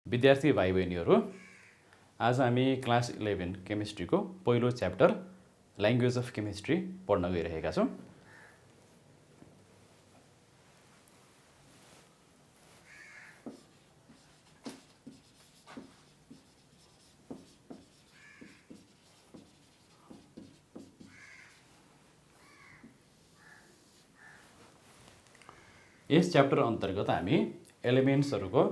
विद्यार्थी भाइ बहिनीहरू, आज हामी क्लास 11 केमिस्ट्रीको पहिलो च्याप्टर ल्याङ्ग्वेज अफ केमिस्ट्री पढ्न गइरहेका छौँ। यस च्याप्टर अन्तर्गत हामी एलिमेन्ट्सहरूको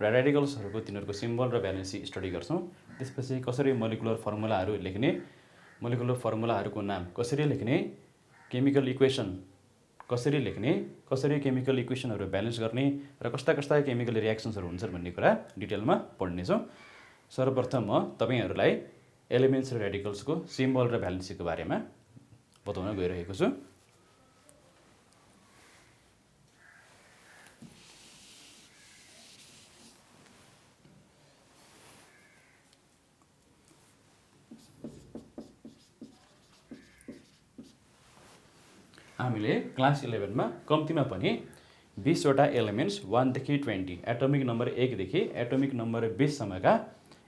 र रेडिकल्सहरूको तिनीहरूको सिम्बल र भ्यालेन्सी स्टडी गर्छौँ। त्यसपछि कसरी मोलिकुलर फर्मुलाहरू लेख्ने, मोलिकुलर फर्मुलाहरूको नाम कसरी लेख्ने, केमिकल इक्वेसन कसरी लेख्ने, कसरी केमिकल इक्वेसनहरू ब्यालेन्स गर्ने र कस्ता कस्ता केमिकल रियाक्सन्सहरू हुन्छन् भन्ने कुरा डिटेलमा पढ्नेछौँ। सर्वप्रथम म तपाईहरूलाई एलिमेन्ट्स र रेडिकल्सको सिम्बल र भ्यालेन्सीको बारेमा बताउन गइरहेको छु। हामीले क्लास 11 मा कम्तीमा पनि 20 वटा एलिमेन्ट्स 1 देखि 20 एटोमिक नम्बर 1 देखि एटोमिक नम्बर 20 सम्मका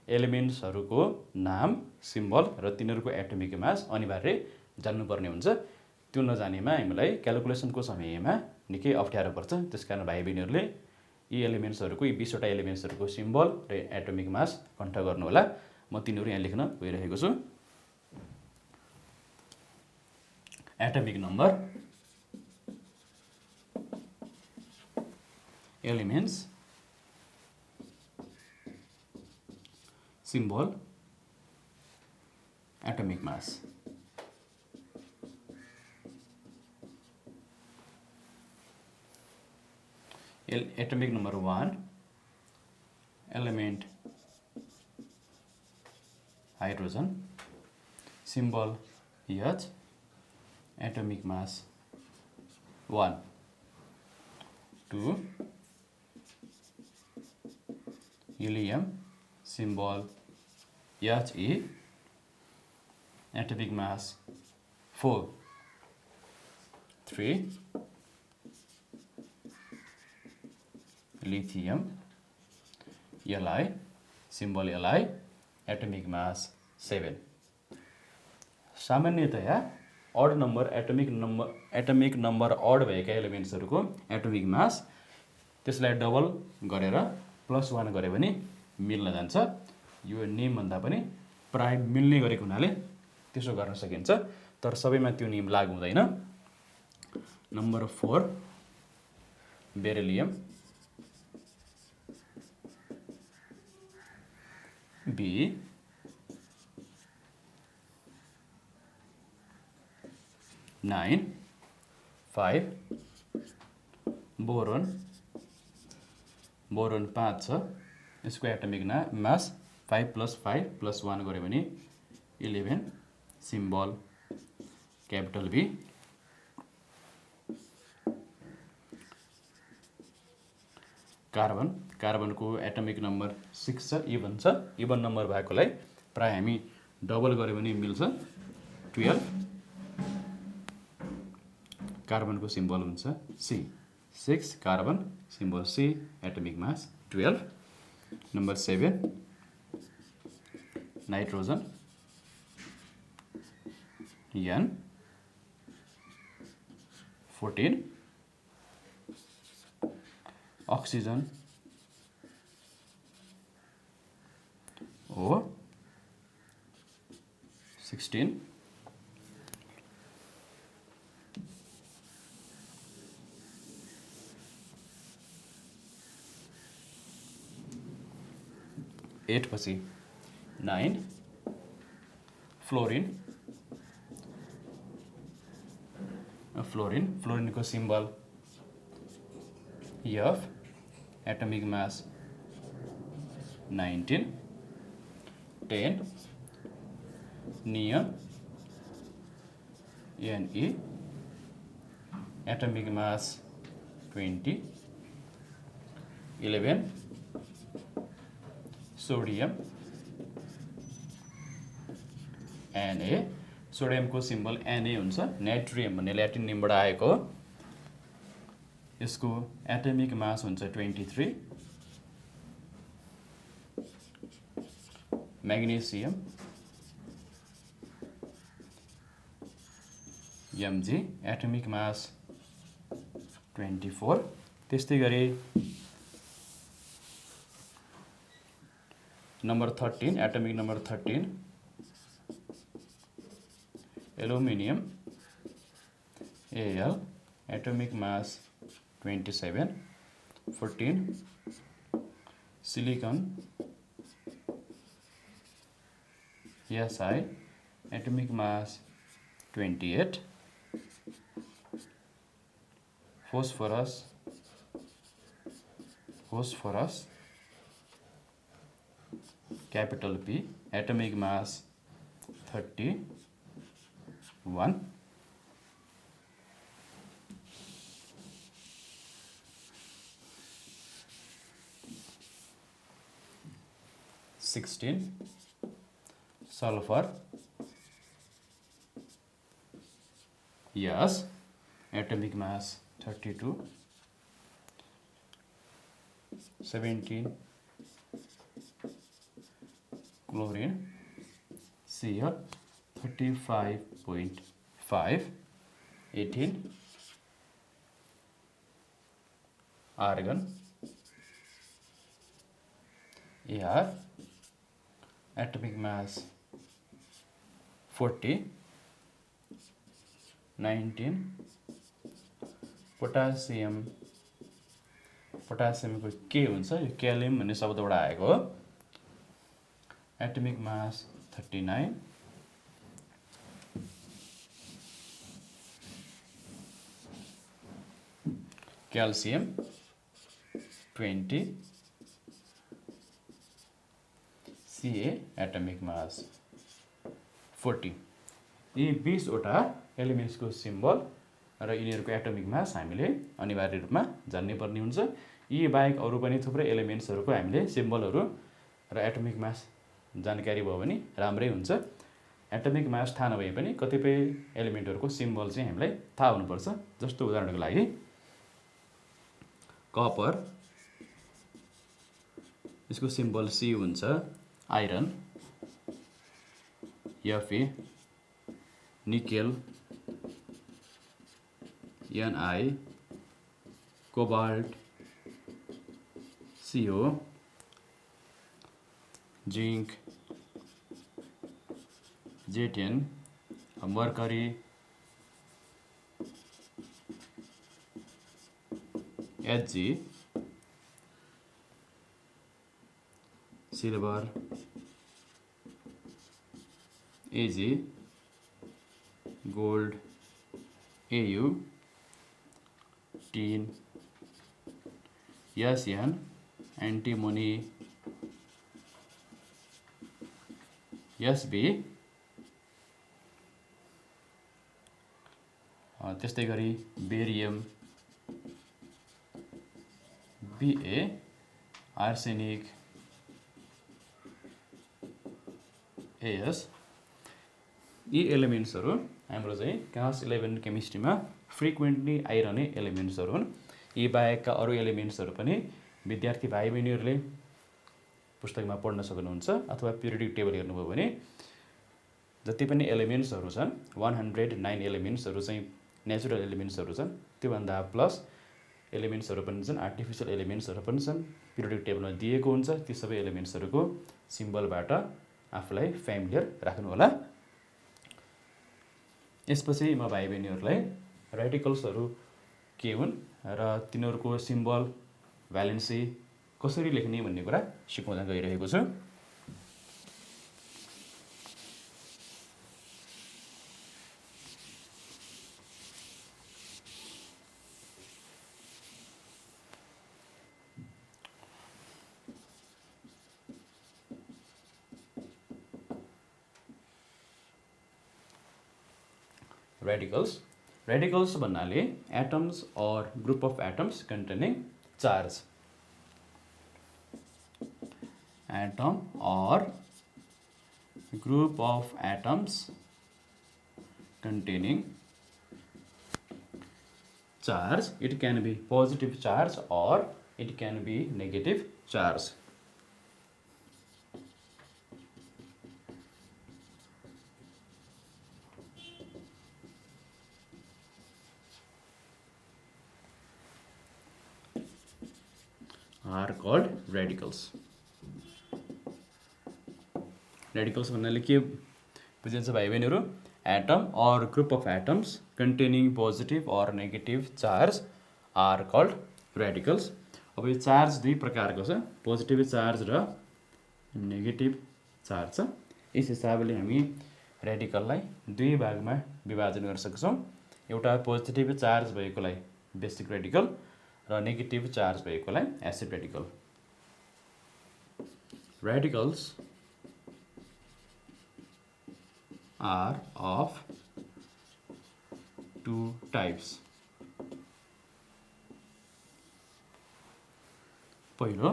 एलिमेन्ट्सहरूको नाम, सिम्बल र तिनीहरूको एटोमिक मास अनिवार्य जान्नुपर्ने हुन्छ। त्यो नजानेमा हामीलाई क्याल्कुलेसनको समयमा निकै अप्ठ्यारो पर्छ। त्यसकारण भाइ बहिनीहरूले यी एलिमेन्ट्सहरूको, यी 20 वटा एलिमेन्ट्सहरूको सिम्बल र एटोमिक मास कन्ठ गर्नुहोला। म तिनीहरू यहाँ लेख्न गइरहेको छु। Atomic number, elements, symbol, atomic mass. Atomic number 1 element hydrogen, symbol H, atomic mass 1. 2 helium, symbol He, atomic mass 4. 3 lithium, Li, symbol Li, atomic mass 7. सामान्यतया odd number, atomic number odd भएका एलिमेन्ट्सहरूको एटोमिक मास त्यसलाई double गरेर +1 गरे भने मिल्न जान्छ। यो नियमभन्दा पनि प्राय मिल्ने गरेको हुनाले त्यसो गर्न सकिन्छ, तर सबैमा त्यो नियम लागु हुँदैन। Number 4 beryllium, B 9 5 boron, boron 5 छ, यसको एटोमिक मास 5 + 5 + 1 गऱ्यो भने 11, सिम्बल क्यापिटल बी। कार्बन, कार्बनको एटोमिक नम्बर 6 छ, इभन छ। इभन नम्बर भएकोलाई प्राय हामी डबल गऱ्यो भने मिल्छ 12। कार्बनको सिम्बल हुन्छ C, 6 carbon, symbol C, atomic mass 12। Number 7 nitrogen, N 14। Oxygen O 16। Eight पछि 9 फ्लोरिन, फ्लोरिनको symbol F, atomic mass 19। 10 neon, Ne, atomic mass 20। 11 sodium, Na, सोडियमको सिम्बल Na हुन्छ, नाइट्रियम भन्ने ल्याटिन नेमबाट आएको हो। यसको एटोमिक मास हुन्छ 23। magnesium Mg, atomic mass 24. त्यस्तै गरी number 13, atomic number 13, aluminium Al, atomic mass 27. 14, silicon Si, atomic mass 28. phosphorus capital P, atomic mass 31. 16, sulfur yes, atomic mass 32. 17, chlorine Cl 35.5. 18, argon Ar, atomic mass 40. 19, potassium को के हुन्छ, यो क्यालियम भन्ने शब्दबाट आएको हो. atomic mass 39. calcium 20. Ca, atomic mass 40. यी 20 वटा एलिमेन्ट्सको सिम्बल र यिनीहरूको एटोमिक मास हामीले अनिवार्य रूपमा जान्नै पर्ने हुन्छ. यी बाहेक अरू पनि थुप्रै एलिमेन्ट्सहरूको हामीले सिम्बलहरू र एटोमिक मास जानकारी भयो भने राम्रै हुन्छ. एटोमिक मास थाहा नभए पनि कतिपय एलिमेन्टहरूको सिम्बल चाहिँ हामीलाई थाहा हुनुपर्छ. जस्तो उदाहरणको लागि कपर, यसको सिम्बल सी हुन्छ. Iron Fe, nickel Ni, cobalt CO, zinc J10, mercury Hg, silver Ag, gold Au, tin Sn, antimony Sb. त्यस्तै गरी बेरियम Ba, आर्सेनिक As. यी एलिमेन्ट्सहरू हाम्रो चाहिँ क्लास 11 केमिस्ट्रीमा फ्रिक्वेन्टली आइरहने एलिमेन्ट्सहरू हुन्. यी बाहेकका अरू एलिमेन्ट्सहरू पनि विद्यार्थी भाइ बहिनीहरूले पुस्तकमा पढ्न सक्नुहुन्छ अथवा पिरियोडिक टेबल हेर्नुभयो भने जति पनि एलिमेन्ट्सहरू छन् 109 एलिमेन्ट्सहरू चाहिँ नेचुरल एलिमेन्ट्सहरू छन्. त्योभन्दा प्लस एलिमेन्ट्सहरू पनि छन्, आर्टिफिसियल एलिमेन्ट्सहरू पनि छन्. पिरियोडिक टेबलमा दिएको हुन्छ. ती सबै एलिमेन्ट्सहरूको सिम्बलबाट आफूलाई फ्यामिलियर राख्नुहोला. यसपछि म भाइ बहिनीहरूलाई रेडिकल्सहरू के हुन् र तिनीहरूको सिम्बल भ्यालेन्सी कसरी लेख्ने भन्ने कुरा सिकाउन गइरहेको छु. Radicals भन्नाले atoms or group of atoms containing charge. Atom or group of atoms containing charge. It can be positive charge or it can be negative charge. are called radicals. Radicals भन्नाले के बुझिन्छ भाइ बहिनीहरू? Atom or group of atoms containing positive or negative charge are called radicals. अब यो charge दुई प्रकारको छ, पोजिटिभ चार्ज र नेगेटिभ चार्ज छ। यस हिसाबले हामी रेडिकललाई दुई भागमा विभाजन गर्न सक्छौँ। एउटा पोजिटिभ चार्ज भएकोलाई बेसिक रेडिकल र नेगेटिभ चार्ज भएकोलाई acid radical. Radicals are of two types. पहिलो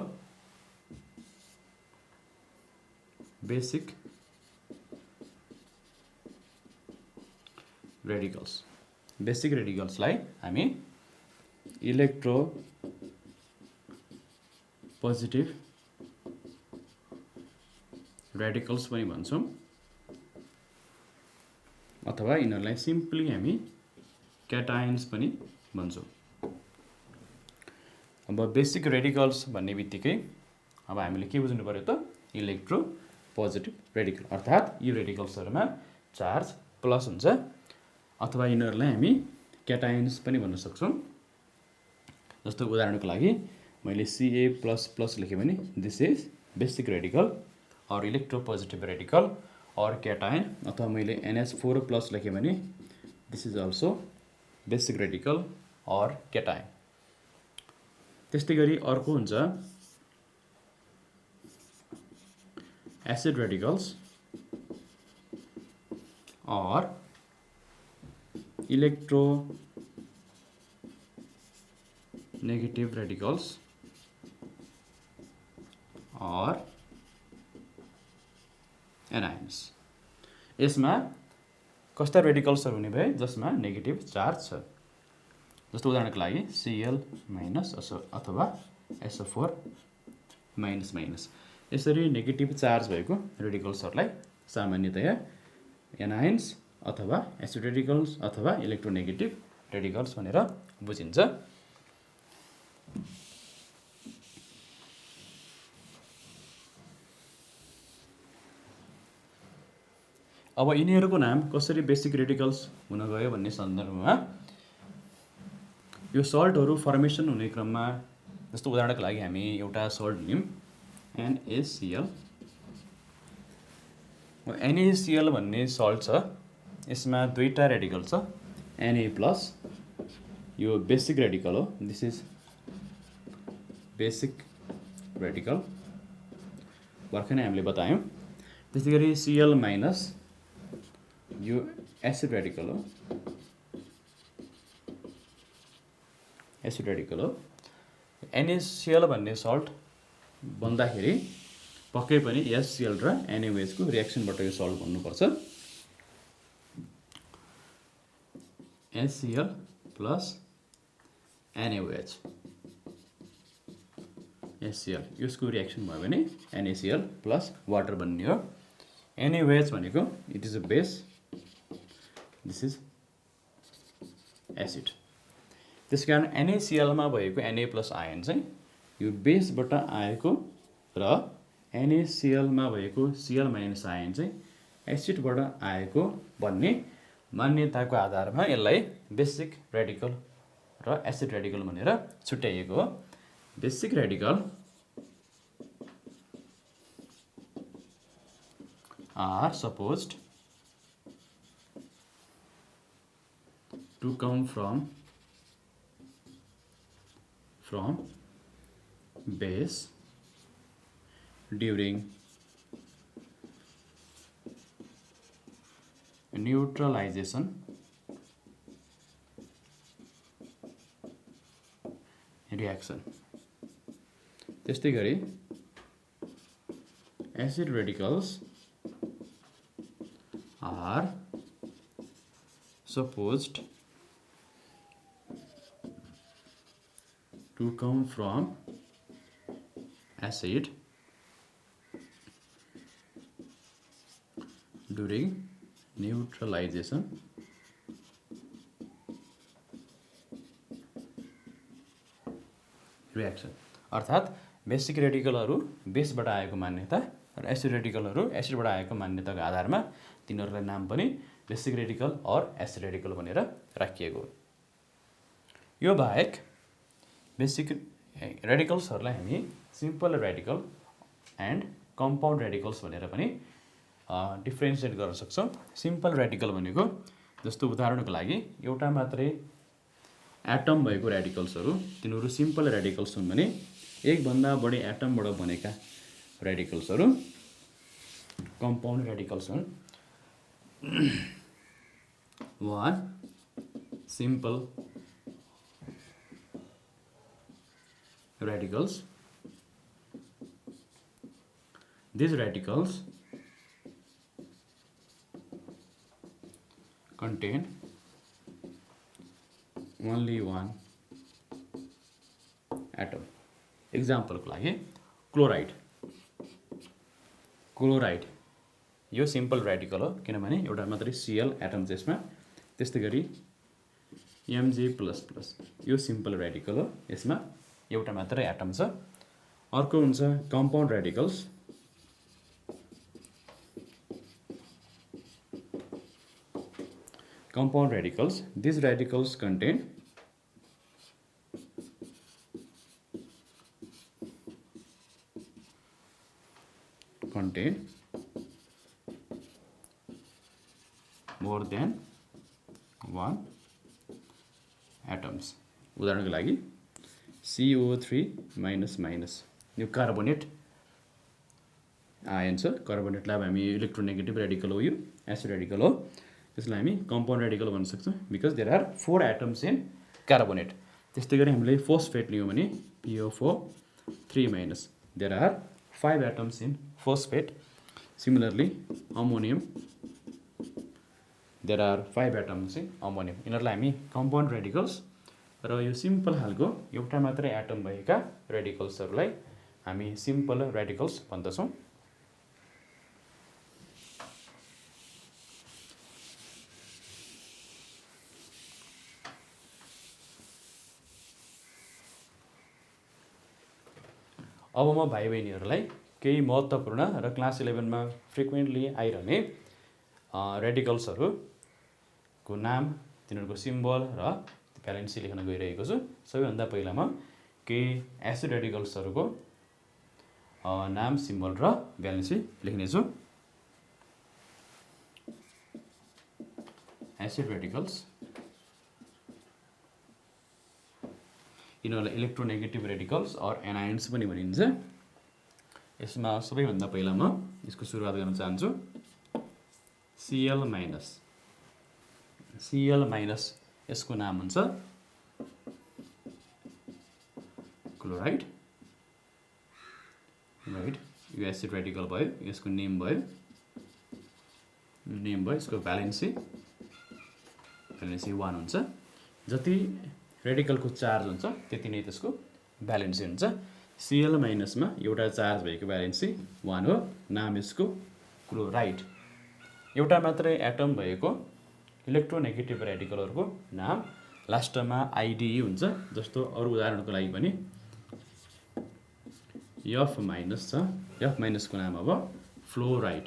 basic radicals. Basic radicals लाई हामी इलेक्ट्रो पोजिटिभ रेडिकल्स पनि भन्छौँ, अथवा यिनीहरूलाई सिम्पली हामी क्याटायन्स पनि भन्छौँ। अब बेसिक रेडिकल्स भन्ने बित्तिकै अब हामीले के बुझ्नु पर्यो त? इलेक्ट्रो पोजिटिभ रेडिकल, अर्थात् यो रेडिकल्सहरूमा चार्ज प्लस हुन्छ, अथवा यिनीहरूलाई हामी क्याटायन्स पनि भन्न सक्छौँ। जस्तो उदाहरणको लागि मैले Ca++ लेखेँ भने दिस इज बेसिक रेडिकल और इलेक्ट्रो पोजिटिभ रेडिकल और क्याटायन, अथवा मैले NH4+ लेखेँ भने this is also basic radical और क्याटायन। त्यस्तै गरी अर्को हुन्छ एसिड रेडिकल्स और इलेक्ट्रो नेगेटिभ रेडिकल्स और एनाइन्स। यसमा कस्ता रेडिकल्सहरू हुने भए जसमा नेगेटिभ चार्ज छ? जस्तो उदाहरणको लागि Cl- अथवा SO4-। यसरी नेगेटिभ चार्ज भएको रेडिकल्सहरूलाई सामान्यतया एनाइन्स अथवा एसिड रेडिकल्स अथवा इलेक्ट्रोनेगेटिभ रेडिकल्स भनेर बुझिन्छ। अब यिनीहरूको नाम कसरी बेसिक रेडिकल्स हुन गयो भन्ने सन्दर्भमा यो सल्टहरू फर्मेसन हुने क्रममा, जस्तो उदाहरणको लागि हामी एउटा सल्ट लियौँ NaCl। NaCl भन्ने सल्ट छ, यसमा दुईटा रेडिकल छ, Na+, यो बेसिक रेडिकल हो, दिस इज बेसिक रेडिकल, भर्खर नै हामीले बतायौँ। त्यस्तै गरी Cl-, यो एसिड रेडिकल हो, एसिड रेडिकल हो। NaCl भन्ने सल्ट बन्दाखेरि पक्कै पनि HCl र NaOH को रिएक्सनबाट यो सल्ट बन्नुपर्छ। HCl प्लस NaOH, HCl यसको रिएक्सन भयो भने NaCl प्लस वाटर बन्ने हो। NaOH भनेको it is a base, this is acid. त्यसकारण NaCl मा भएको Na+ आयन चाहिँ यो बेसबाट आएको र NaCl मा भएको Cl- आयन चाहिँ एसिडबाट आएको भन्ने मान्यताको आधारमा यसलाई बेसिक रेडिकल र एसिड रेडिकल भनेर छुट्याइएको हो। Basic radical are supposed to come from base during neutralization reaction। त्यस्तै गरी acid radicals are supposed to come from acid during neutralization reaction, अर्थात् बेसिक रेडिकलहरू बेसबाट आएको मान्यता र एसिड रेडिकलहरू एसिडबाट आएको मान्यताको आधारमा तिनीहरूलाई नाम पनि बेसिक रेडिकल और एसिड रेडिकल भनेर राखिएको हो। यो बाहेक बेसिक रेडिकल्सहरूलाई हामी simple radical and compound radicals भनेर पनि डिफ्रेन्सिएट गर्न सक्छौँ। सिम्पल रेडिकल भनेको जस्तो उदाहरणको लागि एउटा मात्रै एटम भएको रेडिकल्सहरू तिनीहरू सिम्पल रेडिकल्स हुन् भने एकभन्दा बढी एटमबाट बनेका रेडिकल्सहरू कम्पाउन्ड रेडिकल्स हुन्। One simple radicals. These radicals contain only one atom. Example को लागि क्लोराइड यो सिम्पल रेडिकल हो किनभने एउटा मात्रै Cl एटम छ यसमा। त्यस्तै गरी Mg++ यो सिम्पल रेडिकल हो, यसमा एउटा मात्रै एटम छ। अर्को हुन्छ compound radicals. Compound radicals. These radicals contain more than one atoms. उदाहरणको लागि CO3 यो कार्बोनेट आयन छ। कार्बोनेटलाई हामी इलेक्ट्रोनेगेटिभ रेडिकल हो, यो एसिड रेडिकल हो। त्यसलाई हामी कम्पाउन्ड रेडिकल भन्न सक्छौँ because there are 4 atoms in carbonate. त्यस्तै गरी हामीले फोस्फेट लियौँ भने PO4 3- there are 5 atoms in phosphate. Similarly ammonium there are 5 atoms in ammonium. यिनीहरूलाई हामी कम्पाउन्ड रेडिकल्स र यो सिम्पल खालको एउटा मात्रै एटम भएका रेडिकल्सहरूलाई हामी सिम्पल रेडिकल्स भन्दछौँ। अब म भाइ बहिनीहरूलाई केही महत्त्वपूर्ण र क्लास 11 मा फ्रिक्वेन्टली आइरहने रेडिकल्सहरूको नाम, तिनीहरूको सिम्बल र भ्यालेन्सी लेख्न गइरहेको छु। सबैभन्दा पहिला म केही एसिड रेडिकल्सहरूको नाम, सिम्बल र भ्यालेन्सी लेख्नेछु। एसिड रेडिकल्स यिनीहरूलाई इलेक्ट्रोनेगेटिभ रेडिकल्स और एनायन्स पनि भनिन्छ। यसमा सबैभन्दा पहिला म यसको सुरुवात गर्न चाहन्छु। Cl- यसको नाम हुन्छ क्लोराइड। यो एसिड रेडिकल भयो, यसको नेम भयो, यसको भ्यालेन्सी 1 हुन्छ। जति रेडिकलको चार्ज हुन्छ त्यति नै त्यसको भ्यालेन्सी हुन्छ। Cl- मा एउटा चार्ज भएको भ्यालेन्सी 1 हो। नाम यसको क्लोराइड। एउटा मात्रै एटम भएको इलेक्ट्रोनेगेटिभ रेडिकलहरूको नाम लास्टमा आइडी हुन्छ। जस्तो अरू उदाहरणको लागि पनि F- छ। F- को नाम अब फ्लोराइड।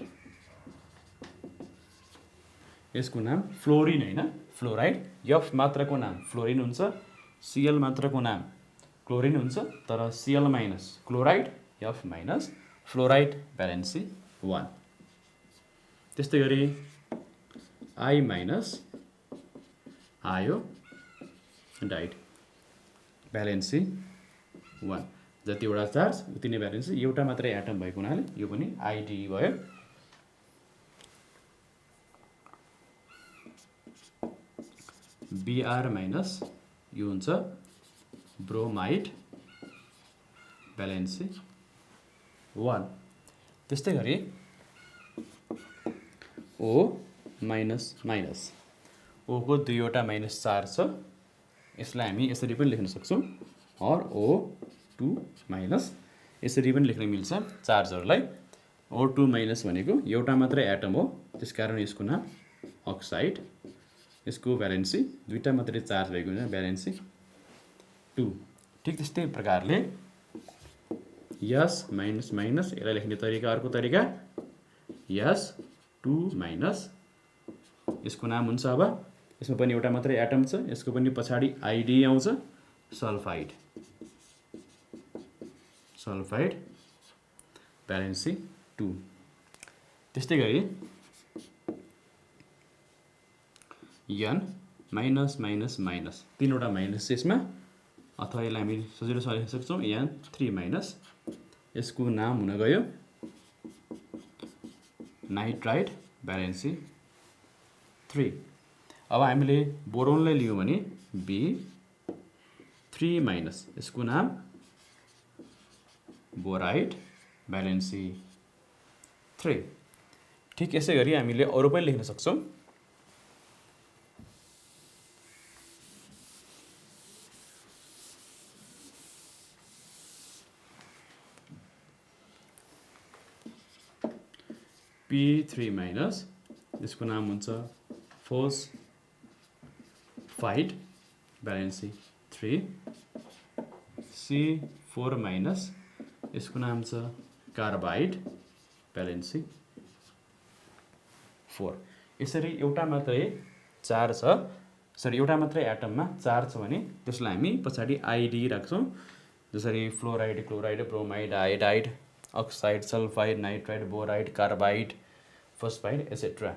यसको नाम फ्लोरिन होइन, फ्लोराइड। F मात्रको नाम फ्लोरिन हुन्छ, Cl मात्रको नाम क्लोरिन हुन्छ। तर Cl- chloride, F- fluoride, valency 1। त्यस्तै गरी I- आयोडाइड, भ्यालेन्सी 1। जतिवटा चार्ज उति नै भ्यालेन्सी। एउटा मात्रै एटम भएको हुनाले यो पनि आइडी भयो। Br- यो हुन्छ ब्रोमाइड, भ्यालेन्सी 1। त्यस्तै गरी O-, O को दुईवटा माइनस चार्ज छ। यसलाई हामी यसरी पनि लेख्न सक्छौँ और O2- यसरी पनि लेख्न मिल्छ चार्जहरूलाई। O2- भनेको एउटा मात्रै एटम हो, त्यसकारण यसको नाम अक्साइड। यसको भ्यालेन्सी दुईटा मात्रै चार्ज भएको हुनाले भ्यालेन्सी 2। ठिक त्यस्तै प्रकारले यस माइनस माइनस यसलाई लेख्ने तरिका अर्को तरिका यस 2 माइनस यसको नाम हुन्छ अब यसमा पनि एउटा मात्रै एटम छ यसको पनि पछाडि आइडी आउँछ सल्फाइड भ्यालेन्सी 2 त्यस्तै गरी n माइनस माइनस माइनस तीनवटा माइनस यसमा अथवा यसलाई हामी सजिलो लेख्न सक्छौँ n 3 माइनस यसको नाम हुन गयो नाइट्राइड भ्यालेन्सी 3 अब हामीले बोरोनलाई लियौँ भने बी 3 माइनस यसको नाम बोराइड भ्यालेन्सी 3 ठिक यसै गरी हामीले अरू पनि लेख्न सक्छौँ P3 माइनस यसको नाम हुन्छ फोस्फाइड भ्यालेन्सी 3 C4 माइनस यसको नाम छ कार्बाइड भ्यालेन्सी 4 यसरी एउटा मात्रै चार छ एउटा मात्रै एटममा चार छ भने त्यसलाई हामी पछाडि आइडी राख्छौँ जसरी fluoride chloride bromide iodide oxide sulphide nitride boride carbide phosphide etcetera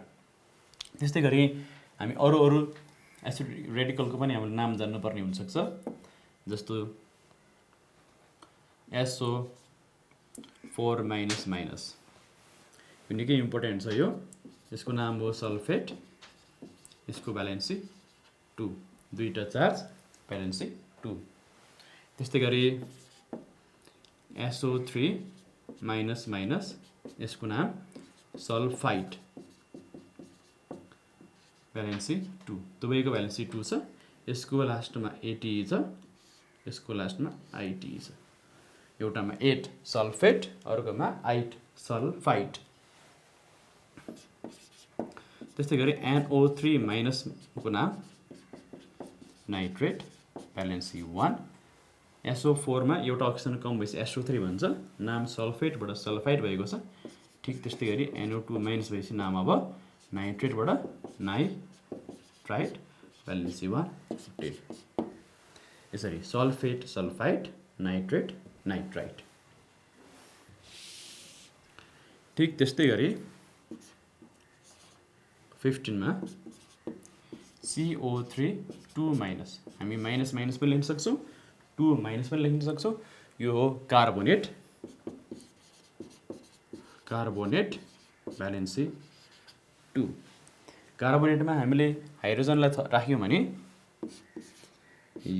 त्यस्तै गरी हामी अरू एसिड रेडिकलको पनि हामीले नाम जान्नुपर्ने हुनसक्छ जस्तो SO4 माइनस माइनस यो निकै इम्पोर्टेन्ट छ यो यसको नाम हो सल्फेट यसको भ्यालेन्सी 2 दुईटा चार्ज भ्यालेन्सी 2 त्यस्तै गरी SO3 माइनस माइनस यसको नाम सल्फाइड भ्यालेन्सी 2 दुवैको भ्यालेन्सी 2 छ यसको लास्टमा AT छ यसको लास्टमा IT छ एउटामा 8 सल्फेट अर्कोमा 8 सल्फाइड त्यस्तै गरी NO3 माइनस को नाम नाइट्रेट भ्यालेन्सी 1 SO4 मा एउटा अक्सिजन कम भएपछि SO3 भन्छ नाम सल्फेटबाट सल्फाइड भएको छ ठीक त्यस्तै गरी NO2 माइनस भएपछि नाम अब नाइट्रेटबाट नाइट्राइट भ्यालेन्सी 1 यसरी सल्फेट सल्फाइड नाइट्रेट नाइट्राइट ठीक त्यस्तै गरी 15 मा CO3 2 माइनस हामी माइनस माइनस पनि लेख्न सक्छौँ 2 माइनस पनि लेख्न सक्छौँ यो हो कार्बोनेट भ्यालेन्सी 2 कार्बोनेटमा हामीले हाइड्रोजनलाई राख्यौँ भने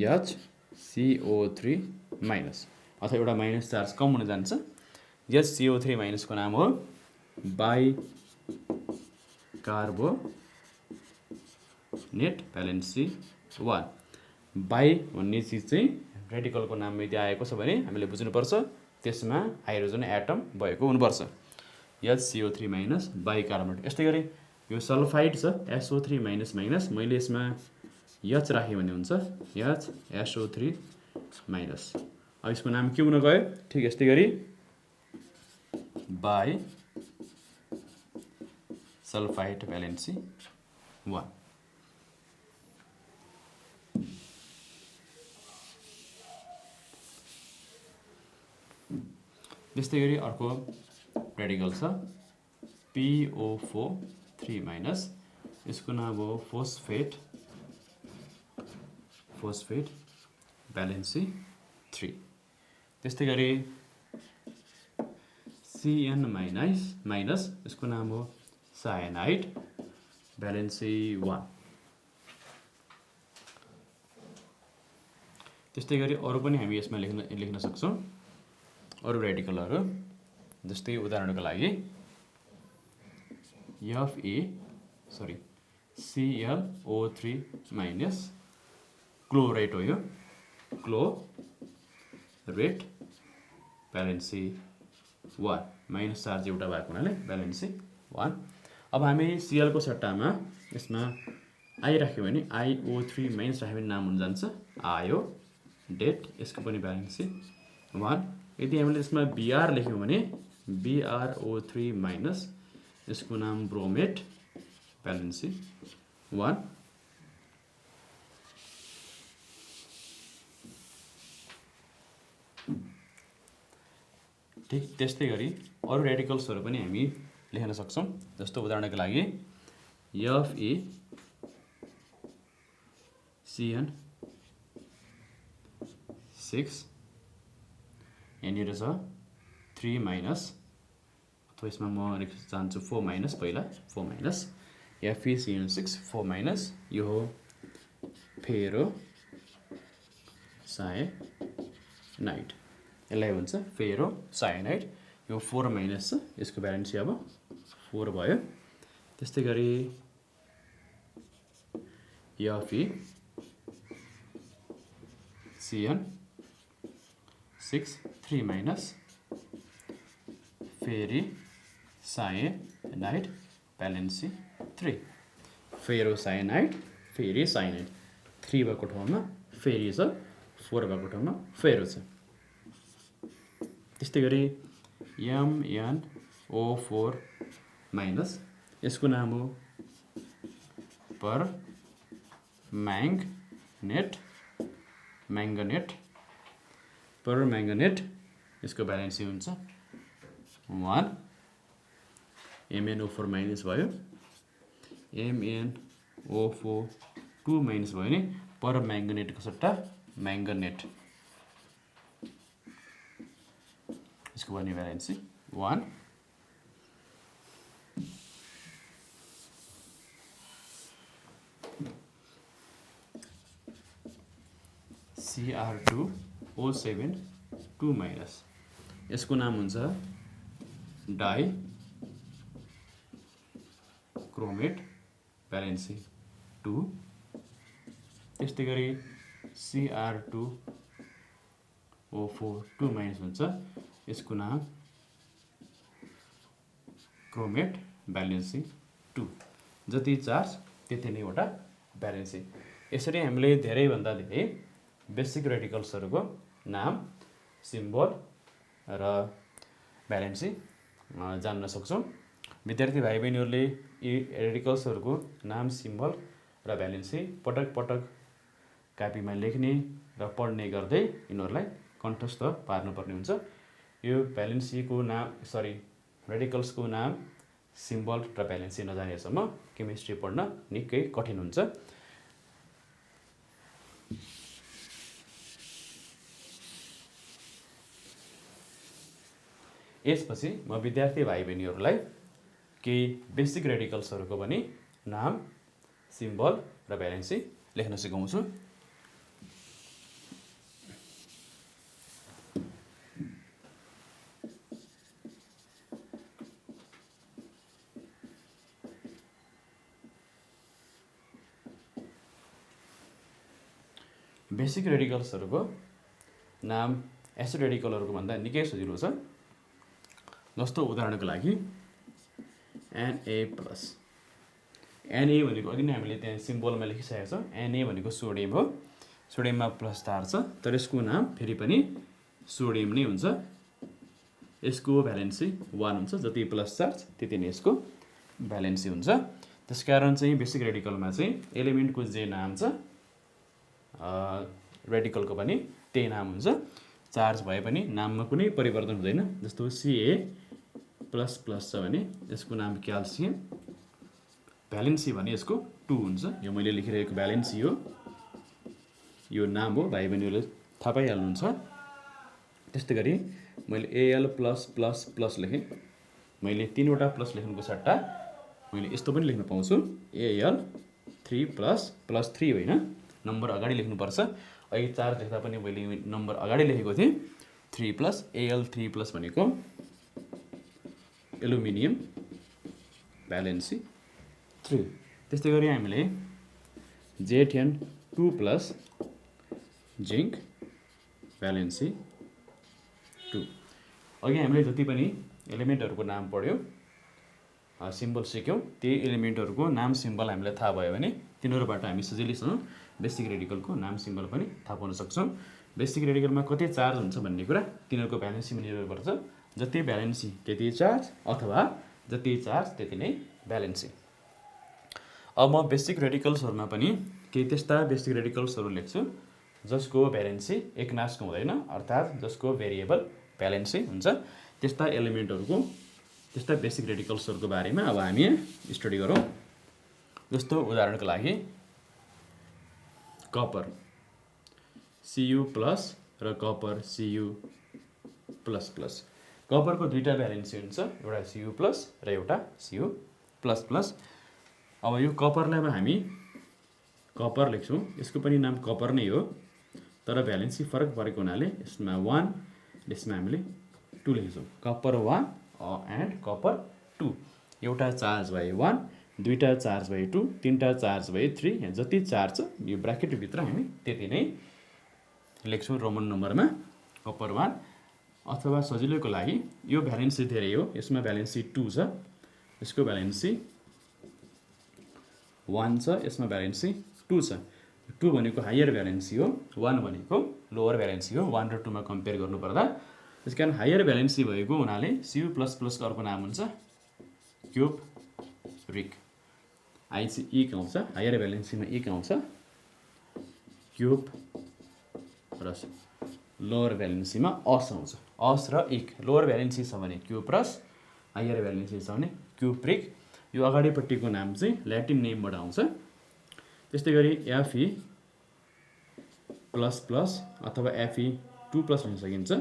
HCO3 माइनस अथवा एउटा माइनस चार्ज कम हुन जान्छ HCO3 माइनसको नाम हो बाई कार्बोनेट भ्यालेन्सी 1 बाई भन्ने चिज चाहिँ रेडिकलको नाम यदि आएको छ भने हामीले बुझ्नुपर्छ त्यसमा हाइड्रोजन एटम भएको हुनुपर्छ HCO3 माइनस बाई कार्बोनेट यस्तै गरी यो सल्फाइड छ SO3 माइनस माइनस मैले यसमा H राखेँ भने हुन्छ HSO3 माइनस अब यसको नाम के हुन गयो ठिक यस्तै गरी बाई सल्फाइड भ्यालेन्सी 1 त्यस्तै गरी अर्को रेडिकल छ PO4 3 माइनस यसको नाम हो फोस्फेट भ्यालेन्सी 3 त्यस्तै गरी CN माइनस यसको नाम हो सायनाइड भ्यालेन्सी 1 त्यस्तै गरी अरू पनि हामी यसमा लेख्न सक्छौँ अरू रेडिकलहरू जस्तै उदाहरणको लागि ClO3 माइनस क्लोरेट हो यो क्लोरेट भ्यालेन्सी 1 माइनस चार्ज एउटा भएको हुनाले भ्यालेन्सी 1 अब हामी Cl को सट्टामा यसमा I राख्यौँ भने IO3 माइनस राख्यो भने नाम हुन जान्छ आयो डेट यसको पनि भ्यालेन्सी 1 यदि हामीले यसमा Br लेख्यौँ भने BrO3 माइनस यसको नाम ब्रोमेट भ्यालेन्सी 1 ठीक त्यस्तै गरी अरु रेडिकल्सहरु पनि हामी लेख्न सक्छौं जस्तो उदाहरणको लागि FeCN6 यहाँनिर छ 3 माइनस अथवा यसमा म लेख्न चाहन्छु 4 माइनस पहिला 4 माइनस FeCN6 4 माइनस यो हो फेरो सायनाइड यसलाई भन्छ फेरो सायनाइड यो 4 माइनस छ यसको भ्यालेन्सी अब 4 भयो त्यस्तै गरी FeCN6 3 माइनस फेरी सायनाइड भ्यालेन्सी 3 फेरो सायनाइड फेरी सायनाइड 3 भएको ठाउँमा फेरी छ 4 भएको ठाउँमा फेरो छ त्यस्तै गरी MnO4 माइनस यसको नाम हो पर मैंगनेट यसको भ्यालेन्सी हुन्छ 1 MnO4 माइनस भयो MnO4 2 माइनस भयो भने पर मैंगनेटको सट्टा मैंगनेट इसको बन्ने भ्यालेन्सी 1 Cr2O7 2 माइनस यसको नाम हुन्छ डाई क्रोमेट भ्यालेन्सी 2 त्यस्तै गरी Cr2O4 2 माइनस हुन्छ यसको नाम क्रोमेट भ्यालेन्सी 2 जति चार्ज त्यति नै वटा भ्यालेन्सी यसरी हामीले धेरै भन्दा धेरै बेसिक रेडिकल्सहरुको नाम सिम्बल र भ्यालेन्सी जान्न सक्छौं विद्यार्थी भाइ बहिनीहरुले यी रेडिकल्सहरुको नाम सिम्बल र भ्यालेन्सी पटक पटक कापीमा लेख्ने र पढ्ने गर्दै यिनीहरुलाई कण्ठस्थ पार्नुपर्ने हुन्छ यो भ्यालेन्सीको नाम रेडिकल्सको नाम सिम्बल र भ्यालेन्सी नजानेसम्म केमिस्ट्री पढ्न निकै कठिन हुन्छ यसपछि म विद्यार्थी भाइ बहिनीहरुलाई केही बेसिक रेडिकल्सहरुको पनि नाम सिम्बल र भ्यालेन्सी लेख्न सिकाउँछु बेसिक रेडिकल्सहरुको नाम एसिड रेडिकलहरुको भन्दा निकै सजिलो छ जस्तो उदाहरणको लागि Na+. Na भनेको अघि नै हामीले त्यहाँ सिम्बलमा लेखिसकेका छौं Na भनेको सोडियम हो सोडियममा प्लस चार्ज छ तर यसको नाम फेरि पनि सोडियम नै हुन्छ यसको भ्यालेन्सी 1 हुन्छ जति प्लस चार्ज त्यति नै यसको भ्यालेन्सी हुन्छ त्यसकारण चाहिँ बेसिक रेडिकलमा चाहिँ एलिमेन्टको जे नाम छ रेडिकलको पनि त्यही नाम हुन्छ चार्ज भए पनि नाममा कुनै परिवर्तन हुँदैन जस्तो Ca++ छ भने यसको नाम क्याल्सियम भ्यालेन्सी भने यसको 2 हुन्छ यो मैले लेखिरहेको भ्यालेन्सी हो यो नाम हो भाइ बहिनीहरुले थाहा पाइहाल्नुहुन्छ त्यस्तै गरी मैले Al++ लेखे मैले 3 वटा प्लस लेख्नुको सट्टा मैले यस्तो पनि लेख्न पाउँछु Al3++3 होइन नम्बर अगाडि लेख्नु पर्छ अहिले चार्ज लेख्दा पनि मैले नम्बर अगाडि लेखेको थिएँ 3+ Al3+ भनेको एल्युमिनियम भ्यालेन्सी 3 त्यस्तै गरी हामीले Zn2+ जिंक भ्यालेन्सी 2 अघि हामीले जति पनि एलिमेन्टहरुको नाम पढ्यौ सिम्बल सिक्यौं त्यही एलिमेन्टहरुको नाम सिम्बल हामीलाई थाहा भयो भने तिनीहरुबाट हामी सजिलैसँग बेसिक रेडिकलको नाम सिम्बल पनि थाहा पाउन सक्छौं बेसिक रेडिकलमा कति चार्ज हुन्छ भन्ने कुरा तिनीहरूको भ्यालेन्सीमा निर्भर गर्छ। जति भ्यालेन्सी त्यति चार्ज, अथवा जति चार्ज त्यति नै भ्यालेन्सी। अब म बेसिक रेडिकल्सहरूमा पनि केही त्यस्ता बेसिक रेडिकल्सहरू लेख्छु जसको भ्यालेन्सी एकनासको हुँदैन, अर्थात् जसको भेरिएबल भ्यालेन्सी हुन्छ। त्यस्ता एलिमेन्टहरूको, त्यस्ता बेसिक रेडिकल्सहरूको बारेमा अब हामी स्टडी गरौँ। जस्तो उदाहरणको लागि कपर Cu+ र कपर Cu++। कपरको दुईटा भ्यालेन्सी हुन्छ, एउटा Cu+ र एउटा Cu++। अब यो कपरलाई अब हामी कपर लेख्छौँ, यसको पनि नाम कपर नै हो, तर भ्यालेन्सी फरक परेको हुनाले यसमा 1, यसमा हामीले 2 लेख्छौँ। Copper 1 and copper 2। एउटा चार्ज भए 1, दुईटा चार्ज भए 2, तीनटा चार्ज भए 3, यहाँ जति चार्ज छ यो ब्राकेटभित्र हामी त्यति नै लेख्छौँ रोमन नम्बरमा कपर 1। अथवा सजिलोको लागि यो भ्यालेन्सी धेरै हो, यसमा भ्यालेन्सी 2 छ, यसको भ्यालेन्सी 1 छ, यसमा भ्यालेन्सी 2 छ। 2 भनेको हायर भ्यालेन्सी हो, 1 भनेको लोवर भ्यालेन्सी हो 1 र 2 मा कम्पेयर गर्नुपर्दा। त्यसकारण हायर भ्यालेन्सी भएको हुनाले Cu++ को अर्को नाम हुन्छ क्युब्रिक। आई चाहिँ इक आउँछ, हायर भ्यालेन्सीमा इक आउँछ, क्युब र लोवर भ्यालेन्सीमा अस आउँछ, अस र इक। लोवर भ्यालेन्सी छ भने क्युप्रस, हायर भ्यालेन्सी छ भने क्युब्रिक। यो अगाडिपट्टिको नाम चाहिँ ल्याटिन नेमबाट आउँछ। त्यस्तै गरी Fe++ अथवा Fe2+ हुन सकिन्छ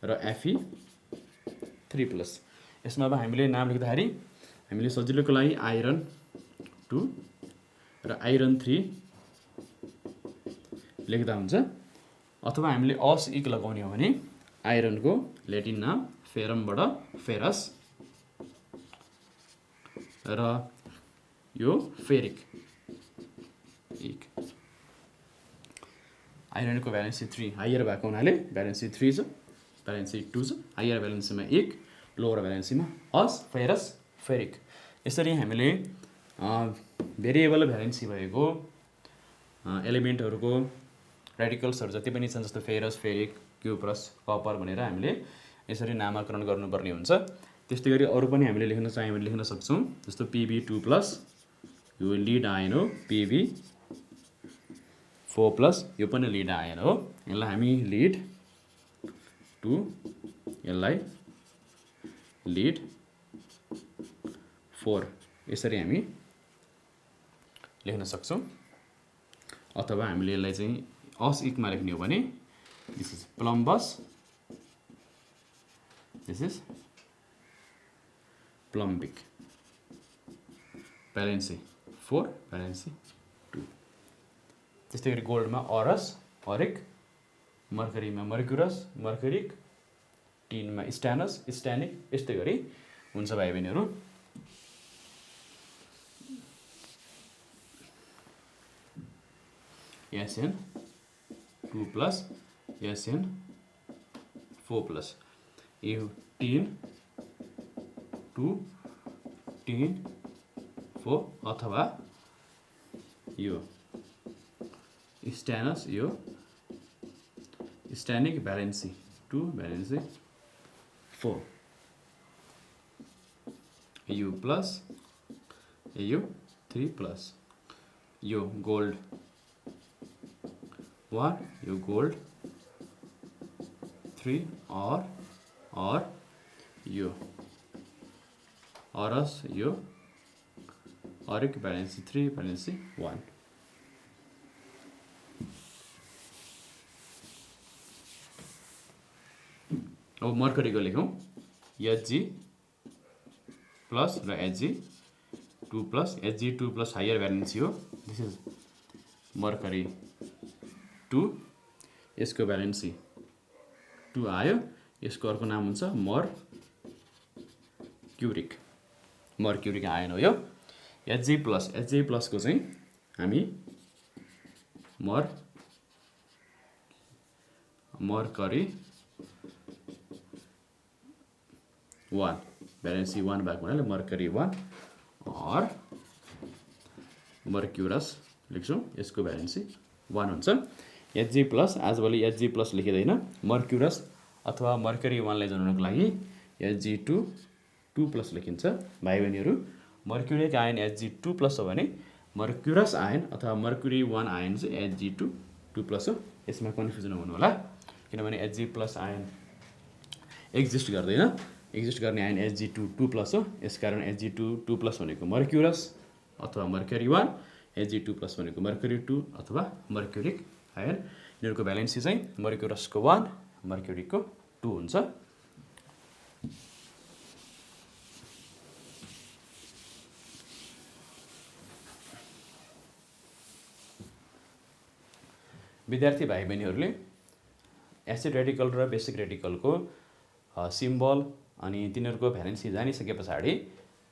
र Fe3+। यसमा अब हामीले नाम लेख्दाखेरि हामीले सजिलोको लागि आइरन 2 र आइरन 3 लेख्दा हुन्छ। अथवा हामीले अस इक लगाउने हो भने आइरनको ल्याटिन नाम फेरमबाट फेरस र यो फेरिक इक। आइरनको भ्यालेन्सी 3 हायर भएको हुनाले भ्यालेन्सी 3 छ, भ्यालेन्सी 2 छ, हायर भ्यालेन्सीमा इक, लोवर भ्यालेन्सीमा अस, फेरस, फेरिक। यसरी हामीले भेरिएबल भ्यालेन्सी भएको एलिमेन्टहरूको रेडिकल्सहरू जति पनि छन्, जस्तो फेरस, फेरिक, क्युप्रस, कपर भनेर हामीले यसरी नामाकरण गर्नुपर्ने हुन्छ। त्यस्तै गरी अरू पनि हामीले लेख्न चाह्यौँ भने लेख्न सक्छौँ। जस्तो Pb2+, यो लिड आयन हो, Pb4+, यो पनि लिड आयन हो, यसलाई हामी लिड 2, यसलाई लिड 4 यसरी हामी लेख्न सक्छौँ। अथवा हामीले यसलाई चाहिँ अस इकमा लेख्ने हो भने this is plumbous, this is plumbic. Valency 4, valency 2। त्यस्तै गरी गोल्डमा अरस, अरिक, मर्करीमा मर्क्युरस, मर्करिक, टिनमा स्ट्यानस, स्ट्यानिक। यस्तै गरी हुन्छ भाइ बहिनीहरू। Sn2+, Sn4+, यो टिन 2, टिन 4, अथवा यो स्ट्यानस, यो स्ट्यानिक भ्यालेन्सी 2, भ्यालेन्सी 4, U+, U3+, यो गोल्ड 1, यो गोल्ड 3, और यो अरस, यो अरिक, भ्यालेन्सी 3, भ्यालेन्सी 1। अब मर्करीको लेखौँ, Hg+ र Hg2+, Hg2+ हायर भ्यालेन्सी हो, दिस इज मर्करी 2, यसको भ्यालेन्सी 2 आयो, यसको अर्को नाम हुन्छ मर्क्युरिक, मर्क्युरिक आयन हो यो। Hg+ को चाहिँ हामी मर्करी 1, भ्यालेन्सी 1 भएको हुनाले मर्करी 1 और मर्क्युरस लेख्छौँ, यसको भ्यालेन्सी 1 हुन्छ। Hg प्लस आजभोलि Hg प्लस लेखिँदैन, मर्क्युरस अथवा मर्क्युरी 1लाई जनाउनको लागि Hg2 2 प्लस लेखिन्छ। भाइ बहिनीहरू, मर्क्युरिक आयन Hg2 प्लस हो भने मर्क्युरस आयन अथवा मर्क्युरी 1 आयन चाहिँ Hg2 2 प्लस हो। यसमा कन्फ्युजन हुनु होला, किनभने Hg प्लस आयन एक्जिस्ट गर्दैन, एक्जिस्ट गर्ने आयन Hg2 2 प्लस हो। यसकारण Hg2 2 प्लस भनेको मर्क्युरस अथवा मर्क्युरी 1, Hg2 प्लस भनेको मर्क्युरी 2 अथवा मर्क्युरिक आयन। यिनीहरूको भ्यालेन्सी चाहिँ मर्क्युरसको 1, मर्क्युरीको 2 हुन्छ। विद्यार्थी भाइ बहिनीहरूले एसिड रेडिकल र बेसिक रेडिकलको सिम्बल अनि तिनीहरूको भ्यालेन्सी जानिसके पछाडि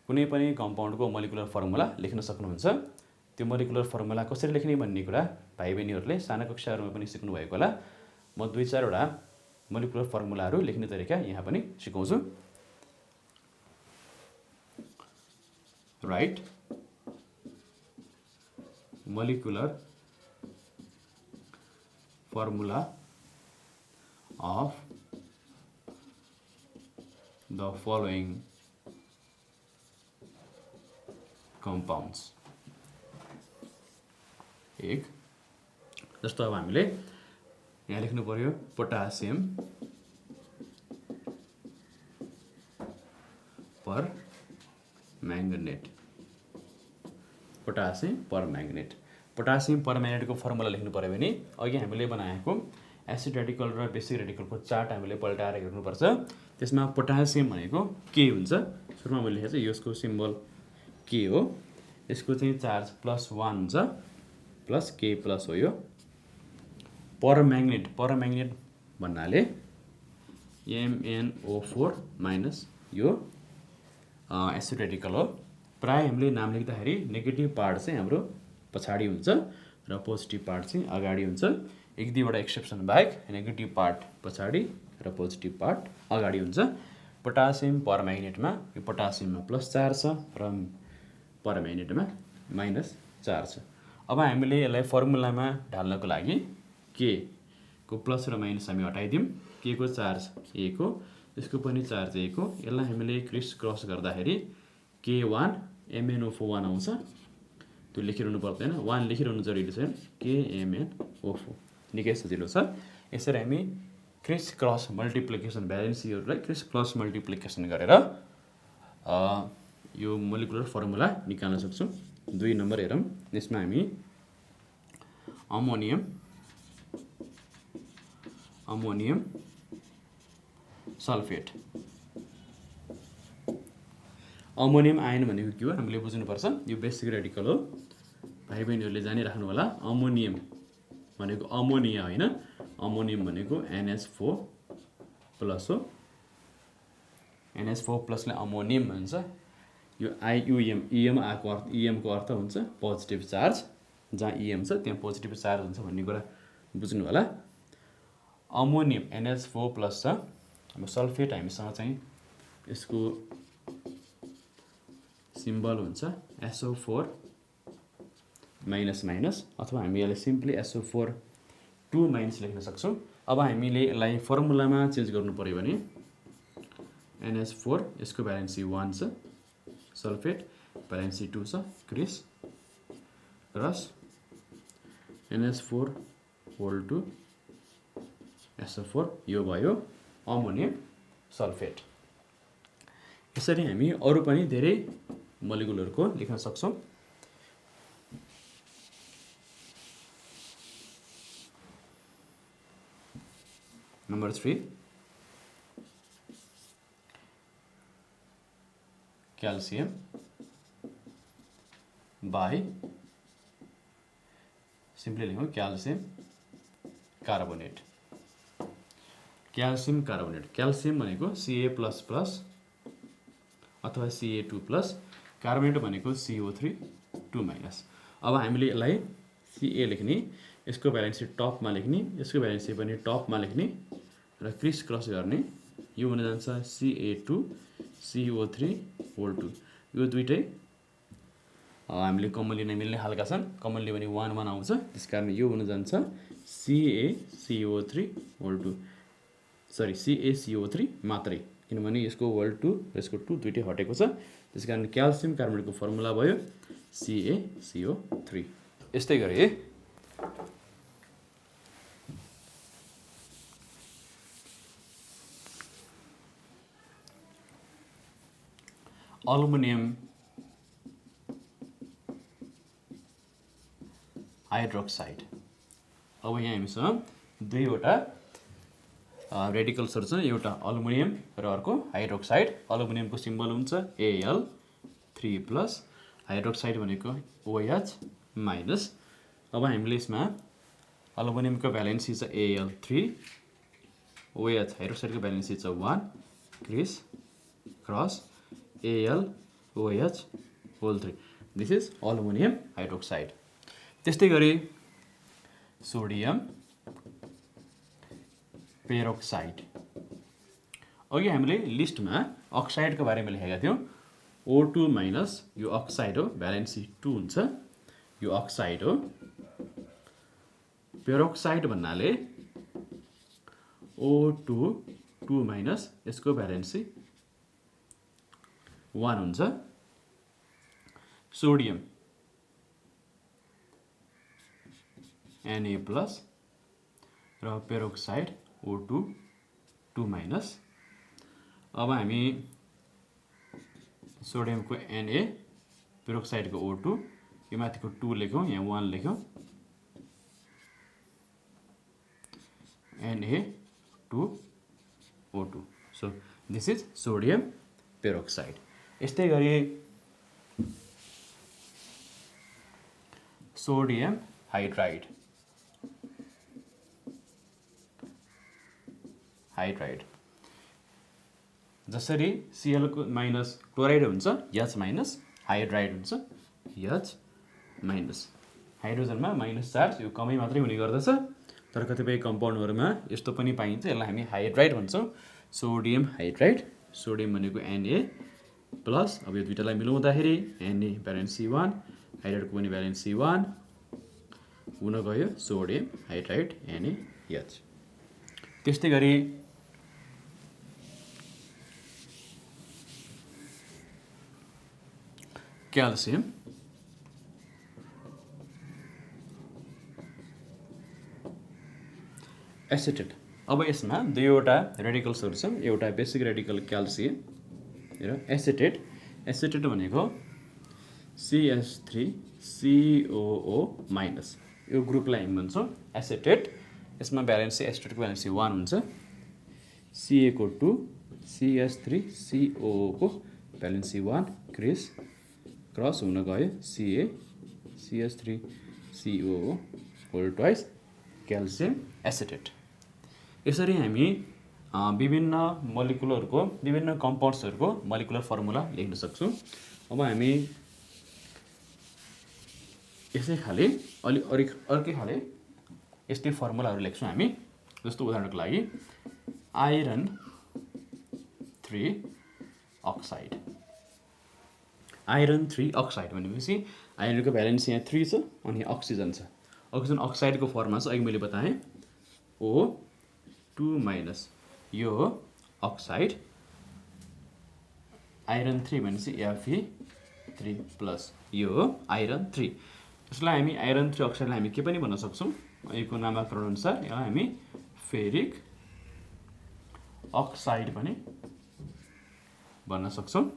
कुनै पनि कम्पाउन्डको मोलिकुलर फर्मुला लेख्न सक्नुहुन्छ। त्यो मोलिकुलर फर्मुला कसरी लेख्ने भन्ने कुरा भाइ बहिनीहरूले साना कक्षाहरूमा पनि सिक्नु भएको होला। म 2-4 वटा मोलिकुलर फर्मुलाहरू लेख्ने तरिका यहाँ पनि सिकाउँछु। Right molecular formula of the following compounds। एक जस्तो अब हामीले यहाँ लेख्नु पर्यो पोटासियम पर मैंगनेट, पोटासियम पर मैंगनेट। पोटासियम पर मैंगनेटको फर्मुला लेख्नु पर्यो भने अघि हामीले बनाएको एसिड रेडिकल र बेसिक रेडिकलको चार्ट हामीले पल्टाएर हेर्नुपर्छ। त्यसमा पोटासियम भनेको के हुन्छ, सुरुमा मैले लेखेको छु, यसको सिम्बल के हो, यसको चाहिँ चार्ज +1 हुन्छ, प्लस के प्लस हो यो। पर मैंगनेट भन्नाले MnO4 माइनस यो एसिड रेडिकल हो। प्राय हामीले नाम लेख्दाखेरि नेगेटिभ पार्ट चाहिँ हाम्रो पछाडि हुन्छ र पोजिटिभ पार्ट चाहिँ अगाडि हुन्छ। 1-2 एक्सेप्सन बाहेक नेगेटिभ पार्ट पछाडि र पोजिटिभ पार्ट अगाडि हुन्छ। पोटासियम पर मैग्नेटमा यो पोटासियममा प्लस चार्ज छ र पर मैग्नेटमा माइनस चार्ज छ। अब हामीले यसलाई फर्मुलामा ढाल्नको लागि के को प्लस र माइनस हामी हटाइदियौँ। के को चार्ज ए को, यसको पनि चार्ज ए को, यसलाई हामीले क्रिस क्रस गर्दाखेरि K1 MnO4 आउँछ। त्यो लेखिरहनु पर्दैन, 1 लेखिरहनु जरुरी छैन, KMnO4 निकै सजिलो छ। यसरी हामी क्रिस क्रस मल्टिप्लिकेसन भ्यालेन्सीहरूलाई क्रिस क्रस मल्टिप्लिकेसन गरेर यो मोलिकुलर फर्मुला निकाल्न सक्छौँ। 2 नम्बर हेरौँ, यसमा हामी अमोनियम सल्फेट, अमोनियम आयन भनेको के हो हामीले बुझ्नुपर्छ। यो बेसिक रेडिकल हो, भाइ बहिनीहरूले जानिराख्नु होला। अमोनियम भनेको अमोनिया होइन, अमोनियम भनेको NH4 प्लस हो। NH4 प्लसले अमोनियम भन्छ। यो IUM आएको अर्थ, EM को अर्थ हुन्छ पोजिटिभ चार्ज, जहाँ EM छ त्यहाँ पोजिटिभ चार्ज हुन्छ भन्ने कुरा बुझ्नु होला। अमोनियम NH4 प्लस छ। अब सल्फेट हामीसँग चाहिँ यसको सिम्बल हुन्छ SO4 माइनस माइनस, अथवा हामी यसलाई सिम्पली SO4 2 माइनस लेख्न सक्छौँ। अब हामीले यसलाई फर्मुलामा चेन्ज गर्नु पर्यो भने NH4 यसको भ्यालेन्सी 1 छ, सल्फेट भ्यालेन्सी 2 छ, क्रिस रस NH4 होल 2 SO4 यो भयो अमोनियम सल्फेट। यसरी हामी अरू पनि धेरै मोलिकुलहरूको लेख्न सक्छौँ। नम्बर 3 क्याल्सियम बाई, सिम्पली लेखौँ calcium carbonate. Calcium carbonate, calcium भनेको Ca++ अथवा Ca2+, कार्बोनेट भनेको CO3 2-। अब हामीले यसलाई Ca लेख्ने, यसको भ्यालेन्सी टपमा लेख्ने, यसको भ्यालेन्सी पनि टपमा लेख्ने र क्रिस क्रस गर्ने। यो हुन जान्छ Ca2 CO3 होल 2। यो दुईटै हामीले कमन लिन मिल्ने खालका छन्, कमन लियो भने 1 1 आउँछ, त्यसकारण यो हुन जान्छ CaCO3 होल 2 सरी CaCO3 मात्रै, किनभने यसको होल 2 र यसको 2 दुईटै हटेको छ, त्यसै कारण क्याल्सियम कार्बोनेटको फर्मुला भयो CaCO3। यस्तै गरी अल्युमिनियम हाइड्रोक्साइड। अब यहाँ हामीसँग दुईवटा रेडिकल्सहरू छ, एउटा अल्युमिनियम र अर्को हाइड्रोक्साइड। अल्युमिनियमको सिम्बल हुन्छ Al3+, हाइड्रोक्साइड भनेको OH-। अब हामीले यसमा अल्युमिनियमको भ्यालेन्सी छ Al3, OH हाइड्रोक्साइडको भ्यालेन्सी छ 1 cross AlOH whole 3। This is aluminium hydroxide. त्यस्तै गरी सोडियम पेरोक्साइड। अघि हामीले लिस्टमा अक्साइडको बारेमा लेखेका थियौँ। O2 माइनस यो अक्साइड हो, भ्यालेन्सी 2 हुन्छ, यो अक्साइड हो। पेरोक्साइड भन्नाले O2 2 माइनस यसको भ्यालेन्सी 1 हुन्छ। सोडियम Na+ र पेरोक्साइड O2 2 माइनस। अब हामी सोडियमको Na, पेरोक्साइडको O2, यो माथिको 2 लेख्यौँ, यहाँ 1 लेख्यौँ, Na2O2। So this is sodium peroxide. यस्तै गरी सोडियम हाइड्राइड। जसरी Cl माइनस क्लोराइड हुन्छ H माइनस, हाइड्राइड हुन्छ H माइनस। हाइड्रोजनमा माइनस चार्ज यो कमै मात्रै हुने गर्दछ, तर कतिपय कम्पाउन्डहरूमा यस्तो पनि पाइन्छ, यसलाई हामी हाइड्राइड भन्छौँ, सोडियम हाइड्राइड। सोडियम भनेको Na+, अब यो दुईटालाई मिलाउँदाखेरि Na भ्यालेन्सी 1, हाइड्राइडको पनि भ्यालेन्सी 1 हुन गयो सोडियम हाइड्राइड NaH। त्यस्तै गरी क्याल्सियम एसिटेट। अब यसमा दुईवटा रेडिकल्सहरू छन्, एउटा बेसिक रेडिकल क्याल्सियम र एसिटेट। एसिटेट भनेको CH3COO-, यो ग्रुपलाई हामी भन्छौँ एसिटेट। यसमा भ्यालेन्सी एसिटेटको भ्यालेन्सी 1 हुन्छ, Ca को 2, CH3COO को भ्यालेन्सी 1 क्रस हुन गयो CH3COO whole twice calcium acetate. यसरी हामी विभिन्न मोलिकुलरको, विभिन्न कम्पाउन्ड्सहरूको मोलिकुलर फर्मुला लेख्न सक्छौँ। अब हामी यसै खाले अर्कै खाले यस्तै फर्मुलाहरू लेख्छौँ हामी। जस्तो उदाहरणको लागि आइरन 3 अक्साइड। आइरन 3 अक्साइड भनेपछि आइरनको भ्यालेन्सी यहाँ 3 छ अनि अक्सिजन छ। अक्सिजन अक्साइडको फर्ममा छ, अघि मैले बताएँ O2 माइनस, यो हो अक्साइड। आइरन 3 भनेपछि Fe3+, यो हो आइरन 3। यसलाई हामी आइरन 3 अक्साइडलाई हामी के पनि भन्न सक्छौँ, यसको नामाकरण अनुसार यसलाई हामी फेरिक अक्साइड पनि भन्न सक्छौँ।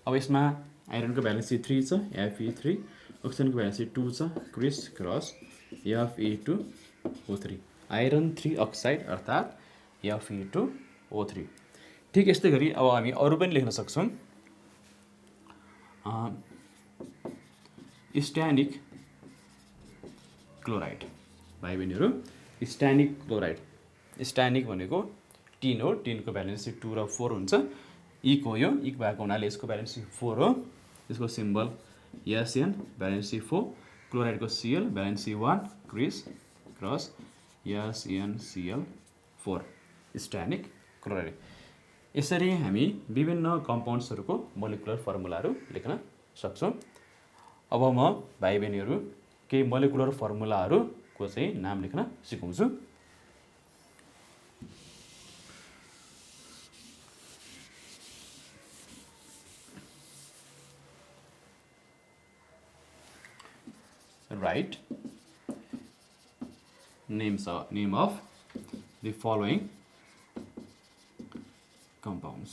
अब यसमा आइरनको भ्यालेन्सी 3 छ Fe3, अक्सिजनको भ्यालेन्सी 2 छ क्रस Fe2O3, आइरन 3 अक्साइड अर्थात् Fe2O3। ठिक यस्तै गरी अब हामी अरू पनि लेख्न सक्छौँ। स्ट्यानिक क्लोराइड। भाइ बहिनीहरू, स्ट्यानिक क्लोराइड, स्ट्यानिक भनेको टिन हो, टिनको भ्यालेन्सी 2 र 4 हुन्छ। इक हो, यो इक भएको हुनाले यसको भ्यालेन्सी 4 हो, यसको सिम्बल SN भ्यालेन्सी 4, क्लोराइडको Cl valency 1 cross SnCl4 stannic chloride. यसरी हामी विभिन्न कम्पाउन्ड्सहरूको मोलिकुलर फर्मुलाहरू लेख्न सक्छौँ। अब म भाइ बहिनीहरू केही मोलिकुलर फर्मुलाहरू को चाहिँ नाम लेख्न सिकाउँछु। Write name of the following compounds.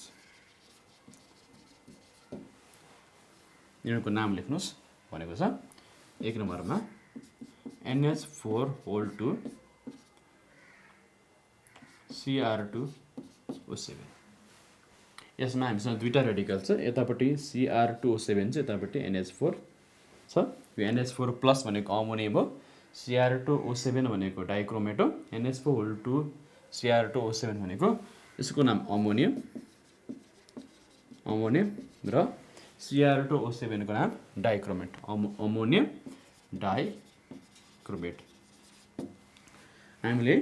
यिनीहरूको नाम लेख्नुस् भनेको छ। 1 नम्बरमा NH4 Cr2O7। यसमा हामीसँग दुईटा रेडिकल छ, यतापट्टि Cr2O7 छ, यतापट्टि NH4 छ। यो NH4 प्लस भनेको अमोनियम हो, Cr2O7 भनेको डाइक्रोमेट हो, NH4 Cr2O7 भनेको यसको नाम अमोनियम र Cr2O7 को नाम डाइक्रोमेट, अमोनियम डाइक्रोमेट। हामीले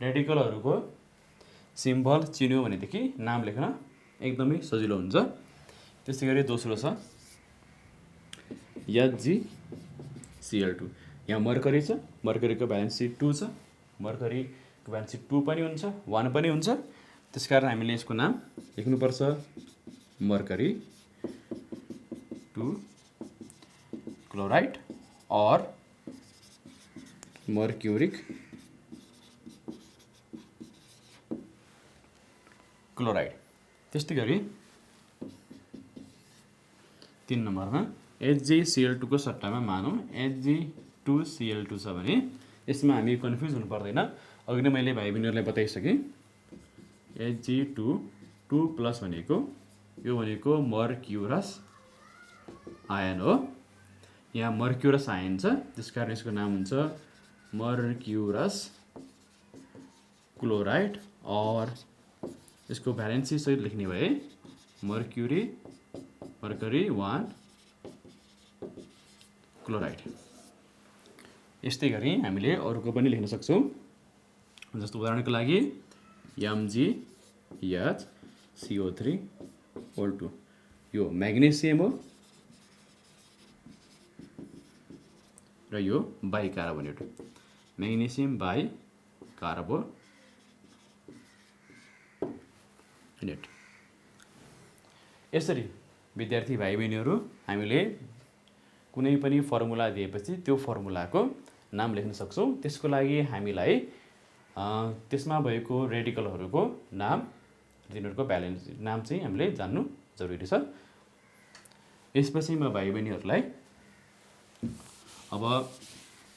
रेडिकलहरूको सिम्बल चिन्यो भनेदेखि नाम लेख्न एकदमै सजिलो हुन्छ। त्यसै गरी दोस्रो छ HgCl2। यहाँ मर्करी छ, मर्करीको भ्यालेन्सी 2 छ, मर्करीको भ्यालेन्सी 2 पनि हुन्छ, 1 पनि हुन्छ। त्यसकारण हामीले यसको नाम लेख्नुपर्छ मर्करी 2 क्लोराइड और मर्क्यूरिक क्लोराइड। त्यस्तै गरी 3 नम्बरमा HgCl2 को सट्टामा मानौँ Hg2Cl2 छ भने यसमा हामी कन्फ्युज हुनु पर्दैन। अघि नै मैले भाइ बहिनीहरूलाई बताइसकेँ। Hg2 प्लस भनेको यो भनेको मर्क्युरस आयन हो। यहाँ मर्क्युरस आयन छ, त्यसकारण यसको नाम हुन्छ मर्क्युरस क्लोराइड और यसको भ्यालेन्सी सहित लेख्ने भए मर्क्युरी 1 क्लोराइड। यस्तै गरी हामीले अरूको पनि लेख्न सक्छौँ। जस्तो उदाहरणको लागि MgHCO3O2 यो म्याग्नेसियम हो र यो बाइकार्बोनेट, म्याग्नेसियम बाइकार्बोनेट। यसरी विद्यार्थी भाइ बहिनीहरू हामीले कुनै पनि फर्मुला दिएपछि त्यो फर्मुलाको नाम लेख्न सक्छौँ। त्यसको लागि हामीलाई त्यसमा भएको रेडिकलहरूको नाम, तिनीहरूको भ्यालेन्स नाम चाहिँ हामीले जान्नु जरुरी छ। यसपछि म भाइ बहिनीहरूलाई अब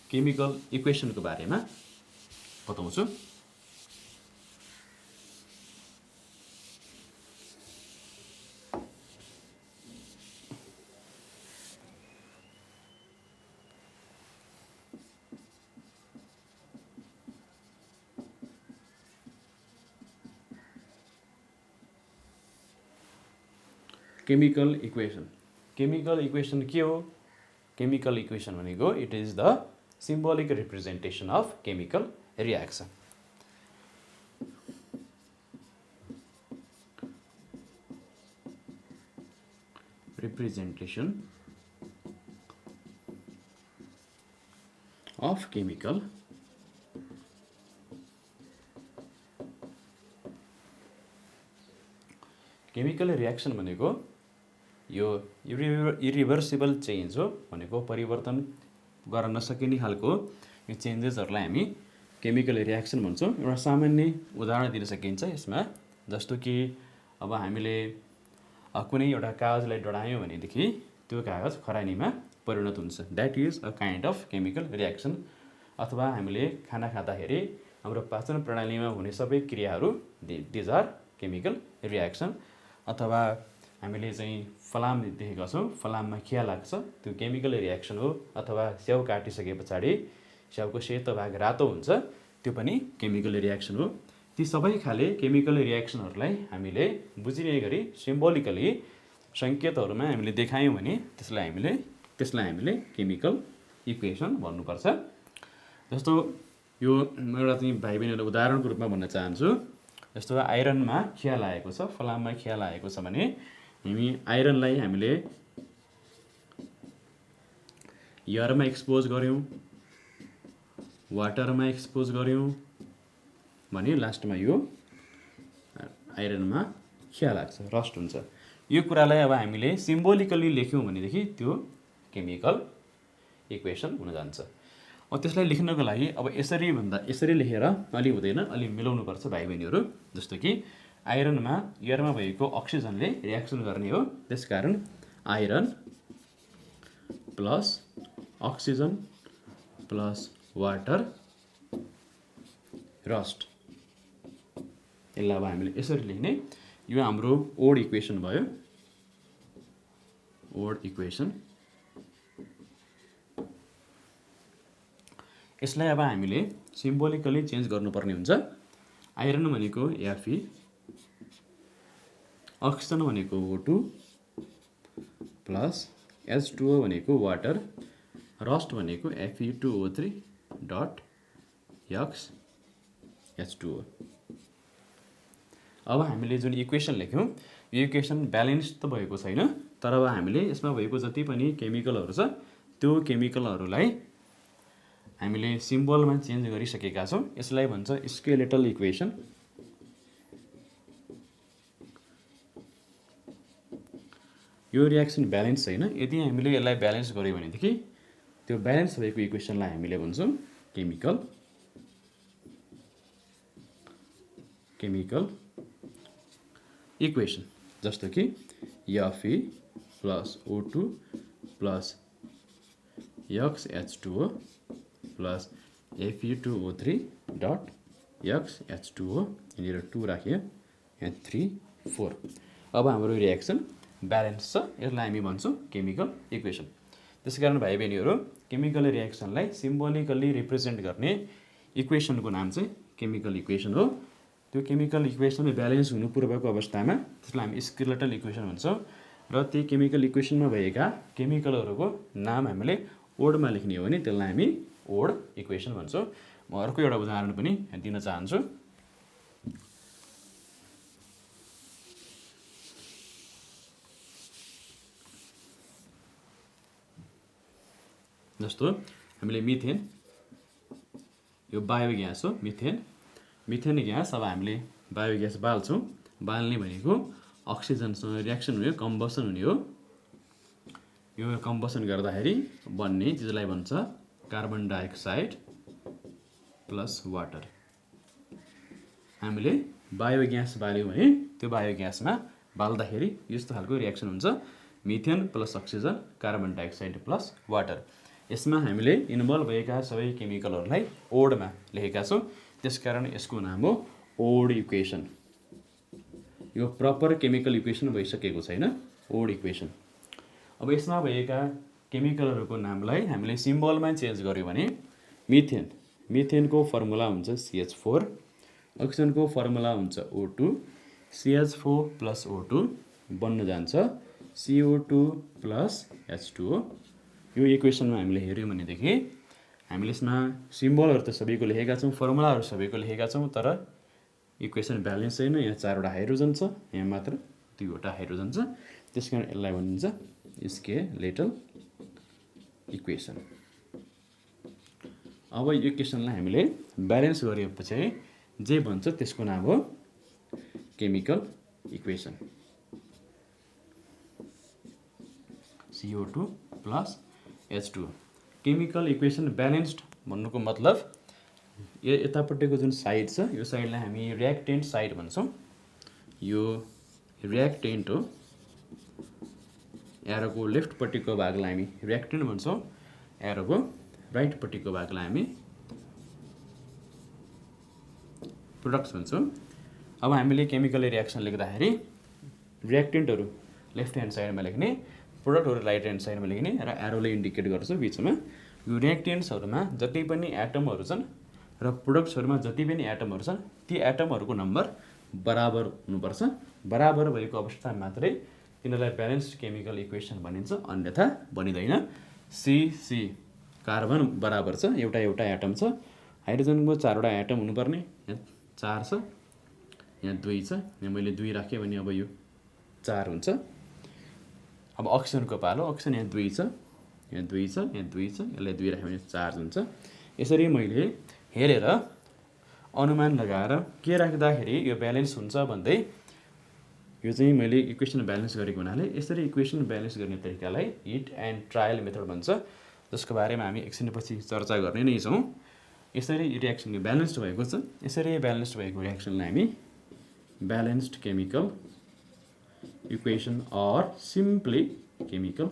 केमिकल इक्वेसनको बारेमा बताउँछु। केमिकल इक्वेसन के हो? केमिकल इक्वेसन भनेको it is the symbolic representation of chemical reaction. Representation of chemical reaction भनेको यो इरिभर्सिबल चेन्ज हो, भनेको परिवर्तन गर्न नसकिने खालको यो चेन्जेसहरूलाई हामी केमिकल रियाक्सन भन्छौँ। एउटा सामान्य उदाहरण दिन सकिन्छ यसमा, जस्तो कि अब हामीले कुनै एउटा कागजलाई डढायौँ भनेदेखि त्यो कागज खरानीमा परिणत हुन्छ, that is a kind of chemical reaction. अथवा हामीले खाना खाँदाखेरि हाम्रो पाचन प्रणालीमा हुने सबै क्रियाहरू दिज आर केमिकल रियाक्सन। अथवा हामीले चाहिँ फलाम देखेका छौँ, फलाममा खिया लाग्छ, त्यो केमिकल रियाक्सन हो। अथवा स्याउ काटिसके पछाडि स्याउको सेतो भाग रातो हुन्छ, त्यो पनि केमिकल रियाक्सन हो। ती सबै खाले केमिकल रियाक्सनहरूलाई हामीले बुझिने गरी सिम्बोलिकली सङ्केतहरूमा हामीले देखायौँ भने त्यसलाई हामीले केमिकल इक्वेसन भन्नुपर्छ। जस्तो यो एउटा चाहिँ भाइ बहिनीहरूलाई उदाहरणको रूपमा भन्न चाहन्छु। जस्तो आइरनमा खिया लागेको छ, फलाममा खिया लागेको छ भने हामी आइरनलाई हामीले एयरमा एक्सपोज गऱ्यौँ, वाटरमा एक्सपोज गऱ्यौँ भने लास्टमा यो आइरनमा खिया लाग्छ, रस्ट हुन्छ। यो कुरालाई अब हामीले सिम्बोलिकली लेख्यौँ भनेदेखि त्यो केमिकल इक्वेसन हुन जान्छ। त्यसलाई लेख्नको लागि अब यसरी लेखेर अलि हुँदैन, अलि मिलाउनुपर्छ भाइ बहिनीहरू। जस्तो कि आइरनमा एयरमा भएको अक्सिजनले रियाक्सन गर्ने हो, त्यसकारण iron plus oxygen plus water rust. यसलाई अब हामीले यसरी लेख्ने। यो हाम्रो ओड इक्वेसन भयो, ओड इक्वेसन। यसलाई अब हामीले सिम्बोलिकली चेन्ज गर्नुपर्ने हुन्छ। आइरन भनेको Fe, अक्सिजन भनेको O2 प्लस H2O भनेको वाटर, रस्ट भनेको Fe2O3 डट H2O। अब हामीले जुन इक्वेसन लेख्यौँ यो इक्वेसन ब्यालेन्स त भएको छैन, तर अब हामीले यसमा भएको जति पनि केमिकलहरू छ त्यो केमिकलहरूलाई हामीले सिम्बलमा चेन्ज गरिसकेका छौँ। यसलाई भन्छ स्केलेटल इक्वेसन। यो रियाक्सन ब्यालेन्स छैन। यदि हामीले यसलाई ब्यालेन्स गर्यो भनेदेखि त्यो ब्यालेन्स भएको इक्वेसनलाई हामीले भन्छौँ केमिकल इक्वेसन। जस्तो कि Fe plus O2 plus H2O plus Fe2O3 dot H2O, यहाँनिर 2 राख्यो, यहाँ 3 4। अब हाम्रो रियाक्सन ब्यालेन्स छ, यसलाई हामी भन्छौँ केमिकल इक्वेसन। त्यसकारण भाइ बहिनीहरू केमिकल रियाक्सनलाई सिम्बोलिकली रिप्रेजेन्ट गर्ने इक्वेसनको नाम चाहिँ केमिकल इक्वेसन हो। त्यो केमिकल इक्वेसन ब्यालेन्स हुनु पूर्वको अवस्थामा त्यसलाई हामी स्केलेटल इक्वेसन भन्छौँ। र ती केमिकल इक्वेसनमा भएका केमिकलहरूको नाम हामीले ओडमा लेख्ने हो भने त्यसलाई हामी ओड इक्वेसन भन्छौँ। म अर्को एउटा उदाहरण पनि दिन चाहन्छु। जस्तो हामीले मिथेन, यो बायोग्यास हो मिथेन ग्यास। अब हामीले बायोग्यास बाल्छौँ, बाल्ने भनेको अक्सिजनसँग रियाक्सन हुने, कम्बसन हुने हो। यो कम्बसन गर्दाखेरि बन्ने चिजलाई भन्छ कार्बन डाइअक्साइड प्लस वाटर। हामीले बायोग्यास बाल्यौँ भने त्यो बायोग्यासमा बाल्दाखेरि यस्तो खालको रियाक्सन हुन्छ, methane plus oxygen carbon dioxide plus water. यसमा हामीले इन्भल्भ भएका सबै केमिकलहरूलाई ओडमा लेखेका छौँ, त्यसकारण यसको नाम हो ओड इक्वेसन। यो प्रपर केमिकल इक्वेसन भइसकेको छैन, ओड इक्वेसन। अब यसमा भएका केमिकलहरूको नामलाई हामीले सिम्बलमा चेन्ज गर्यो भने मिथेनको फर्मुला हुन्छ CH4, अक्सिजनको फर्मुला हुन्छ O2, CH4 प्लस O2 बन्न जान्छ CO2 प्लस H2O। यो इक्वेसनमा हामीले हेऱ्यौँ भनेदेखि हामीले यसमा सिम्बलहरू त सबैको लेखेका छौँ, फर्मुलाहरू सबैको लेखेका छौँ, तर इक्वेसन ब्यालेन्स छैन। यहाँ 4वटा हाइड्रोजन छ, यहाँ मात्र 2वटा हाइड्रोजन छ, त्यसकारण यसलाई भनिन्छ स्केलेटल इक्वेसन। अब यो इक्वेसनलाई हामीले ब्यालेन्स गरेपछि जे भन्छ त्यसको नाम हो chemical equation. CO2 plus H2O। Chemical equation balanced भन्नुको मतलब यो यतापट्टिको जुन साइड छ यो साइडलाई हामी रियाक्टेन्ट साइड भन्छौँ। यो रियाक्टेन्ट हो, एरोको लेफ्टपट्टिको भागलाई हामी रियाक्टेन्ट भन्छौँ, एरोको राइटपट्टिको भागलाई हामी प्रोडक्ट्स भन्छौँ। अब हामीले केमिकल रियाक्सन लेख्दाखेरि रियाक्टेन्टहरू लेफ्ट ह्यान्ड साइडमा लेख्ने, प्रोडक्टहरू राइट ह्यान्ड साइडमा लेख्ने र एरोले इन्डिकेट गर्छ बिचमा। यो रियाक्टेन्ट्सहरूमा जति पनि एटमहरू छन् र प्रोडक्ट्सहरूमा जति पनि एटमहरू छन् ती एटमहरूको नम्बर बराबर हुनुपर्छ। बराबर भएको अवस्थामा मात्रै तिनीहरूलाई ब्यालेन्स्ड केमिकल इक्वेसन भनिन्छ, अन्यथा बनिँदैन। C कार्बन बराबर छ, एउटा एटम छ। हाइड्रोजनको 4वटा एटम हुनुपर्ने, यहाँ 4 छ, यहाँ 2 छ, यहाँ मैले 2 राखेँ भने अब यो 4 हुन्छ। अब अक्सिजनको पालो, अक्सिजन यहाँ 2 छ, यहाँ 2 छ, यहाँ 2 छ, यसलाई 2 राख्यो भने 4 हुन्छ। यसरी मैले हेरेर अनुमान लगाएर के राख्दाखेरि यो ब्यालेन्स हुन्छ भन्दै यो चाहिँ मैले इक्वेसन ब्यालेन्स गरेको हुनाले यसरी इक्वेसन ब्यालेन्स गर्ने तरिकालाई हिट एन्ड ट्रायल मेथड भन्छ, जसको बारेमा हामी एकछिनपछि चर्चा गर्ने नै छौँ। यसरी रियाक्सन ब्यालेन्स्ड भएको छ। यसरी ब्यालेन्स्ड भएको रियाक्सनलाई हामी balanced chemical equation or simply chemical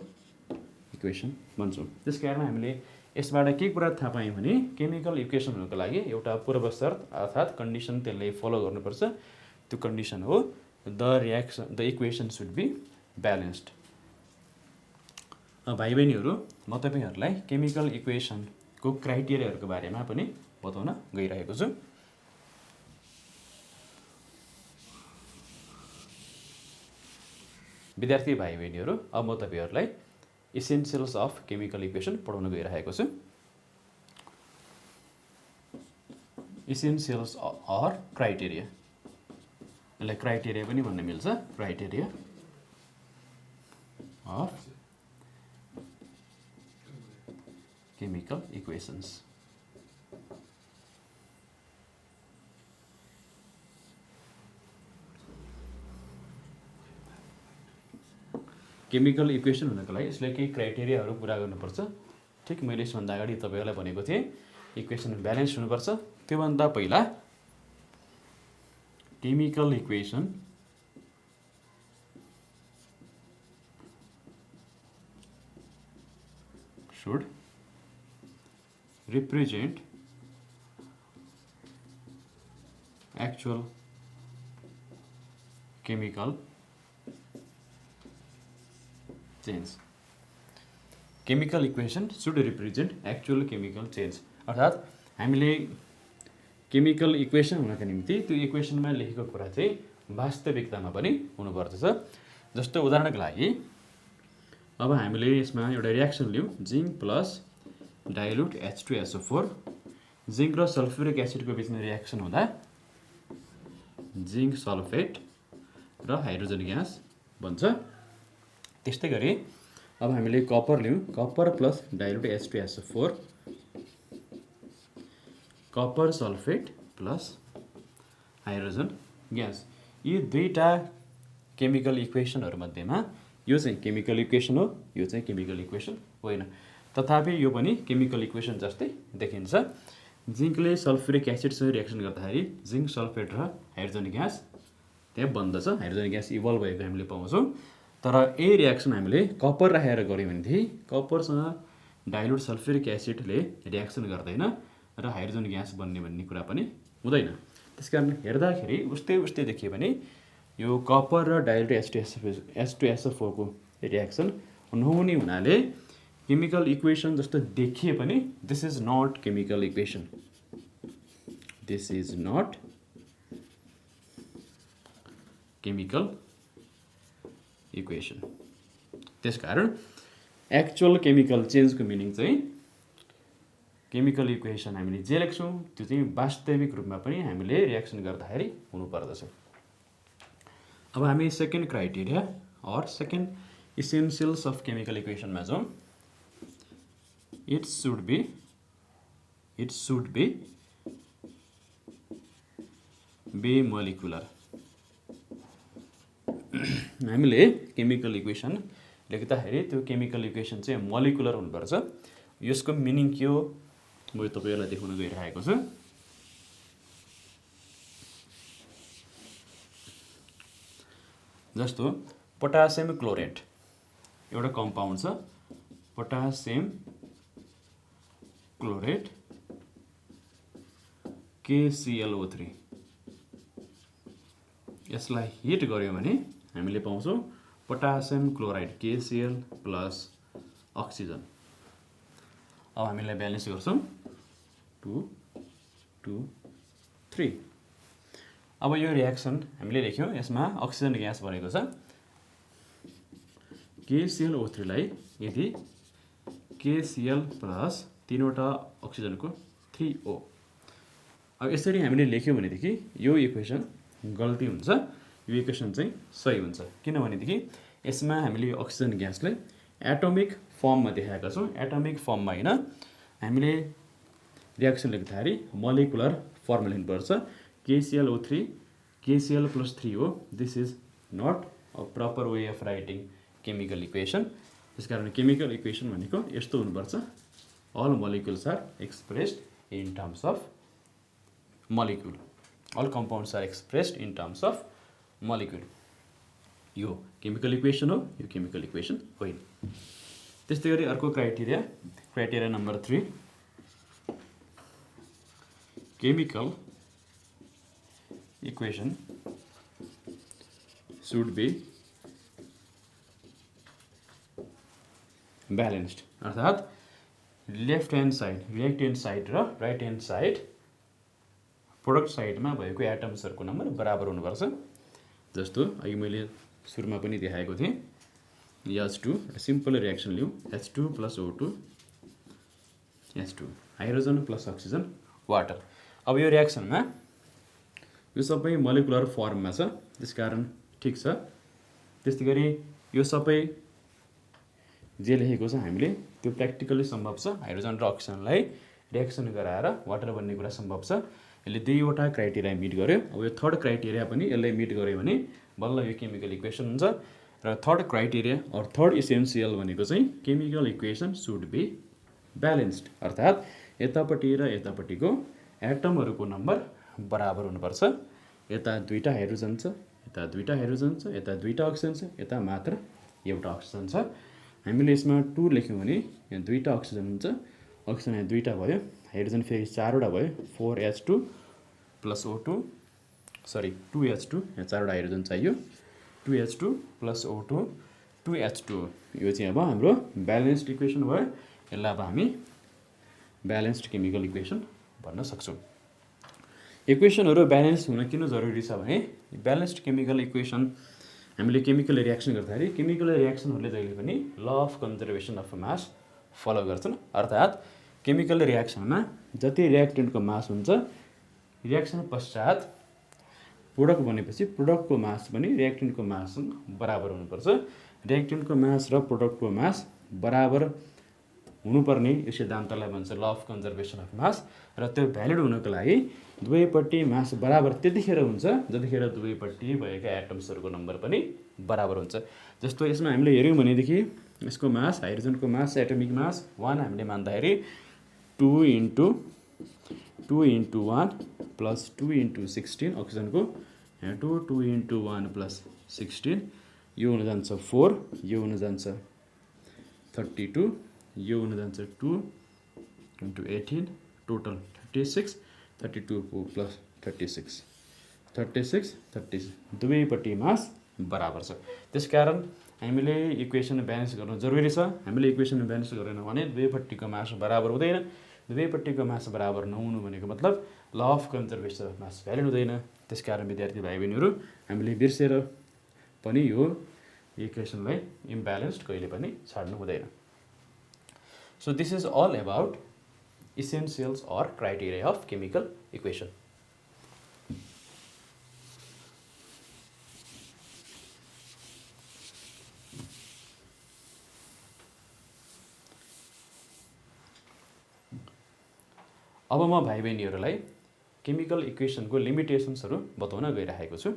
equation भन्छौँ। त्यस कारण हामीले यसबाट के कुरा थाहा पायौँ भने केमिकल इक्वेसन हुनुको लागि एउटा पूर्व शर्त अर्थात् कन्डिसन त्यसले फलो गर्नुपर्छ। त्यो कन्डिसन हो the equation should be balanced. भाइ बहिनीहरू, म तपाईँहरूलाई केमिकल इक्वेसनको क्राइटेरियाहरूको बारेमा पनि बताउन गइरहेको छु। विद्यार्थी भाइ बहिनीहरू, अब म तपाईँहरूलाई इसेन्सियल्स अफ केमिकल इक्वेसन पढाउन गइरहेको छु। इसेन्सियल्स अर क्राइटेरिया, यसलाई क्राइटेरिया पनि भन्न मिल्छ। Criteria of chemical equations. Chemical equation हुनको लागि यसले केही क्राइटेरियाहरू पुरा गर्नुपर्छ। ठिक मैले यसभन्दा अगाडि तपाईँहरूलाई भनेको थिएँ इक्वेसन ब्यालेन्स हुनुपर्छ। त्योभन्दा पहिला chemical equation should represent actual chemical change. Chemical equation should represent actual chemical change. अर्थात् हामीले केमिकल इक्वेसन हुनका निम्ति त्यो इक्वेसनमा लेखेको कुरा चाहिँ वास्तविकतामा पनि हुनुपर्दछ। जस्तो उदाहरणको लागि अब हामीले यसमा एउटा रियाक्सन लियौँ, zinc plus dilute H2SO4। Zinc र सल्फ्युरिक एसिडको बिचमा रियाक्सन हुँदा जिङ्क सल्फेट र हाइड्रोजन ग्यास बन्छ। त्यस्तै गरी अब हामीले कपर लियौँ, copper plus dilute H2SO4, copper sulphate plus hydrogen gas. यी दुईटा केमिकल इक्वेसनहरू मध्येमा यो चाहिँ केमिकल इक्वेसन हो, यो चाहिँ केमिकल इक्वेसन होइन। तथापि यो पनि केमिकल इक्वेसन जस्तै देखिन्छ। जिङ्कले सल्फ्युरिक एसिडसँग रियाक्सन गर्दाखेरि जिङ्क सल्फेट र हाइड्रोजन ग्यास त्यहाँ बन्दछ, हाइड्रोजन ग्यास इभल्भ भएको हामीले पाउँछौँ। तर यही रियाक्सन हामीले कपर राखेर गऱ्यौँ भनेदेखि कपरसँग डाइल्युट सल्फ्युरिक एसिडले रियाक्सन गर्दैन र हाइड्रोजन ग्यास बन्ने भन्ने कुरा पनि हुँदैन। त्यसकारण हेर्दाखेरि उस्तै देखियो भने यो कपर र डाइल्युट H2SO4 को रियाक्सन नहुने हुनाले केमिकल इक्वेसन जस्तो देखिए पनि this is not chemical equation. This is not chemical equation. त्यसकारण एक्चुअल केमिकल चेन्जको मिनिङ चाहिँ केमिकल इक्वेसन हामीले जे लेख्छौँ त्यो चाहिँ वास्तविक रूपमा पनि हामीले रियाक्सन गर्दाखेरि हुनुपर्दछ। अब हामी second criteria or second essentials of chemical इक्वेसनमा जाउँ। It should be molecular. हामीले केमिकल इक्वेसन लेख्दाखेरि त्यो केमिकल इक्वेसन चाहिँ मोलिकुलर हुनुपर्छ। यसको मिनिङ के हो म तपाईँहरूलाई देखाउन गइरहेको छु। जस्तो पोटासियम क्लोरेट एउटा कम्पाउन्ड छ, पोटासियम क्लोरेट KClO3। यसलाई हिट गर्यो भने हामीले पाउँछौँ potassium chloride KCl plus oxygen. अब हामीलाई ब्यालेन्स गर्छौँ 2 2 3। अब यो रियाक्सन हामीले लेख्यौँ, यसमा अक्सिजन ग्यास बनेको छ। KClO3 लाई यदि KCl प्लस 3वटा अक्सिजनको 3O, अब यसरी हामीले लेख्यौँ भनेदेखि यो इक्वेसन गल्ती हुन्छ, यो इक्वेसन चाहिँ सही हुन्छ। किनभनेदेखि यसमा हामीले अक्सिजन ग्यासलाई एटोमिक फर्ममा देखाएका छौँ, एटोमिक फर्ममा होइन। हामीले रियाक्सन लेख्दाखेरि मोलिकुलर फर्मुला लेख्नुपर्छ KClO3 KCl+3 हो। This is not a proper way of writing chemical equation. त्यसकारण केमिकल इक्वेसन भनेको यस्तो हुनुपर्छ, all molecules are expressed in terms of molecule, all compounds are expressed in terms of molecule. यो chemical equation हो, यो chemical equation होइन। त्यस्तै गरी अर्को criteria number 3, chemical equation should be balanced, अर्थात् left hand side reactant side र right hand side product साइडमा भएको एटम्सहरूको नम्बर बराबर हुनुपर्छ। जस्तो अघि मैले सुरुमा पनि देखाएको थिएँ, H2 सिम्पल रिएक्सन लिउँ, H2 + O2 H2 hydrogen plus oxygen water. अब यो रिएक्सनमा यो सबै मोलिकुलर फर्ममा छ, त्यसकारण ठिक छ। त्यस्तै गरी यो सबै जे लेखेको छ हामीले त्यो प्र्याक्टिकली सम्भव छ। हाइड्रोजन र अक्सिजनलाई रिएक्सन गराएर वाटर बन्ने कुरा सम्भव छ। यसले दुईवटा क्राइटेरिया मिट गर्यो। अब यो थर्ड क्राइटेरिया पनि यसले मिट गर्यो भने बल्ल यो केमिकल इक्वेसन हुन्छ। र third criteria or third essential भनेको चाहिँ chemical equation should be balanced, अर्थात् यतापट्टि र यतापट्टिको एटमहरूको नम्बर बराबर हुनुपर्छ। यता दुईटा हाइड्रोजन छ, यता दुईटा हाइड्रोजन छ, यता दुईटा अक्सिजन छ, यता मात्र एउटा अक्सिजन छ। हामीले यसमा 2 लेख्यौँ भने यहाँ दुईटा अक्सिजन हुन्छ, अक्सिजन यहाँ दुईटा भयो, हाइड्रोजन फेरि 4वटा भयो, 4H2 + O2 सरी 2H2, यहाँ 4वटा हाइड्रोजन चाहियो, 2H2 + O2 2H2। यो चाहिँ अब हाम्रो ब्यालेन्स्ड इक्वेसन भयो। यसलाई अब हामी ब्यालेन्स्ड केमिकल इक्वेसन भन्न सक्छौँ। इक्वेसनहरू ब्यालेन्स हुन किन जरुरी छ भने ब्यालेन्स्ड केमिकल इक्वेसन हामीले केमिकल रिएक्सन गर्दाखेरि केमिकल रिएक्सनहरूले जहिले पनि law of conservation of mass follow गर्छन्। अर्थात् केमिकल रिएक्सनमा जति रिएक्टेन्टको मास हुन्छ, रिएक्सन पश्चात प्रोडक्ट बनेपछि प्रोडक्टको मास पनि रिएक्टेन्टको माससँग बराबर हुनुपर्छ। रिएक्टेन्टको मास र प्रोडक्टको मास बराबर हुनुपर्ने यो सिद्धान्तलाई भन्छ ल अफ कन्जर्भेसन अफ मास। र त्यो भ्यालिड हुनको लागि दुवैपट्टि मास बराबर त्यतिखेर हुन्छ जतिखेर दुवैपट्टि भएका एटम्सहरूको नम्बर पनि बराबर हुन्छ। जस्तो यसमा हामीले हेऱ्यौँ भनेदेखि यसको मास, हाइड्रोजनको मास, एटमिक मास 1 हामीले मान्दाखेरि 2 × 1 + 2 × 16, अक्सिजनको यहाँ 2 × 1 + 16, यो हुन जान्छ 4, यो हुन जान्छ 32, यो हुन जान्छ 2 × 18, टोटल 36, 32 + 36 36 36, दुवैपट्टि मास बराबर छ। त्यसकारण हामीले इक्वेसन ब्यालेन्स गर्नु जरुरी छ। हामीले इक्वेसन ब्यालेन्स गरेन भने दुवैपट्टिको मास बराबर हुँदैन। दुवैपट्टिको मास बराबर नहुनु भनेको मतलब ल of conservation of mass valid हुँदैन। त्यसकारण विद्यार्थी भाइ बहिनीहरू हामीले बिर्सेर पनि यो इक्वेसनलाई इम्ब्यालेन्स्ड कहिले पनि छाड्नु हुँदैन। So this is all about essentials or criteria of chemical equation. अब म भाइ बहिनीहरूलाई केमिकल इक्वेसनको लिमिटेसन्सहरू बताउन गइरहेको छु।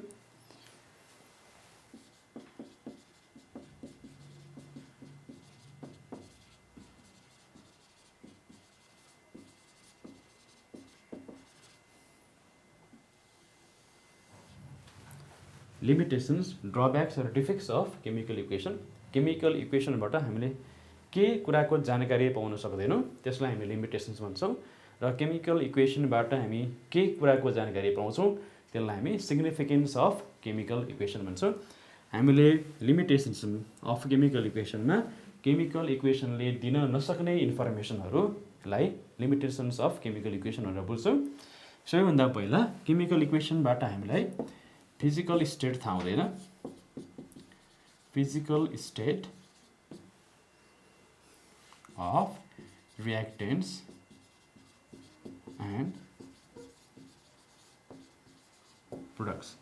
लिमिटेसन्स, ड्रब्याक्स र defects of chemical equation. Chemical इक्वेसनबाट हामीले के कुराको जानकारी पाउन सक्दैनौँ त्यसलाई हामी लिमिटेसन्स भन्छौँ, र केमिकल इक्वेसनबाट हामी के कुराको जानकारी पाउँछौँ त्यसलाई हामी सिग्निफिकेन्स अफ केमिकल इक्वेसन भन्छौँ। हामीले लिमिटेसन्स अफ केमिकल इक्वेसनमा केमिकल इक्वेसनले दिन नसक्ने इन्फर्मेसनहरूलाई लिमिटेसन्स अफ केमिकल इक्वेसन भनेर बुझ्छौँ। सबैभन्दा पहिला केमिकल इक्वेसनबाट हामीलाई फिजिकल स्टेट थाहा हुँदैन। Physical state of reactants and products.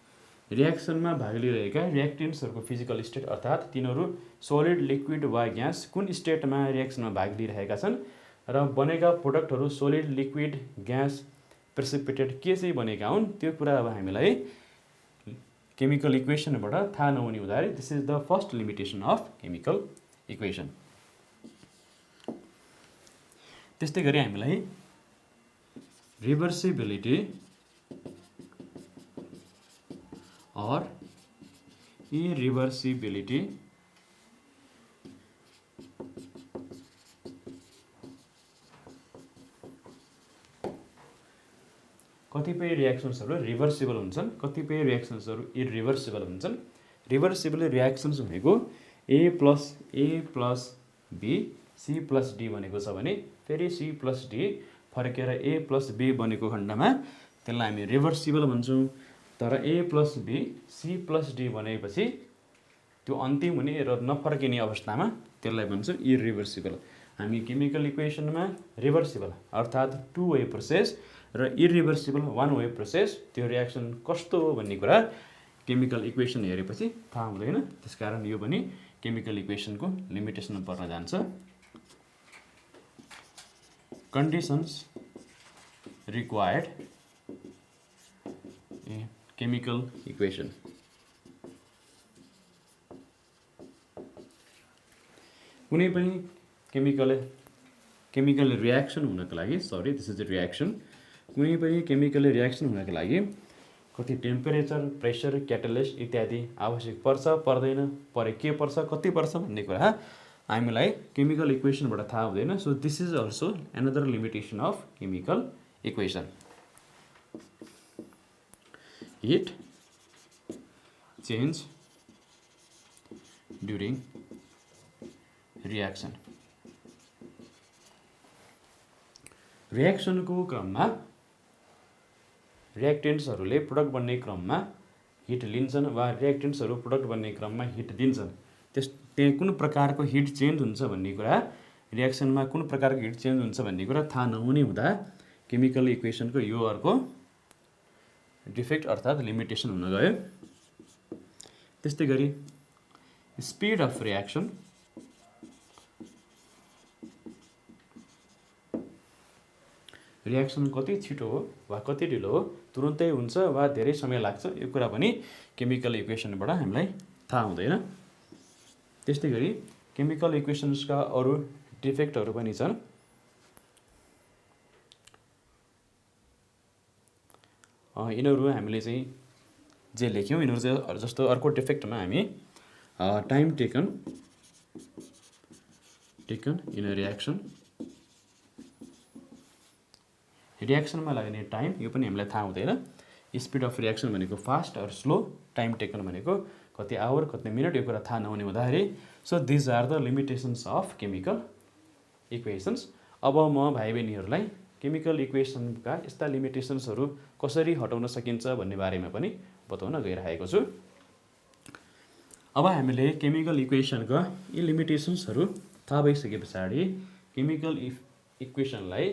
रिएक्सनमा भाग लिइरहेका रिएक्टेन्ट्सहरूको फिजिकल स्टेट अर्थात् तिनीहरू सोलिड, लिक्विड वा ग्यास कुन स्टेटमा रिएक्सनमा भाग लिइरहेका छन् र बनेका प्रोडक्टहरू सोलिड, लिक्विड, ग्यास, प्रेसिपिटेट के चाहिँ बनेका हुन् त्यो कुरा अब हामीलाई केमिकल इक्वेसनबाट थाहा नहुने हुँदाखेरि this is the first limitation of chemical equation. त्यस्तै गरी हामीलाई रिभर्सिबिलिटी और इरिभर्सिबिलिटी कतिपय रियाक्सन्सहरू रिभर्सिबल हुन्छन्, कतिपय रियाक्सन्सहरू इरिभर्सिबल हुन्छन्। रिभर्सिबल रियाक्सन्स भनेको A plus B C plus D भनेको छ भने फेरि सी प्लस डी फर्केर ए प्लस बी बनेको खण्डमा त्यसलाई हामी रिभर्सिबल भन्छौँ। तर A plus B C plus D बनेपछि त्यो अन्तिम हुने र नफर्किने अवस्थामा त्यसलाई भन्छौँ इरिभर्सिबल। हामी केमिकल इक्वेसनमा रिभर्सिबल अर्थात् टु वे प्रोसेस र इरिभर्सिबल वान वे प्रोसेस त्यो रियाक्सन कस्तो हो भन्ने कुरा केमिकल इक्वेसन हेरेपछि थाहा हुँदैन। त्यसकारण यो पनि केमिकल इक्वेसनको लिमिटेसनमा पर्न जान्छ। Conditions required in chemical equation. कुनै पनि केमिकल रियाक्सन हुनको लागि दिस इज अ रियाक्सन। कुनै पनि केमिकल रियाक्सन हुनको लागि कति टेम्परेचर, प्रेसर, क्याटालिस्ट इत्यादि आवश्यक पर्छ पर्दैन, परे के पर्छ कति पर्छ भन्ने कुरा हामीलाई केमिकल इक्वेसनबाट थाहा हुँदैन। So this is also another limitation of chemical equation. Heat change during reaction. रियाक्सनको क्रममा रियाक्टेन्ट्सहरूले प्रोडक्ट बन्ने क्रममा हिट लिन्छन् वा रियाक्टेन्ट्सहरू प्रोडक्ट बन्ने क्रममा हिट दिन्छन्। त्यहाँ कुन प्रकारको हिट चेन्ज हुन्छ भन्ने कुरा, रियाक्सनमा कुन प्रकारको हिट चेन्ज हुन्छ भन्ने कुरा थाहा नहुने हुँदा केमिकल इक्वेसनको यो अर्को डिफेक्ट अर्थात् लिमिटेसन हुन गयो। त्यस्तै गरी स्पिड अफ रियाक्सन। रियाक्सन कति छिटो हो वा कति ढिलो हो, तुरुन्तै हुन्छ वा धेरै समय लाग्छ, यो कुरा पनि केमिकल इक्वेसनबाट हामीलाई थाहा हुँदैन। त्यस्तै गरी केमिकल इक्वेसन्सका अरू डिफेक्टहरू पनि छन्। यिनीहरू हामीले चाहिँ जे लेख्यौँ यिनीहरू चाहिँ जस्तो अर्को डिफेक्टमा हामी time taken in a reaction, रियाक्सनमा लाग्ने टाइम यो पनि हामीलाई थाहा हुँदैन। स्पिड अफ रियाक्सन भनेको fast or slow, time taken भनेको कति आवर कति मिनट, यो कुरा थाहा नहुने हुँदाखेरि so these are the limitations of chemical equations. अब म भाइ बहिनीहरूलाई केमिकल इक्वेसनका यस्ता लिमिटेसन्सहरू कसरी हटाउन सकिन्छ भन्ने बारेमा पनि बताउन गइरहेको छु। अब हामीले केमिकल इक्वेसनका यी लिमिटेसन्सहरू थाहा भइसके पछाडि केमिकल इक्वेसनलाई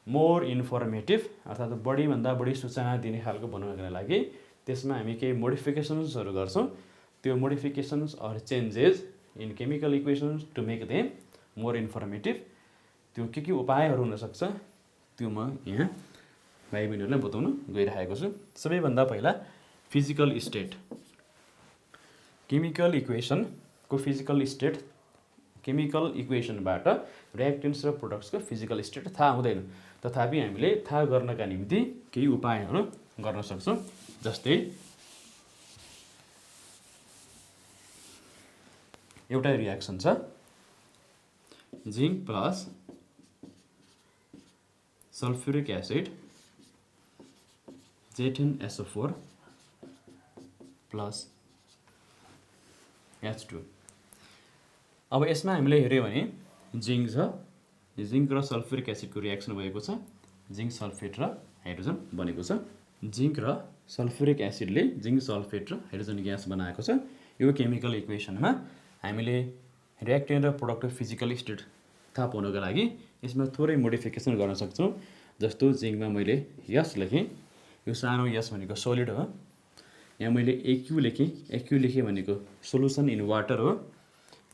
मोर इन्फर्मेटिभ अर्थात् बढीभन्दा बढी सूचना दिने खालको बनाउनको लागि त्यसमा हामी केही मोडिफिकेसन्सहरू गर्छौँ। त्यो modifications or changes in chemical equations to make them more informative, त्यो के उपायहरू हुनसक्छ त्यो म यहाँ भाइ बहिनीहरूलाई बताउन गइरहेको छु। सबैभन्दा पहिला फिजिकल स्टेट। केमिकल इक्वेसनको फिजिकल स्टेट, केमिकल इक्वेसनबाट रियाक्टेन्ट्स र प्रोडक्ट्सको फिजिकल स्टेट थाहा हुँदैन, तथापि हामीले थाहा गर्नका निम्ति केही उपायहरू गर्न सक्छौँ। जस्तै एउटा रियाक्सन छ zinc plus sulphuric acid ZnSO4 plus H2। अब यसमा हामीले हेऱ्यौँ भने जिङ्क छ, जिङ्क र सल्फ्युरिक एसिडको रियाक्सन भएको छ, जिङ्क सल्फेट र हाइड्रोजन बनेको छ। जिङ्क र सल्फ्युरिक एसिडले जिङ्क सल्फेट र हाइड्रोजन ग्यास बनाएको छ। यो केमिकल इक्वेसनमा हामीले रियाक्टेन्ट र प्रोडक्टको फिजिकल स्टेट थाहा पाउनको लागि यसमा थोरै मोडिफिकेसन गर्न सक्छौँ। जस्तो जिङ्कमा मैले यस लेखेँ, यो सानो यस भनेको सोलिड हो, यहाँ मैले AQ लेखेँ, AQ लेखेँ भनेको सोलुसन इन वाटर हो।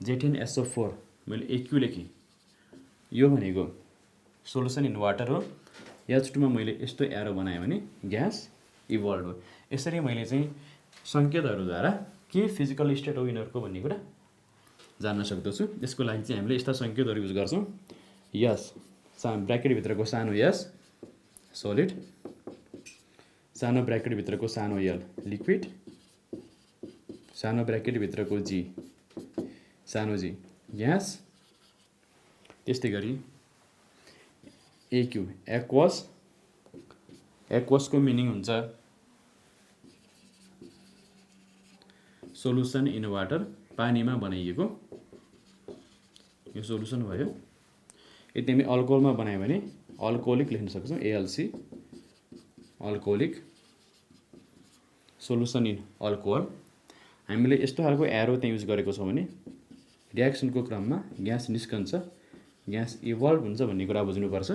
ZnSO4 मैले AQ लेखेँ, यो भनेको सोल्युसन इन वाटर हो। H2 मा मैले यस्तो एरो बनाएँ भने ग्यास इभल्भ हो। यसरी मैले चाहिँ सङ्केतहरूद्वारा के फिजिकल स्टेट हो यिनीहरूको भन्ने कुरा जान्न सक्दछु। यसको लागि चाहिँ हामीले यस्ता सङ्केतहरू युज गर्छौँ। यस ब्र्याकेटभित्रको सानो यस सोलिड, सानो ब्र्याकेटभित्रको सानो यल लिक्विड, सानो ब्र्याकेटभित्रको जी सानो जी ग्यास, त्यस्तै गरी एक्यु एक्वस, एक्वसको मिनिङ हुन्छ सोल्युसन इन वाटर, पानीमा बनाइएको यो सोल्युसन भयो। यदि हामी अल्कोहलमा बनायो भने अल्कोहोलिक लेख्न सक्छौँ, ALC alcoholic solution in alcohol. हामीले यस्तो खालको एरो त्यहाँ युज गरेको छौँ भने रियाक्सनको क्रममा ग्यास निस्कन्छ, ग्यास इभल्भ हुन्छ भन्ने कुरा बुझ्नुपर्छ।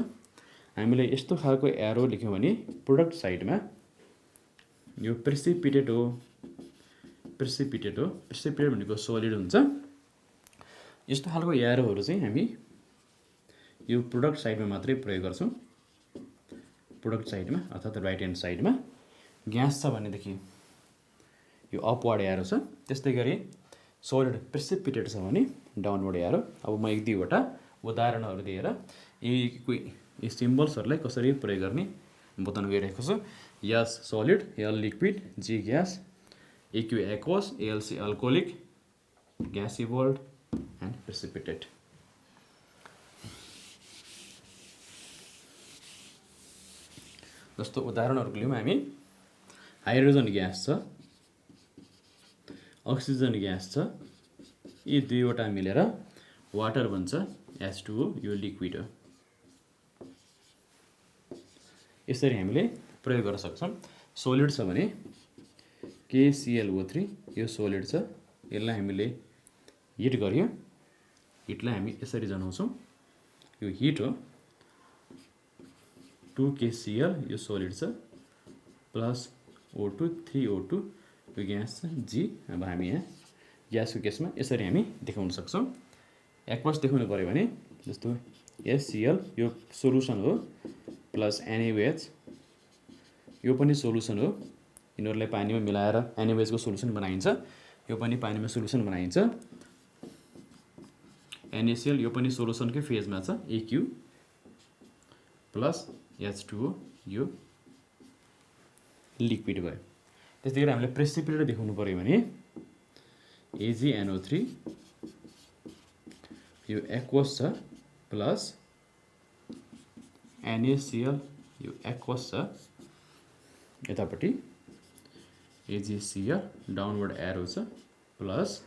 हामीले यस्तो खालको एरो लेख्यौँ भने प्रोडक्ट साइडमा यो प्रेसिपिटेट हो, प्रेसिपिटेट भनेको सोलिड हुन्छ। यस्तो खालको एरोहरू चाहिँ हामी यो प्रोडक्ट साइडमा मात्रै प्रयोग गर्छौँ, प्रोडक्ट साइडमा अर्थात् राइट ह्यान्ड साइडमा। ग्यास छ भनेदेखि यो अपवर्ड एरो छ, त्यस्तै गरी सोलिड प्रेसिपिटेट छ भने डाउनवर्ड एरो। अब म एक दुईवटा उदाहरणहरू दिएर यी सिम्बल्सहरूलाई कसरी प्रयोग गर्ने बताउन गइरहेको छु। यस solid, L liquid, G gas, aq aqueous, ALC alcoholic, gas evolve and precipitate. जस्तो उदाहरणहरूको लियौँ हामी, हाइड्रोजन ग्यास छ, अक्सिजन ग्यास छ, यी दुईवटा मिलेर वाटर बन्छ, H2O यो लिक्विड हो। यसरी हामीले प्रयोग गर्न सक्छौँ। सोलिड छ भने KClO3 यो सोलिड छ, यसलाई हामीले हिट गर्यो, हिटलाई हामी यसरी जनाउँछौँ, यो हिट हो। 2KCl यो सोलिड छ, प्लस O2 3O2 यो ग्यास छ, जी। अब हामी यहाँ ग्यासको केसमा यसरी हामी देखाउन सक्छौँ। एक्वस देखाउनु पऱ्यो भने जस्तो HCl यो सोल्युसन हो, प्लस NaOH यो पनि सोल्युसन हो। यिनीहरूलाई पानीमा मिलाएर NaOH को सोल्युसन बनाइन्छ, यो पनि पानीमा सोल्युसन बनाइन्छ। NaCl यो पनि सोल्युसनकै फेजमा छ, AQ प्लस H2O यो लिक्विड भयो। त्यस्तै गरी हामीले प्रेसिपिटेट देखाउनु पऱ्यो भने AgNO3 यो एक्वस छ, प्लस NaCl यो एक्वस छ, यतापट्टि AgCl डाउनवर्ड एरो छ, प्लस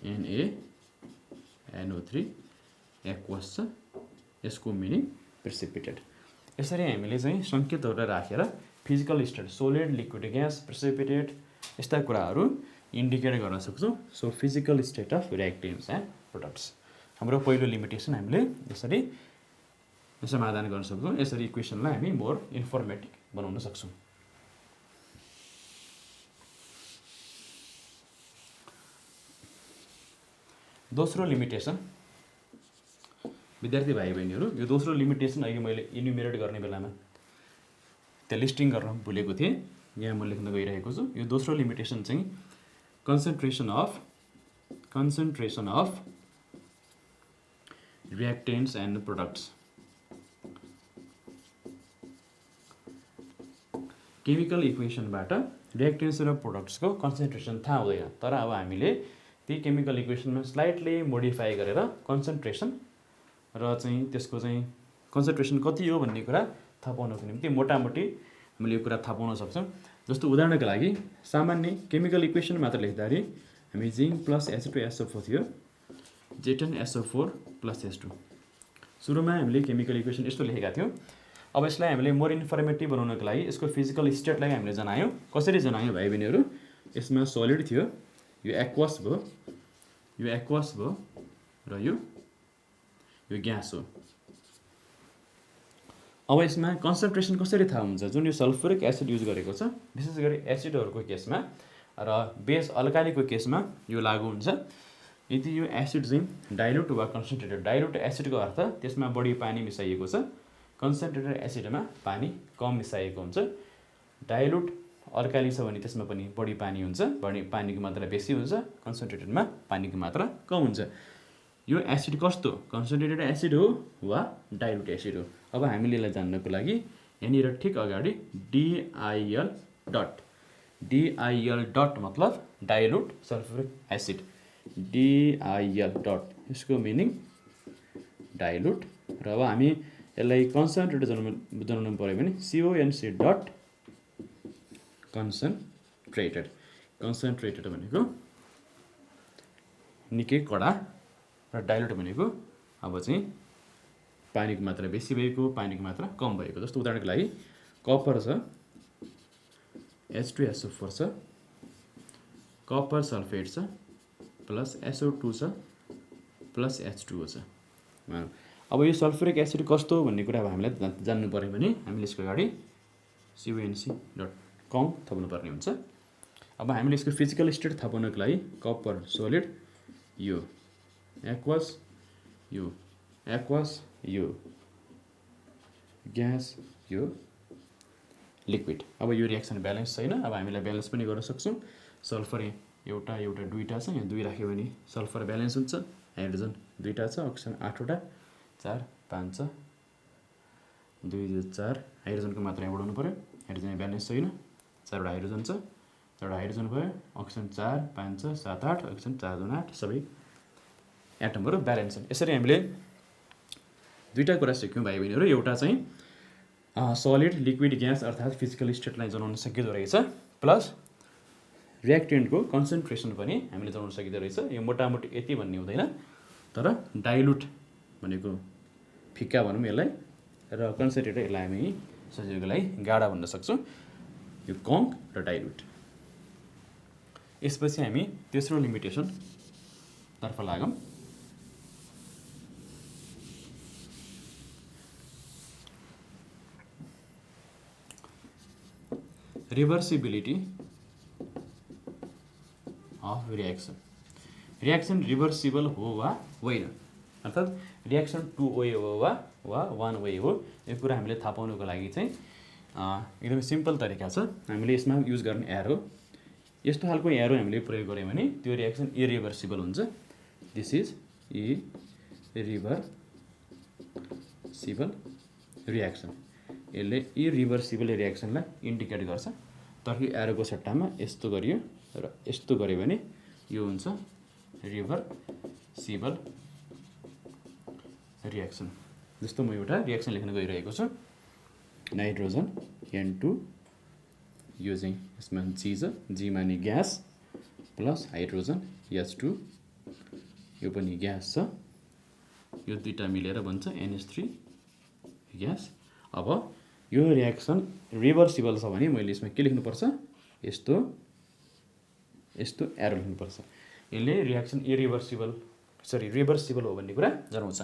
NaNO3 एक्वस छ, यसको मिनिङ प्रेसिपिटेट। यसरी हामीले चाहिँ सङ्केतहरू राखेर physical state solid, liquid, gas, precipitate यस्ता कुराहरू इन्डिकेट गर्न सक्छौँ। So physical state of reactants and products हाम्रो पहिलो लिमिटेसन हामीले यसरी समाधान गर्न सक्छौँ। यसरी इक्वेसनलाई हामी मोर इन्फर्मेटिभ बनाउन सक्छौँ। दोस्रो लिमिटेसन विद्यार्थी भाइ बहिनीहरू, यो दोस्रो लिमिटेसन अघि मैले इन्युमेरेट गर्ने बेलामा त्यहाँ लिस्टिङ गर्न भुलेको थिएँ, यहाँ म लेख्न गइरहेको छु। यो दोस्रो लिमिटेसन चाहिँ concentration of reactants and products. Chemical इक्वेसनबाट रिएक्टेन्ट्स र प्रोडक्ट्सको कन्सन्ट्रेसन थाहा हुँदैन, तर अब हामीले ती केमिकल इक्वेसनमा स्लाइटली मोडिफाई गरेर कन्सन्ट्रेसन र चाहिँ त्यसको चाहिँ कन्सन्ट्रेसन कति हो भन्ने कुरा थाहा पाउनको निम्ति मोटामोटी हामीले यो कुरा थाहा पाउन सक्छौँ। जस्तो उदाहरणको लागि सामान्य केमिकल इक्वेसन मात्र लेख्दाखेरि हामी जिङ्क प्लस H2SO4 थियो, Z10SO4 प्लस H2। सुरुमा हामीले केमिकल इक्वेसन यस्तो लेखेका थियौँ। अब यसलाई हामीले मोर इन्फर्मेटिभ बनाउनको लागि यसको फिजिकल स्टेटलाई हामीले जनायौँ। कसरी जनायौँ भाइ बहिनीहरू, यसमा सोलिड थियो, यो एक्वस भयो, यो एक्वस भयो र यो ग्यास हो। अब यसमा कन्सन्ट्रेसन कसरी थाहा हुन्छ, जुन यो सल्फ्युरिक एसिड युज गरेको छ, विशेष गरी एसिडहरूको केसमा र बेस अल्कालीको केसमा यो लागु हुन्छ। यदि यो एसिड चाहिँ डाइल्युट वा कन्सन्ट्रेटेड, डाइल्युट एसिडको अर्थ त्यसमा बढी पानी मिसाइएको छ, कन्सन्ट्रेटेड एसिडमा पानी कम मिसाइएको हुन्छ। डाइल्युट अल्काली छ भने त्यसमा पनि बढी पानी हुन्छ, बढी पानीको मात्रा बेसी हुन्छ, कन्सन्ट्रेटेडमा पानीको मात्रा कम हुन्छ। यो एसिड कस्तो, कन्सन्ट्रेटेड एसिड हो वा डाइल्युट एसिड हो? अब हामीले यसलाई जान्नको लागि यहाँनिर ठिक अगाडि DIL डट, DIL डट मतलब dilute sulphuric acid, DIL dot यसको मिनिङ डाइल्युट। र अब हामी यसलाई कन्सन्ट्रेटेड बनाउनु पऱ्यो भने CONC डट कन्सन्ट्रेटेड। कन्सन्ट्रेटेड भनेको निकै कडा र डाइल्युट भनेको अब चाहिँ पानीको मात्रा बेसी भएको, पानीको मात्रा कम भएको। जस्तो उदाहरणको लागि कपर छ, H2SO4 छ, कपर सल्फेट छ, प्लस SO2 छ, प्लस H2O छ। अब यो सल्फ्युरिक एसिड कस्तो भन्ने कुरा अब हामीलाई जान्नु पऱ्यो भने हामीले यसको अगाडि CONC डट कम थप्नुपर्ने हुन्छ। अब हामीले यसको फिजिकल स्टेट थाहा पाउनको लागि कपर सोलिड यो एक्वास, यो एक्वास, यो ग्यास, यो लिक्विड। अब यो रिएक्सन ब्यालेन्स छैन, अब हामीलाई ब्यालेन्स पनि गर्न सक्छौँ। सल्फर एउटा एउटा दुईवटा छ, यहाँ 2 राख्यो भने सल्फर ब्यालेन्स हुन्छ। हाइड्रोजन 2टा छ, अक्सिजन 8वटा, 4 5 छ, 2 4, हाइड्रोजनको मात्रा यहाँ बढाउनु पऱ्यो, हाइड्रोजन ब्यालेन्स छैन, 4वटा हाइड्रोजन छ, 4वटा हाइड्रोजन भयो, अक्सिजन 4 5 छ, 7 8, अक्सिजन 4 2 8, सबै एटमहरू ब्यालेन्स छन्। यसरी हामीले 2टा कुरा सिक्यौँ भाइ बहिनीहरू। एउटा चाहिँ सलिड, लिक्विड, ग्यास अर्थात् फिजिकल स्टेटलाई जनाउन सकिँदो रहेछ, प्लस रिएक्टेन्टको कन्सन्ट्रेसन पनि हामीले जनाउन सकिँदो रहेछ। यो मोटामोटी यति भन्ने हुँदैन, तर डाइल्युट भनेको फिक्का भनौँ यसलाई, र कन्सन्ट्रेटेड यसलाई हामी सजिलोको लागि गाढा भन्न सक्छौँ। यो कम र डाइल्युट। यसपछि हामी तेस्रो लिमिटेसन तर्फ लागौँ। रिभर्सिबिलिटी अफ रिएक्सन। रिएक्सन रिभर्सिबल हो वा होइन, अर्थात् रिएक्सन 2 वे हो वा 1 वे हो, यो कुरा हामीले थाहा पाउनुको लागि चाहिँ एकदमै सिम्पल तरिका छ। हामीले यसमा युज गर्ने एरो, यस्तो खालको एरो हामीले प्रयोग गऱ्यौँ भने त्यो रिएक्सन इरिभर्सिबल हुन्छ। This is irreversible reaction. यसले इरिभर्सिबल रिएक्सनलाई इन्डिकेट गर्छ। तर यो एरोको सट्टामा यस्तो गरियो र यस्तो गऱ्यो भने यो हुन्छ रिभर्सिबल रिएक्सन। जस्तो म एउटा रिएक्सन लेख्न गइरहेको छु, नाइट्रोजन N2, यो चाहिँ यसमा G छ, G माने ग्यास, प्लस हाइड्रोजन H2, यो पनि ग्यास छ, यो 2टा मिलेर बन्छ NH3 ग्यास। अब यो रिएक्सन रिभर्सिबल छ भने मैले यसमा के लेख्नुपर्छ, यस्तो यस्तो एरो लेख्नुपर्छ। यसले रिएक्सन रिभर्सिबल हो भन्ने कुरा जनाउँछ।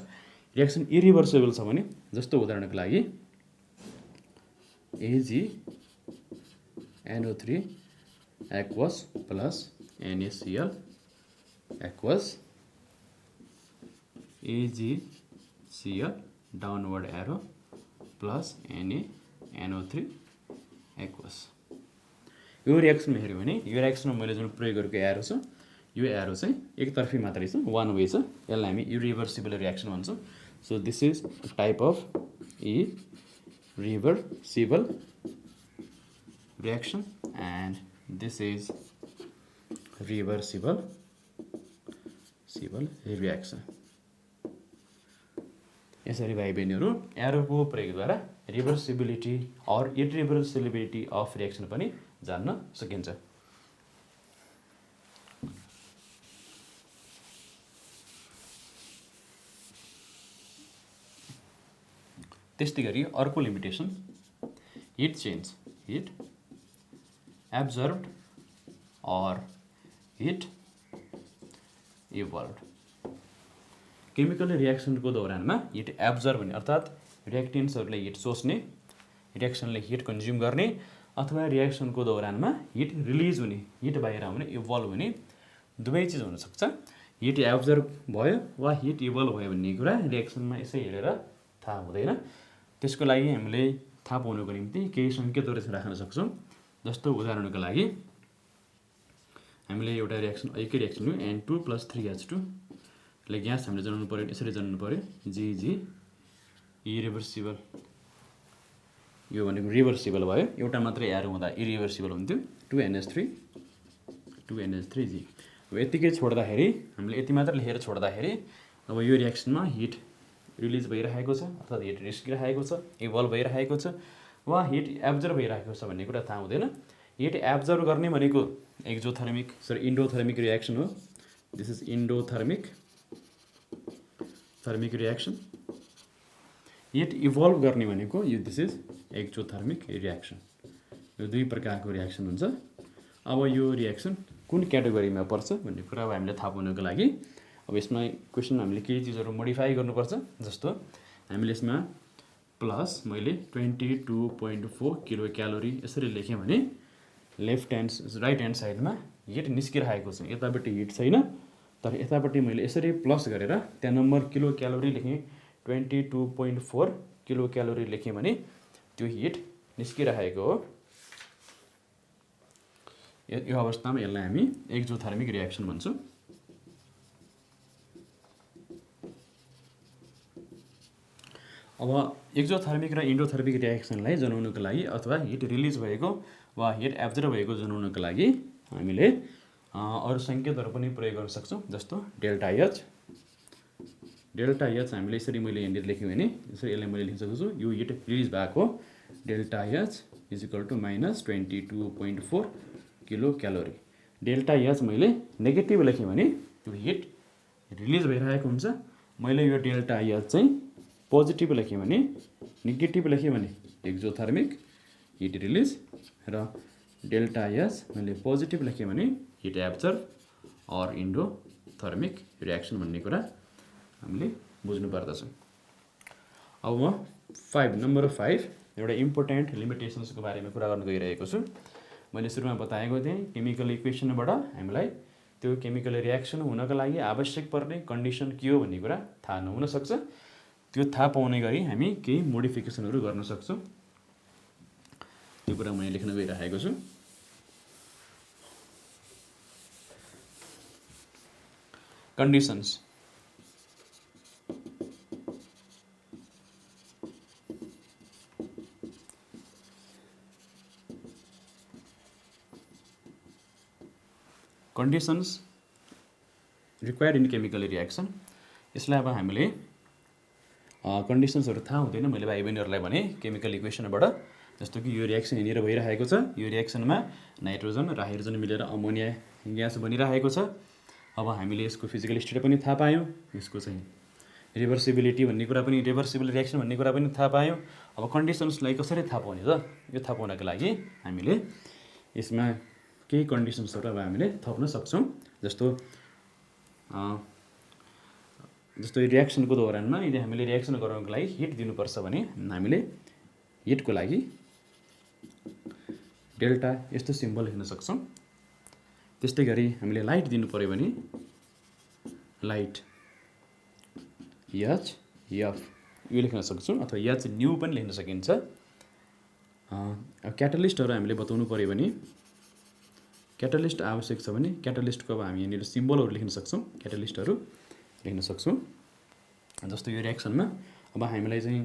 रिएक्सन इरिभर्सिबल छ भने जस्तो उदाहरणको लागि AgNO3 aqueous plus NaCl aqueous, AgCl downward arrow plus NaNO3 aqueous. यो रिएक्सनमा हेऱ्यो भने यो रिएक्सनमा मैले जुन प्रयोग गरेको एरो छ, यो एरो चाहिँ एकतर्फी मात्रै छ, 1 वे छ। यसलाई हामी इरिभर्सिबल रिएक्सन भन्छौँ। So this is type of irreversible reaction and this is reversible reaction. यसरी भाइ बहिनीहरू एरोको प्रयोगद्वारा reversibility or irreversibility of reaction पनि जान्न सकिन्छ। त्यस्तै गरी अर्को limitation heat change, heat absorbed or heat evolve. Chemical रिएक्सनको दौरानमा हिट एब्जर्ब हुने अर्थात् रिएक्टेन्ट्सहरूले हिट सोच्ने, रिएक्सनले हिट कन्ज्युम गर्ने, अथवा रिएक्सनको दौरानमा हिट रिलिज हुने, हिट बाहिर आउने, इभल्भ हुने, दुवै चिज हुनसक्छ। हिट एब्जर्ब भयो वा हिट इभल्भ भयो भन्ने कुरा रिएक्सनमा यसै हेरेर थाहा हुँदैन। त्यसको लागि हामीले थाहा पाउनुको निम्ति केही सङ्केतहरू राख्न सक्छौँ। जस्तो उदाहरणको लागि हामीले एउटा रिएक्सन एकै रिएक्सन हो N2 + 3H2 ले ग्यास हामीले जनाउनु पर्यो, यसरी जनाउनु पर्यो GG इरिभर्सिबल। यो भनेको रिभर्सिबल भयो, एउटा मात्रै एरो हुँदा इरिभर्सिबल हुन्थ्यो 2NH3G। अब यतिकै छोड्दाखेरि हामीले यति मात्र लेखेर छोड्दाखेरि अब यो रिएक्सनमा हिट रिलिज भइरहेको छ अर्थात् हिट निस्किरहेको छ, इभल्भ भइरहेको छ वा हिट एब्जर्ब भइरहेको छ भन्ने कुरा थाहा हुँदैन। हिट एब्जर्ब गर्ने भनेको इन्डोथर्मिक रिएक्सन हो। This is thermic reaction. Hit evolve गर्ने भनेको यो दिस इज एक्जोथर्मिक रिएक्सन। यो दुई प्रकारको रिएक्सन हुन्छ। अब यो रिएक्सन कुन क्याटेगोरीमा पर्छ भन्ने कुरा अब हामीले थाहा पाउनको लागि अब यसमा क्वेसनमा हामीले केही चिजहरू मोडिफाई गर्नुपर्छ। जस्तो हामीले यसमा प्लस मैले 22.4 किलो क्यालोरी यसरी लेखेँ भने राइट ह्यान्ड साइडमा हिट निस्किरहेको छ, यतापट्टि हिट छैन, तर यतापट्टि मैले यसरी प्लस गरेर त्यहाँ नम्बर किलो क्यालोरी लेखेँ 22.4 किलो क्यालोरी लेखेँ भने त्यो हिट निस्किरहेको हो। यो अवस्थामा यसलाई हामी एक्जोथर्मिक रिएक्सन भन्छौँ। अब एक्जोथर्मिक र इन्डोथर्मिक रिएक्सनलाई जनाउनुको लागि अथवा हिट रिलिज भएको वा हिट एब्जर्ब भएको जनाउनुको लागि हामीले अरू सङ्केतहरू पनि प्रयोग गर्न सक्छौँ। जस्तो डेल्टा एच हामीले यसरी मैले यहाँनिर लेखेँ भने यसरी यसलाई मैले लेख्न सक्छु यो हिट रिलिज भएको delta H is equal to -22.4 kilo calorie. Delta H मैले नेगेटिभ लेखेँ भने यो हिट रिलिज भइरहेको हुन्छ। मैले यो डेल्टा एच चाहिँ पोजिटिभ लेखेँ भने नेगेटिभ लेखेँ भने एक्जोथर्मिक हिट रिलिज र डेल्टा एच मैले पोजिटिभ लेखेँ भने heat absorb or endothermic reaction भन्ने कुरा हामीले बुझ्नु पर्दछ। अब म नम्बर 5 एउटा इम्पोर्टेन्ट लिमिटेसन्सको बारेमा कुरा गर्न गइरहेको छु। मैले सुरुमा बताएको थिएँ केमिकल इक्वेसनबाट हामीलाई त्यो केमिकल रिएक्सन हुनका लागि आवश्यक पर्ने कन्डिसन के हो भन्ने कुरा थाहा नहुन सक्छ। त्यो थाहा पाउने गरी हामी केही मोडिफिकेसनहरू गर्न सक्छौँ। त्यो कुरा मैले लेख्न गइरहेको छु। Conditions required in chemical reaction. यसलाई अब हामीले कन्डिसन्सहरू थाहा हुँदैन। मैले भाइ बहिनीहरूलाई भने केमिकल इक्वेसनबाट जस्तो कि यो रिएक्सन यहाँनिर भइरहेको छ, यो रिएक्सनमा नाइट्रोजन र हाइड्रोजन मिलेर अमोनिया ग्यास बनिरहेको छ। अब हामीले यसको फिजिकल स्टेट पनि थाहा पायौँ, यसको चाहिँ रिभर्सिबिलिटी भन्ने कुरा पनि रिभर्सिबल रिएक्सन भन्ने कुरा पनि थाहा पायौँ। अब कन्डिसन्सलाई कसरी थाहा पाउने त? यो थाहा पाउनको लागि हामीले यसमा केही कन्डिसन्सहरू अब हामीले थप्न सक्छौँ। जस्तो रिएक्सनको दौरानमा यदि हामीले रिएक्सन गराउनको लागि हिट दिनुपर्छ भने हामीले हिटको लागि डेल्टा यस्तो सिम्बल लेख्न सक्छौँ। त्यस्तै गरी हामीले लाइट दिनु पऱ्यो भने लाइट एच एफ यो लेख्न सक्छौँ अथवा एच न्यू पनि लेख्न सकिन्छ। क्याटलिस्टहरू हामीले बताउनु पऱ्यो भने क्याटलिस्ट आवश्यक छ भने क्याटलिस्टको अब हामी यहाँनिर सिम्बलहरू लेख्न सक्छौँ, क्याटलिस्टहरू लेख्न सक्छौँ। जस्तो यो रिएक्सनमा अब हामीलाई चाहिँ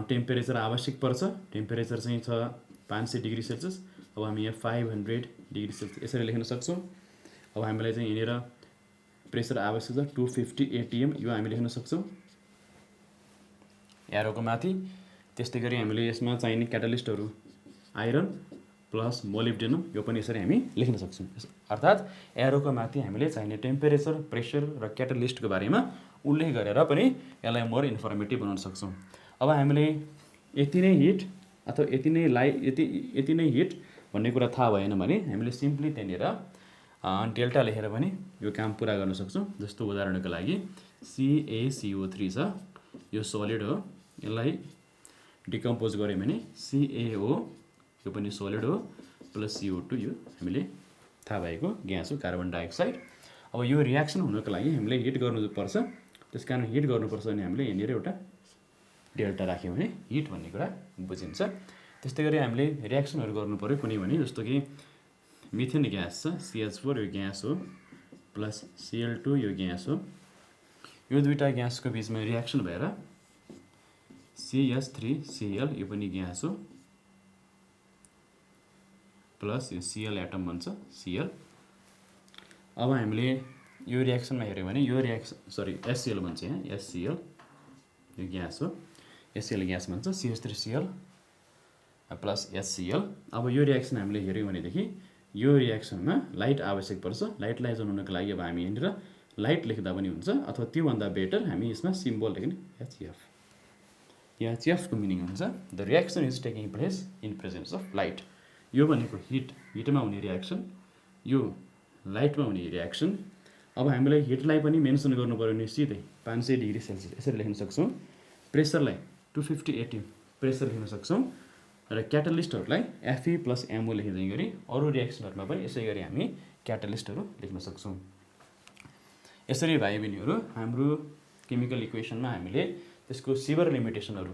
टेम्परेचर आवश्यक पर्छ। टेम्परेचर चाहिँ छ 500 डिग्री सेल्सियस। अब हामी यहाँ 500 डिग्री सेल्सियस यसरी लेख्न सक्छौँ। अब हामीलाई चाहिँ यहाँनिर प्रेसर आवश्यक छ 250 atm यो हामी लेख्न सक्छौँ एरोको माथि। त्यस्तै गरी हामीले यसमा चाहिने क्याटलिस्टहरू आइरन प्लस मोलिब्डेनम यो पनि यसरी हामी लेख्न सक्छौँ। अर्थात् एरोको माथि हामीले चाहिने टेम्परेचर, प्रेसर र क्याटलिस्टको बारेमा उल्लेख गरेर पनि यसलाई मोर इन्फर्मेटिभ बनाउन सक्छौँ। अब हामीले यति नै हिट अथवा यति नै हिट भन्ने कुरा थाहा भएन भने हामीले सिम्पली त्यहाँनिर डेल्टा लेखेर पनि यो काम पुरा गर्न सक्छौँ। जस्तो उदाहरणको लागि CaCO3 छ, यो सोलिड हो, यसलाई डिकम्पोज गऱ्यो भने CaO यो पनि सोलिड हो प्लस CO2 यो हामीले थाहा भएको ग्यास हो कार्बन डाइअक्साइड। अब अब यो रियाक्सन हुनको लागि हामीले हिट गर्नुपर्छ, त्यसकारण हिट गर्नुपर्छ भने हामीले यहाँनिर एउटा डेल्टा राख्यौँ भने हिट भन्ने कुरा बुझिन्छ। त्यस्तै गरी हामीले रियाक्सनहरू गर्नु पऱ्यो कुनै भने, जस्तो कि मिथेन ग्यास छ, CH4 यो ग्यास हो, प्लस Cl2 यो ग्यास हो, यो दुईवटा ग्यासको बिचमा रियाक्सन भएर CH3Cl यो पनि ग्यास हो, प्लस यो Cl एटम भन्छ Cl। अब हामीले यो रियाक्सनमा हेऱ्यौँ भने यो HCl भन्छ, यहाँ HCl यो ग्यास हो, HCl ग्यास भन्छ, CH3Cl प्लस HCl। अब यो रियाक्सन हामीले हेऱ्यौँ भनेदेखि यो रियाक्सनमा लाइट आवश्यक पर्छ। लाइटलाई जनाउनको लागि अब हामी यहाँनिर लाइट लेख्दा पनि हुन्छ, अथवा त्योभन्दा बेटर हामी यसमा सिम्बल लेख्ने HF। HF को मिनिङ हुन्छ the reaction is taking place in presence of light. यो भनेको हिटमा हुने रियाक्सन, यो लाइटमा हुने रियाक्सन। अब हामीलाई हिटलाई पनि मेन्सन गर्नु पर्यो भने सिधै 500 डिग्री सेल्सियस यसरी लेख्न सक्छौँ, प्रेसरलाई 250 ATM प्रेसर लेख्न सक्छौँ, र क्याटलिस्टहरूलाई Fe प्लस MO लेखिँदै गरी अरू रियाक्सनहरूमा पनि यसै गरी हामी क्याटलिस्टहरू लेख्न सक्छौँ। यसरी भाइ बहिनीहरू हाम्रो केमिकल इक्वेसनमा हामीले त्यसको सिभर लिमिटेसनहरू,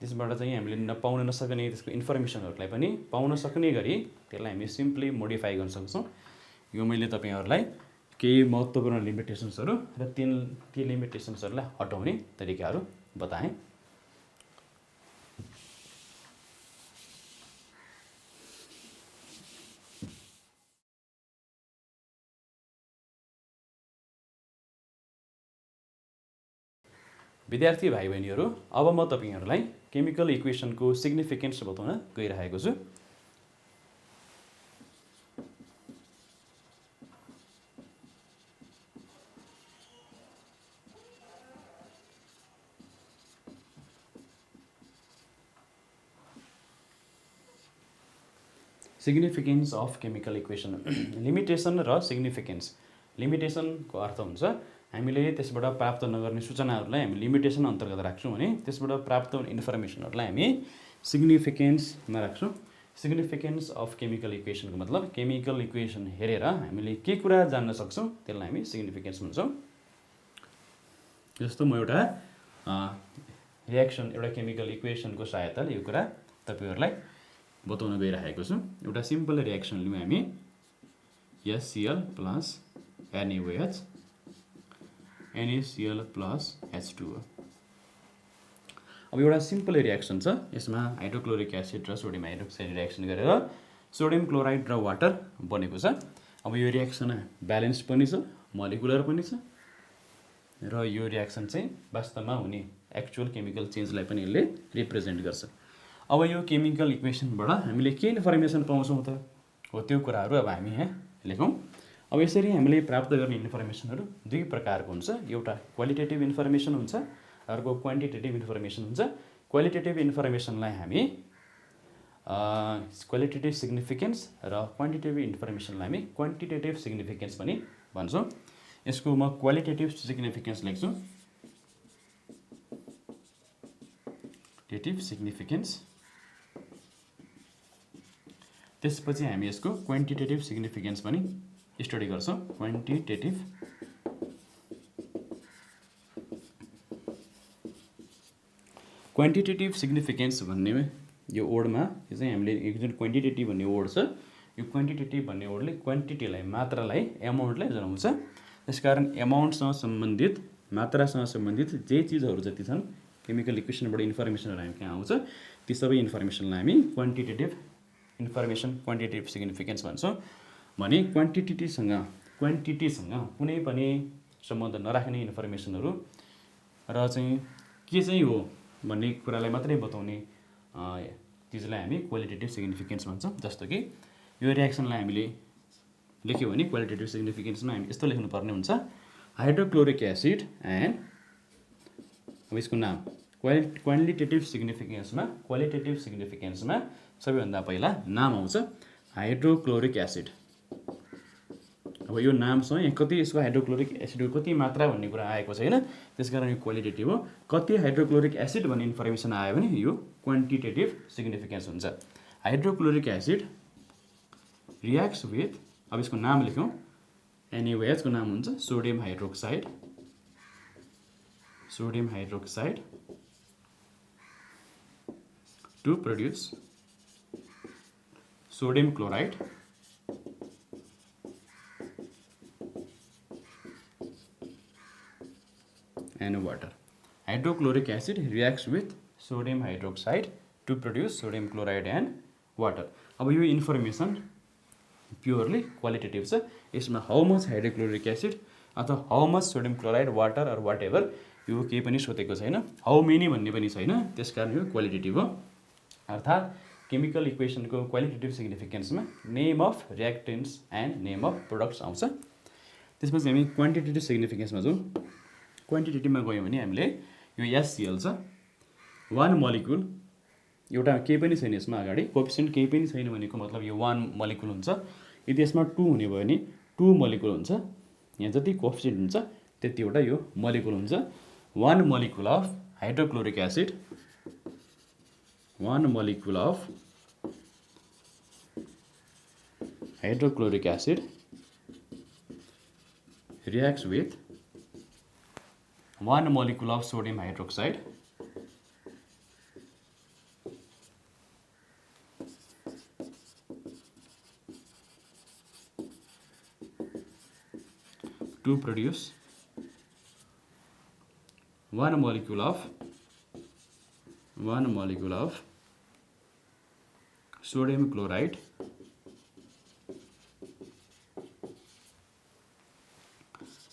त्यसबाट चाहिँ हामीले पाउन नसक्ने त्यसको इन्फर्मेसनहरूलाई पनि पाउन सक्ने गरी त्यसलाई हामी सिम्पली मोडिफाई गर्न सक्छौँ। यो मैले तपाईँहरूलाई केही महत्त्वपूर्ण लिमिटेसन्सहरू र ती लिमिटेसन्सहरूलाई हटाउने तरिकाहरू बताएँ। विद्यार्थी भाइ बहिनीहरू, अब म तपाईहरुलाई केमिकल इक्वेसनको सिग्निफिकेन्स बताउन गइरहेको छु। Significance of chemical equation. Limitation र सिग्निफिकेन्स। लिमिटेसनको अर्थ हुन्छ हामीले त्यसबाट प्राप्त नगर्ने सूचनाहरूलाई हामी लिमिटेसन अन्तर्गत राख्छौँ भने त्यसबाट प्राप्त हुने इन्फर्मेसनहरूलाई हामी सिग्निफिकेन्समा राख्छौँ। सिग्निफिकेन्स अफ केमिकल इक्वेसनको मतलब केमिकल इक्वेसन हेरेर हामीले के कुरा जान्न सक्छौँ त्यसलाई हामी सिग्निफिकेन्स भन्छौँ। जस्तो म एउटा रियाक्सन, एउटा केमिकल इक्वेसनको सहायताले यो कुरा तपाईहरुलाई बताउन गइरहेको छु। एउटा सिम्पल रियाक्सन लियौँ हामी, HCl plus NaOH NaCl plus H2O। अब एउटा सिम्पल रियाक्सन छ, यसमा हाइड्रोक्लोरिक एसिड र सोडियम हाइड्रोक्साइड रियाक्सन गरेर सोडियम क्लोराइड र वाटर बनेको छ। अब यो रियाक्सन ब्यालेन्स पनि छ, मोलिकुलर पनि छ, र यो रियाक्सन चाहिँ वास्तवमा हुने एक्चुअल केमिकल चेन्जलाई पनि यसले रिप्रेजेन्ट गर्छ। अब यो केमिकल इक्वेसनबाट हामीले के इन्फर्मेसन पाउँछौँ त हो त्यो कुराहरू अब हामी यहाँ लेखौँ। अब यसरी हामीले प्राप्त गर्ने इन्फर्मेसनहरू दुई प्रकारको हुन्छ, एउटा क्वालिटेटिभ इन्फर्मेसन हुन्छ, अर्को क्वान्टिटेटिभ इन्फर्मेसन हुन्छ। क्वालिटेटिभ इन्फर्मेसनलाई हामी क्वालिटेटिभ सिग्निफिकेन्स र क्वान्टिटेटिभ इन्फर्मेसनलाई हामी क्वान्टिटेटिभ सिग्निफिकेन्स पनि भन्छौँ। यसको म क्वालिटेटिभ सिग्निफिकेन्स लेख्छु, क्वालिटेटिभ सिग्निफिकेन्स। त्यसपछि हामी यसको क्वान्टिटेटिभ सिग्निफिकेन्स पनि स्टडी गर्छौँ। क्वान्टिटेटिभ सिग्निफिकेन्स भन्ने यो वर्डमा यो चाहिँ हामीले एक जुन क्वान्टिटेटिभ भन्ने वर्ड छ, यो क्वान्टिटेटिभ भन्ने वर्डले क्वान्टिटीलाई, मात्रालाई, एमाउन्टलाई जनाउँछ। त्यसकारण एमाउन्टसँग सम्बन्धित, मात्रासँग सम्बन्धित जे चिजहरू जति छन् केमिकल इक्वेसनबाट इन्फर्मेसनहरू हामी कहाँ आउँछ ती सबै इन्फर्मेसनलाई हामी क्वान्टिटेटिभ इन्फर्मेसन, क्वान्टिटेटिभ सिग्निफिकेन्स भन्छौँ। भने क्वान्टिटीसँग कुनै पनि सम्बन्ध नराख्ने इन्फर्मेसनहरू र चाहिँ के चाहिँ हो भन्ने कुरालाई मात्रै बताउने चिजलाई हामी क्वालिटेटिभ सिग्निफिकेन्स भन्छौँ। जस्तो कि यो रियाक्सनलाई हामीले लेख्यौँ भने क्वालिटेटिभ सिग्निफिकेन्समा हामी यस्तो लेख्नुपर्ने हुन्छ, हाइड्रोक्लोरिक एसिड एन्ड, अब यसको नाम क्वालिटेटिभ सिग्निफिकेन्समा सबैभन्दा पहिला नाम आउँछ हाइड्रोक्लोरिक एसिड। अब यो नामसँग यहाँ कति यसको हाइड्रोक्लोरिक एसिडको कति मात्रा भन्ने कुरा आएको छैन, त्यसकारण यो क्वालिटेटिभ हो। कति हाइड्रोक्लोरिक एसिड भन्ने इन्फर्मेसन आयो भने यो क्वान्टिटेटिभ सिग्निफिकेन्स हुन्छ। हाइड्रोक्लोरिक एसिड रियाक्ट्स विथ, अब यसको नाम लेखौँ NaOH को नाम हुन्छ sodium hydroxide to produce sodium chloride and water. Hydrochloric acid reacts with sodium hydroxide to produce sodium chloride and water. अब यो इन्फर्मेसन प्योरली क्वालिटेटिभ छ। यसमा हाउ मच हाइड्रोक्लोरिक एसिड अथवा how much sodium chloride water or whatever यो केही पनि सोधेको छैन, हाउ मेनी भन्ने पनि छैन, त्यसकारण यो क्वालिटेटिभ हो। अर्थात् केमिकल इक्वेसनको क्वालिटेटिभ सिग्निफिकेन्समा name of reactants and name of products आउँछ। त्यसपछि हामी क्वान्टिटेटिभ सिग्निफिकेन्समा जाउँ। क्वान्टिटेटिभमा गयौँ भने हामीले यो एससिएल छ, वान मलिक्युल, एउटा केही पनि छैन यसमा अगाडि, कोएफिसिएन्ट केही पनि छैन भनेको मतलब यो वान मलिक्युल हुन्छ। यदि यसमा 2 हुने भयो भने 2 मलिक्युल हुन्छ, यहाँ जति कोएफिसिएन्ट हुन्छ त्यतिवटा यो मलिक्युल हुन्छ। One molecule of hydrochloric acid, one molecule of hydrochloric acid reacts with one molecule of sodium hydroxide to produce one molecule of sodium chloride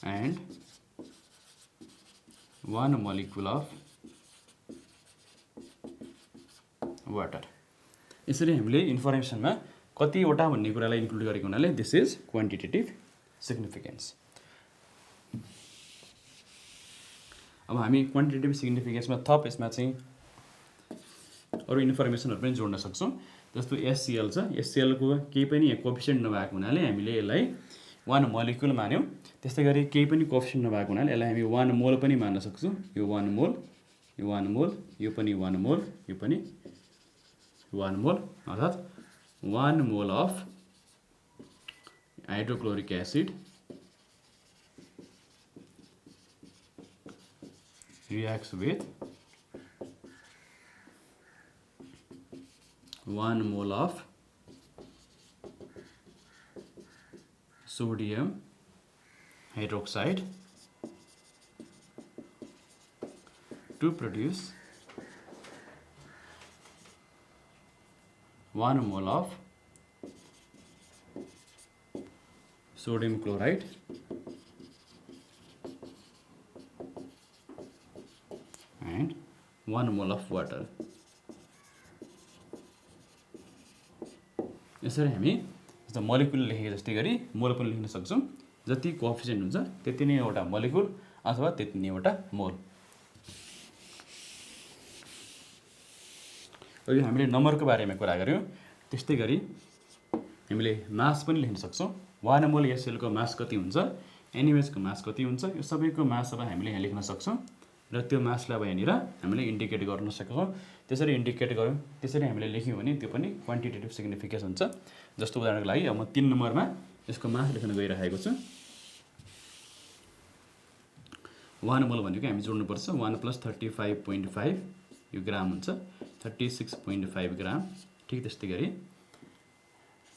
and one molecule of water. यसरी हामीले इन्फर्मेसनमा कतिवटा भन्ने कुरालाई include गरेको हुनाले this is quantitative significance. अब हामी quantitative सिग्निफिकेन्समा थप यसमा चाहिँ अरू इन्फर्मेसनहरू पनि जोड्न सक्छौँ। जस्तो एससिएल छ, एससिएलको केही पनि कोएफिसिएन्ट नभएको हुनाले हामीले यसलाई वान मलिक्युल मान्यौँ। त्यस्तै गरी केही पनि कोएफिसिएन्ट नभएको हुनाले यसलाई हामी वान मोल पनि मान्न सक्छौँ। यो वान मोल, यो वान मोल, यो पनि वान मोल, यो पनि वान मोल, अर्थात् one mole of hydrochloric acid reacts with 1 mole of sodium hydroxide to produce 1 mole of sodium chloride and 1 mole of water. यसरी हामी जस्तो मलिक्युल लेखेको जस्तै गरी मोल पनि लेख्न सक्छौँ। जति कोएफिसिएन्ट हुन्छ त्यति नै एउटा मलिक्युल अथवा त्यति नै एउटा मोल। अब यो हामीले नम्बरको बारेमा कुरा गर्यौँ, त्यस्तै गरी हामीले मास पनि लेख्न सक्छौँ। वान मोल एसएलको मास कति हुन्छ, एनएमएचको मास कति हुन्छ, यो सबैको मास अब हामीले यहाँ लेख्न सक्छौँ र त्यो मासलाई अब यहाँनिर हामीले इन्डिकेट गर्न सक्छौँ। त्यसरी इन्डिकेट गऱ्यौँ, त्यसरी हामीले लेख्यौँ भने त्यो पनि क्वान्टिटेटिभ सिग्निफिकेन्स हुन्छ। जस्तो उदाहरणको लागि अब म 3 नम्बरमा यसको मास लेख्न गइरहेको छु। 1 मोल भनेको हामी जोड्नुपर्छ 1 + 35.5 यो ग्राम हुन्छ 36.5 ग्राम। ठिक त्यस्तै गरी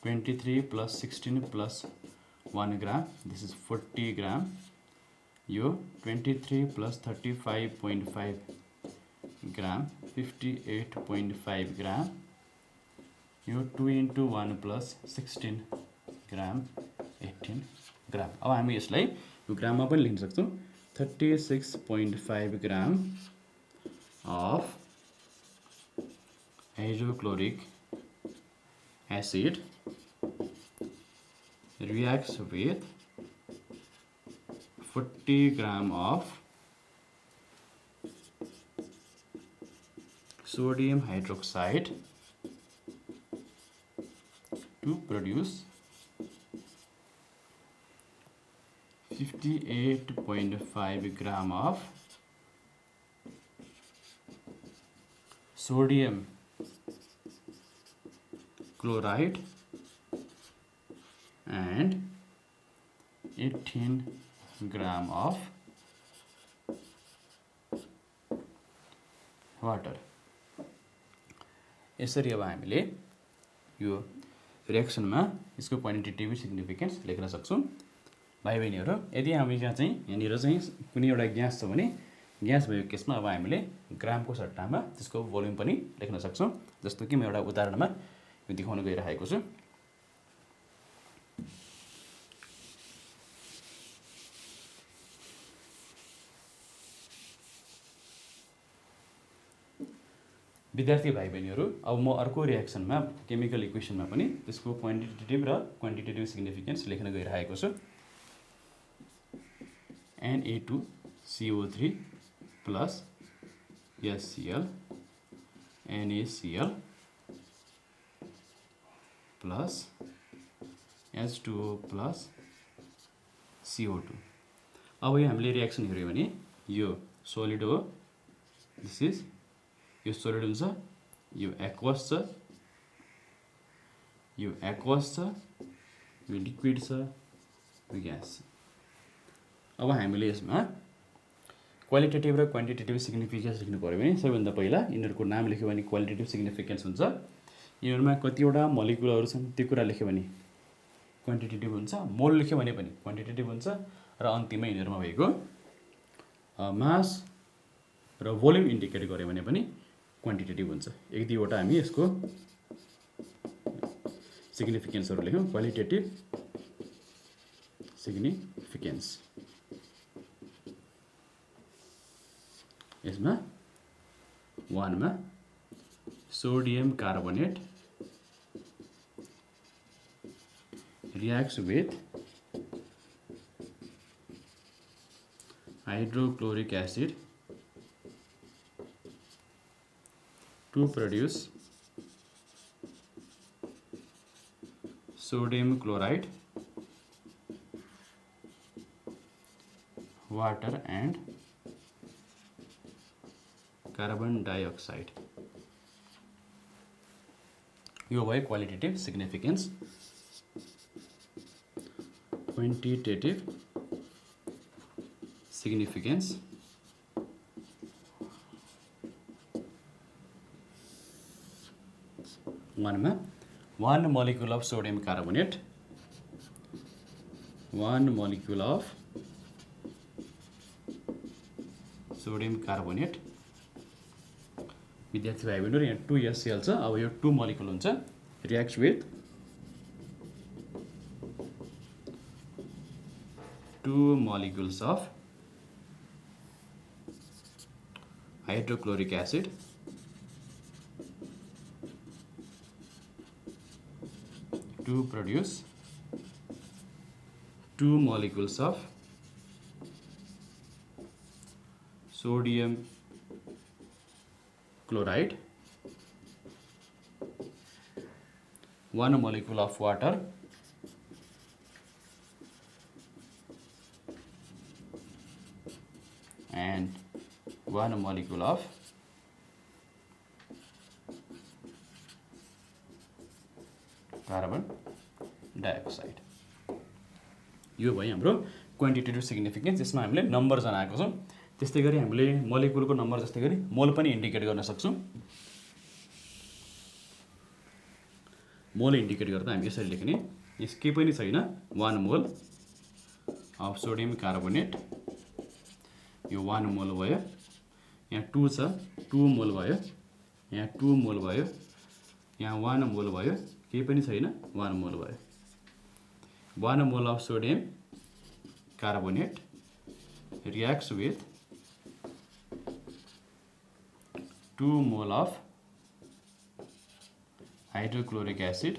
23 + 16 + 1 ग्राम, दिस इज 40 ग्राम। यो 23 + 35.5 ग्राम 58.5 ग्राम। यो 2 × 1 + 16 ग्राम 18 ग्राम। अब हामी यसलाई यो ग्राममा पनि लेख्न सक्छौँ। 36.5 ग्राम of hydrochloric acid reacts with 40 gram of sodium hydroxide to produce 58.5 gram of sodium chloride and 18 gram of water. यसरी अब हामीले यो रिएक्सनमा यसको क्वान्टिटेटिभ सिग्निफिकेन्स लेख्न सक्छौँ। भाइ बहिनीहरू, यदि हामी चाहिँ यहाँनिर चाहिँ कुनै एउटा ग्यास छ भने ग्यास भएको केसमा अब हामीले ग्रामको सट्टामा त्यसको भोल्युम पनि लेख्न सक्छौँ। जस्तो कि म एउटा उदाहरणमा यो देखाउन गइरहेको छु। विद्यार्थी भाइ बहिनीहरू, अब म अर्को रिएक्सनमा केमिकल इक्वेसनमा पनि त्यसको क्वान्टिटेटिभ र क्वान्टिटेटिभ सिग्निफिकेन्स लेख्न गइरहेको छु। Na2CO3 plus HCl NaCl plus H2O plus CO2। अब यो हामीले रिएक्सन हेऱ्यो भने यो सोलिड हो, दिस इज यो सोलिड हुन्छ, यो एक्वस छ, यो लिक्विड छ, यो ग्यास छ। अब हामीले यसमा क्वालिटेटिभ र क्वान्टिटेटिभ सिग्निफिकेन्स लेख्नु पऱ्यो भने सबैभन्दा पहिला यिनीहरूको नाम लेख्यो भने क्वालिटेटिभ सिग्निफिकेन्स हुन्छ। यिनीहरूमा कतिवटा मलिकुलहरू छन् त्यो कुरा लेख्यो भने क्वान्टिटेटिभ हुन्छ, मोल लेख्यो भने पनि क्वान्टिटेटिभ हुन्छ, र अन्तिममा यिनीहरूमा भएको मास र भोल्युम इन्डिकेट गर्यो भने पनि क्वान्टिटेटिभ हुन्छ। एक दुईवटा हामी यसको सिग्निफिकेन्सहरू लेख्यौँ। क्वालिटेटिभ सिग्निफिकेन्स, यसमा 1 मा sodium carbonate reacts with hydrochloric acid to produce sodium chloride, water and carbon dioxide. यो भयो क्वालिटेटिभ सिग्निफिकेन्स। क्वान्टिटेटिभ सिग्निफिकेन्स, वानमा 1 molecule of sodium carbonate, 1 molecule of sodium carbonate। विद्यार्थी भाइ बहिनीहरु, यहाँ 2HCl छ। अब यो 2 मोलिकुल हुन्छ, reacts with 2 molecules of hydrochloric acid to produce 2 molecules of sodium chloride, 1 molecule of water and 1 molecule of carbon dioxide। यो भयो हाम्रो क्वान्टिटेटिभ सिग्निफिकेन्स। यसमा हामीले नम्बर जनाएको छौँ। त्यस्तै गरी हामीले मोलिकुलको नम्बर जस्तै गरी मोल पनि इन्डिकेट गर्न सक्छौँ। मोल इन्डिकेट गर्दा हामी यसरी लेख्ने, यस केही पनि छैन, 1 मोल अफ सोडियम कार्बोनेट, यो 1 मोल भयो, यहाँ 2 छ, 2 मोल भयो, यहाँ 2 मोल भयो, यहाँ 1 मोल भयो, केही पनि छैन, 1 मोल भयो। 1 mole of sodium carbonate reacts with 2 mole of hydrochloric acid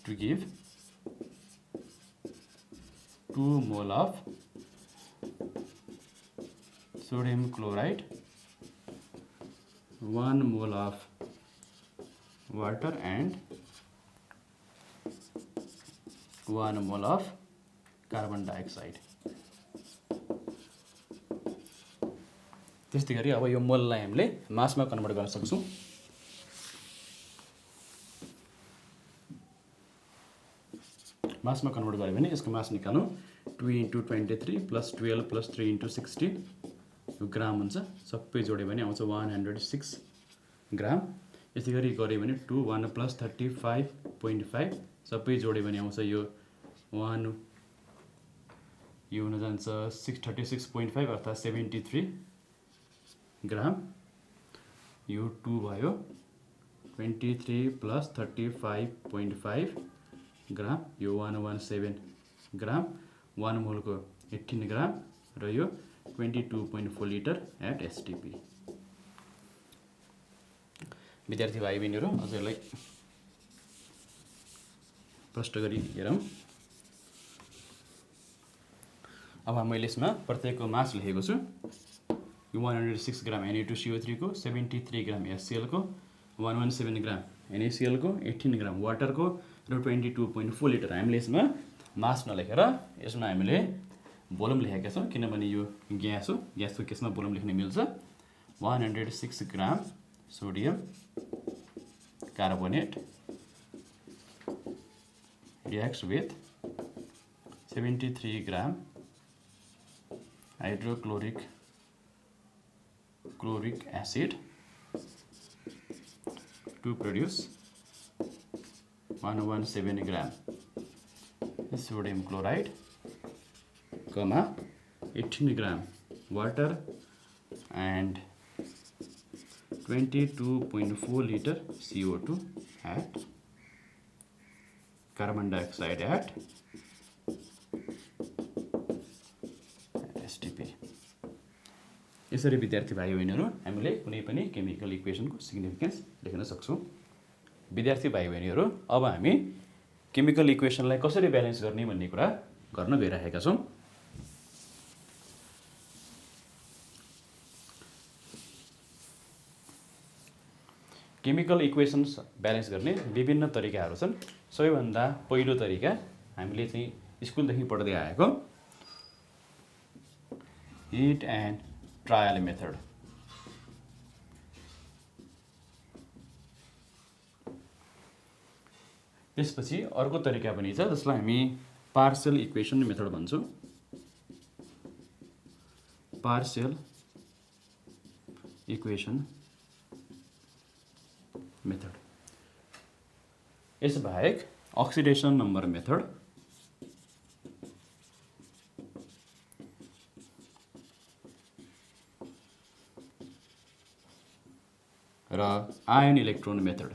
to give 2 mole of sodium chloride, 1 mole of water and 1 mole of carbon dioxide। त्यस्तै गरी अब यो मोललाई हामीले मासमा कन्भर्ट गर्न सक्छौँ। मासमा कन्भर्ट गऱ्यो भने यसको मास निकाल्नु 2 × 23 + 12 + 3 × 16 यो ग्राम हुन्छ। सबै जोड्यो भने आउँछ 106 ग्राम। यसै गरी गऱ्यो भने 2 1 + 35.5 सबै जोड्यो भने आउँछ यो 1 यो हुन जान्छ 636.5 अर्थात् 73 ग्राम। यो 2 भयो 23 + 35.5 ग्राम यो 117 ग्राम। 1 मोलको 18 ग्राम र यो 22.4 लिटर एट एसटिपी। विद्यार्थी भाइ बहिनीहरू अझ यसलाई प्रष्ट गरी हेरौँ। अब मैले यसमा प्रत्येकको मास लेखेको छु। यो 106 ग्राम Na2CO3 को, 73 ग्राम HCl को, 117 ग्राम NaCl को, 18 ग्राम वाटर को र 22.4 लिटर। हामीले यसमा मास नलेखेर यसमा हामीले भोल्युम लेखेका छौँ किनभने यो ग्यास हो। ग्यासको केसमा भोल्युम लेख्न मिल्छ। 106 gram sodium carbonate reacts with 73 gram hydrochloric acid to produce 117 gram sodium chloride, 18 gram water and 22.4 liter CO2 at carbon dioxide at STP। यसरी विद्यार्थी भाइ बहिनीहरू हामीले कुनै पनि केमिकल इक्वेसनको सिग्निफिकेन्स लेख्न सक्छौँ। विद्यार्थी भाइ बहिनीहरू अब हामी केमिकल इक्वेसनलाई कसरी ब्यालेन्स गर्ने भन्ने कुरा गर्न गइरहेका छौँ। केमिकल इक्वेसन्स ब्यालेन्स गर्ने विभिन्न तरिकाहरू छन्। सबैभन्दा पहिलो तरिका हामीले चाहिँ स्कुलदेखि पढ्दै आएको हिट एन्ड ट्रायल मेथड। त्यसपछि अर्को तरिका पनि छ जसलाई हामी पार्शियल इक्वेसन मेथड भन्छौँ। Partial equation method. यसबाहेक अक्सिडेसन नम्बर मेथड र आयन इलेक्ट्रोन मेथड।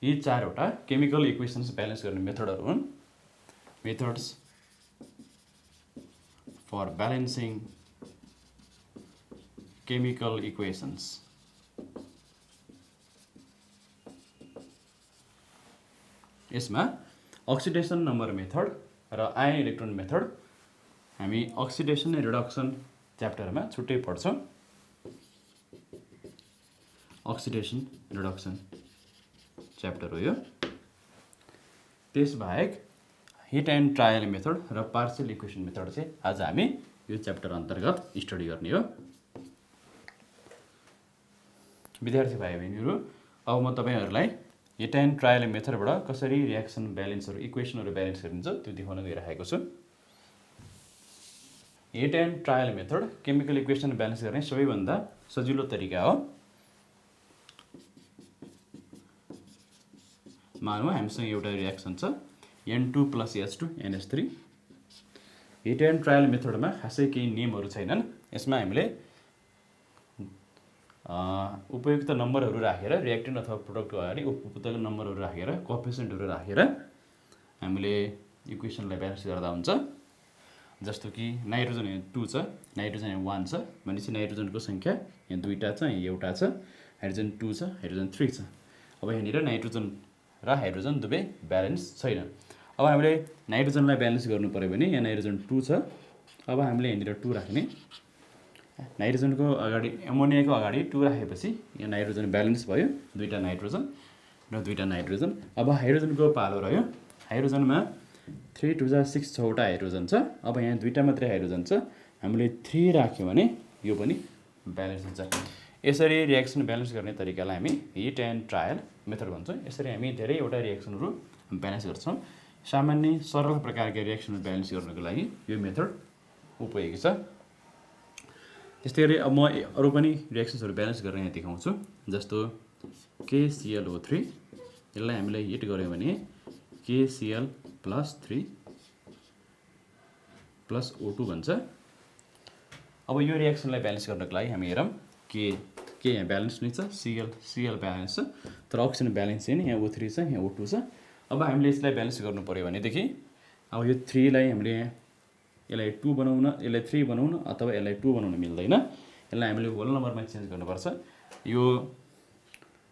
यी चारवटा केमिकल इक्वेसन्स ब्यालेन्स गर्ने मेथडहरू हुन्। Methods for balancing chemical equations. यसमा अक्सिडेसन नम्बर मेथड र आयन इलेक्ट्रोन मेथड हामी अक्सिडेसन एन्ड रिडक्सन च्याप्टरमा छुट्टै पढ्छौँ। अक्सिडेसन रिडक्सन च्याप्टर हो यो। त्यसबाहेक हिट एन्ड ट्रायल मेथड र पार्शियल इक्वेसन मेथड चाहिँ आज हामी यो च्याप्टर अन्तर्गत स्टडी गर्ने हो। विद्यार्थी भाइ बहिनीहरू अब म तपाईहरुलाई हिट एन्ड ट्रायल मेथडबाट कसरी रिएक्सन ब्यालेन्सहरू इक्वेसनहरू ब्यालेन्स गरिन्छ त्यो देखाउन गइरहेको छु। Hit and trial method chemical equation balance गर्ने सबैभन्दा सजिलो तरिका हो। मानौँ हामीसँग एउटा रिएक्सन छ N2 + H2 NH3। Hit and trial मेथडमा खासै केही नियमहरू छैनन्। यसमा हामीले उपयुक्त नम्बरहरू राखेर रिएक्टेन्ट अथवा प्रोडक्टको अगाडि उपयुक्त नम्बरहरू राखेर कोएफिसिएन्टहरू राखेर हामीले इक्वेसनलाई ब्यालेन्स गर्दा हुन्छ। जस्तो कि नाइट्रोजन यहाँ 2 छ, नाइट्रोजन यहाँ 1 छ भनेपछि नाइट्रोजनको संख्या यहाँ 2टा छ, यहाँ एउटा छ, हाइड्रोजन 2 छ, हाइड्रोजन 3 छ। अब यहाँनिर नाइट्रोजन र हाइड्रोजन दुवै ब्यालेन्स छैन। अब हामीले नाइट्रोजनलाई ब्यालेन्स गर्नु पर्यो भने यहाँ नाइट्रोजन 2 छ। अब हामीले यहाँनिर 2 राख्ने। नाइट्रोजनको अगाडि एमोनियाको अगाडि 2 राखेपछि यहाँ नाइट्रोजन ब्यालेन्स भयो, 2टा नाइट्रोजन र 2टा नाइट्रोजन। अब हाइड्रोजनको पालो रह्यो। हाइड्रोजनमा 3 2 जा 6 6वटा हाइड्रोजन छ। अब यहाँ 2टा मात्रै हाइड्रोजन छ। हामीले 3 राख्यो भने यो पनि ब्यालेन्स हुन्छ। यसरी रिएक्सन ब्यालेन्स गर्ने तरिकालाई हामी हिट एन्ड ट्रायल मेथड भन्छौँ। यसरी हामी धेरैवटा रिएक्सनहरू ब्यालेन्स गर्छौँ। सामान्य सरल प्रकारका रिएक्सनहरू ब्यालेन्स गर्नको लागि यो मेथड उपयोगी छ। त्यस्तै गरी अब म अरू पनि रिएक्सन्सहरू ब्यालेन्स गरेर यहाँ देखाउँछु। जस्तो KClO3 यसलाई हामीले हिट गऱ्यौँ भने KCl + 3 + O2 भन्छ। अब यो रिएक्सनलाई ब्यालेन्स गर्नको लागि हामी हेरौँ के यहाँ ब्यालेन्स नै छ, Cl ब्यालेन्स छ, तर अक्सिजन ब्यालेन्स छैन। यहाँ O3 छ, यहाँ O2 छ। अब हामीले यसलाई ब्यालेन्स गर्नु पऱ्यो भनेदेखि अब यो 3 लाई हामीले यसलाई 2 बनाउन, यसलाई 3 बनाउन अथवा यसलाई 2 बनाउन मिल्दैन। यसलाई हामीले होल नम्बरमा चेन्ज गर्नुपर्छ। यो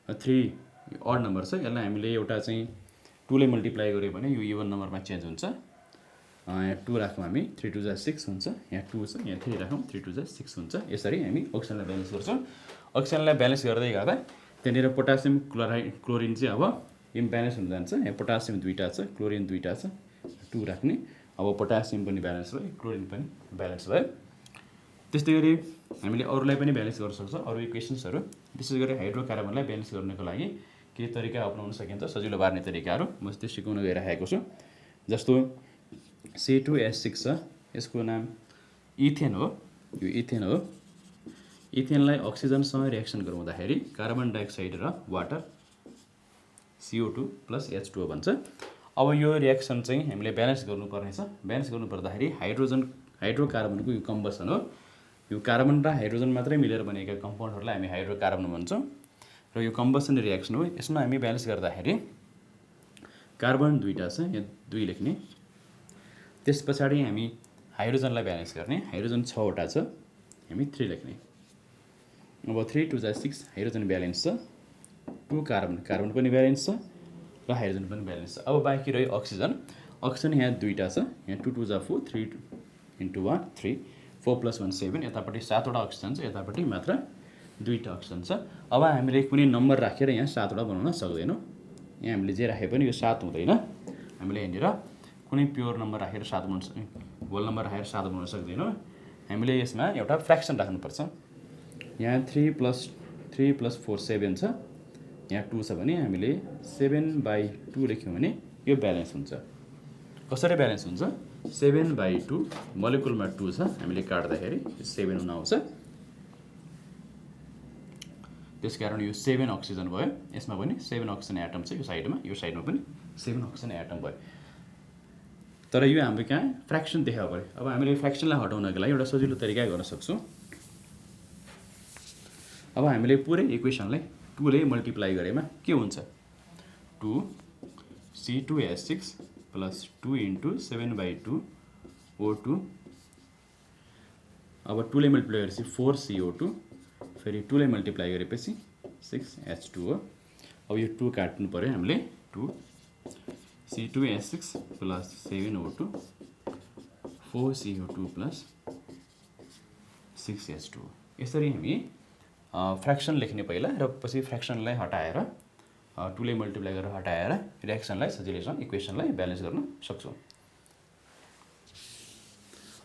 3 अड नम्बर छ, यसलाई हामीले एउटा चाहिँ 2 ले मल्टिप्लाई गर्यो भने यो इभन नम्बरमा चेन्ज हुन्छ। यहाँ 2 राखौँ हामी, 3 2 = 6 हुन्छ। यहाँ 2 छ, यहाँ 3 राखौँ, 3 2 = 6 हुन्छ। यसरी हामी अक्सिजनलाई ब्यालेन्स गर्छौँ। अक्सिजनलाई ब्यालेन्स गर्दै गर्दा त्यहाँनिर पोटासियम क्लोरिन चाहिँ अब इम्ब्यालेन्स हुन जान्छ। यहाँ पोटासियम 2टा छ, क्लोरिन 2टा छ, 2 राख्ने। अब पोटासियम पनि ब्यालेन्स भयो, क्लोरिन पनि ब्यालेन्स भयो। त्यस्तै गरी हामीले अरूलाई पनि ब्यालेन्स गर्न सक्छौँ। अरू इक्वेसन्सहरू विशेष गरी हाइड्रोकार्बनलाई ब्यालेन्स गर्नको लागि केही तरिका अपनाउन सकिन्छ, सजिलो पार्ने तरिकाहरू म त्यो सिकाउन गइरहेको छु। जस्तो C2H6 छ, यसको नाम इथेन हो। यो इथेन हो। इथेनलाई अक्सिजनसँग रिएक्सन गराउँदाखेरि कार्बन डाइअक्साइड र वाटर CO2 + H2O भन्छ। अब यो रिएक्सन चाहिँ हामीले ब्यालेन्स गर्नुपर्ने छ। ब्यालेन्स गर्नुपर्दाखेरि हाइड्रोकार्बनको यो कम्बसन हो। यो कार्बन र हाइड्रोजन मात्रै मिलेर बनेका कम्पाउन्डहरूलाई हामी हाइड्रोकार्बन भन्छौँ र यो कम्बसन रिएक्सन हो। यसमा हामी ब्यालेन्स गर्दाखेरि कार्बन 2टा छ, यहाँ 2 लेख्ने। त्यस पछाडि हामी हाइड्रोजनलाई ब्यालेन्स गर्ने, हाइड्रोजन 6वटा छ, हामी 3 लेख्ने। अब 3 2 = 6 हाइड्रोजन ब्यालेन्स छ, 2 कार्बन पनि ब्यालेन्स छ र हाइड्रोजन पनि ब्यालेन्स छ। अब बाँकी रह्यो अक्सिजन। अक्सिजन यहाँ 2टा छ, यहाँ 2 2 = 4, 3 × 1 3, 4 + 1 7, यतापट्टि 7वटा अक्सिजन छ, यतापट्टि मात्र 2टा अक्सिजन छ। अब हामीले कुनै नम्बर राखेर यहाँ 7वटा बनाउन सक्दैनौँ। यहाँ हामीले जे राखे पनि यो 7 हुँदैन। हामीले यहाँनिर कुनै प्योर नम्बर राखेर 7 बनाउन, होल नम्बर राखेर 7 बनाउन सक्दैनौँ। हामीले यसमा एउटा फ्र्याक्सन राख्नुपर्छ। यहाँ 3 + 4 7 छ, यहाँ 2 छ भने हामीले 7/2 लेख्यौँ भने यो ब्यालेन्स हुन्छ। कसरी ब्यालेन्स हुन्छ? 7/2 मोलिकुलमा 2 छ, हामीले काट्दाखेरि 7 हुन आउँछ। त्यसकारण यो 7 अक्सिजन भयो। यसमा पनि 7 अक्सिजन एटम छ, यो साइडमा पनि 7 अक्सिजन एटम भयो। तर यो हाम्रो कहाँ फ्र्याक्सन देखा पऱ्यो। अब हामीले फ्र्याक्सनलाई हटाउनको लागि एउटा सजिलो तरिका गर्न सक्छौँ। अब हामीले पुरै इक्वेसनलाई 2 ले मल्टिप्लाई गरेमा के हुन्छ? 2 C2H6 + 2 × 7/2 O2। अब 2 ले मल्टिप्लाई गरेपछि 4 CO2, फेरि 2 ले मल्टिप्लाई गरेपछि 6 H2O। अब यो 2 काट्नु पऱ्यो हामीले। 2 C2H6 + 7 O2, 4 CO2 + 6 H2O। यसरी हामी फ्र्याक्सन लेख्ने पहिला र पछि फ्र्याक्सनलाई हटाएर 2 ले मल्टिप्लाई गरेर हटाएर रिएक्सनलाई सजिलैसँग इक्वेसनलाई ब्यालेन्स गर्न सक्छौँ।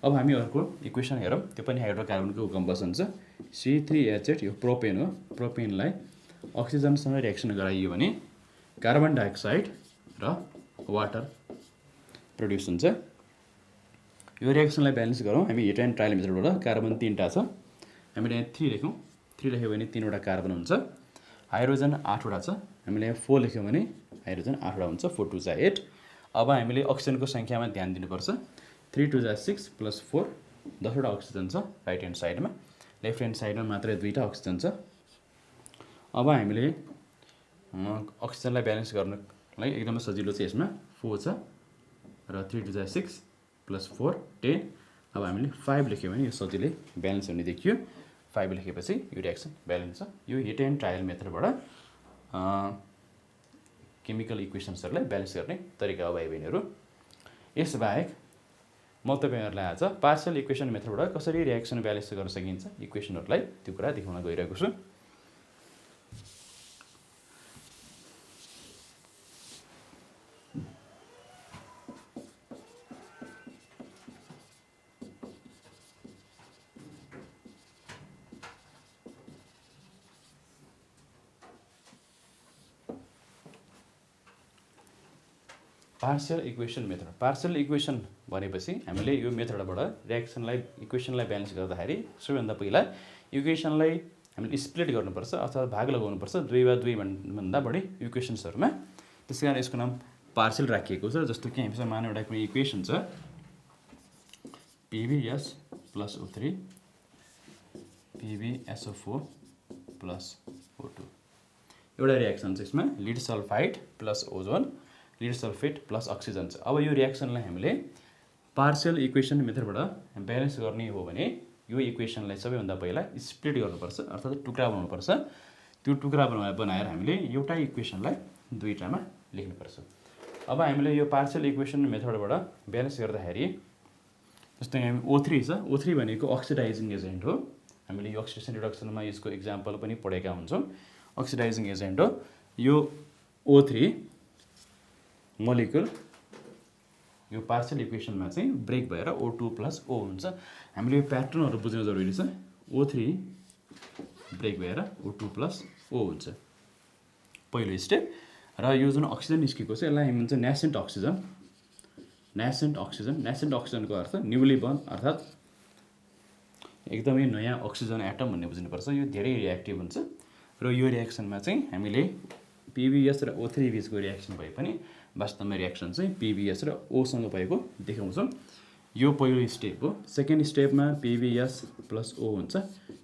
अब हामी अर्को इक्वेसन हेरौँ। त्यो पनि हाइड्रोकार्बनको कम्बसन छ। C3H8 यो प्रोपेन हो। प्रोपेनलाई अक्सिजनसँग रिएक्सन गराइयो भने कार्बन डाइअक्साइड र वाटर प्रड्युस हुन्छ। यो रिएक्सनलाई ब्यालेन्स गरौँ हामी हिट एन्ड ट्रायल मेथडबाट। कार्बन 3टा छ, हामीले यहाँ 3 लेख्यौँ। 3 लेख्यो भने 3वटा कार्बन हुन्छ। हाइड्रोजन 8वटा छ, हामीले यहाँ 4 लेख्यौँ भने हाइड्रोजन 8वटा हुन्छ। 4 2 = 8। अब हामीले अक्सिजनको सङ्ख्यामा ध्यान दिनुपर्छ। 3 2 = 6 + 4 10वटा अक्सिजन छ राइट ह्यान्ड साइडमा। लेफ्ट ह्यान्ड साइडमा मात्रै 2टा अक्सिजन छ। अब हामीले अक्सिजनलाई ब्यालेन्स गर्नलाई एकदमै सजिलो चाहिँ यसमा 4 छ र 3 2 = 6 + 4 10। अब हामीले 5 लेख्यौँ भने यो सजिलै ब्यालेन्स हुने देखियो। 5 लेखेपछि यो रिएक्सन ब्यालेन्स छ। यो हिट एन्ड ट्रायल मेथडबाट केमिकल इक्वेसन्सहरूलाई ब्यालेन्स गर्ने तरिका हो भाइ बहिनीहरू। यसबाहेक म तपाईँहरूलाई आज पार्शियल इक्वेसन मेथडबाट कसरी रिएक्सन ब्यालेन्स गर्न सकिन्छ इक्वेसनहरूलाई त्यो कुरा देखाउन गइरहेको छु। Partial equation method. Partial equation भनेपछि हामीले यो मेथडबाट इक्वेसनलाई ब्यालेन्स गर्दाखेरि सबैभन्दा पहिला इक्वेसनलाई हामीले स्प्लिट गर्नुपर्छ अथवा भाग लगाउनुपर्छ 2 वा 2 भन्दा बढी इक्वेसन्सहरूमा। त्यसै कारण यसको नाम पार्शियल राखिएको छ। जस्तो कि हामीसँग मानव एउटा कुनै इक्वेसन छ PbS + O3 PbSO4 + O2 एउटा रियाक्सन छ। यसमा lead sulphide + ozone lead sulphate + oxygen छ। अब यो रियाक्सनलाई हामीले पार्शियल इक्वेसन मेथडबाट ब्यालेन्स गर्ने हो भने यो इक्वेसनलाई सबैभन्दा पहिला स्प्लिट गर्नुपर्छ अर्थात् टुक्रा बनाउनुपर्छ। त्यो टुक्रा बनाएर हामीले एउटा इक्वेसनलाई दुईटामा लेख्नुपर्छ। अब हामीले यो पार्शियल इक्वेसन मेथडबाट ब्यालेन्स गर्दाखेरि जस्तै हामी O3 छ। O3 भनेको अक्सिडाइजिङ एजेन्ट हो। हामीले यो अक्सिडेसन रिडक्सनमा यसको इक्जाम्पल पनि पढेका हुन्छौँ। अक्सिडाइजिङ एजेन्ट हो यो O3 मोलिकुल। यो पार्शियल इक्वेसनमा चाहिँ ब्रेक भएर O2 + O हुन्छ। हामीले यो प्याटर्नहरू बुझ्न जरुरी छ। O3 ब्रेक भएर O2 + O हुन्छ पहिलो स्टेप। र यो जुन अक्सिजन निस्केको छ यसलाई हामी भन्छ न्यासेन्ट अक्सिजन। न्यासेन्ट अक्सिजनको अर्थ न्युली बर्न अर्थात् एकदमै नयाँ अक्सिजन एटम भन्ने बुझ्नुपर्छ। यो धेरै रियाक्टिभ हुन्छ र यो रियाक्सनमा चाहिँ हामीले PbS र O3 बिचको रियाक्सन भए पनि वास्तवमा रियाक्सन चाहिँ PbS र O सँग भएको देखाउँछौँ। यो पहिलो स्टेप हो। सेकेन्ड स्टेपमा PbS + O हुन्छ।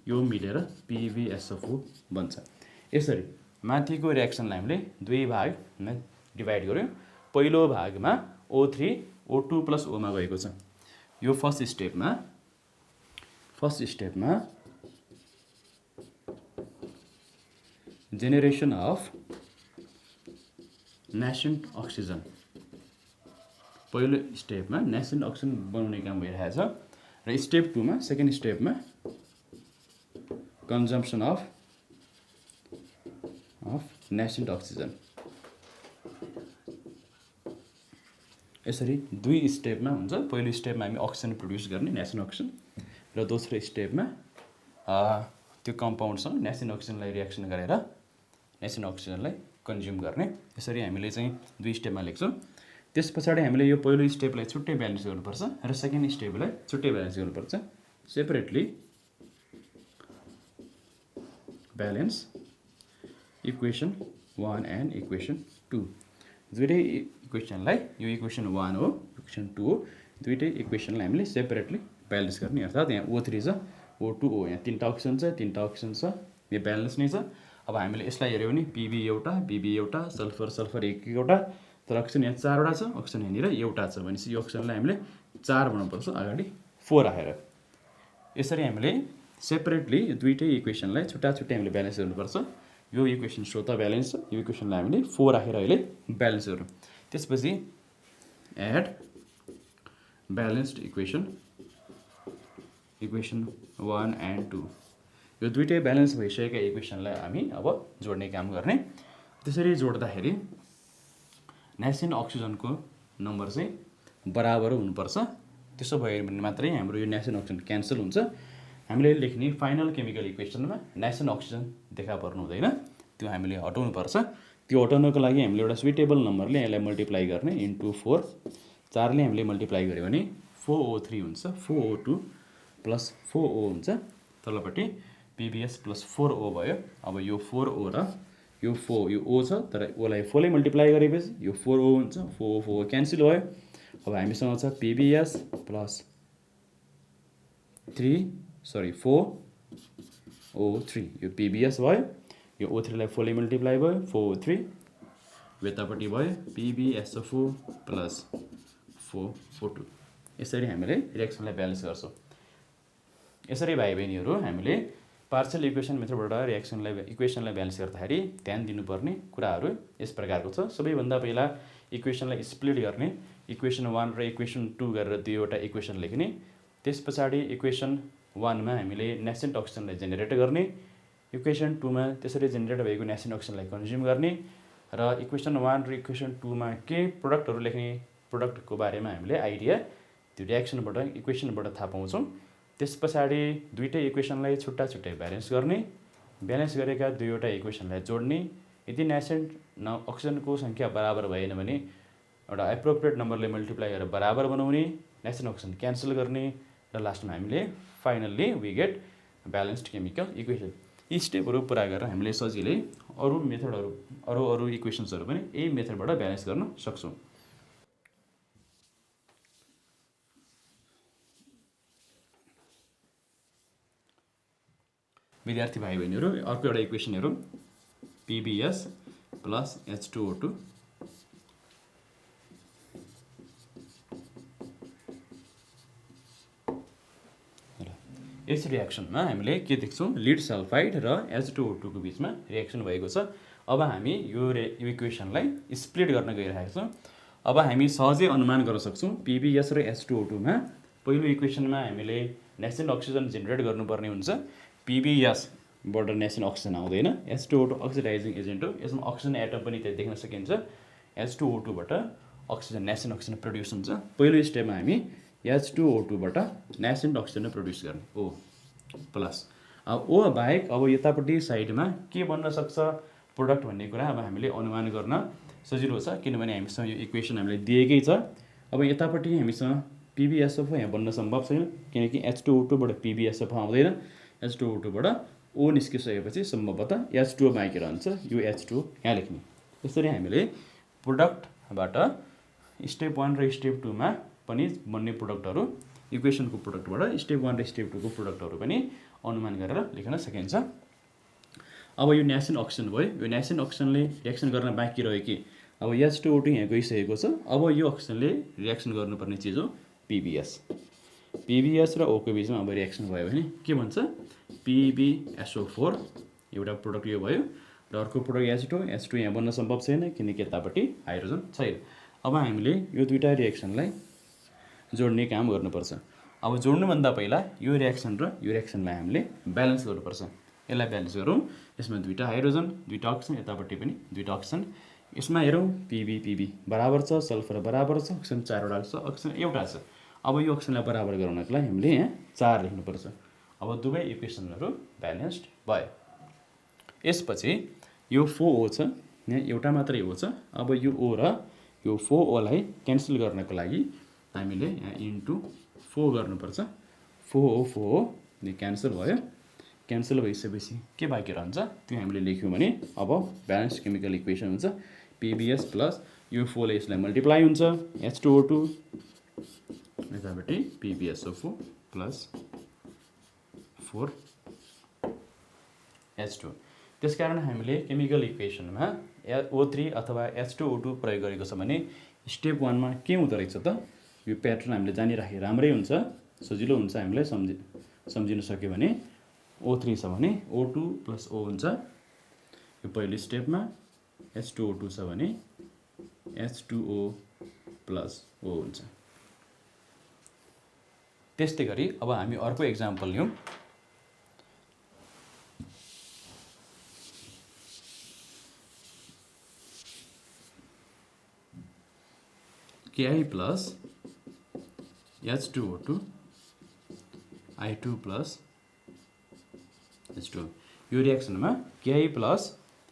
यो मिलेर PbSO4 बन्छ। यसरी माथिको रियाक्सनलाई हामीले दुई भागमा डिभाइड गर्यौँ। पहिलो भागमा O3 O2 + O मा गएको छ। यो फर्स्ट स्टेपमा जेनेरेसन अफ न्यासेन्ट अक्सिजन। पहिलो स्टेपमा न्यासेन्ट अक्सिजन बनाउने काम भइरहेको छ र स्टेप 2 मा सेकेन्ड स्टेपमा कन्जम्पसन अफ न्यासेन्ट अक्सिजन। यसरी दुई स्टेपमा हुन्छ। पहिलो स्टेपमा हामी अक्सिजन प्रड्युस गर्ने न्यासेन्ट अक्सिजन र दोस्रो स्टेपमा त्यो कम्पाउन्डसँग न्यासेन्ट अक्सिजनलाई रियाक्सन गरेर न्यासेन्ट अक्सिजनलाई कन्ज्युम गर्ने। यसरी हामीले चाहिँ दुई स्टेपमा लेख्छौँ। त्यस पछाडि हामीले यो पहिलो स्टेपलाई छुट्टै ब्यालेन्स गर्नुपर्छ र सेकेन्ड स्टेपलाई छुट्टै ब्यालेन्स गर्नुपर्छ। Separately balance equation 1 and equation 2। दुईटै इक्वेसनलाई यो इक्वेसन 1 हो इक्वेसन 2 हो। दुईटै इक्वेसनलाई हामीले सेपरेटली ब्यालेन्स गर्ने अर्थात् यहाँ O3 छ O2 O यहाँ तीनटा अक्सिजन छ यो ब्यालेन्स नै छ। अब हामीले यसलाई हेऱ्यौँ भने Pb एउटा सल्फर एउटा तर अक्सिजन यहाँ 4वटा छ अक्सिजन यहाँनिर एउटा छ भनेपछि यो अक्सिजनलाई हामीले 4 बनाउनुपर्छ अगाडि 4 राखेर। यसरी हामीले सेपरेटली दुईटै इक्वेसनलाई छुट्टा हामीले ब्यालेन्स गर्नुपर्छ। यो इक्वेसन स्वतः ब्यालेन्स छ। यो इक्वेसनलाई हामीले 4 राखेर अहिले ब्यालेन्स गरौँ। त्यसपछि एड ब्यालेन्स्ड इक्वेसन 1 एन्ड 2। यो दुईटै ब्यालेन्स भइसकेका इक्वेसनलाई हामी अब जोड्ने काम गर्ने। त्यसरी जोड्दाखेरि न्यासेन्ट अक्सिजनको नम्बर चाहिँ बराबर हुनुपर्छ। त्यसो भयो भने मात्रै हाम्रो यो न्यासेन्ट अक्सिजन क्यान्सल हुन्छ। हामीले लेख्ने फाइनल केमिकल इक्वेसनमा न्यासेन्ट अक्सिजन देखा पर्नु हुँदैन। त्यो हामीले हटाउनुपर्छ। त्यो हटाउनको लागि हामीले एउटा सुइटेबल नम्बरले यसलाई मल्टिप्लाई गर्ने इन्टु 4। 4ले हामीले मल्टिप्लाई गऱ्यो भने 4O3 हुन्छ 4O2 + 4O हुन्छ। तलपट्टि PbS + 4O भयो। अब यो 4O र यो O छ तर ओलाई 4 ले मल्टिप्लाई गरेपछि यो 4O हुन्छ 4O क्यान्सल भयो। अब हामीसँग छ PbS + 4O3 यो PbS भयो। यो O3 लाई 4 ले मल्टिप्लाई भयो 4O3 यतापट्टि भयो PbSO4 + 4O2। यसरी हामीले रियाक्सनलाई ब्यालेन्स गर्छौँ। यसरी भाइ बहिनीहरू हामीले पार्शियल इक्वेसन मेथडबाट इक्वेसनलाई ब्यालेन्स गर्दाखेरि ध्यान दिनुपर्ने कुराहरू यस प्रकारको छ। सबैभन्दा पहिला इक्वेसनलाई स्प्लिट गर्ने इक्वेसन 1 र इक्वेसन 2 गरेर दुईवटा इक्वेसन लेख्ने। त्यस पछाडि इक्वेसन 1 मा हामीले न्यासेन्ट अक्सिजनलाई जेनेरेट गर्ने। इक्वेसन 2 मा त्यसरी जेनेरेट भएको न्यासेन्ट अक्सिजनलाई कन्ज्युम गर्ने र इक्वेसन 1 र इक्वेसन 2 मा के प्रोडक्टहरू लेख्ने प्रोडक्टको बारेमा हामीले आइडिया त्यो रियाक्सनबाट इक्वेसनबाट थाहा पाउँछौँ। त्यस पछाडि दुईटै इक्वेसनलाई छुट्टा ब्यालेन्स गर्ने। ब्यालेन्स गरेका दुईवटा इक्वेसनलाई जोड्ने। यदि न्यासेन्ट अक्सिजनको सङ्ख्या बराबर भएन भने एउटा एप्रोप्रिएट नम्बरले मल्टिप्लाई गरेर बराबर बनाउने, नेक्स्ट अक्सिजन क्यान्सल गर्ने र लास्टमा हामीले finally we get balanced chemical equation. यी स्टेपहरू पुरा गरेर हामीले सजिलै अरू मेथडहरू अरू इक्वेसन्सहरू पनि यही मेथडबाट ब्यालेन्स गर्न सक्छौँ। विद्यार्थी भाइ बहिनीहरू अर्को एउटा इक्वेसन हेरौँ। PbS प्लस H2O2 यस रियाक्सनमा हामीले के देख्छौँ, लिड सल्फाइड र H2O2 को बिचमा रियाक्सन भएको छ। अब हामी यो इक्वेसनलाई स्प्लिट गर्न गइरहेका छौँ। अब हामी सहजै अनुमान गर्न सक्छौँ PbS र H2O2 मा पहिलो इक्वेसनमा हामीले नेसेन्ट अक्सिजन जेनेरेट गर्नुपर्ने हुन्छ। PbS बाट नेसेन्ट अक्सिजन आउँदैन, H2O2 अक्सिडाइजिङ एजेन्ट हो, यसमा अक्सिजन एटम पनि त्यहाँ देख्न सकिन्छ। H2O2 बाट अक्सिजन नेसेन्ट अक्सिजन प्रड्युस हुन्छ। पहिलो स्टेपमा हामी H2O2 बाट नेसेन्ट अक्सिजन प्रड्युस गर्ने O प्लस। अब O बाहेक अब यतापट्टि साइडमा के बन्न सक्छ प्रोडक्ट भन्ने कुरा अब हामीले अनुमान गर्न सजिलो छ, किनभने हामीसँग यो इक्वेसन हामीले दिएकै छ। अब यतापट्टि हामीसँग PbSO4 यहाँ बन्न सम्भव छैन, किनकि H2O2 बाट PbSO4 आउँदैन। H2O2 बाट O निस्किसकेपछि सम्भवतः H2O बाँकी रहन्छ, यो H2O यहाँ लेख्ने। यसरी हामीले प्रोडक्टबाट स्टेप 1 र स्टेप 2 मा पनि बन्ने प्रोडक्टहरू इक्वेसनको प्रोडक्टबाट स्टेप 1 र स्टेप 2 को प्रोडक्टहरू पनि अनुमान गरेर लेख्न सकिन्छ। अब यो नेसेन्ट अक्सिजन भयो, यो नेसेन्ट अक्सिजनले रियाक्सन गर्न बाँकी रह्यो कि अब H2O2 यहाँ गइसकेको छ। अब यो अक्सिजनले रियाक्सन गर्नुपर्ने चिज हो PbS र O को बिचमा अब रियाक्सन भयो भने के भन्छ, PbSO4 एउटा प्रोडक्ट यो भयो र अर्को प्रोडक्ट H2 यहाँ बन्न सम्भव छैन किनकि यतापट्टि हाइड्रोजन छैन। अब हामीले यो दुईटा रियाक्सनलाई जोड्ने काम गर्नुपर्छ। अब जोड्नुभन्दा पहिला यो रियाक्सन र यो रियाक्सनलाई हामीले ब्यालेन्स गर्नुपर्छ। यसलाई ब्यालेन्स गरौँ। यसमा दुईटा हाइड्रोजन, दुईटा अक्सिजन, यतापट्टि पनि दुईटा अक्सिजन। यसमा हेरौँ PbPb बराबर छ, सल्फर बराबर छ, अक्सिजन 4 वटा छ, अक्सिजन एउटा छ। अब यो अक्सिजनलाई बराबर गराउनको लागि हामीले यहाँ 4 लेख्नुपर्छ। अब दुवै इक्वेसनहरू ब्यालेन्स्ड भयो। यसपछि यो 4O छ, यहाँ एउटा मात्रै O छ। अब यो O र यो 4O लाई क्यान्सल गर्नको लागि हामीले यहाँ इन्टु 4 गर्नुपर्छ। 4O क्यान्सल भयो। क्यान्सल भइसकेपछि के बाँकी रहन्छ त्यो हामीले लेख्यौँ भने अब ब्यालेन्स केमिकल इक्वेसन हुन्छ। PbS प्लस यो 4 ले यसलाई मल्टिप्लाई हुन्छ H2O2, यतापट्टि PbSO4 प्लस 4H2। त्यसकारण हामीले केमिकल इक्वेसनमा O3 अथवा H2O2 प्रयोग गरेको छ भने स्टेप 1 मा के हुँदो रहेछ त, यो प्याटर्न हामीले जानिराखे राम्रै हुन्छ, सजिलो हुन्छ हामीलाई सम्झिन सक्यो भने। O3 छ भने O2 प्लस O हुन्छ यो पहिलो स्टेपमा। H2O2 छ भने H2O प्लस O हुन्छ। त्यस्तै गरी अब हामी अर्को एक्जाम्पल लियौँ। Ki plus H2O2 I2 plus H2O। यो रियाक्सनमा Ki प्लस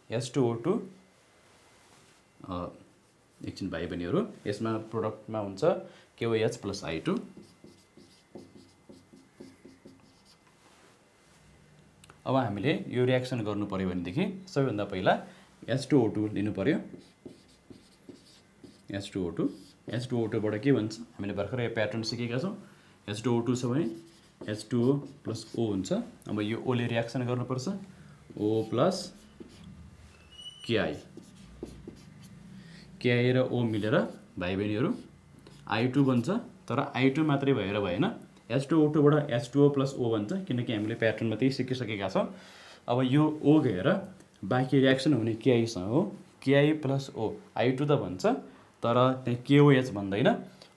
H2O2 एकछिन भाइ बहिनीहरू, यसमा प्रोडक्टमा हुन्छ KOH प्लस I2। अब हामीले यो रियाक्सन गर्नु पर्यो भनेदेखि सबैभन्दा पहिला H2O2 लिनु पर्यो। H2O2 बाट के भन्छ, हामीले भर्खरै यो प्याटर्न सिकेका छौँ। H2O2 छ भने H2O प्लस O हुन्छ। अब यो O ले रियाक्सन गर्नुपर्छ, O प्लस Ki र O मिलेर भाइ बहिनीहरू I2 बन्छ। तर I2 मात्रै भएर भएन, H2O2 बाट H2O प्लस O बन्छ, किनकि हामीले प्याटर्नमा त्यही सिकिसकेका छौँ। अब यो O गएर बाँकी रियाक्सन हुने Ki सँग हो, Ki प्लस O I2 त भन्छ तर त्यहाँ KOH भन्दैन।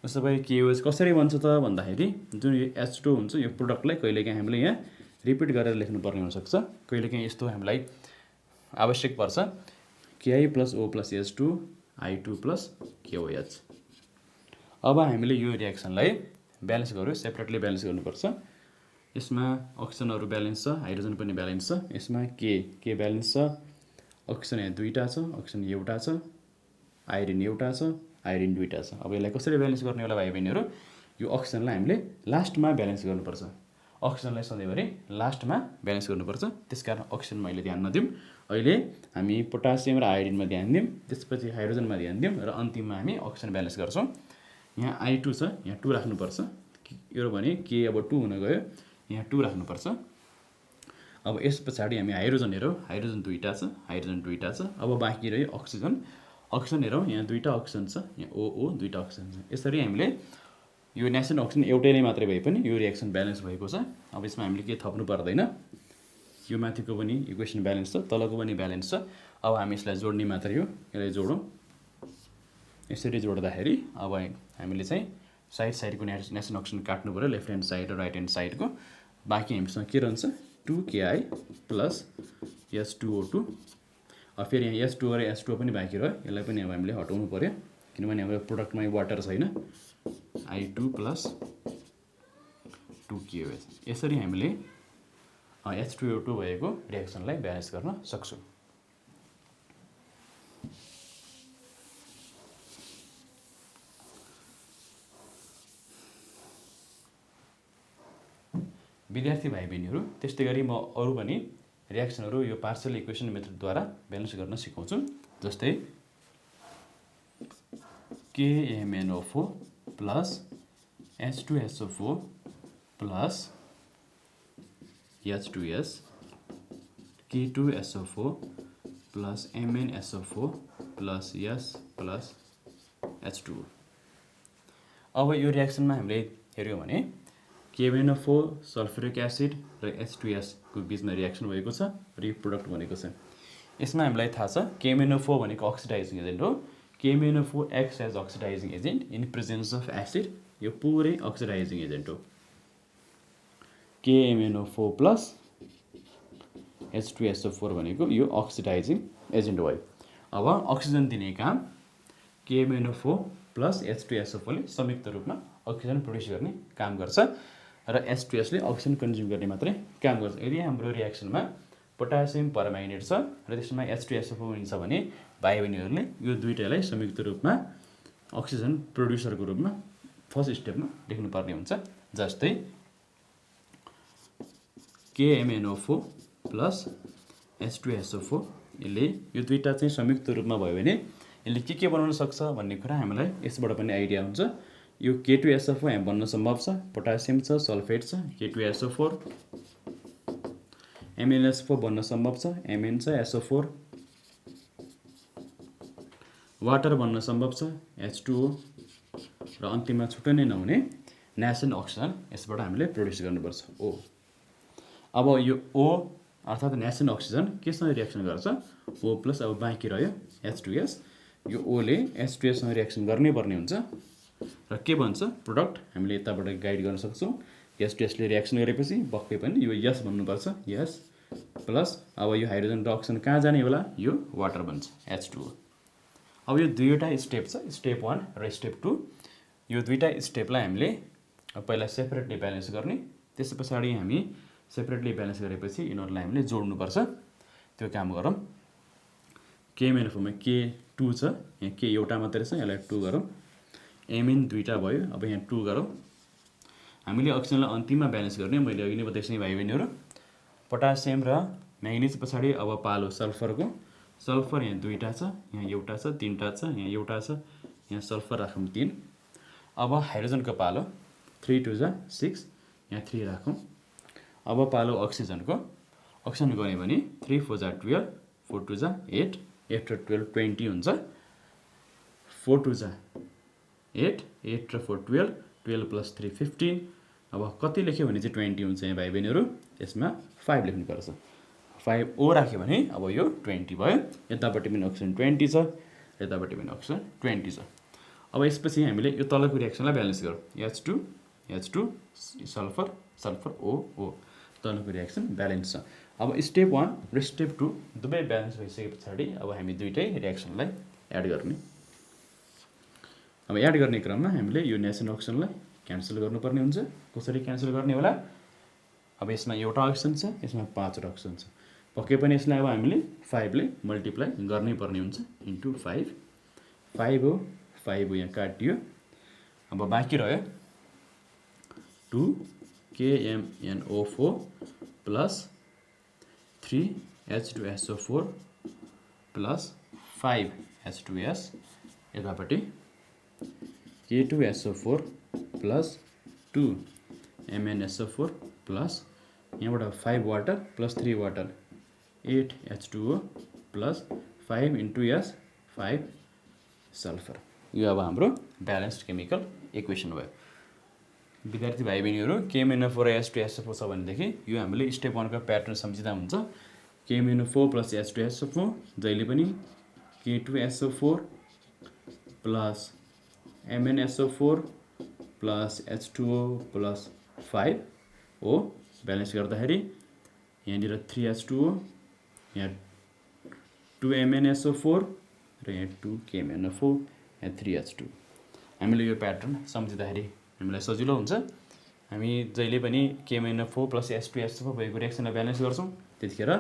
उसो भए KOH कसरी बन्छ त भन्दाखेरि जुन यो H2 हुन्छ यो प्रोडक्टलाई कहिलेकाहीँ हामीले यहाँ रिपिट गरेर लेख्नुपर्ने हुनसक्छ, कहिलेकाहीँ यस्तो हामीलाई आवश्यक पर्छ। Ki plus O plus H2 I2 plus KOH। अब हामीले यो रियाक्सनलाई ब्यालेन्स गर्यो, सेपरेटली ब्यालेन्स गर्नुपर्छ। यसमा अक्सिजनहरू ब्यालेन्स छ, हाइड्रोजन पनि ब्यालेन्स छ। यसमा के ब्यालेन्स छ, अक्सिजन यहाँ दुईटा छ, अक्सिजन एउटा छ, आइरिन एउटा छ, आयोडिन दुईटा छ। अब यसलाई कसरी ब्यालेन्स गर्ने होला भाइ बहिनीहरू, यो अक्सिजनलाई हामीले लास्टमा ब्यालेन्स गर्नुपर्छ। अक्सिजनलाई सधैँभरि लास्टमा ब्यालेन्स गर्नुपर्छ, त्यसकारण अक्सिजन मैले ध्यान नदिउँ। अहिले हामी पोटासियम र आयोडिनमा ध्यान दिउँ, त्यसपछि हाइड्रोजनमा ध्यान दिउँ र अन्तिममा हामी अक्सिजन ब्यालेन्स गर्छौँ। यहाँ I2 छ, यहाँ 2 राख्नुपर्छ, यो भने के अब 2 हुन गयो, यहाँ 2 राख्नुपर्छ। अब यस पछाडि हामी हाइड्रोजन हेरौँ, हाइड्रोजन दुईटा छ। अब बाँकी रह्यो अक्सिजन। अक्सिजन हेरौँ, यहाँ दुईटा अक्सिजन छ, यहाँ OO दुईटा अक्सिजन छ। यसरी हामीले यो नेसन अक्सिजन एउटैले मात्रै भए पनि यो रिएक्सन ब्यालेन्स भएको छ। अब यसमा हामीले के थप्नु पर्दैन, यो माथिको पनि इक्वेसन ब्यालेन्स छ, तलको पनि ब्यालेन्स छ। अब हामी यसलाई जोड्ने मात्रै हो, यसलाई जोडौँ। यसरी जोड्दाखेरि अब हामीले चाहिँ साइडको नेसन अक्सिजन काट्नु पऱ्यो, लेफ्ट ह्यान्ड साइड र राइट ह्यान्ड साइडको। बाँकी हामीसँग के रहन्छ, 2Ki प्लस S2O2। फेरि यहाँ S2O र S2O पनि बाँकी रह्यो, यसलाई पनि अब हामीले हटाउनु पऱ्यो, किनभने हाम्रो प्रोडक्टमा वाटर छैन। I2 plus 2KOH। यसरी हामीले H2O2 भएको रिएक्सनलाई ब्यालेन्स गर्न सक्छौँ। विद्यार्थी भाइ बहिनीहरू, त्यस्तै गरी म अरू पनि रिएक्सनहरू यो पार्शियल इक्वेसन मेथडद्वारा ब्यालेन्स गर्न सिकाउँछु। जस्तै KMnO4 plus H2SO4 plus H2S, K2SO4 plus MnSO4 plus S plus H2O। अब यो रिएक्सनमा हामीले हेऱ्यौँ भने KMnO4 सल्फ्युरिक एसिड र H2S को बीचमा रिएक्सन भएको छ र यो प्रोडक्ट बनेको छ। यसमा हामीलाई थाहा छ KMnO4 भनेको अक्सिडाइजिङ एजेन्ट हो। KMnO4 acts as oxidising agent in presence of acid, यो पुरै अक्सिडाइजिङ एजेन्ट हो। KMnO4 प्लस H2SO4 भनेको यो अक्सिडाइजिङ एजेन्ट भयो। अब अक्सिजन दिने काम KMnO4 प्लस H2SO4 ले संयुक्त रूपमा अक्सिजन प्रड्युस गर्ने काम गर्छ र H2S ले अक्सिजन कन्ज्युम गर्ने मात्रै काम गर्छ। यदि हाम्रो रिएक्सनमा पोटासियम परमाङ्गनेट छ र त्यसमा H2SO4 हुन्छ भने भाइ बहिनीहरूले यो दुईटालाई संयुक्त रूपमा अक्सिजन प्रड्युसरको रूपमा फर्स्ट स्टेपमा लेख्नुपर्ने हुन्छ। जस्तै KMnO4 प्लस H2SO4, यसले यो दुईटा चाहिँ संयुक्त रूपमा भयो भने यसले के बनाउन सक्छ भन्ने कुरा हामीलाई यसबाट पनि आइडिया हुन्छ। यो K2SO4 यहाँ बन्न सम्भव छ, पोटासियम छ, सल्फेट छ, K2SO4, MnSO4 बन्न सम्भव छ, Mn छ, SO4, वाटर बन्न सम्भव छ, H2O, र अन्तिममा छुट्टै नै नहुने नेसन अक्सिजन यसबाट हामीले प्रड्युस गर्नुपर्छ, O। अब यो O अर्थात् नेसन अक्सिजन केसँग रिएक्सन गर्छ, O प्लस अब बाँकी रह्यो H2S, यो O ले H2S सँग रिएक्सन गर्नै पर्ने हुन्छ र के भन्छ प्रोडक्ट हामीले यताबाट गाइड गर्न सक्छौँ। H2S ले रिएक्सन गरेपछि पक्कै पनि यो S भन्नुपर्छ, S प्लस अब यो हाइड्रोजन र अक्सिजन कहाँ जाने होला, यो वाटर बन्छ, H2O। अब यो दुईवटा स्टेप छ, स्टेप 1 र स्टेप 2। यो दुईटा स्टेपलाई हामीले पहिला सेपरेटली ब्यालेन्स गर्ने, त्यस पछाडि हामी सेपरेटली ब्यालेन्स गरेपछि यिनीहरूलाई हामीले जोड्नुपर्छ। त्यो काम गरौँ। KMnO4 मा K2 छ, यहाँ K एउटा मात्रै छ, यसलाई 2 गरौँ। Mn दुईटा भयो, अब यहाँ 2 गरौँ। हामीले अक्सिजनलाई अन्तिममा ब्यालेन्स गर्ने, मैले अघि नै बताइसकेँ भाइ बहिनीहरू। पोटासियम र म्याग्नेज पछाडि अब पालो सल्फरको। सल्फर यहाँ दुईटा छ, यहाँ एउटा छ, तीनटा छ, यहाँ एउटा छ, यहाँ सल्फर राखौँ 3। अब हाइड्रोजनको पालो, 3 2 जा 6, यहाँ 3 राखौँ। अब पालो अक्सिजनको। अक्सिजन गऱ्यो भने 3 4 जा 12, 4 2 जा 8, 8 र 12 20 हुन्छ, 4 2 जा 8, 8 र 4 12, 12 प्लस 3 15। अब कति लेख्यो भने चाहिँ 20 हुन्छ यहाँ भाइ बहिनीहरू, यसमा 5 लेख्नुपर्छ। 5 O राख्यो भने अब यो 20 भयो। यतापट्टि पनि अक्सिजन 20 छ, यतापट्टि पनि अक्सिजन 20 छ। अब यसपछि हामीले यो तलको रिएक्सनलाई ब्यालेन्स गरौँ, H2 sulphur sulphur O O, तलको रिएक्सन ब्यालेन्स छ। अब स्टेप 1 र स्टेप 2 दुवै ब्यालेन्स भइसके पछाडि अब हामी दुईटै रिएक्सनलाई एड गर्ने। अब एड गर्ने क्रममा हामीले यो नेसन अक्सिजनलाई क्यान्सल गर्नुपर्ने हुन्छ। कसरी क्यान्सल गर्ने होला, अब यसमा एउटा अक्सिजन छ, यसमा 5 वटा अक्सिजन छ, पक्कै पनि यसलाई अब हामीले 5 ले मल्टिप्लाई गर्नै पर्ने हुन्छ, इन्टु 5 5 हो 5 यहाँ काटियो। अब बाँकी रह्यो 2KMNO4 plus 3H2SO4 plus 5H2S, यतापट्टि K2SO4 प्लस 2MnSO4 प्लस यहाँबाट 5 water plus 3 water 8H2O plus 5 × S 5 sulphur. यो अब हाम्रो ब्यालेन्स्ड केमिकल इक्वेसन भयो। विद्यार्थी भाइ बहिनीहरू KMnO4 र H2SO4 छ भनेदेखि यो हामीले स्टेप 1 को प्याटर्न सम्झिँदा हुन्छ। KMnO4 प्लस H2SO4 जहिले पनि K2SO4 plus MnSO4 plus H2O plus 5O balance गर्दाखेरि यहाँनिर 3H2O, यहाँ 2MnSO4 र यहाँ 2KMnO4, यहाँ 3H2। हामीले यो प्याटर्न सम्झिँदाखेरि हामीलाई सजिलो हुन्छ। हामी जहिले पनि KMnO4 प्लस H2SO4 भएको रिएक्सनलाई ब्यालेन्स गर्छौँ त्यतिखेर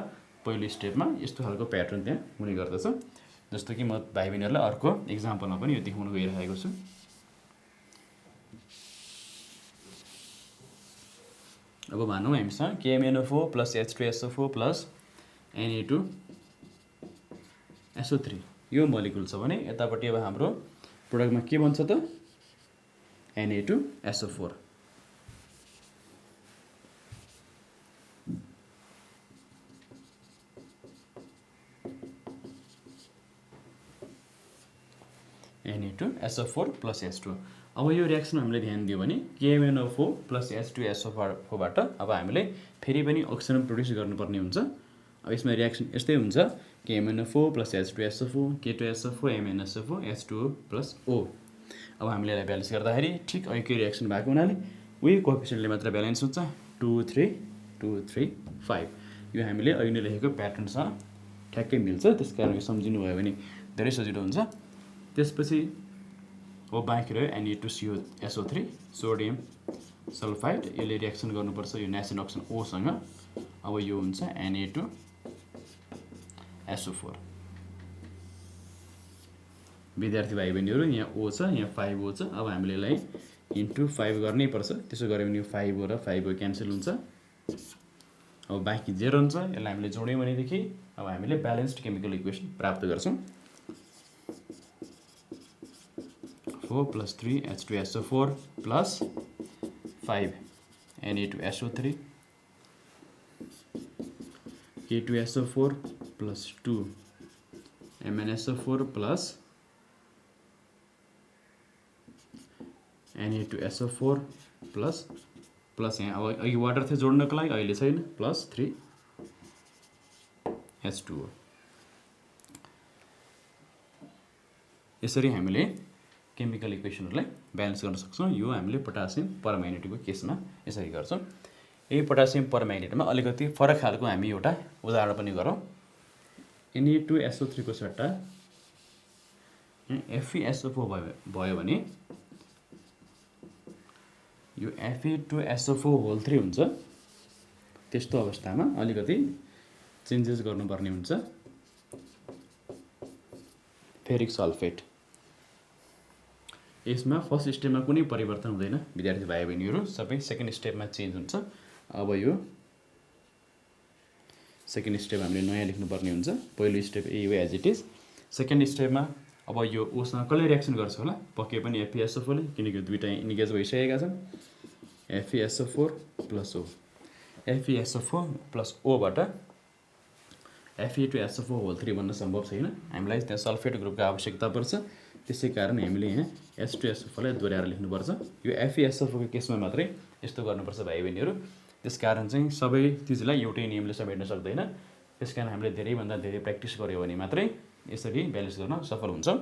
पहिलो स्टेपमा यस्तो खालको प्याटर्न त्यहाँ हुने गर्दछ। जस्तो कि म भाइ बहिनीहरूलाई अर्को इक्जाम्पलमा पनि यो देखाउन गइरहेको छु। अब भनौँ हामीसँग KMnO4 plus H2SO4 plus Na2SO3 यो मोलिकुल छ भने यतापट्टि अब हाम्रो प्रोडक्टमा के बन्छ त Na2SO4। Na2SO4 plus H2। अब यो रिएक्सन हामीले ध्यान दियो भने KMnO4 प्लस H2SO4 बाट अब हामीले फेरि पनि अक्सिजन प्रोड्युस गर्नुपर्ने हुन्छ। अब यसमा रिएक्सन यस्तै हुन्छ KMnO4 plus H2SO4 K2SO4 MnSO4 H2O plus O। अब हामीले यसलाई ब्यालेन्स गर्दाखेरि ठिक अघिकै रिएक्सन भएको हुनाले उही कोएफिसिएन्टले मात्र ब्यालेन्स हुन्छ 2 3 2 3 5। यो हामीले अघि नै लेखेको प्याटर्नसँग ठ्याक्कै मिल्छ, त्यसकारण यो सम्झिनु भयो भने धेरै सजिलो हुन्छ। त्यसपछि अब बाँकी रह्यो Na2SO3 सोडियम सल्फाइड, यसले रिएक्सन गर्नुपर्छ यो नेसन अक्सिजन O सँग। अब यो हुन्छ Na2SO4। विद्यार्थी भाइ बहिनीहरू यहाँ O छ, यहाँ 5O छ। अब हामीले यसलाई इन्टु 5 गर्नै पर्छ, त्यसो गऱ्यो भने यो 5O र 5O क्यान्सल हुन्छ। अब बाँकी 0 हुन्छ। यसलाई हामीले जोड्यौँ भनेदेखि अब हामीले ब्यालेन्स्ड केमिकल इक्वेसन प्राप्त गर्छौँ। 4 plus 3 H2SO4 plus 5 Na2SO3 K2SO4 plus 2 MnSO4 plus Na2SO4 plus यहाँ अब अघि वाटर थियो जोड्नको लागि, अहिले छैन, प्लस 3H2O। यसरी हामीले केमिकल इक्वेसनहरूलाई ब्यालेन्स गर्न सक्छौँ। यो हामीले पोटासियम परम्याग्नेटको केसमा यसरी गर्छौँ। यही पोटासियम परम्याग्नेटमा अलिकति फरक खालको हामी एउटा उदाहरण पनि गरौँ। Na2SO3 को सट्टा FeSO4 भयो भने यो Fe2SO4 हुन्छ। त्यस्तो अवस्थामा अलिकति चेन्जेस गर्नुपर्ने हुन्छ। फेरिक सल्फेट, यसमा फर्स्ट स्टेपमा कुनै परिवर्तन हुँदैन विद्यार्थी भाइ बहिनीहरू, सबै सेकेन्ड स्टेपमा चेन्ज हुन्छ। अब यो सेकेन्ड स्टेप हामीले नयाँ लेख्नुपर्ने हुन्छ। पहिलो स्टेप ए हो एज इट इज। सेकेन्ड स्टेपमा अब यो ओसँग कसले रिएक्सन गर्छ होला, पक्कै पनि FeSO4 ले, किनकि दुईटा इन्गेज भइसकेका छन्। FeSO4 plus O, FeSO4 plus O बाट Fe2SO4 बन्न सम्भव छैन। हामीलाई त्यहाँ सल्फेट ग्रुपको आवश्यकता पर्छ। त्यसै कारण हामीले यहाँ H2SO4 लाई दोहोऱ्याएर लेख्नुपर्छ। यो FeSO4 को केसमा मात्रै यस्तो गर्नुपर्छ भाइ बहिनीहरू। त्यसकारण चाहिँ सबै चिजलाई एउटै नियमले समेट्न सक्दैन। त्यसकारण हामीले धेरैभन्दा धेरै प्र्याक्टिस गऱ्यो भने मात्रै यसरी ब्यालेन्स गर्न सफल हुन्छौँ।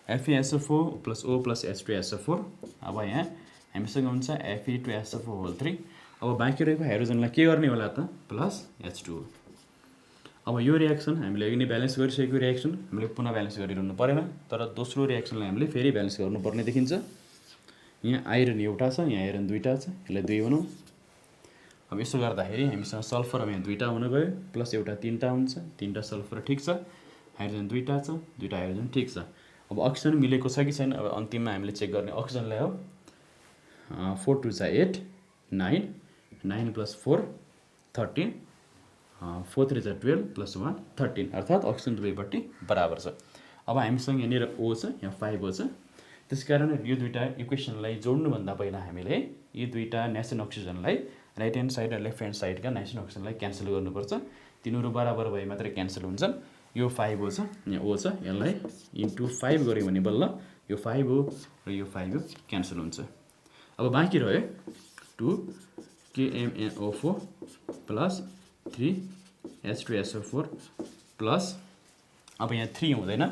FeSO4 plus O plus H2SO4। अब यहाँ हामीसँग हुन्छ Fe2SO4 अब बाँकी रहेको हाइड्रोजनलाई के गर्ने होला त, प्लस H2O। अब यो रिएक्सन हामीले अघि नै ब्यालेन्स गरिसकेको रिएक्सन हामीले पुनः ब्यालेन्स गरिरहनु परेन, तर दोस्रो रिएक्सनलाई हामीले फेरि ब्यालेन्स गर्नुपर्ने देखिन्छ। यहाँ आइरन एउटा छ, यहाँ आइरन दुईटा छ, यसलाई 2 बनाउँ। अब यसो गर्दाखेरि हामीसँग सल्फर अब यहाँ 2टा हुन गयो, प्लस एउटा 3टा हुन्छ, 3टा सल्फर ठिक छ, हाइड्रोजन 2टा छ, 2टा हाइड्रोजन ठिक छ। अब अब अक्सिजन मिलेको छ कि छैन अब अन्तिममा हामीले चेक गर्ने अक्सिजनलाई हो 4 2 जा 8 9 9 + 4 13 4 3 जा 12 + 1 13 अर्थात् अक्सिजन दुवैपट्टि बराबर छ। अब हामीसँग यहाँनिर O छ यहाँ 5O छ त्यसकारण यो दुईटा इक्वेसनलाई जोड्नुभन्दा पहिला हामीले यी दुईटा नेसन अक्सिजनलाई राइट ह्यान्ड साइड र लेफ्ट ह्यान्ड साइडका नेसन अक्सिजनलाई क्यान्सल गर्नुपर्छ। तिनीहरू बराबर भए मात्रै क्यान्सल हुन्छन्। यो 5O छ यहाँ O छ यसलाई इन्टु 5 गऱ्यो भने बल्ल यो 5O र यो 5O क्यान्सल हुन्छ। अब बाँकी रह्यो 2 KMnO4 प्लस 3 H2SO4 प्लस अब यहाँ 3 हुँदैन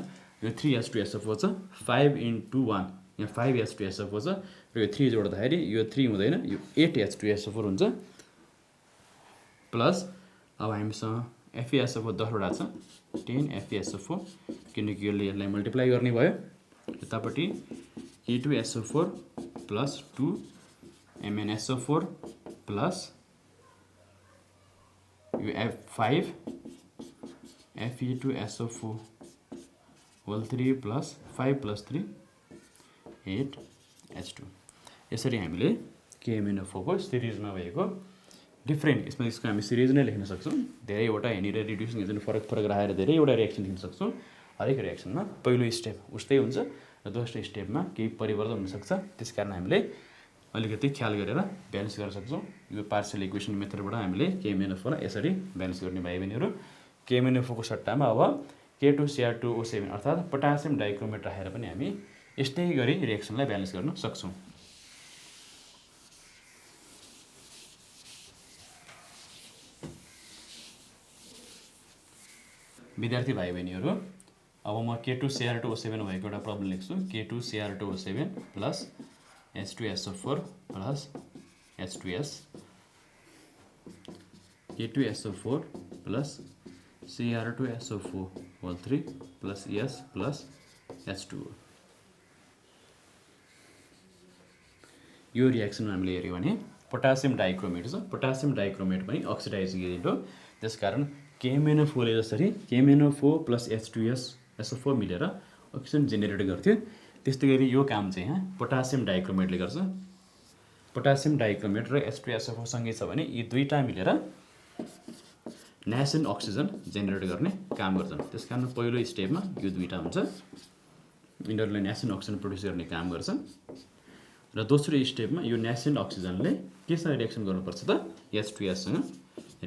यो 3 H2SO4 छ 5 × 1 यहाँ 5 H2SO4 छ र यो 3 जोड्दाखेरि यो 3 हुँदैन यो 8 H2SO4 हुन्छ प्लस अब हामीसँग FeSO4 10 वटा छ 10 FeSO4 किनकि यसलाई मल्टिप्लाई गर्ने भयो यतापट्टि K2SO4 प्लस 2 MnSO4 प्लस यो 5 Fe2SO4 होल 3 प्लस 5 + 3 8 H2 यसरी हामीले KMnO4 को सिरिजमा भएको डिफ्रेन्ट यसको हामी सिरिज नै लेख्न सक्छौँ। धेरैवटा यहाँनिर रिड्युसिङ एजेन्ट फरक राखेर धेरैवटा रिएक्सन लेख्न सक्छौँ। हरेक रिएक्सनमा पहिलो स्टेप उस्तै हुन्छ र दोस्रो स्टेपमा केही परिवर्तन हुनसक्छ। त्यसकारण हामीले अलिकति ख्याल गरेर ब्यालेन्स गर्न सक्छौँ। यो पार्शियल इक्वेसन मेथडबाट हामीले KMnO4 यसरी ब्यालेन्स गर्ने भाइ बहिनीहरू KMnO4 को सट्टामा अब K2Cr2O7 अर्थात् पोटासियम डाइक्रोमेट राखेर पनि हामी यस्तै गरी रिएक्सनलाई ब्यालेन्स गर्न सक्छौँ। विद्यार्थी भाइ बहिनीहरू अब म K2Cr2O7 भएको एउटा प्रब्लम लेख्छु K2Cr2O7 plus H2SO4 plus H2S K2SO4 plus Cr2SO4 whole 3 plus S plus H2O यो रिएक्सन हामीले हेर्यो भने पोटासियम डाइक्रोमेट छ। पोटासियम डाइक्रोमेट पनि अक्सिडाइज एजेन्ट हो। त्यसकारण KMnO4 ले जसरी KMnO4 प्लस H2SO4 मिलेर अक्सिजन जेनेरेट गर्थ्यो त्यस्तै गरी यो काम चाहिँ यहाँ पोटासियम डाइक्रोमेटले गर्छ। पोटासियम डाइक्रोमेट र H2SO4 सँगै छ भने यी दुईटा मिलेर नेसन अक्सिजन जेनेरेट गर्ने काम गर्छन्। त्यसकारण पहिलो स्टेपमा यो दुईटा हुन्छ यिनीहरूले नेसन अक्सिजन प्रड्युस गर्ने काम गर्छन् र दोस्रो स्टेपमा यो नेसन अक्सिजनले केसँग रिएक्सन गर्नुपर्छ त H2S सँग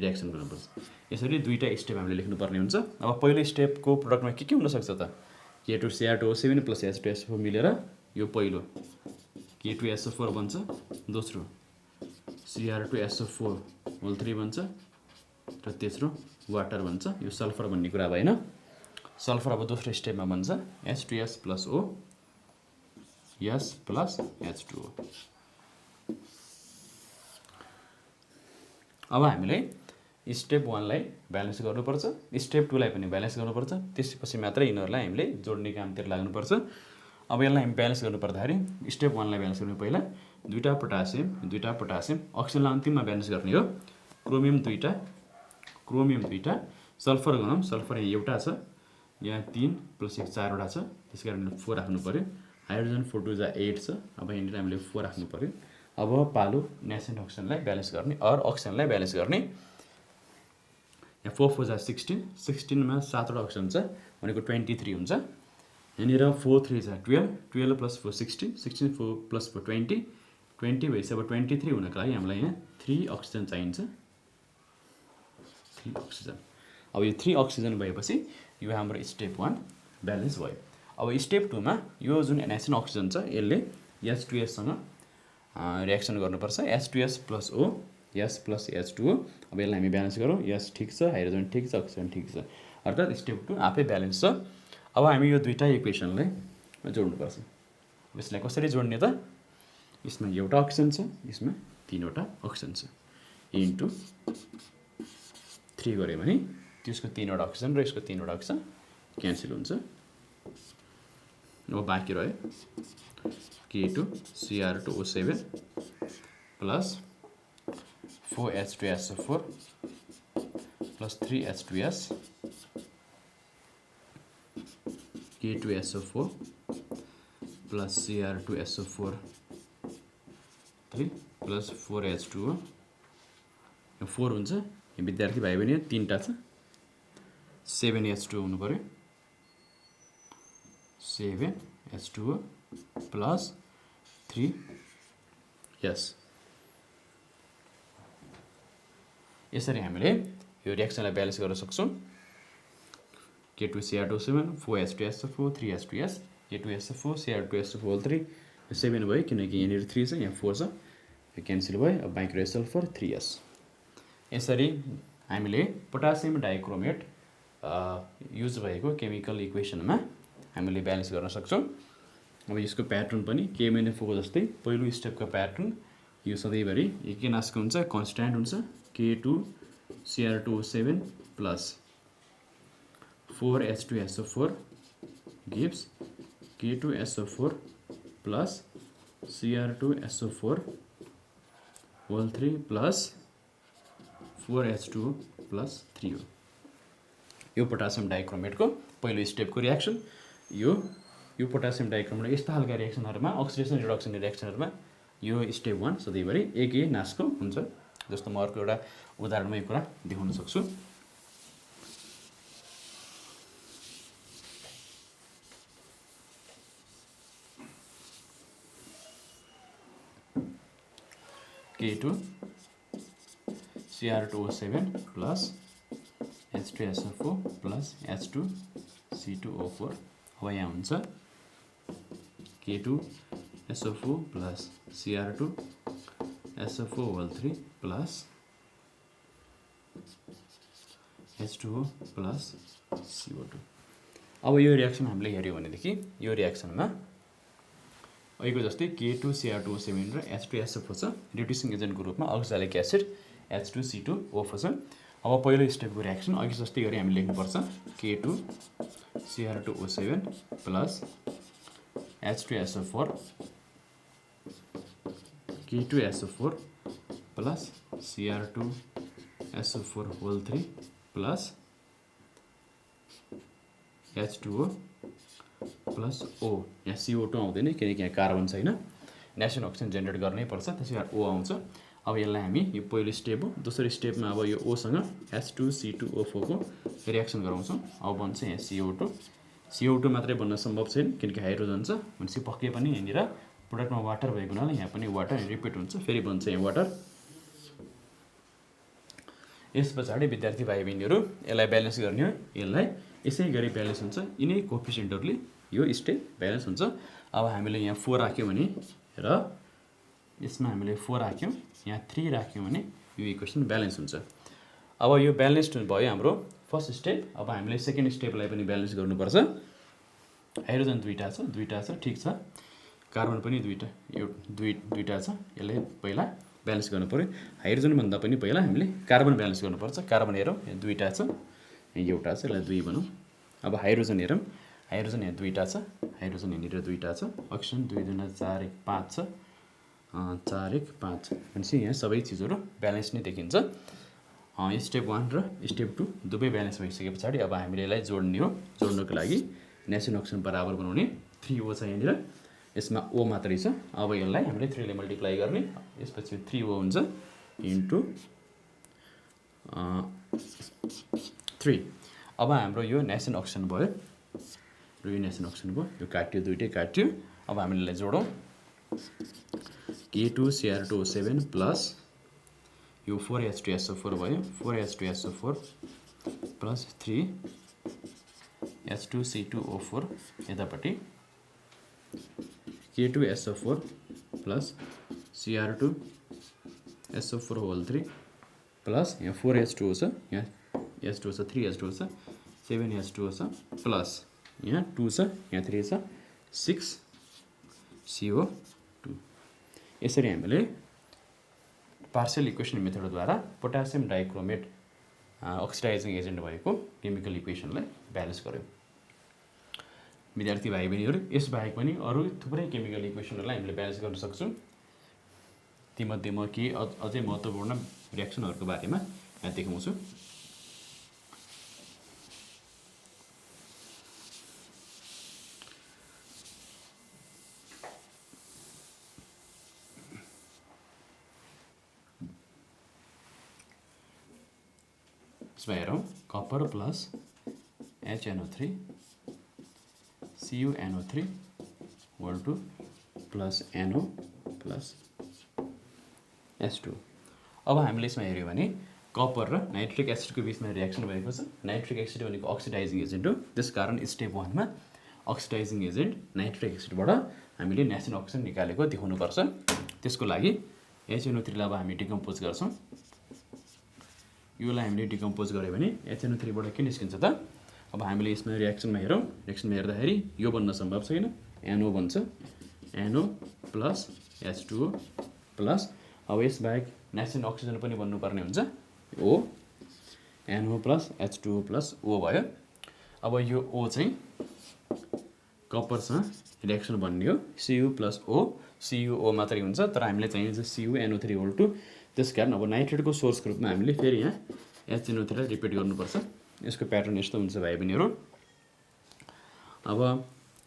रिएक्सन गर्नुपर्छ। यसरी दुईटा स्टेप हामीले लेख्नुपर्ने हुन्छ। अब पहिलो स्टेपको प्रोडक्टमा के हुन सक्छ त K2Cr2O7 प्लस H2SO4 मिलेर यो पहिलो K2SO4 बन्छ दोस्रो Cr2SO4 होल 3 बन्छ र तेस्रो वाटर बन्छ। यो सल्फर भन्ने कुरा भएन। सल्फर अब दोस्रो स्टेपमा बन्छ H2S plus O S plus H2O। अब हामीले स्टेप 1 लाई ब्यालेन्स गर्नुपर्छ स्टेप 2 लाई पनि ब्यालेन्स गर्नुपर्छ त्यसपछि मात्रै यिनीहरूलाई हामीले जोड्ने कामतिर लाग्नुपर्छ। अब यसलाई हामी ब्यालेन्स गर्नुपर्दाखेरि स्टेप 1 लाई ब्यालेन्स गर्नु पहिला दुईटा पोटासियम अक्सिजनलाई अन्तिममा ब्यालेन्स गर्ने हो। क्रोमियम दुईटा सल्फर गरौँ सल्फर यहाँ एउटा छ यहाँ 3 + 1 4 वटा छ त्यसकारण 4 राख्नु पर्यो। हाइड्रोजन 4 2 जा 8 छ अब यहाँनिर हामीले 4 राख्नु पर्यो। अब पालो नेसन अक्सिजनलाई ब्यालेन्स गर्ने अक्सिजनलाई ब्यालेन्स गर्ने यहाँ 4 4 जा 16 16मा 7 वटा अक्सिजन छ भनेको 23 हुन्छ। यहाँनिर 4 3 जा 12 12 + 4 16 16 4 + 4 20 20 भएपछि अब 23 हुनको लागि हामीलाई यहाँ 3 अक्सिजन चाहिन्छ 3 अक्सिजन। अब यो 3 अक्सिजन भएपछि यो हाम्रो स्टेप 1 ब्यालेन्स भयो। अब स्टेप 2 मा यो जुन नेसन अक्सिजन छ यसले H2S सँग रिएक्सन गर्नुपर्छ H2S plus O S plus H2O। अब यसलाई हामी ब्यालेन्स गरौँ S ठिक छ हाइड्रोजन ठिक छ अक्सिजन ठिक छ अर्थात् स्टेप 2 आफै ब्यालेन्स छ। अब हामी यो दुईटा इक्वेसनलाई जोड्नुपर्छ। यसलाई कसरी जोड्ने त यसमा एउटा अक्सिजन छ यसमा 3 वटा अक्सिजन छ इन्टु 3 गऱ्यो भने त्यसको 3 वटा अक्सिजन र यसको 3 वटा अक्सिजन क्यान्सल हुन्छ। अब बाँकी रह्यो K2Cr2O7 plus 4H2SO4 plus 3H2S K2SO4 plus Cr2SO4 3 plus 4H2O 4 हुन्छ। विद्यार्थी भाइ बहिनी तीनटा छ 7H2O हुनु पर्यो 7H2O प्लस 3S। यसरी हामीले यो रिएक्सनलाई ब्यालेन्स गर्न सक्छौँ। K2Cr2O7 4H2SO4 3H2S K2SO4 Cr2SO4 3 7 भयो किनकि यहाँनिर 3 छ यहाँ 4 छ यो क्यान्सल भयो। अब बाँकी रह्यो सल्फर 3S। यसरी हामीले पोटासियम डाइक्रोमेट युज भएको केमिकल इक्वेसनमा हामीले ब्यालेन्स गर्न सक्छौँ। अब यसको प्याटर्न पनि KMnFO जस्तै पहिलो स्टेपको प्याटर्न यो सधैँभरि एकैनासको हुन्छ कन्स्ट्यान्ट हुन्छ K2Cr2O7 plus 4H2SO4 gives K2SO4 plus Cr2SO4 whole 3 plus 4H2O plus 3O। यो पोटासियम डाइक्रोमेटको पहिलो स्टेपको रिएक्सन। यो पोटासियम डाइक्रोमेट यस्ता खालका रिएक्सनहरूमा अक्सिडेसन रिडक्सन रिएक्सनहरूमा यो स्टेप 1 सधैँभरि एकै नासको हुन्छ। जस्तो म अर्को एउटा उदाहरणमा यो कुरा देखाउन सक्छु। K2Cr2O7 plus H2SO4 plus H2C2O4 अब यहाँ हुन्छ K2SO4 plus Cr2SO4 whole 3 plus H2O plus CO2। अब यो रिएक्सन हामीले हेऱ्यौँ भनेदेखि यो रिएक्सनमा अहिलेको जस्तै K2Cr2O7 र H2SO4 छ रिड्युसिङ एजेन्टको रूपमा अक्जालिक एसिड H2C2O4 छ। अब पहिलो स्टेपको रिएक्सन अघि जस्तै गरी हामीले लेख्नुपर्छ K2Cr2O7 plus H2SO4 K2SO4 plus Cr2SO4 whole 3 plus H2O plus O। यहाँ CO2 आउँदैन किनकि यहाँ कार्बन छैन नेसन अक्सिजन जेनेरेट गर्नै पर्छ त्यसै कारण O आउँछ। अब यसलाई हामी यो पहिलो स्टेप हो। दोस्रो स्टेपमा अब यो O सँग H2C2O4 को रिएक्सन गराउँछौँ। अब बन्छ यहाँ CO2 मात्रै बन्न सम्भव छैन किनकि हाइड्रोजन छ भनेपछि पक्कै पनि यहाँनिर प्रोडक्टमा वाटर भएको हुनाले यहाँ पनि वाटर रिपिट हुन्छ फेरि बन्छ यहाँ वाटर। यस पछाडि विद्यार्थी भाइ बहिनीहरू यसलाई ब्यालेन्स गर्ने हो। यसलाई यसै गरी ब्यालेन्स हुन्छ यिनै कोएफिसिएन्टहरूले यो स्टेप ब्यालेन्स हुन्छ। अब हामीले यहाँ 4 राख्यौँ भने र यसमा हामीले 4 राख्यौँ यहाँ 3 राख्यौँ भने यो इक्वेसन ब्यालेन्स हुन्छ। अब यो ब्यालेन्स्ड भयो हाम्रो फर्स्ट स्टेप। अब हामीले सेकेन्ड स्टेपलाई पनि ब्यालेन्स गर्नुपर्छ। हाइड्रोजन दुईटा छ ठिक छ कार्बन पनि दुईटा छ यसलाई पहिला ब्यालेन्स गर्नु पर्यो। हाइड्रोजन भन्दा पनि पहिला हामीले कार्बन ब्यालेन्स गर्नुपर्छ। कार्बन हेरौँ यहाँ दुईटा छ एउटा छ यसलाई 2 बनाऊँ। अब हाइड्रोजन हेरौँ हाइड्रोजन यहाँ दुईटा छ हाइड्रोजन यहाँनिर दुईटा छ अक्सिजन 2 2 4 1 5 छ 4 1 5 भनेपछि यहाँ सबै चिजहरू ब्यालेन्स नै देखिन्छ। स्टेप 1 र स्टेप 2 दुवै ब्यालेन्स भइसके पछाडि अब हामीले यसलाई जोड्ने हो। जोड्नको लागि नेसन अक्सिजन बराबर बनाउने 3O छ यहाँनिर यसमा O मात्रै छ। अब यसलाई हामीले 3 ले मल्टिप्लाई गर्ने यसपछि 3O हुन्छ इन्टु 3। अब हाम्रो यो नेसन अक्सिजन भयो र यो नेसन अक्सिजन भयो यो काट्यो दुईटै काट्यो। अब हामीले यसलाई जोडौँ K2Cr2O7 प्लस यो 4H2SO4 भयो 4H2SO4 प्लस 3H2C2O4 यतापट्टि K2SO4 plus Cr2SO4 whole 3 plus यहाँ 4H2O छ यहाँ H2O छ 3H2O छ 7H2O छ प्लस यहाँ 2 छ यहाँ 3 छ 6CO2। यसरी हामीले पार्शियल इक्वेसन मेथडद्वारा पोटासियम डाइक्रोमेट अक्सिडाइजिङ एजेन्ट भएको केमिकल इक्वेसनलाई ब्यालेन्स गर्यौँ। विद्यार्थी भाइ बहिनीहरू यसबाहेक पनि अरू थुप्रै केमिकल इक्वेसनहरूलाई हामीले ब्यालेन्स गर्न सक्छौँ। तीमध्ये म केही अझै महत्त्वपूर्ण रिएक्सनहरूको बारेमा यहाँ देखाउँछु। यसमा हेरौँ copper plus HNO3 CuNO3 whole two plus NO plus H2। अब हामीले यसमा हेऱ्यौँ भने कपर र नाइट्रिक एसिडको बिचमा रियाक्सन भएको छ। नाइट्रिक एसिड भनेको अक्सिडाइजिङ एजेन्ट हो, त्यसकारण स्टेप 1 मा अक्सिडाइजिङ एजेन्ट नाइट्रिक एसिडबाट हामीले नेचुरल अक्सिजन निकालेको देखाउनुपर्छ। त्यसको लागि HNO3 लाई अब हामी डिकम्पोज गर्छौँ। योलाई हामीले डिकम्पोज गर्यो भने HNO3 बाट के निस्किन्छ त? अब हामीले यसमा रियाक्सनमा हेरौँ। रियाक्सनमा हेर्दाखेरि यो बन्न सम्भव छैन, NO बन्छ, NO प्लस H2O प्लस अब यसबाहेक नेचुरल अक्सिजन पनि बन्नुपर्ने हुन्छ, O NO plus H2O plus O भयो। अब यो O चाहिँ कपरसँग रियाक्सन बन्ने हो, Cu प्लस O CuO मात्रै हुन्छ, तर हामीलाई चाहिन्छ CuNO3 होल टू। त्यसकारण अब नाइट्रेटको सोर्सको रूपमा हामीले फेरि यहाँ HNO3 लाई रिपिट गर्नुपर्छ। यसको प्याटर्न यस्तो हुन्छ भाइ बहिनीहरू। अब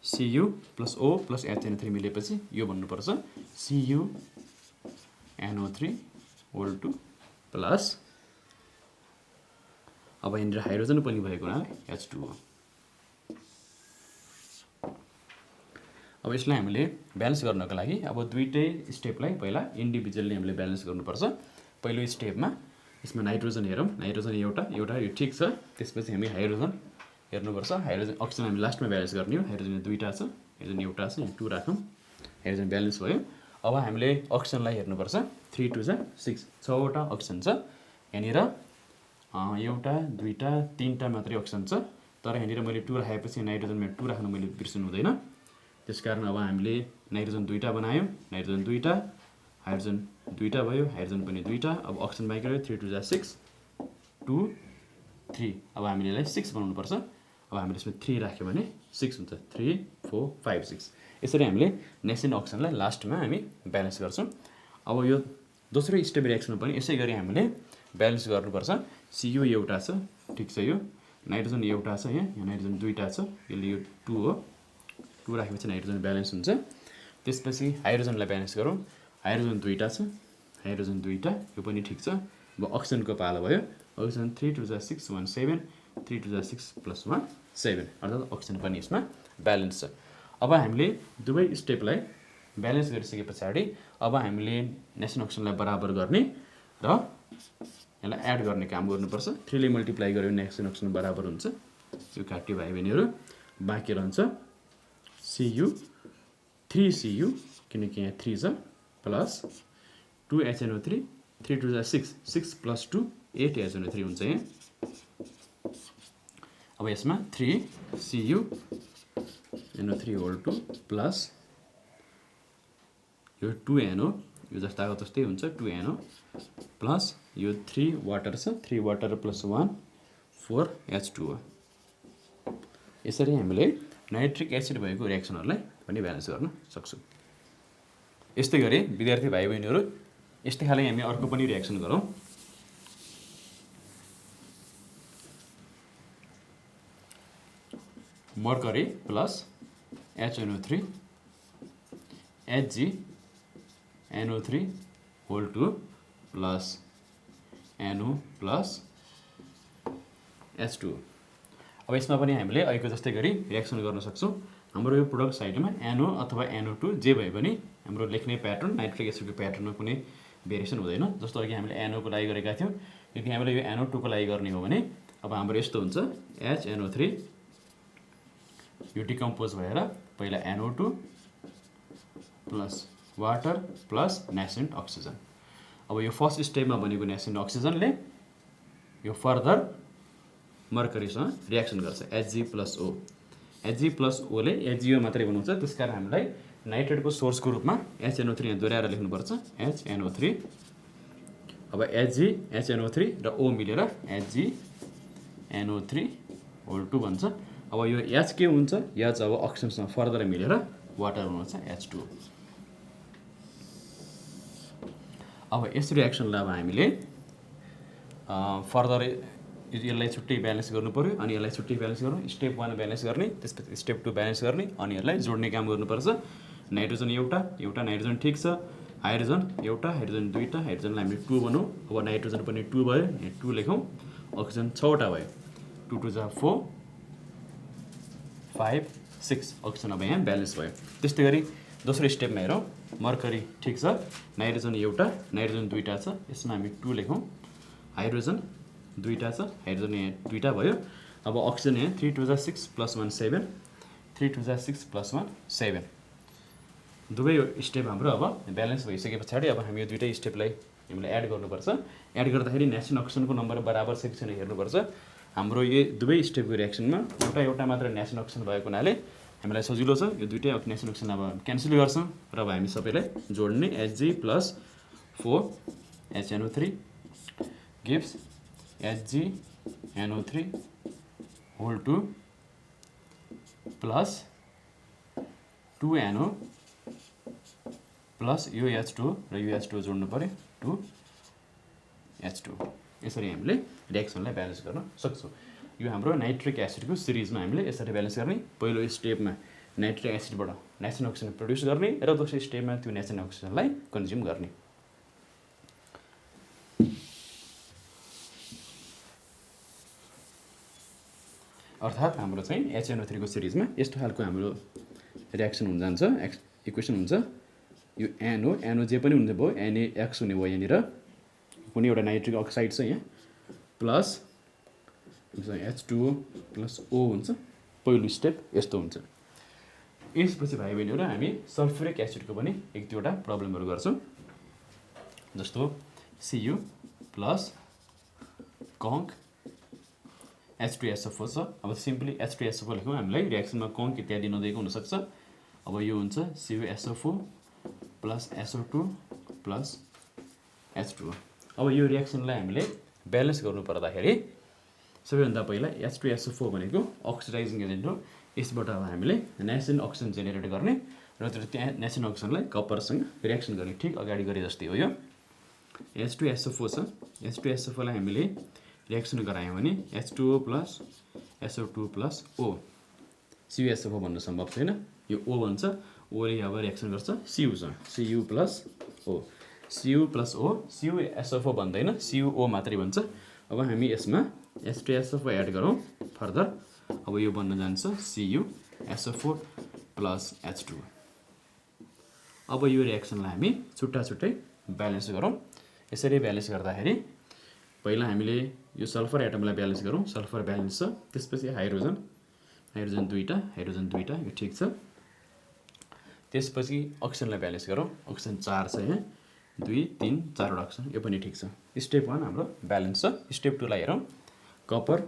Cu plus O plus HNO3 मिलेपछि यो भन्नुपर्छ CuNO3 होल टू प्लस अब यहाँनिर हाइड्रोजन पनि भएको हुनाले H2O। अब यसलाई हामीले ब्यालेन्स गर्नको लागि अब दुईटै स्टेपलाई पहिला इन्डिभिजुअली हामीले ब्यालेन्स गर्नुपर्छ। पहिलो स्टेपमा यसमा नाइट्रोजन हेरौँ, नाइट्रोजन एउटा यो ठिक छ। त्यसपछि हामी हाइड्रोजन हेर्नुपर्छ। हाइड्रोजन अक्सिजन हामी लास्टमा ब्यालेन्स गर्ने हो। हाइड्रोजन दुईटा छ, हाइड्रोजन एउटा छ, यहाँ 2 राखौँ, हाइड्रोजन ब्यालेन्स भयो। अब हामीले अक्सिजनलाई हेर्नुपर्छ। 3 2 6 6वटा अक्सिजन छ। यहाँनिर एउटा दुईटा तीनटा मात्रै अक्सिजन छ, तर यहाँनिर मैले 2 राखेपछि नाइट्रोजनमा 2 राख्न मैले बिर्सनु हुँदैन। त्यसकारण अब हामीले नाइट्रोजन दुईटा बनायौँ, नाइट्रोजन दुईटा, हाइड्रोजन दुईटा भयो, हाइड्रोजन पनि दुईटा। अब अक्सिजन बाइक रह्यो, 3 2 6 2 3। अब हामीले यसलाई 6 बनाउनुपर्छ। अब हामीले यसमा 3 राख्यो भने 6 हुन्छ, 3 4 5 6। यसरी हामीले नेक्स्ट अक्सिजनलाई लास्टमा हामी ब्यालेन्स गर्छौँ। अब यो दोस्रो स्टेप रियाक्सनमा पनि यसै गरी हामीले ब्यालेन्स गर्नुपर्छ। Cu एउटा छ, ठिक छ, यो नाइट्रोजन एउटा छ, यहाँ नाइट्रोजन दुईटा छ, यसले यो 2 हो, 2 राखेपछि नाइट्रोजन ब्यालेन्स हुन्छ। त्यसपछि हाइड्रोजनलाई ब्यालेन्स गरौँ। हाइड्रोजन दुईटा छ, हाइड्रोजन दुईटा, यो पनि ठिक छ। अब अक्सिजनको पालो भयो। अक्सिजन 3 2 6 1 7 3 2 6 प्लस 1 7, अर्थात् अक्सिजन पनि यसमा ब्यालेन्स छ। अब हामीले दुवै स्टेपलाई ब्यालेन्स गरिसके पछाडि अब हामीले नेचुरल अक्सिजनलाई बराबर गर्ने र यसलाई एड गर्ने काम गर्नुपर्छ। 3 ले मल्टिप्लाई गर्यो भने नेचुरल अक्सिजन बराबर हुन्छ। यो काट्यो भाइ बहिनीहरू, बाँकी रहन्छ Cu 3 Cu, किनकि यहाँ 3 छ, प्लस 2 HNO3, 3 2 6 6 प्लस 2 8 HNO3 हुन्छ यहाँ। अब यसमा 3 CuNO3 होल टू प्लस यो 2NO, यो जस्ताको जस्तै हुन्छ 2NO, प्लस यो 3 वाटर छ, 3 वाटर प्लस 1 4 H2O। यसरी हामीले नाइट्रिक एसिड भएको रियाक्सनहरूलाई पनि ब्यालेन्स गर्न सक्छौँ। यस्तै गरी विद्यार्थी भाइ बहिनीहरू यस्तै खाले हामी अर्को पनि रियाक्सन गरौँ। Mercury plus HNO3 HgNO3 whole two plus NO plus H2O। अब यसमा पनि हामीले अहिलेको जस्तै गरी रियाक्सन गर्न सक्छौँ। हाम्रो यो प्रोडक्ट साइडमा NO अथवा NO2 जे भए पनि हाम्रो लेख्ने प्याटर्न नाइट्रिक एसिडको प्याटर्नमा कुनै भेरिएसन हुँदैन। जस्तो अघि हामीले NO को लागि गरेका थियौँ, यदि हामीले यो NO2 को लागि गर्ने हो भने अब हाम्रो यस्तो हुन्छ HNO3 यो डिकम्पोज भएर पहिला NO2 plus water plus nascent oxygen. अब यो फर्स्ट स्टेपमा बनेको नेसेन्ट अक्सिजनले यो फर्दर मर्करीसँग रियाक्सन गर्छ, Hg plus O। Hg plus O ले HgO मात्रै बनाउँछ। त्यसकारण हामीलाई नाइट्रेटको सोर्सको रूपमा HNO3 यहाँ दोहोऱ्याएर लेख्नुपर्छ, HNO3। अब Hg HNO3 र O मिलेर HgNO3 होल टू भन्छ। अब यो H के हुन्छ, H अब अक्सिजनसँग फर्दर मिलेर वाटर बनाउँछ, H2O। अब यस रियाक्सनलाई अब हामीले फर्दर यसलाई छुट्टै ब्यालेन्स गर्नु पर्यो, अनि यसलाई छुट्टै ब्यालेन्स गर्नु। स्टेप 1 ब्यालेन्स गर्ने, त्यसपछि स्टेप 2 ब्यालेन्स गर्ने, अनि यसलाई जोड्ने काम गर्नुपर्छ। नाइट्रोजन एउटा नाइट्रोजन ठिक छ, हाइड्रोजन एउटा, हाइड्रोजन दुईटा, हाइड्रोजनलाई हामीले 2 बनाऊँ। अब नाइट्रोजन पनि 2 भयो, यहाँ 2 लेखौँ। अक्सिजन 6वटा भयो 2 2 जा 4 5 6 अक्सिजन अब यहाँ ब्यालेन्स भयो। त्यस्तै गरी दोस्रो स्टेपमा हेरौँ मर्करी ठिक छ, नाइट्रोजन एउटा, नाइट्रोजन 2टा छ, यसमा हामी 2 लेखौँ, हाइड्रोजन 2टा छ, हाइड्रोजन यहाँ 2टा भयो। अब अक्सिजन यहाँ 3 2 जा 6 + 1 7 3 2 जा 6 + 1 7 दुवै स्टेप हाम्रो अब ब्यालेन्स भइसके पछाडि अब हामी यो दुईटै स्टेपलाई हामीले एड गर्नुपर्छ। एड गर्दाखेरि नेसन अक्सिजनको नम्बर बराबर छ कि छैन हेर्नुपर्छ। हाम्रो यो दुवै स्टेपको रिएक्सनमा एउटा मात्र नेसन अक्सिजन भएको हुनाले हामीलाई सजिलो छ, यो दुईटै नेसन अक्सिजन अब क्यान्सल गर्छौँ र अब हामी सबैलाई जोड्ने Hg + 4 HNO3 gives HgNO3 whole 2 plus 2NO plus यो H2 र यो H2 जोड्नु पर्यो 2H2। यसरी हामीले रिएक्सनलाई ब्यालेन्स गर्न सक्छौँ। यो हाम्रो नाइट्रिक एसिडको सिरिजमा हामीले यसरी ब्यालेन्स गर्ने। पहिलो स्टेपमा नाइट्रिक एसिडबाट नेसन अक्सिजन प्रड्युस गर्ने र दोस्रो स्टेपमा त्यो नेसन अक्सिजनलाई कन्ज्युम गर्ने। अर्थात् हाम्रो चाहिँ HNO3 को सिरिजमा यस्तो खालको हाम्रो रिएक्सन हुन जान्छ, इक्वेसन हुन्छ। यो NO जे पनि हुने भयो, NaX हुने भयो यहाँनिर, कुनै एउटा नाइट्रिक अक्साइड छ यहाँ, प्लस H2O + O हुन्छ। पहिलो स्टेप यस्तो हुन्छ। यसपछि भाइ बहिनीहरू हामी सल्फ्युरिक एसिडको पनि एक दुईवटा प्रब्लमहरू गर्छौँ, जस्तो Cu प्लस कङ्क H2SO4 छ। अब सिम्पली H2SO4 लेखौँ, हामीलाई रिएक्सनमा कङ्क इत्यादि नदिएको हुनसक्छ। अब यो हुन्छ CuSO4 plus SO2 plus H2O। अब यो रिएक्सनलाई हामीले ब्यालेन्स गर्नु पर्दाखेरि सबैभन्दा पहिला H2SO4 भनेको अक्सिडाइजिङ एजेन्ट हो। यसबाट अब हामीले नेसन अक्सिजन जेनेरेट गर्ने र त्यहाँ नेसन अक्सिजनलाई कपरसँग रिएक्सन गर्ने, ठिक अगाडि गरे जस्तै हो। यो H2SO4 छ, H2SO4 लाई हामीले रिएक्सन गरायौँ भने H2O plus SO2 plus O, CuSO4 भन्न सम्भव छैन, यो O भन्छ। O ले अब रिएक्सन गर्छ Cu सँग, Cu plus O, Cu plus O, CuSO4 भन्दैन, CuO मात्रै भन्छ। अब हामी यसमा H2SO4 एड गरौँ फर्दर, अब यो बन्न जान्छ CuSO4 प्लस H2O। अब यो रिएक्सनलाई हामी छुट्टा छुट्टै ब्यालेन्स गरौँ। यसरी ब्यालेन्स गर्दाखेरि पहिला हामीले यो सल्फर एटमलाई ब्यालेन्स गरौँ, सल्फर ब्यालेन्स छ। त्यसपछि हाइड्रोजन दुईटा यो ठिक छ। त्यसपछि अक्सिजनलाई ब्यालेन्स गरौँ, अक्सिजन 4 छ यहाँ, 2 3 4वटा अक्सिजन, यो पनि ठिक छ। स्टेप 1 हाम्रो ब्यालेन्स छ। स्टेप 2 लाई हेरौँ, कपर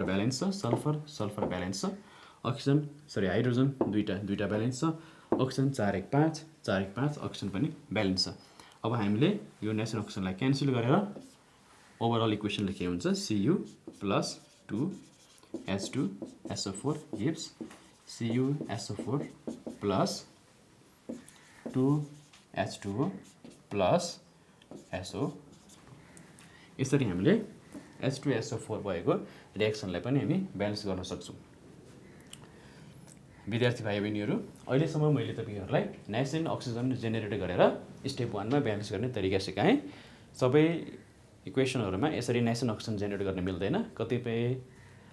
ब्यालेन्स छ, सल्फर ब्यालेन्स छ, हाइड्रोजन दुईटा ब्यालेन्स छ, अक्सिजन 4 1 5 अक्सिजन पनि ब्यालेन्स छ। अब हामीले यो नेसन अक्सिजनलाई क्यान्सल गरेर ओभरअल इक्वेसन लेखे हुन्छ Cu plus 2H2SO4 gives CuSO4 plus 2H2O plus SO। यसरी हामीले H2SO4 भएको रिएक्सनलाई पनि हामी ब्यालेन्स गर्न सक्छौँ। विद्यार्थी भाइ बहिनीहरू, अहिलेसम्म मैले तपाईहरुलाई नेसन अक्सिजन जेनेरेट गरेर स्टेप 1 मा ब्यालेन्स गर्ने तरिका सिकाएँ। सबै इक्वेसनहरुमा यसरी नेसन अक्सिजन जेनेरेट गर्न मिल्दैन। कतिपय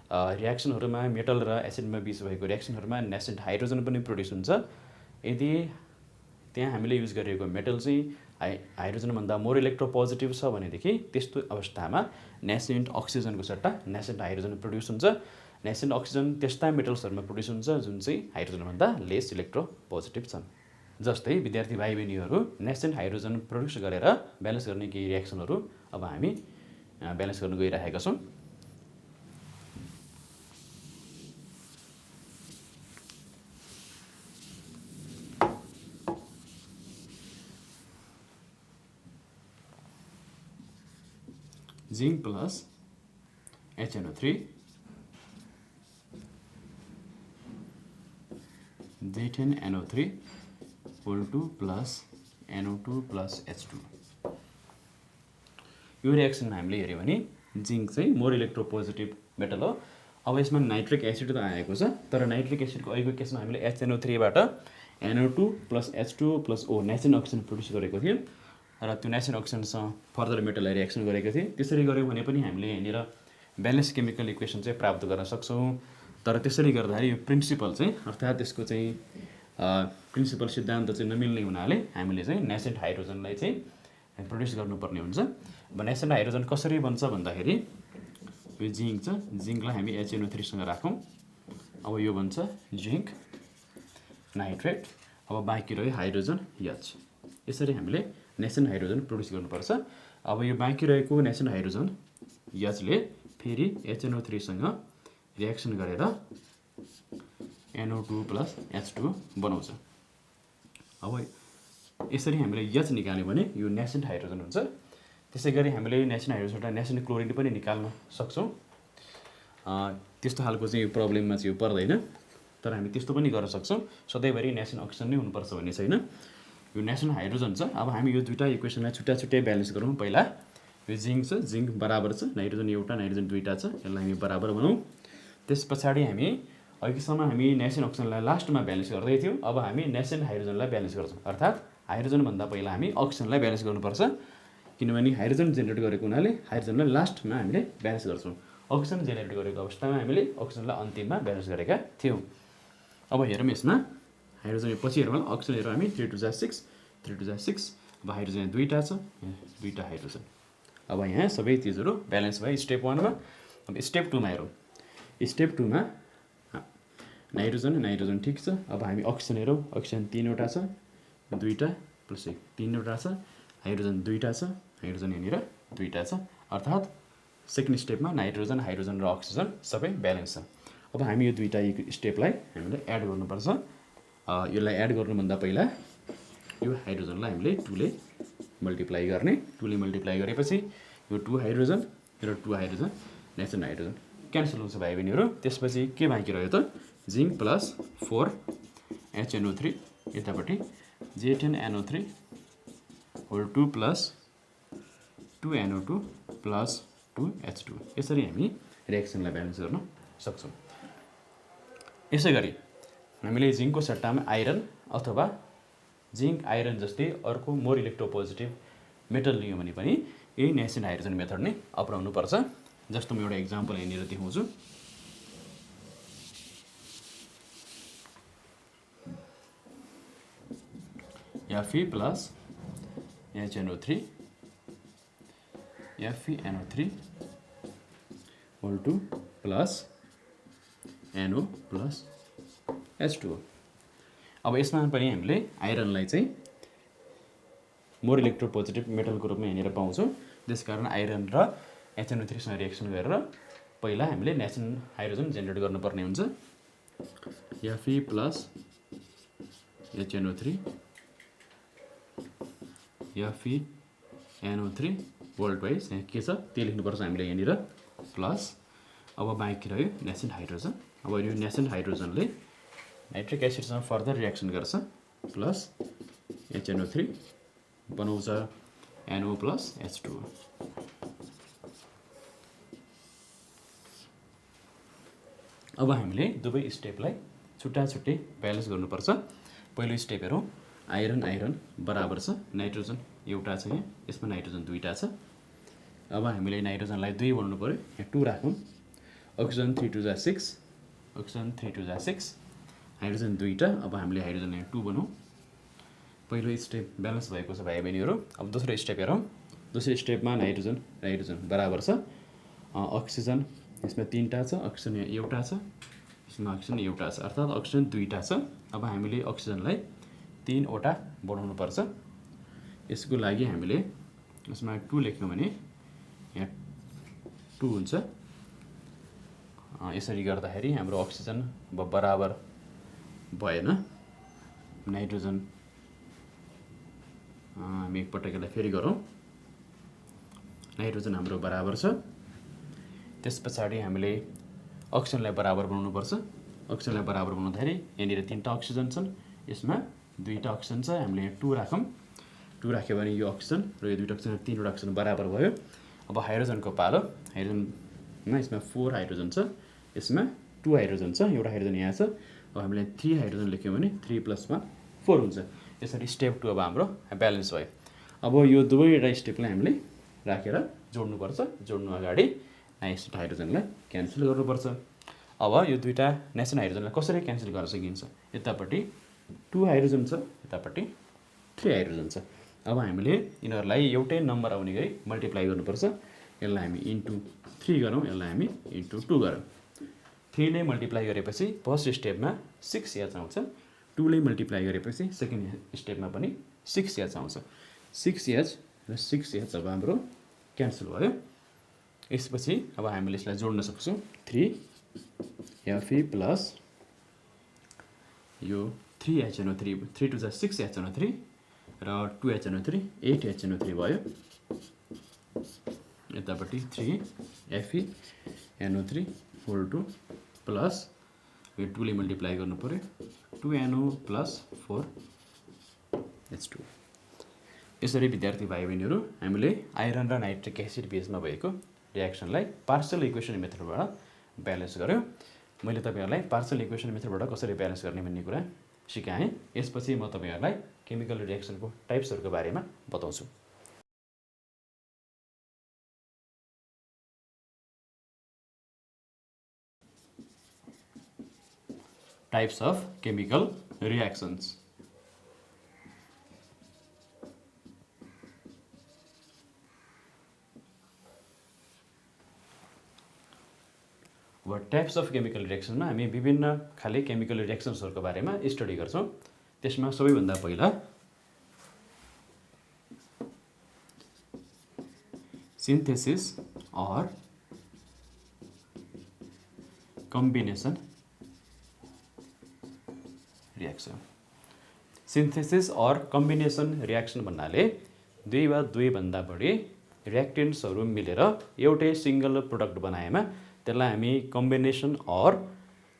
रिएक्सनहरुमा मेटल र एसिडमा बीच भएको रिएक्सनहरुमा नेसन हाइड्रोजन पनि प्रोड्युस हुन्छ। यदि त्यहाँ हामीले युज गरेको मेटल चाहिँ हाइड्रोजन भन्दा मोर इलेक्ट्रोपोजिटिभ छ भनेदेखि त्यस्तो अवस्थामा नेसेन्ट अक्सिजनको सट्टा नेसेन्ट हाइड्रोजन प्रोड्युस हुन्छ। नेसेन्ट अक्सिजन त्यस्ता मेटल्सहरुमा प्रोड्युस हुन्छ जुन चाहिँ हाइड्रोजन भन्दा लेस इलेक्ट्रोपोजिटिभ छन्। जस्तै विद्यार्थी भाइ बहिनीहरू, नेसेन्ट हाइड्रोजन प्रोड्युस गरेर ब्यालेन्स गर्ने केही रिएक्सनहरु अब हामी ब्यालेन्स गर्न गइरहेका छौं। Zinc plus HNO3 Z10NO3 whole 2 plus NO2 plus H2। यो रिएक्सनमा हामीले हेर्यौं भने जिंक चाहिँ मोर इलेक्ट्रोपोजिटिभ मेटल हो। अब यसमा नाइट्रिक एसिड त आएको छ, तर नाइट्रिक एसिडको अहिलेको केसमा हामीले HNO3 बाट NO2 plus H2O plus O nation oxygen produce गरेको थियौं र त्यो नेसन अक्सिजनसँग फर्दर मेटललाई रिएक्सन गरेको थिए। त्यसरी गर्यौं भने पनि हामीले यहाँनिर ब्यालेन्स केमिकल इक्वेसन चाहिँ प्राप्त गर्न सक्छौँ। तर त्यसरी गर्दाखेरि यो प्रिन्सिपल चाहिँ अर्थात् त्यसको चाहिँ प्रिन्सिपल सिद्धान्त चाहिँ नमिल्ने हुनाले हामीले चाहिँ नेसेन्ट हाइड्रोजनलाई चाहिँ प्रड्युस गर्नुपर्ने हुन्छ। अब नेसेन्ट हाइड्रोजन कसरी बन्छ भन्दाखेरि यो जिङ्क छ, जिङ्कलाई हामी HNO3 सँग राखौँ। अब यो बन्छ जिङ्क नाइट्रेट। अब बाँकी रह्यो हाइड्रोजन H। यसरी हामीले नेसेन्ट हाइड्रोजन प्रड्युस गर्नुपर्छ। अब यो बाँकी रहेको नेसेन्ट हाइड्रोजन Hले फेरि HNO3 सँग रिएक्सन गरेर NO2 + H2 बनाउँछ। अब यसरी हामीले H निकाल्यो भने यो नेसेन्ट हाइड्रोजन हुन्छ। त्यसै गरी हामीले नेसेन्ट हाइड्रोजनबाट नेसेन्ट क्लोरिन पनि निकाल्न सक्छौँ। त्यस्तो खालको चाहिँ यो प्रब्लममा चाहिँ यो पर्दैन, तर हामी त्यस्तो पनि गर्न सक्छौँ। सधैँभरि नेसेन्ट अक्सिजन नै हुनुपर्छ भन्ने छैन। यो नेसेन्ट हाइड्रोजन छ। अब हामी यो दुईवटा इक्वेसनलाई छुट्टा छुट्टै ब्यालेन्स गरौँ। पहिला यो जिङ्क छ, जिङ्क बराबर छ नाइट्रोजन एउटा, नाइट्रोजन दुईवटा छ, यसलाई हामी बराबर बनाऊँ। त्यस पछाडि हामी अघिसम्म हामी नेसेन्ट अक्सिजनलाई लास्टमा ब्यालेन्स गर्दै थियौँ। अब हामी नेसेन्ट हाइड्रोजनलाई ब्यालेन्स गर्छौँ। अर्थात् हाइड्रोजनभन्दा पहिला हामी अक्सिजनलाई ब्यालेन्स गर्नुपर्छ, किनभने हाइड्रोजन जेनेरेट गरेको हुनाले हाइड्रोजनलाई लास्टमा हामीले ब्यालेन्स गर्छौँ। अक्सिजन जेनेरेट गरेको अवस्थामा हामीले अक्सिजनलाई अन्तिममा ब्यालेन्स गरेका थियौँ। अब हेरौँ यसमा हाइड्रोजन पछि हेरौँ, अक्सिजन हेरौँ हामी 3 × 6, 3 × 6। अब हाइड्रोजन दुईवटा छ, दुईवटा हाइड्रोजन। अब यहाँ सबै चिजहरू ब्यालेन्स भयो स्टेप 1 मा। अब स्टेप 2 मा हेरौँ। स्टेप 2 मा नाइट्रोजन नाइट्रोजन ठिक छ। अब हामी अक्सिजन हेरौँ। अक्सिजन 3वटा छ, 2 + 1 3वटा छ। हाइड्रोजन 2वटा छ, हाइड्रोजन यहाँनिर 2वटा छ। अर्थात् सेकेन्ड स्टेपमा नाइट्रोजन हाइड्रोजन र अक्सिजन सबै ब्यालेन्स छ। अब हामी यो दुईवटा स्टेपलाई हामीले एड गर्नुपर्छ। यसलाई एड गर्नुभन्दा पहिला यो हाइड्रोजनलाई हामीले 2 ले मल्टिप्लाई गर्ने। 2 ले मल्टिप्लाई गरेपछि यो 2 हाइड्रोजन र 2 हाइड्रोजन नेसेन्ट हाइड्रोजन क्यान्सल हुन्छ भाइ बहिनीहरू। त्यसपछि के बाँकी रह्यो त जिङ्क + 4 HNO3 यतापट्टि Z10NO3 होल 2 + 2NO2 + 2H2। यसरी हामी रिएक्सनलाई ब्यालेन्स गर्न सक्छौँ। यसै गरी हामीले जिङ्कको सट्टामा आइरन अथवा जिङ्क आइरन जस्तै अर्को मोर इलेक्ट्रोपोजिटिभ मेटल लियो भने पनि यही नेसेन्ट हाइड्रोजन मेथड नै अपनाउनु पर्छ। जस्तो म एउटा इक्जाम्पल यहाँनिर देखाउँछु। Fe + HNO3 FeNO3 whole 2 + NO + H2O। अब यसमा पनि हामीले आइरनलाई चाहिँ मोर इलेक्ट्रोपोजिटिभ मेटलको रूपमा यहाँनिर पाउँछौँ। त्यसकारण आइरन र HNO3 सँग रिएक्सन गरेर पहिला हामीले नेसेन्ट हाइड्रोजन जेनेरेट गर्नुपर्ने हुन्छ। Fe + HNO3 FeNO3 whole twice यहाँ के छ त्यो लेख्नुपर्छ हामीले यहाँनिर प्लस। अब बाँकी रह्यो नेसेन्ट हाइड्रोजन। अब यो नेसेन्ट हाइड्रोजनले नाइट्रिक एसिडसँग फर्दर रिएक्सन गर्छ प्लस HNO3 बनाउँछ NO + H2O। अब हामीले दुवै स्टेपलाई छुट्टा छुट्टै ब्यालेन्स गर्नुपर्छ। पहिलो स्टेप हेरौँ। आइरन आइरन बराबर छ, नाइट्रोजन एउटा छ, यहाँ यसमा नाइट्रोजन दुईवटा छ। अब हामीले नाइट्रोजनलाई 2 बनाउनु पऱ्यो, यहाँ 2 राखौँ। अक्सिजन 3 × 6, अक्सिजन 3 × 6, हाइड्रोजन दुईवटा। अब हामीले हाइड्रोजन यहाँ 2 बनाऊँ। पहिलो स्टेप ब्यालेन्स भएको छ भाइ बहिनीहरू। अब दोस्रो स्टेप हेरौँ। दोस्रो स्टेपमा नाइट्रोजन नाइट्रोजन बराबर छ। अक्सिजन यसमा 3वटा छ, अक्सिजन यहाँ एउटा छ, यसमा अक्सिजन एउटा छ, अर्थात् अक्सिजन दुईवटा छ। अब हामीले अक्सिजनलाई 3वटा बनाउनु पर्छ। यसको लागि हामीले यसमा 2 लेख्यौँ भने यहाँ 2 हुन्छ। यसरी गर्दाखेरि हाम्रो अक्सिजन बराबर भएन। नाइट्रोजन हामी एकपटक यसलाई फेरि गरौँ। नाइट्रोजन हाम्रो बराबर छ। त्यस पछाडि हामीले अक्सिजनलाई बराबर बनाउनुपर्छ। अक्सिजनलाई बराबर बनाउँदाखेरि यहाँनिर 3वटा अक्सिजन छन्, यसमा 2वटा अक्सिजन छ। हामीले यहाँ 2 राखौँ। 2 राख्यो भने यो अक्सिजन र यो 2वटा अक्सिजन 3वटा अक्सिजन बराबर भयो। अब हाइड्रोजनको पालो। हाइड्रोजनमा यसमा 4 हाइड्रोजन छ, यसमा 2 हाइड्रोजन छ, एउटा हाइड्रोजन यहाँ छ। अब हामीले 3 हाइड्रोजन लेख्यौँ भने 3 + 1 4 हुन्छ। यसरी स्टेप 2 अब हाम्रो ब्यालेन्स भयो। अब यो दुवैवटा स्टेपलाई हामीले राखेर जोड्नुपर्छ। जोड्नु अगाडि हाइएस्ट हाइड्रोजनलाई क्यान्सल गर्नुपर्छ। अब यो दुईवटा नेसन हाइड्रोजनलाई कसरी क्यान्सल गर्न सकिन्छ? यतापट्टि 2 हाइड्रोजन छ, यतापट्टि 3 हाइड्रोजन छ। अब हामीले यिनीहरूलाई एउटै नम्बर आउने गरी मल्टिप्लाई गर्नुपर्छ। यसलाई हामी इन्टु 3 गरौँ, यसलाई हामी इन्टु 2 गरौँ। 3 ले मल्टिप्लाई गरेपछि फर्स्ट स्टेपमा 6H आउँछ, 2 ले मल्टिप्लाई गरेपछि सेकेन्ड स्टेपमा पनि 6H आउँछ। 6H र 6H अब हाम्रो क्यान्सल भयो। यसपछि अब हामीले यसलाई जोड्न सक्छौँ। 3Fe प्लस यो 3HNO3, 3 to 6HNO3 र 2HNO3 8HNO3 भयो। यतापट्टि 3FeNO3 होल 2 प्लस यो 2 ले मल्टिप्लाई गर्नु पर्यो, 2NO प्लस 4H2। यसरी विद्यार्थी भाइ बहिनीहरू हामीले आइरन र नाइट्रिक एसिड बेसमा भएको रियाक्सनलाई पार्सल इक्वेसन मेथडबाट ब्यालेन्स गर्यो। मैले तपाईहरुलाई पार्सल इक्वेसन मेथडबाट कसरी ब्यालेन्स गर्ने भन्ने कुरा सिकाएँ। यसपछि म तपाईहरुलाई केमिकल रियाक्सनको टाइप्सहरुको बारेमा बताउँछु। Types of chemical reactions. अब टाइप्स अफ केमिकल रिएक्सनमा हामी विभिन्न खाले केमिकल रिएक्सन्सहरुको बारेमा स्टडी गर्छौं। त्यसमा सबैभन्दा पहिला synthesis or combination reaction. Synthesis or combination reaction भन्नाले दुई वा दुई भन्दा बढी रिएक्टेन्ट्सहरु मिलेर एउटै सिंगल प्रोडक्ट बनाएमा त्यसलाई हामी कम्बिनेसन अर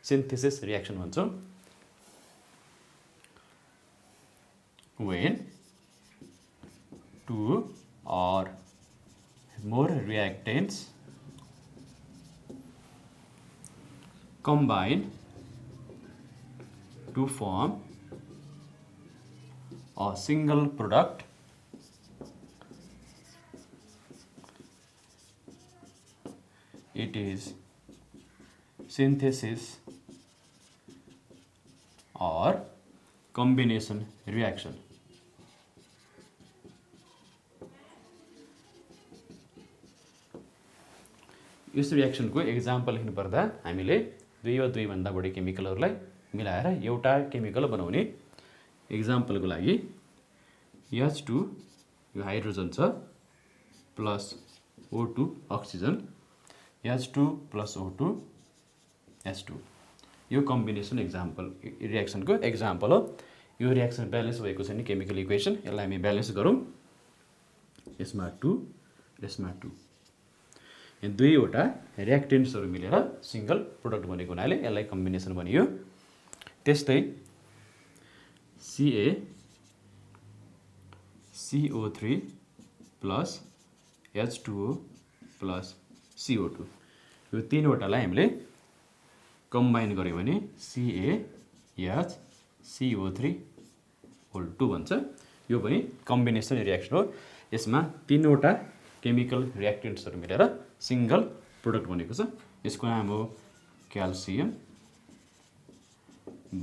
सिन्थेसिस रिएक्सन भन्छौं। When two or more reactants combine to form a single product, it is synthesis or combination reaction. यस रिएक्सनको एक्जाम्पल लेख्नु पर्दा हामीले दुई वा दुई भन्दा बढी केमिकलहरुलाई मिलाएर एउटा केमिकल बनाउने। एक्जाम्पलको लागि H2 यो हाइड्रोजन छ plus O2 oxygen, H2 plus O2 H2 यो कम्बिनेसन एक्जाम्पल रिएक्सनको एक्जाम्पल हो। यो रिएक्सन ब्यालेन्स भएको छ नि केमिकल इक्वेसन, यसलाई हामी ब्यालेन्स गरौँ। यसमा 2 यसमा 2 यो दुईवटा रिएक्टेन्ट्सहरु मिलेर सिंगल प्रोडक्ट बनेको हुनाले यसलाई कम्बिनेसन भनियो। त्यस्तै CaCO3 plus H2O plus CO2 यो तीनवटालाई हामीले कम्बाइन गर्यो भने CaHCO3 होल 2 भन्छ। यो पनि कम्बिनेसन रिएक्सन हो। यसमा तीनवटा केमिकल रिएक्टेन्ट्सहरु मिलेर सिंगल प्रोडक्ट बनेको छ। यसको नाम हो क्याल्सियम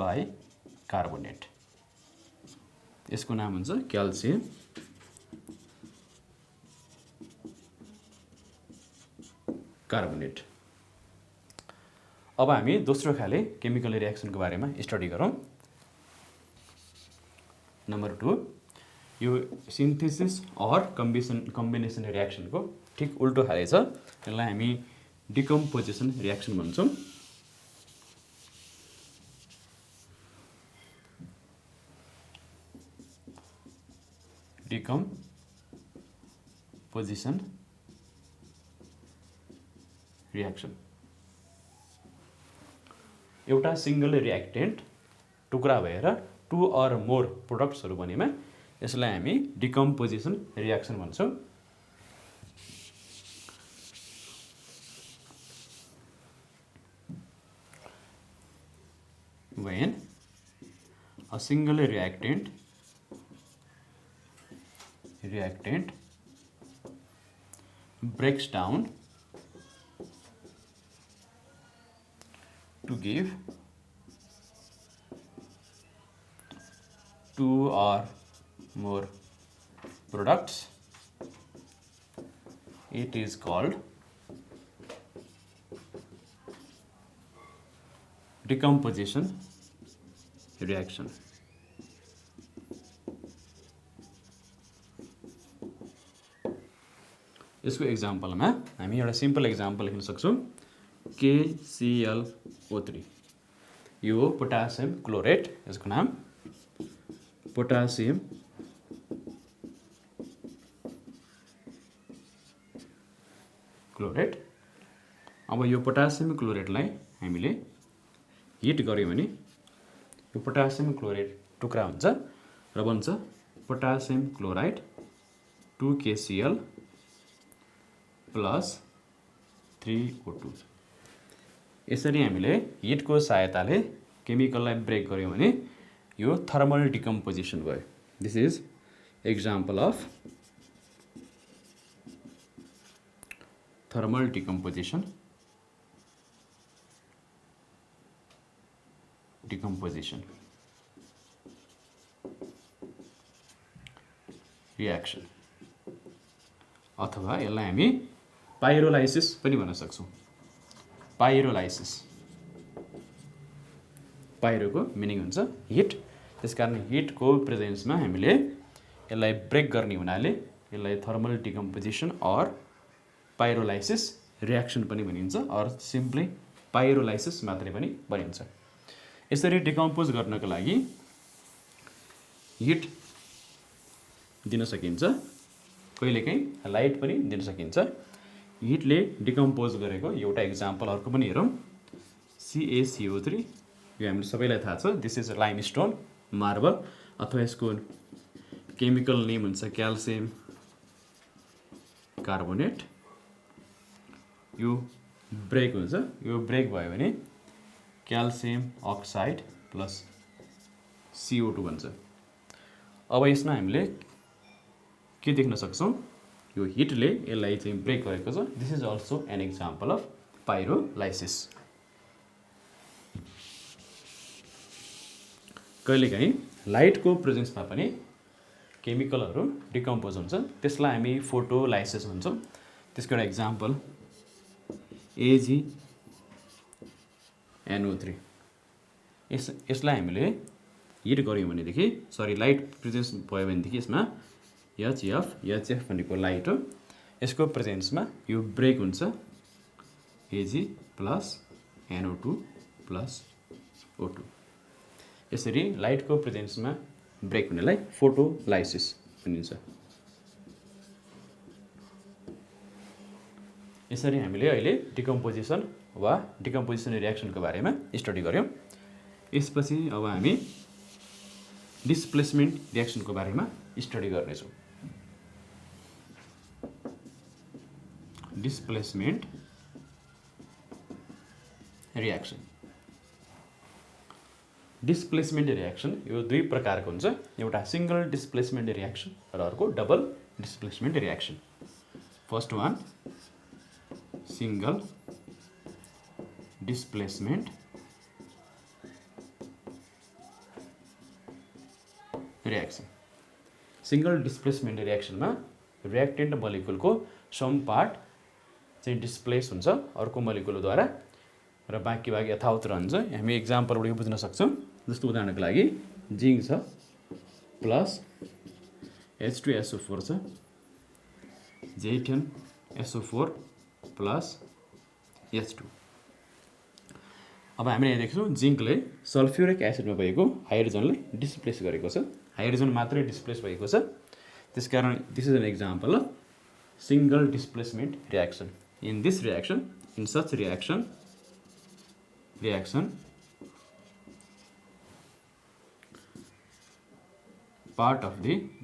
बाइकार्बोनेट। यसको नाम हुन्छ क्याल्सियम कार्बोनेट। अब हामी दोस्रो खाले केमिकल रिएक्सनको बारेमा स्टडी गरौँ। नम्बर 2 यो सिन्थेसिस अर कम्बिनेसन रिएक्सनको ठीक उल्टो खाले छ। यसलाई हामी डिकम्पोजिसन रिएक्सन भन्छौं। डिकम्पोजिसन रिएक्सन एउटा सिंगल रिएक्टेन्ट टुक्रा भएर 2 or more प्रोडक्ट्सहरु बनेमा यसलाई हामी डिकम्पोजिसन रिएक्सन भन्छौं। When a single reactant breaks down to give two or more products, it is called decomposition reaction. यसको एक्जाम्पलमा हामी एउटा सिम्पल एक्जाम्पल लेख्न सक्छौँ KClO3 यो हो पोटासियम क्लोरेट, यसको नाम पोटासियम क्लोरेट। अब यो पोटासियम क्लोरेटलाई हामीले हिट गर्यौँ भने यो पोटासियम क्लोरेट टुक्रा हुन्छ र बन्छ potassium chloride 2KCl plus 3O2। यसरी हामीले हिटको सहायताले केमिकललाई ब्रेक गर्यौँ भने यो थर्मल डिकम्पोजिसन भयो। This is example of thermal decomposition reaction, अथवा यसलाई हामी पाइरोलाइसिस पनि भन्न सक्छौँ। पाइरोलाइसिस, पाइरोको मिनिङ हुन्छ हिट, त्यसकारण हिटको प्रेजेन्समा हामीले यसलाई ब्रेक गर्ने हुनाले यसलाई थर्मल डिकम्पोजिसन अर पाइरोलाइसिस रियाक्सन पनि भनिन्छ, अर सिम्पली पाइरोलाइसिस मात्रै पनि भनिन्छ। यसरी डिकम्पोज गर्नको लागि हिट दिन सकिन्छ, कहिलेकाहीँ लाइट पनि दिन सकिन्छ। हिटले डिकम्पोज गरेको एउटा एक्जाम्पल अर्को पनि हेरौँ, CaCO3। यो हामीले सबैलाई थाहा छ, दिस इज लाइमस्टोन मार्बल, अथवा यसको केमिकल नेम हुन्छ क्याल्सियम कार्बोनेट। यो ब्रेक हुन्छ, यो ब्रेक भयो भने क्याल्सियम अक्साइड प्लस CO2 भन्छ। अब यसमा हामीले के देख्न सक्छौँ, यो हिटले यसलाई चाहिँ ब्रेक गरेको छ। This is also an example of pyrolysis. कहिलेकाहीँ लाइटको प्रेजेन्समा पनि केमिकलहरू डिकम्पोज हुन्छ, त्यसलाई हामी फोटोलाइसिस भन्छौँ। त्यसको एउटा एक्जाम्पल AgNO3। यसलाई हामीले हिट गऱ्यौँ भनेदेखि, सरी लाइट प्रेजेन्स भयो भनेदेखि यसमा HF भनेको लाइट हो, यसको प्रेजेन्समा यो ब्रेक हुन्छ Ag plus NO2 plus O2। यसरी लाइटको प्रेजेन्समा ब्रेक हुनेलाई फोटोलाइसिस भनिन्छ। यसरी हामीले अहिले डिकम्पोजिसन वा डिकम्पोजिसन रियाक्सनको बारेमा स्टडी गऱ्यौँ। यसपछि अब हामी डिस्प्लेसमेन्ट रियाक्सनको बारेमा स्टडी गर्नेछौँ। डिस्प्लेसमेन्ट रियाक्सन, डिस्प्लेसमेन्ट रियाक्सन यो दुई प्रकारको हुन्छ, एउटा सिंगल डिस्प्लेसमेन्ट रियाक्सन र अर्को double displacement reaction. First one single displacement reaction. Single displacement रियाक्सनमा रियाक्टेन्ट मोलिकुलको सम पार्ट चाहिँ डिस्प्लेस हुन्छ अर्को मोलिकुलद्वारा र बाँकी भाग यथावत रहन्छ। हामी एक्जाम्पलबाट यो बुझ्न सक्छौँ। जस्तो उदाहरणको लागि जिङ्क छ प्लस H2SO4 छ, Z10SO4 प्लस H2। अब हामीले यहाँ देख्छौँ जिङ्कले सल्फ्युरिक एसिडमा भएको हाइड्रोजनलाई डिस्प्लेस गरेको छ, हाइड्रोजन मात्रै डिस्प्लेस भएको छ, त्यसकारण this is an example of single displacement reaction. In this reaction, in such reaction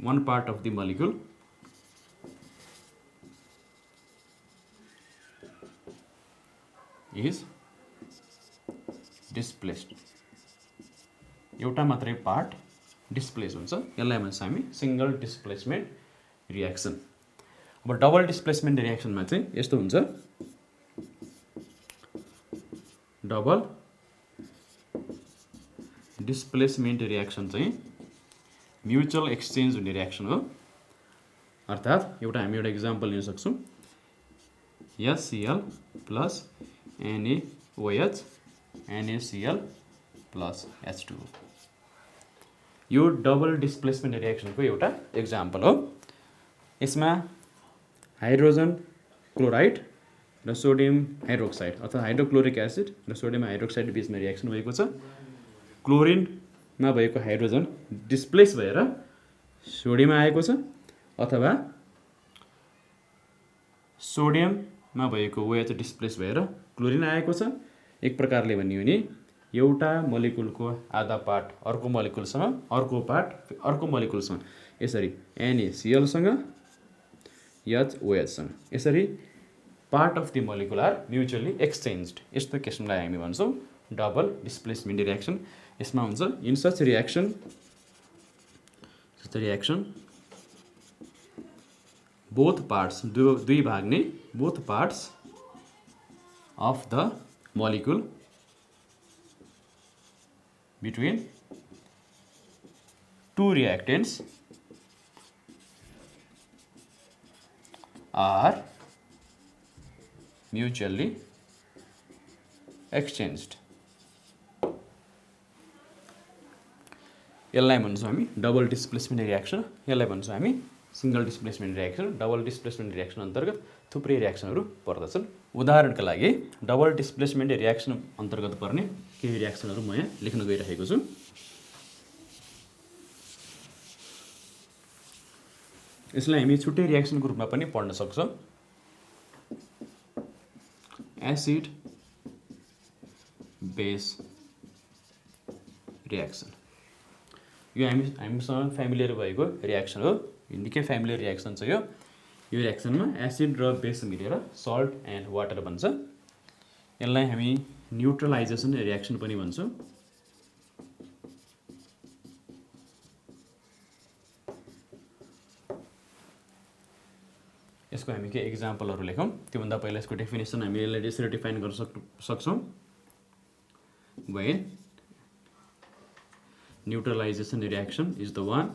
one part of the molecule is displaced। एउटा मात्रै पार्ट डिस्प्लेस हुन्छ, यसलाई भन्छ हामी सिंगल डिस्प्लेसमेन्ट रियाक्सन। अब डबल डिस्प्लेसमेन्ट रियाक्सनमा चाहिँ यस्तो हुन्छ, डबल डिस्प्लेसमेन्ट रियाक्सन चाहिँ म्युचुअल एक्सचेन्ज हुने रियाक्सन हो। अर्थात् एउटा हामी एउटा इक्जाम्पल लिन सक्छौँ, HCl plus NaOH NaCl plus H2O। यो डबल डिस्प्लेसमेन्ट रियाक्सनको एउटा इक्जाम्पल हो। यसमा हाइड्रोजन क्लोराइड र सोडियम हाइड्रोक्साइड अथवा हाइड्रोक्लोरिक एसिड र सोडियम हाइड्रोक्साइड बिचमा रियाक्सन भएको छ। क्लोरिनमा भएको हाइड्रोजन डिस्प्लेस भएर सोडियममा आएको छ, अथवा सोडियममा भएको OH डिस्प्लेस भएर क्लोरिन आएको छ। एक प्रकारले भन्यो भने एउटा मोलिकुलको आधा पार्ट अर्को मोलिकुलसँग, अर्को पार्ट अर्को मोलिकुलसँग, यसरी NaCl सँग HOH सँग, यसरी part of the molecule are mutually exchanged. यस्तो केसलाई हामी भन्छौँ डबल डिस्प्लेसमेन्ट रियाक्सन। यसमा हुन्छ in such reaction both parts, दुई भाग नै, both parts of the molecule between two reactants are mutually exchanged. यसलाई भन्छौँ हामी डबल डिस्प्लेसमेन्ट रियाक्सन, यसलाई भन्छौँ हामी single displacement reaction. Double displacement reaction अन्तर्गत थुप्रै रियाक्सनहरू पर्दछन्। उदाहरणका लागि डबल डिस्प्लेसमेन्ट रियाक्सन अन्तर्गत पर्ने केही रियाक्सनहरू म यहाँ लेख्न गइरहेको छु। यसलाई हामी छुट्टै रियाक्सनको रूपमा पनि पढ्न सक्छौँ। एसिड बेस रियाक्सन, यो हामीसँग फ्यामिलियर भएको रियाक्सन हो। निकै फ्यामिलियर रियाक्सन छ यो। यो रियाक्सनमा एसिड र बेस मिलेर सल्ट एन्ड वाटर बन्छ। यसलाई हामी न्युट्रलाइजेसन रियाक्सन पनि भन्छौँ। यसको हामी के एक्जाम्पलहरू लेखौँ। त्योभन्दा पहिला यसको डेफिनेसन हामी यसलाई यसरी डिफाइन गर्न सक्छौँ। When neutralization reaction is the one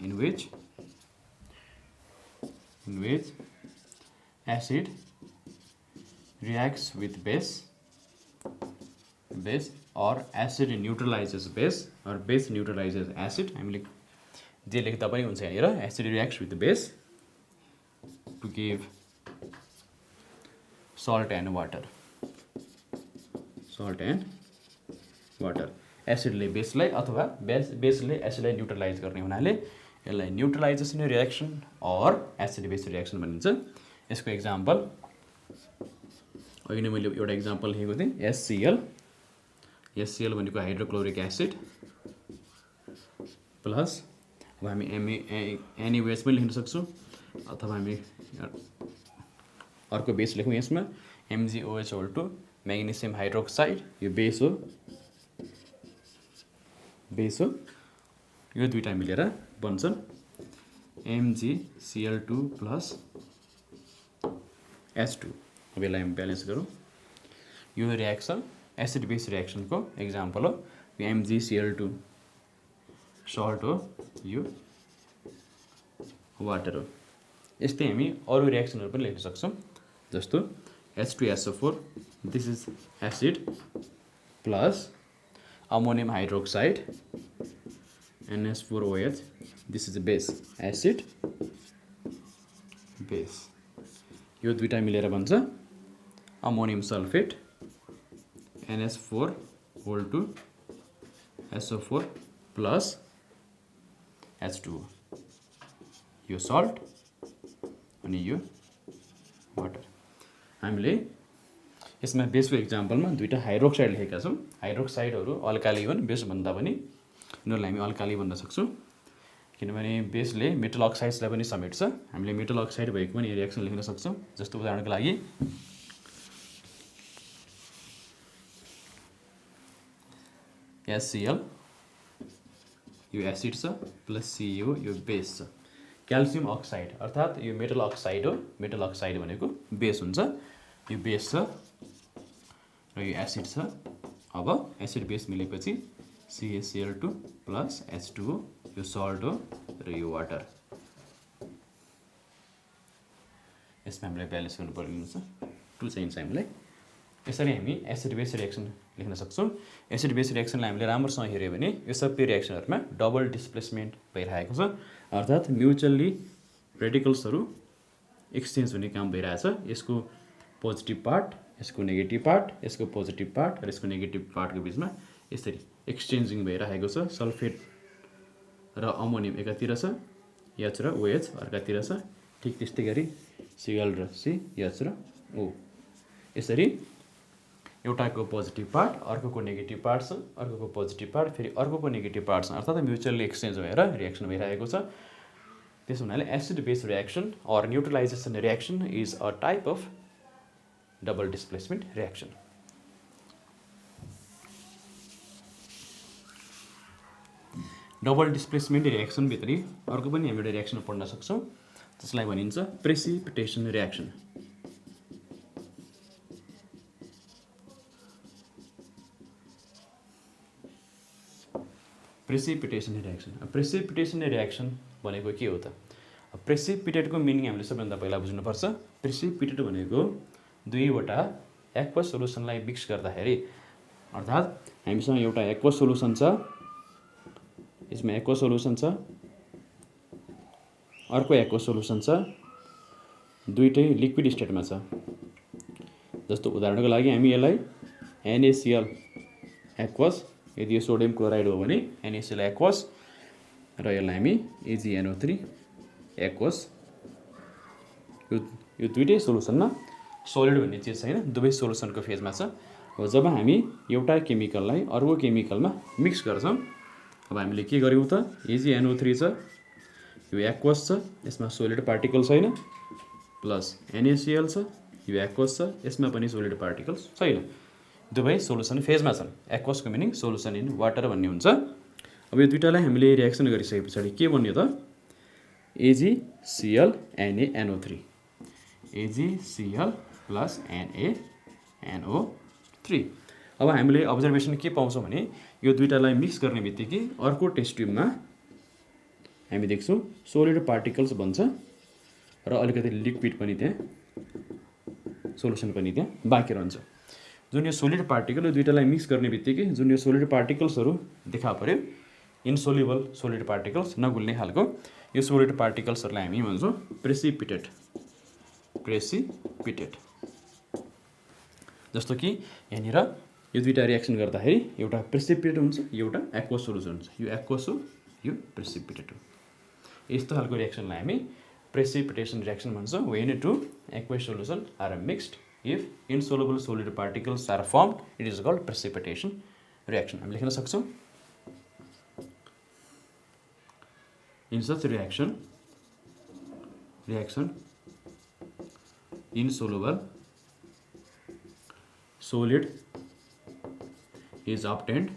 in which acid reacts with base or acid neutralizes base or base neutralizes acid। हामीले जे लेख्दा पनि हुन्छ यहाँनिर acid reacts with base to give salt and water। एसिडले बेसलाई अथवा बेसले एसिडलाई न्युट्रलाइज गर्ने हुनाले यसलाई neutralisation reaction or acid base reaction भनिन्छ। यसको एक्जाम्पल अघि नै मैले एउटा एक्जाम्पल लेखेको थिएँ, HCl भनेको हाइड्रोक्लोरिक एसिड प्लस, अब हामी NaOH पनि लेख्न सक्छौँ, अथवा हामी अर्को बेस लेखौँ यसमा MgOH म्याग्नेसियम हाइड्रोक्साइड, यो बेस हो। यो दुईटा मिलेर बन्छन् MgCl2 प्लस H2। अब यसलाई हामी ब्यालेन्स गरौँ। यो रियाक्सन एसिड बेस रियाक्सनको एक्जाम्पल हो। यो MgCl2 सल्ट हो, यो वाटर हो। यस्तै हामी अरू रियाक्सनहरू पनि लेख्न सक्छौँ, जस्तो H2SO4 this is acid plus ammonium hydroxide NH4OH this is base, acid base. यो दुईटा मिलेर बन्छ ammonium sulphate NH4 SO4 plus H2O। यो सल्ट अनि यो वाटर। हामीले यसमा बेसको एक्जाम्पलमा दुईटा हाइड्रोक्साइड लेखेका छौँ। हाइड्रोक्साइडहरू अल्काली हुन्, बेस भन्दा पनि यिनीहरूलाई हामी अल्काली भन्न सक्छौँ, किनभने बेसले मेटल अक्साइड्सलाई पनि समेट्छ। हामीले मेटल अक्साइड भएको पनि रियाक्सन लेख्न सक्छौँ। जस्तो उदाहरणको लागि HCl यो एसिड छ प्लस CO यो बेस छ। क्याल्सियम अक्साइड अर्थात् यो मेटल अक्साइड हो। मेटल अक्साइड भनेको बेस हुन्छ। यो बेस छ र यो एसिड छ। अब एसिड बेस मिलेपछि CaCl2 प्लस H2O, यो सल्ट हो र यो वाटर। यसमा हामीलाई ब्यालेन्स गर्नुपर्ने हुन्छ, 2 चाहिन्छ हामीलाई। यसरी हामी एसिड बेस रिएक्सन लेख्न सक्छौँ। एसिड बेस रिएक्सनलाई हामीले राम्रोसँग हेऱ्यो भने यो सबै रिएक्सनहरूमा डबल डिस्प्लेसमेन्ट भइरहेको छ, अर्थात् म्युचुअल्ली रेडिकल्सहरू एक्सचेन्ज हुने काम भइरहेछ। यसको पोजिटिभ पार्ट, यसको नेगेटिभ पार्ट, यसको पोजिटिभ पार्ट र यसको नेगेटिभ पार्टको बिचमा यसरी एक्सचेन्जिङ भइरहेको छ। सल्फेट र अमोनियम एकातिर छ, H र OH अर्कातिर छ। ठिक त्यस्तै गरी Cl र C, H र O, यसरी एउटाको पोजिटिभ पार्ट अर्कोको नेगेटिभ पार्ट छ, अर्कोको पोजिटिभ पार्ट फेरि अर्कोको नेगेटिभ पार्ट छ, अर्थात् म्युचुअली एक्सचेन्ज भएर रिएक्सन भइरहेको छ। त्यसो हुनाले acid base reaction or neutralisation reaction is a type of double displacement reaction. Double displacement रिएक्सनभित्रै अर्को पनि हामी एउटा रिएक्सन पढ्न सक्छौँ, जसलाई भनिन्छ precipitation reaction. Precipitation reaction. Precipitation reaction भनेको के हो त? प्रेसिपिटेटको मिनिङ हामीले सबैभन्दा पहिला बुझ्नुपर्छ। प्रेसिपिटेट भनेको दुईवटा एक्वस सोलुसनलाई मिक्स गर्दाखेरि, अर्थात् हामीसँग एउटा एक्वस सोलुसन छ, यसमा एक्वस सोलुसन छ, अर्को एक्वस सोलुसन छ, दुईटै लिक्विड स्टेटमा छ। जस्तो उदाहरणको लागि हामी यसलाई NaCl एक्वस, यदि यो सोडियम क्लोराइड हो भने NaCl एक्वस, र यसलाई हामी AgNO3 एक्वस, यो दुईटै सोलुसनमा सोलिड भन्ने चिज छैन, दुवै सोलुसनको फेजमा छ। हो जब हामी एउटा केमिकललाई अर्को केमिकलमा मिक्स गर्छौँ, अब हामीले के गर्यौँ त? AgNO3 छ, यो एक्वस छ, यसमा सोलिड पार्टिकल छैन, प्लस NaCl छ, यो एक्वस छ, यसमा पनि सोलिड पार्टिकल्स छैन, दुवै सोलुसन फेजमा छन्। एक्वसको मिनिङ सोलुसन इन वाटर भन्ने हुन्छ। अब यो दुईटालाई हामीले रिएक्सन गरिसके पछाडि के बन्यो त? AgCl NaNO3, AgCl plus NaNO3। अब हामीले अब्जर्भेसन के पाउँछौँ भने यो दुईटालाई मिक्स गर्ने बित्तिकै अर्को टेस्ट ट्युबमा हामी देख्छौँ सोलिड पार्टिकल्स बन्छ र अलिकति लिक्विड पनि त्यहाँ, सोलुसन पनि त्यहाँ बाँकी रहन्छ। जुन यो सोलिड पार्टिकल, यो दुईटालाई मिक्स गर्ने बित्तिकै जुन यो सोलिड पार्टिकल्सहरू देखा पर्यो, इन्सोल्युबल सोलिड पार्टिकल्स, नगुल्ने खालको, यो सोलिड पार्टिकल्सहरूलाई हामी भन्छौँ प्रेसिपिटेट। प्रेसिपिटेट जस्तो कि यहाँनिर यो दुईटा रिएक्सन गर्दाखेरि एउटा प्रेसिपिटेट हुन्छ, एउटा एक्वस सोलुसन हुन्छ। यो एक्वस हो, यो प्रेसिपिटेट हो। यस्तो खालको रिएक्सनलाई हामी प्रेसिपिटेसन रिएक्सन भन्छौँ। When two aqueous solution are mixed, if insoluble solid particles are formed, it is called precipitation reaction. हामी लेख्न सक्छौँ in such reaction insoluble solid is obtained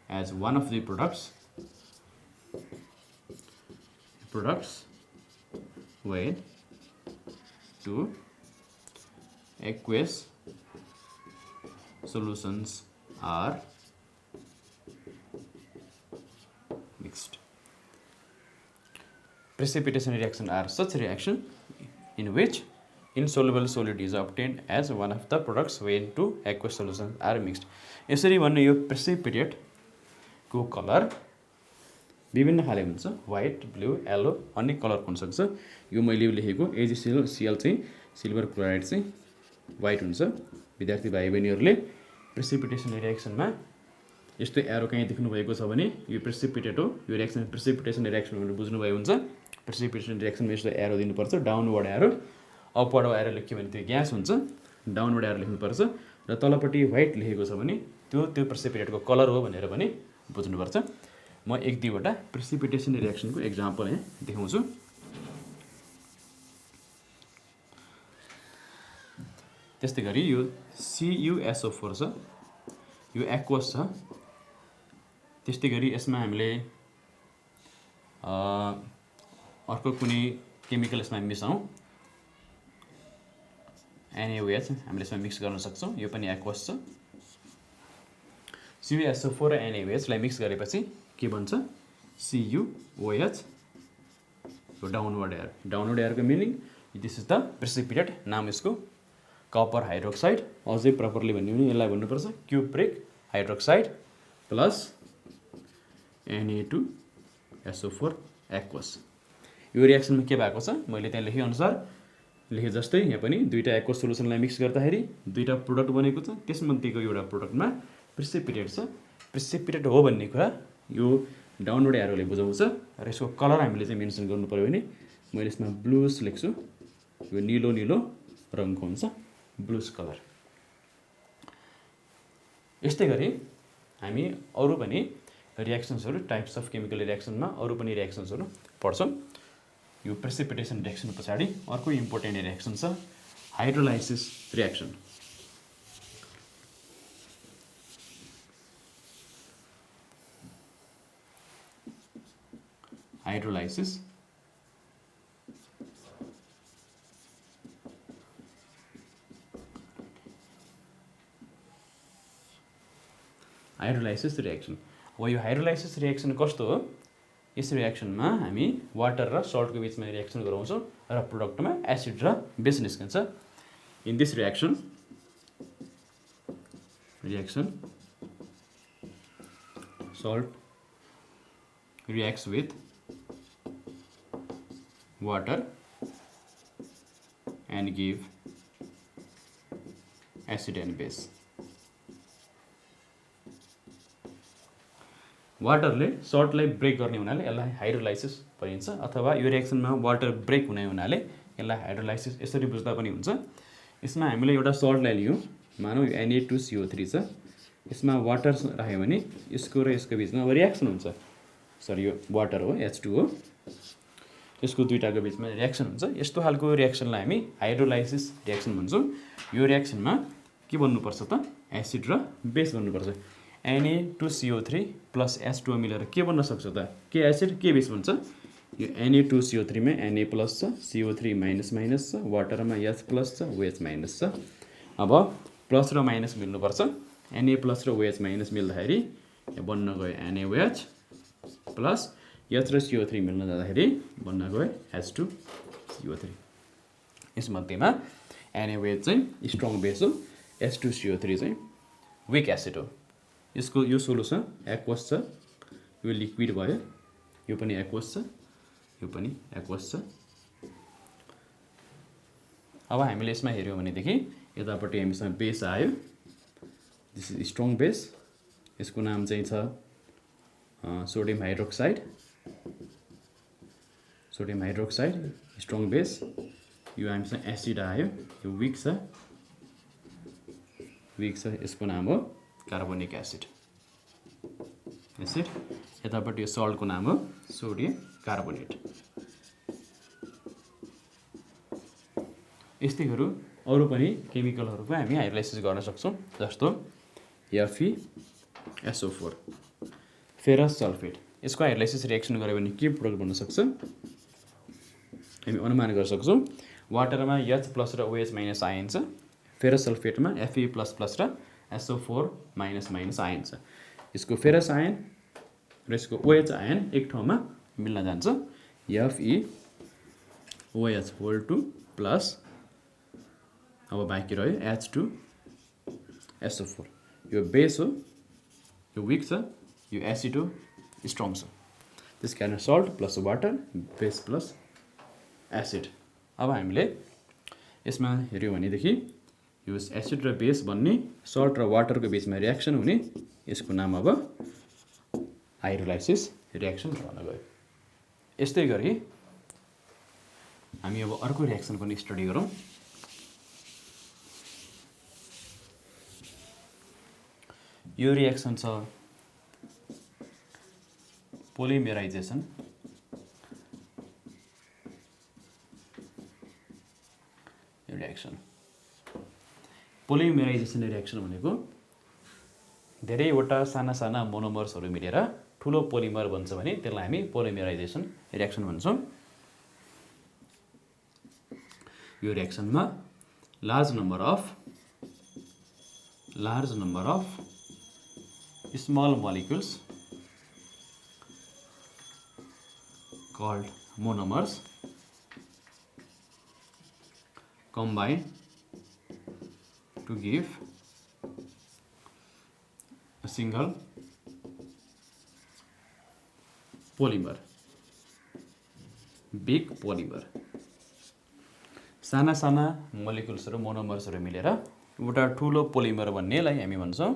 as one of the products when two aqueous solutions are mixed. Precipitation reaction are such reaction in which insoluble solid is obtained as one of the products when two aqueous solutions are mixed. यसरी भन्ने यो precipitate को colour विभिन्न खाले हुन्छ, white, blue, yellow, अनेक कलरको हुन सक्छ। यो मैले लेखेको AgCl चाहिँ सिल्भर क्लोराइड चाहिँ व्हाइट हुन्छ। विद्यार्थी भाइ बहिनीहरूले प्रेसिपिटेसन रिएक्सनमा यस्तो एरो कहीँ देख्नु भएको छ भने यो प्रेसिपिटेट हो, यो रिएक्सन प्रेसिपिटेसन रिएक्सन भनेर बुझ्नुभयो हुन्छ। प्रेसिपिटेसन रिएक्सनमा यस्तो एरो दिनुपर्छ, डाउनवर्ड एरो। अपवर्ड एरो लेख्यो भने त्यो ग्यास हुन्छ, डाउनवर्ड एरो लेख्नुपर्छ। र तलपट्टि व्हाइट लेखेको छ भने त्यो प्रेसिपिटेटको कलर हो भनेर पनि बुझ्नुपर्छ। म एक दुईवटा प्रेसिपिटेसन रिएक्सनको एक्जाम्पल यहाँ देखाउँछु। त्यस्तै गरी यो CuSO4 छ, यो एक्वस छ, त्यस्तै गरी यसमा हामीले अर्को कुनै केमिकल यसमा मिसाउँ NaOH हामीले यसमा मिक्स गर्न सक्छौँ। यो पनि एक्वस छ। CuSO4 र NaOH लाई मिक्स गरेपछि के बन्छ CuOH। डाउनवर्ड एयर, डाउनवर्ड एयरको meaning this is the precipitate, नाम यसको कपर हाइड्रोक्साइड। अझै प्रपरली भन्यो भने यसलाई भन्नुपर्छ cupric hydroxide plus Na2SO4 aqueous. यो रिएक्सनमा के भएको छ मैले त्यहाँ लेखे अनुसार लेखे जस्तै यहाँ पनि दुईटा एक्वस सोलुसनलाई मिक्स गर्दाखेरि दुईटा प्रोडक्ट बनेको छ। त्यसमध्येको एउटा प्रोडक्टमा प्रेसिपिटेट छ। प्रेसिपिटेट हो भन्ने कुरा यो डाउनवर्ड एरोले बुझाउँछ। र यसको कलर हामीले चाहिँ मेन्सन गर्नु पर्यो भने मैले यसमा ब्लुस लेख्छु। यो निलो निलो रङको हुन्छ, ब्लुस कलर। यस्तै गरी हामी अरू पनि रिएक्सन्सहरू, टाइप्स अफ केमिकल रिएक्सनमा अरू पनि रिएक्सन्सहरू पढ्छौँ। यो प्रेसिपिटेसन रिएक्सन पछाडि अर्को इम्पोर्टेन्ट रिएक्सन छ हाइड्रोलाइसिस रिएक्सन। Hydrolysis reaction. अब यो हाइड्रोलाइसिस रिएक्सन कस्तो हो? यस रिएक्सनमा हामी वाटर र सल्टको बिचमा रिएक्सन गराउँछौँ र प्रोडक्टमा एसिड र बेस निस्कन्छ। In this reaction salt reacts with water and give acid and base. वाटरले सल्टलाई ब्रेक गर्ने हुनाले यसलाई हाइड्रोलाइसिस भनिन्छ, अथवा यो रिएक्सनमा वाटर ब्रेक हुने हुनाले यसलाई हाइड्रोलाइसिस यसरी बुझ्दा पनि हुन्छ। यसमा हामीले एउटा सल्टलाई लियौँ, मानौँ यो Na2CO3 छ। यसमा वाटर राख्यो भने यसको र यसको बिचमा अब रिएक्सन हुन्छ। सरी, यो वाटर हो, H2 हो। यसको दुईटाको बिचमा रिएक्सन हुन्छ। यस्तो खालको रिएक्सनलाई हामी हाइड्रोलाइसिस रिएक्सन भन्छौँ। यो रिएक्सनमा के बन्नुपर्छ त? एसिड र बेस बन्नुपर्छ। Na2CO3 प्लस H2O मिलेर के बन्न सक्छ त? के एसिड के बेस बन्छ? यो Na2CO3 मा Na प्लस छ, CO3 माइनस माइनस छ, वाटरमा H प्लस छ, OH माइनस छ। अब प्लस र माइनस मिल्नुपर्छ। Na प्लस र OH माइनस मिल्दाखेरि बन्न गयो NaOH प्लस H र CO3 मिल्न जाँदाखेरि बन्न गयो H2CO3। यसमध्येमा NaOH चाहिँ स्ट्रङ बेस हो, H2CO3 चाहिँ विक एसिड हो। यसको यो सोलुसन एक्वस छ, यो लिक्विड भयो, यो पनि एक्वस छ, यो पनि एक्वस छ। अब हामीले यसमा हेर्यौँ भनेदेखि यतापट्टि हामीसँग बेस आयो। This is strong base. यसको नाम चाहिँ छ sodium hydroxide. Sodium hydroxide strong base. यो हामीसँग एसिड आयो, यो विक छ, यसको नाम हो कार्बोनिक एसिड। यतापट्टि यो सल्टको नाम हो सोडियम कार्बोनेट। यस्तै अरू पनि केमिकलहरूको हामी हाइड्रोलाइसिस गर्न सक्छौँ, जस्तो FeSO4 फेरस सल्फेट। यसको हाइड्रोलाइसिस रिएक्सन गऱ्यो भने के प्रोडक्ट बन्न सक्छ? हामी अनुमान गर्न सक्छौँ। वाटरमा H प्लस र OH माइनस आयन छ, फेरस सल्फेटमा Fe प्लस प्लस र SO4 माइनस माइनस आयन छ। यसको फेरस आयन र यसको OH आयन एक ठाउँमा मिल्न जान्छ। FeOH होल 2 प्लस अब बाँकी रह्यो H2SO4। यो बेस हो, यो विक छ, यो एसिड हो, स्ट्रङ छ। त्यस कारण salt plus water, base plus acid. अब हामीले यसमा हेऱ्यौँ भनेदेखि यो एसिड र बेस बन्ने, सल्ट र वाटरको बिचमा रिएक्सन हुने, यसको नाम अब हाइड्रोलाइसिस रिएक्सन भन्न गयो। यस्तै गरी हामी अब अर्को रिएक्सन पनि स्टडी गरौँ। यो रिएक्सन छ पोलिमेराइजेसन। यो रिएक्सन पोलिमेराइजेसन रिएक्सन भनेको धेरैवटा साना साना मोनोमर्सहरू मिलेर ठुलो पोलिमर बन्छ भने त्यसलाई हामी पोलिमराइजेसन रियाक्सन भन्छौँ। यो रियाक्सनमा large number of small molecules called monomers combine to give a single polymer, big polymer। साना साना मोलिकुल्सहरू मोनोमर्सहरू मिलेर एउटा ठुलो पोलिमर भन्नेलाई हामी भन्छौँ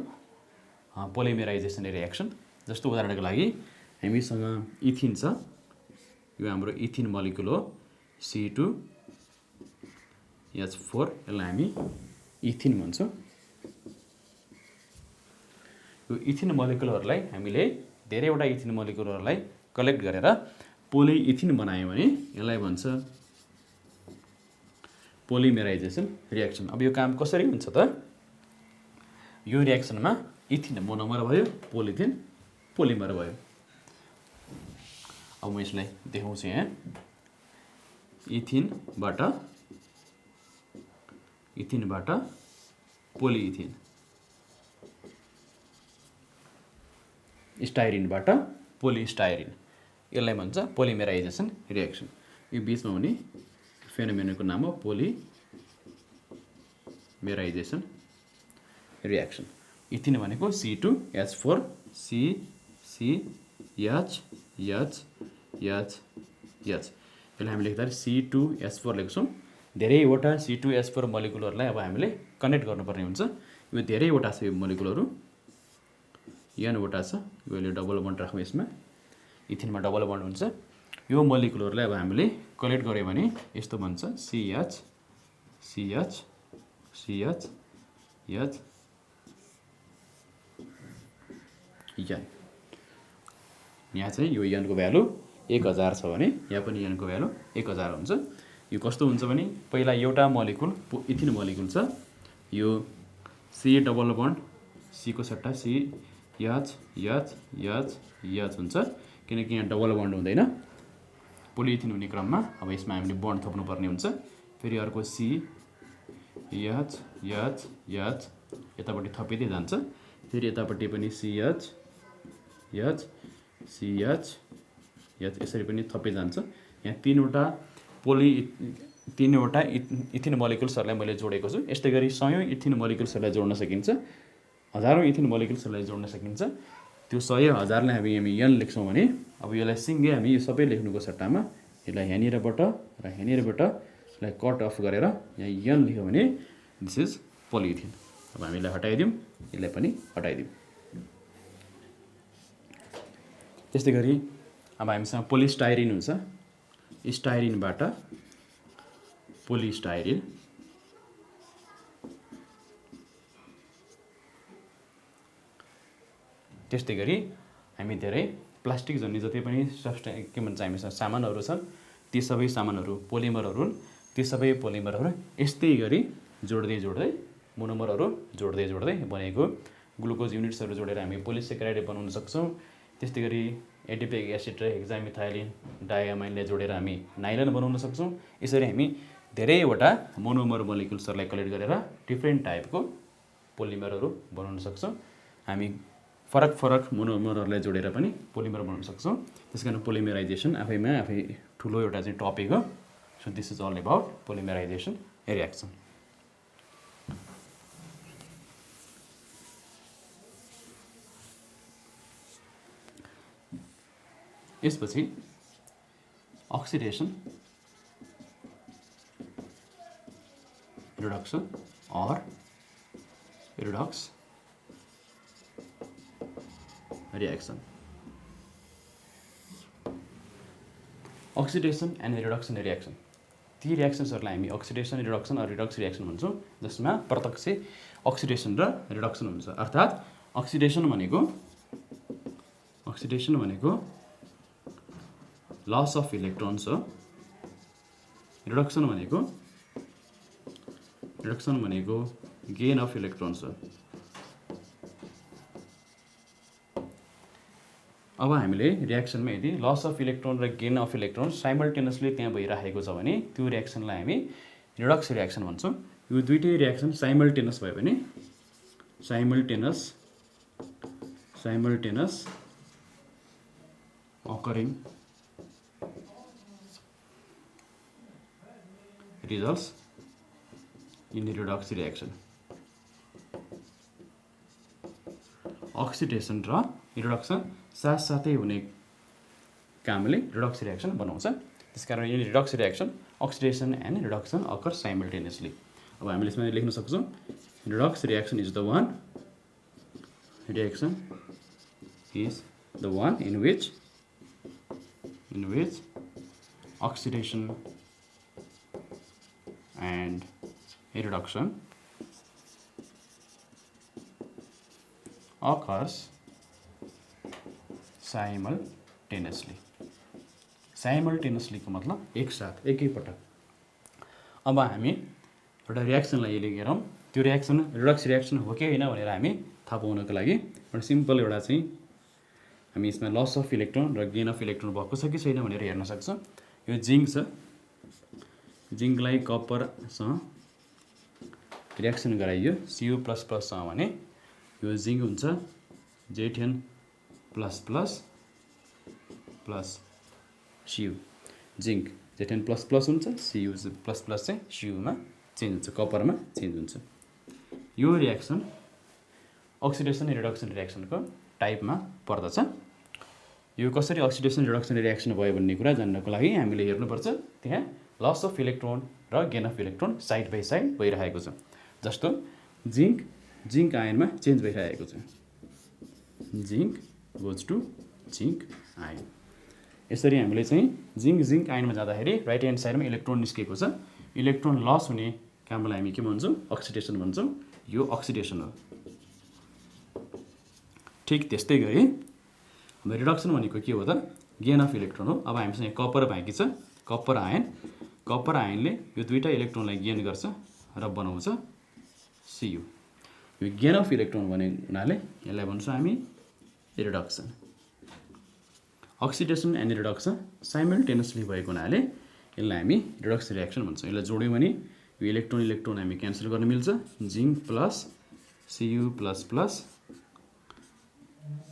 पोलिमराइजेसन रियाक्सन। जस्तो उदाहरणको लागि हामीसँग इथिन छ, यो हाम्रो इथिन मोलिकुल हो C2H4, यसलाई हामी इथिन भन्छौँ। यो इथिन मोलिकुलहरूलाई हामीले धेरैवटा इथिन मोलिकुलहरूलाई कलेक्ट गरेर पोलिइथिन बनायो भने यसलाई भन्छ पोलिमराइजेसन रियाक्सन। अब यो काम कसरी हुन्छ त? यो रियाक्सनमा इथिन मोनोमर भयो, पोलिथिन पोलिमर भयो। अब म यसलाई देखाउँछु यहाँ। इथिनबाट पोलिइथिन, स्टाइरिनबाट पोलिस्टाइरिन, यसलाई भन्छ पोलिमराइजेसन रियाक्सन। यो बिचमा हुने फेनोमेननको नाम हो पोलिमराइजेसन रियाक्सन। इथिन भनेको C2H4 CCH यसलाई हामी लेख्दा C2H4 लेख्छौँ। धेरैवटा C2H4 मोलिकुलहरूलाई अब हामीले कनेक्ट गर्नुपर्ने हुन्छ। यो धेरैवटा छ, यो मोलिकुलहरू N वटा छ। यसले डबल बन्ड राखौँ, यसमा इथिनमा डबल बन्ड हुन्छ। यो मोलिकुलहरूलाई अब हामीले कलेक्ट गऱ्यो भने यस्तो भन्छ CH N। यहाँ चाहिँ यो N को भ्यालु 1000 छ भने यहाँ पनि N को भ्यालु 1000 हुन्छ। यो कस्तो हुन्छ भने पहिला एउटा मोलिकुल इथिन मोलिकुल छ, यो C डबल बन्ड C को सट्टा CH हुन्छ, किनकि यहाँ डबल बन्ड हुँदैन पोलिइथिन हुने क्रममा। अब यसमा हामीले बन्ड थप्नुपर्ने हुन्छ। फेरि अर्को CH यतापट्टि थपिँदै जान्छ, फेरि यतापट्टि पनि CH यसरी पनि थपै जान्छ। यहाँ तीनवटा इथिन मोलिकुल्सहरूलाई मैले जोडेको छु। यस्तै गरी सयौं इथिन मोलिकुल्सहरूलाई जोड्न सकिन्छ, हजारौं इथिन मोलिकुल्सहरूलाई जोड्न सकिन्छ। त्यो 100 1000लाई हामी N लेख्छौँ भने अब यसलाई सिङ्गै हामी यो सबै लेख्नुको सट्टामा यसलाई यहाँनिरबाट र यहाँनिरबाट यसलाई कट अफ गरेर यहाँ N लेख्यो भने दिस इज पोलिइथिन। अब हामी यसलाई हटाइदिउँ, यसलाई पनि हटाइदिउँ। त्यस्तै गरी अब हामीसँग पोलिस्टाइरिन हुन्छ, स्टाइरिनबाट पोलिस्टाइरिन। त्यस्तै गरी हामी धेरै प्लास्टिक जन्य जति पनि के भन्छ हामीसँग सामानहरू छन्, ती सबै सामानहरू पोलिमरहरू हुन्। ती सबै पोलिमरहरू यस्तै गरी जोड्दै मोनोमरहरू जोड्दै बनेको ग्लुकोज युनिट्सहरू जोडेर हामी पोलिसेकेराइड बनाउन सक्छौँ। त्यस्तै गरी एडिपिक एसिड र हेक्सामिथाइलिन डायमाइनलाई जोडेर हामी नाइलन बनाउन सक्छौँ। यसरी हामी धेरैवटा मोनोमर मोलिकुल्सहरूलाई कलेक्ट गरेर डिफ्रेन्ट टाइपको पोलिमरहरू बनाउन सक्छौँ। हामी फरक मोनोमरहरूलाई जोडेर पनि पोलिमर बनाउन सक्छौँ। त्यसकारण पोलिमराइजेसन आफै ठुलो एउटा चाहिँ टपिक हो। So this is all about polymerisation reaction. यसपछि oxidation reduction or redox reaction. Oxidation and reduction reaction, ती रियाक्सन्सहरूलाई हामी oxidation reduction or redox reaction भन्छौँ, जसमा प्रत्यक्ष अक्सिडेसन र रिडक्सन हुन्छ। अर्थात् अक्सिडेसन भनेको लस अफ इलेक्ट्रोन्स हो, रिडक्सन भनेको गेन अफ इलेक्ट्रोन्स हो। अब हामीले रियाक्सनमा यदि लस अफ इलेक्ट्रोन र गेन अफ इलेक्ट्रोन साइमल्टेनियसली त्यहाँ भइरहेको छ भने त्यो रियाक्सनलाई हामी रिडक्स रियाक्सन भन्छौँ। यो दुईटै रियाक्सन साइमल्टेनियस भयो भने simultaneous occurring results in the redox reaction. Oxidation र रिडक्सन साथसाथै हुने कामले रिडक्स रियाक्सन बनाउँछ। त्यसकारण यो Redux reaction oxidation and reduction occur simultaneously. अब हामीले यसमा लेख्न सक्छौँ Redux reaction is the one in which oxidation and reduction occurs simultaneously को मतलब एक साथ एकैपटक। अब हामी एउटा रियाक्सनलाई लेखेर त्यो रियाक्सन रिडक्स रियाक्सन हो कि होइन भनेर हामी थाहा पाउनको लागि एउटा सिम्पल एउटा चाहिँ हामी यसमा लस अफ इलेक्ट्रोन र गेन अफ इलेक्ट्रोन भएको छ कि छैन भनेर हेर्न सक्छौँ। यो जिङ्क छ, जिङ्कलाई कपरसँग रियाक्सन गराइयो Cu++ सँग भने यो जिङ्क हुन्छ Zn++ plus Cu। Zinc Zn++ हुन्छ, Cu++ चाहिँ Cu मा चेन्ज हुन्छ, कपरमा चेन्ज हुन्छ। यो रियाक्सन अक्सिडेसन रिडक्सन रियाक्सनको टाइपमा पर्दछ। यो कसरी अक्सिडेसन रिडक्सन रियाक्सन भयो भन्ने कुरा जान्नको लागि हामीले हेर्नुपर्छ त्यहाँ लस अफ इलेक्ट्रोन र gain of electron side by side भइरहेको छ। जस्तो जिङ्क आयनमा चेन्ज भइरहेको छ, zinc goes to zinc ion. यसरी हामीले चाहिँ जिङ्क आयनमा जाँदाखेरि राइट ह्यान्ड साइडमा इलेक्ट्रोन निस्केको छ, इलेक्ट्रोन लस हुने कामलाई हामी के भन्छौँ अक्सिडेसन भन्छौँ। यो अक्सिडेसन हो। ठिक त्यस्तै गरी अब रिडक्सन भनेको के हो त गेन अफ इलेक्ट्रोन हो। अब हामीसँग कपर बाँकी छ, कपर आयनले यो दुईटा इलेक्ट्रोनलाई गेन गर्छ र बनाउँछ Cu। यो गेन अफ इलेक्ट्रोन भने हुनाले यसलाई भन्छौँ हामी reduction. Oxidation and reduction simultaneously भएको हुनाले यसलाई हामी रिडक्स रियाक्सन भन्छौँ। यसलाई जोड्यौँ भने यो इलेक्ट्रोन हामी क्यान्सल गर्न मिल्छ, zinc plus Cu++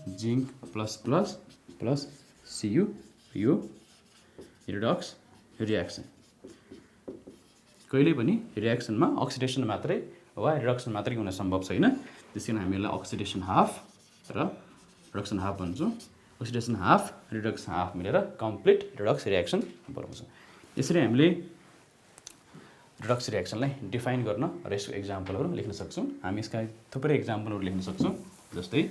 zinc plus Cu, यो रिडक्स रियाक्सन। कहिले पनि रियाक्सनमा अक्सिडेसन मात्रै वा रिडक्सन मात्रै हुन सम्भव छैन। त्यसै कारण हामी यसलाई अक्सिडेसन हाफ र रिडक्सन हाफ भन्छौँ। अक्सिडेसन हाफ रिडक्सन हाफ मिलेर कम्प्लिट रिडक्स रियाक्सन बनाउँछ। यसरी हामीले रिडक्स रियाक्सनलाई डिफाइन गर्न र यसको एक्जाम्पलहरू लेख्न सक्छौँ। हामी यसका थुप्रै एक्जाम्पलहरू लेख्न सक्छौँ। जस्तै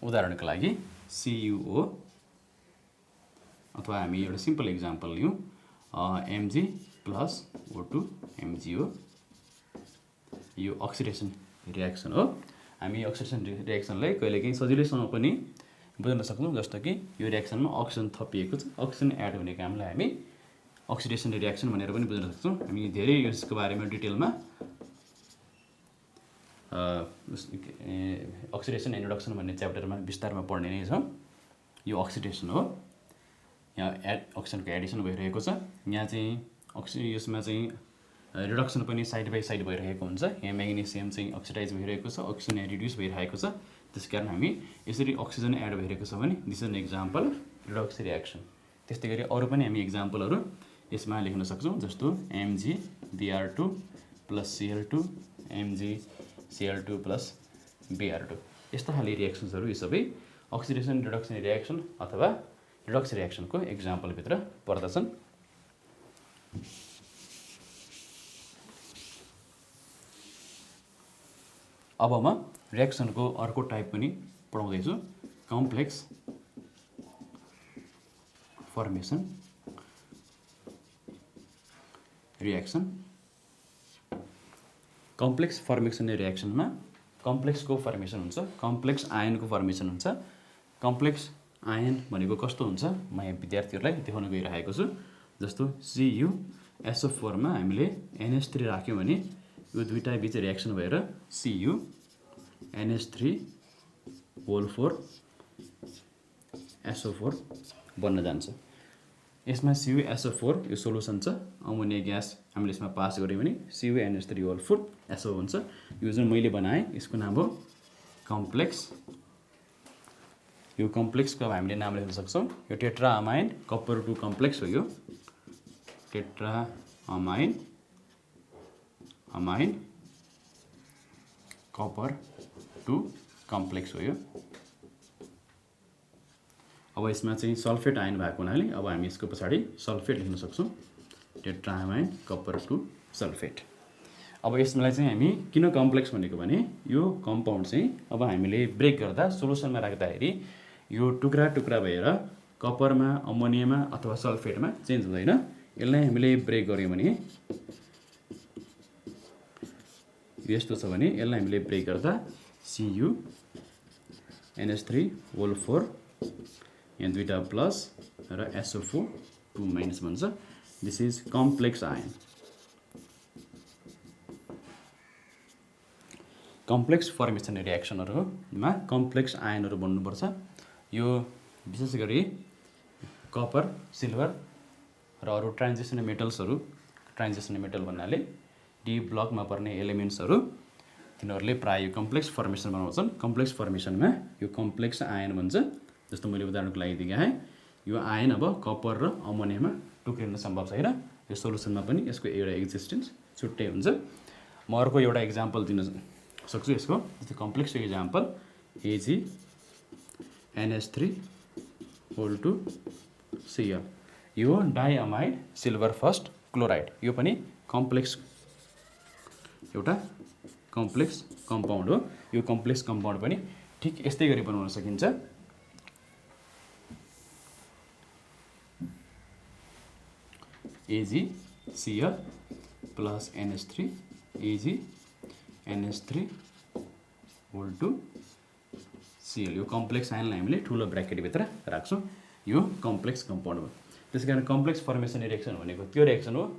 उदाहरणको लागि CuO अथवा हामी एउटा सिम्पल एक्जाम्पल लियौँ Mg+O2 MgO। यो अक्सिडेसन रियाक्सन हो। हामी अक्सिडेसन रियाक्सनलाई कहिलेकाहीँ सजिलैसँग पनि बुझ्न सक्छौँ। जस्तो कि यो रियाक्सनमा अक्सिजन थपिएको छ, अक्सिजन एड हुने कामलाई हामी अक्सिडेसन रियाक्सन भनेर पनि बुझ्न सक्छौँ। हामी धेरै यसको बारेमा डिटेलमा अक्सिडेसन एन्ड रिडक्सन भन्ने च्याप्टरमा विस्तारमा पढ्ने नै छौँ। यो अक्सिडेसन हो, यहाँ अक्सिजनको एडिसन भइरहेको छ। यहाँ चाहिँ यसमा चाहिँ रिडक्सन पनि साइड बाई साइड भइरहेको हुन्छ। यहाँ म्याग्नेसियम चाहिँ अक्सिडाइज भइरहेको छ, अक्सिजन रिड्युस भइरहेको छ। त्यस कारण हामी यसरी अक्सिजन एड भइरहेको छ भने this is an example redox reaction. त्यस्तै गरी अरू पनि हामी एक्जाम्पलहरू यसमा लेख्न सक्छौँ। जस्तो MgBr2 + Cl2 MgCl2 + Br2। यस्ता खाले रियाक्सन्सहरू यी सबै अक्सिडेसन रिडक्सन रियाक्सन अथवा रिडक्स रियाक्सनको एक्जाम्पलभित्र पर्दछन्। अब म रियाक्सनको अर्को टाइप पनि पढाउँदैछु, complex formation reaction. Complex formation रियाक्सनमा कम्प्लेक्सको फर्मेसन हुन्छ, कम्प्लेक्स आयनको फर्मेसन हुन्छ। कम्प्लेक्स आयन भनेको कस्तो हुन्छ म यहाँ विद्यार्थीहरूलाई देखाउन गइरहेको छु। जस्तो CuSO4 मा हामीले NH3 राख्यौँ भने यो दुईटा बीच रिएक्सन भएर Cu NH3 होल 4 SO4 बन्न जान्छ। यसमा CuSO4 यो सोलुसन छ, अमोनिया ग्यास हामीले यसमा पास गर्यो भने CuNH3 होल 4 SO हुन्छ। यो जुन मैले बनाएँ यसको नाम हो कम्प्लेक्स। यो कम्प्लेक्सको अब हामीले नाम लेख्न सक्छौँ। यो टेट्रा अमाइन कपर 2 कम्प्लेक्स हो। यो टेट्रा अमाइन कपर 2 कम्प्लेक्स हो यो। अब यसमा चाहिँ सल्फेट आयन भएको हुनाले अब हामी यसको पछाडि सल्फेट लेख्न सक्छौँ, टेट्रामाइन कपर 2 सल्फेट। अब यसलाई चाहिँ हामी किन कम्प्लेक्स भनेको भने यो कम्पाउन्ड चाहिँ अब हामीले ब्रेक गर्दा सोलुसनमा राख्दाखेरि यो टुक्रा टुक्रा भएर कपरमा, अमोनियामा अथवा सल्फेटमा चेन्ज हुँदैन। यसलाई हामीले ब्रेक गर्यौँ भने यस्तो छ भने यसलाई हामीले ब्रेक गर्दा Cu NH3 होल 4 यहाँ दुईटा प्लस र SO4 2 माइनस भन्छ। This is complex ion. Complex formation रिएक्सनहरुमा कम्प्लेक्स आयनहरु बन्नुपर्छ। यो विशेष गरी कपर, सिल्भर र अरु ट्रान्जिसन मेटल्सहरु, ट्रान्जिसन मेटल भन्नाले डी ब्लकमा पर्ने एलिमेन्ट्सहरु तिनीहरुले प्राय कम्प्लेक्स फर्मेसन बनाउँछन्। कम्प्लेक्स फर्मेसनमा यो कम्प्लेक्स आयन भन्छ। जस्तो मैले उदाहरणको लागि दिएँ, यो आयन अब कपर र अमोनियामा टुक्रिन सम्भव छैन। यो सोलुसनमा पनि यसको एउटा एक्जिस्टेन्स छुट्टै हुन्छ। म अर्को एउटा एक्जाम्पल दिन सक्छु यसको। जस्तो कम्प्लेक्सको एक्जाम्पल AgNH3 होल 2 Cl। यो डाइअमाइड सिल्भर फर्स्ट क्लोराइड, यो पनि कम्प्लेक्स एउटा कम्प्लेक्स कम्पाउन्ड हो। यो कम्प्लेक्स कम्पाउन्ड पनि ठिक यस्तै गरी बनाउन सकिन्छ। AgCl plus NH3 AgNH3 whole 2 Cl। यो कम्प्लेक्स आयनलाई हामीले ठुलो ब्र्याकेटभित्र राख्छौँ। यो कम्प्लेक्स कम्पाउन्ड हो। त्यसकारण कम्प्लेक्स फर्मेसन रिएक्सन भनेको त्यो रिएक्सन हो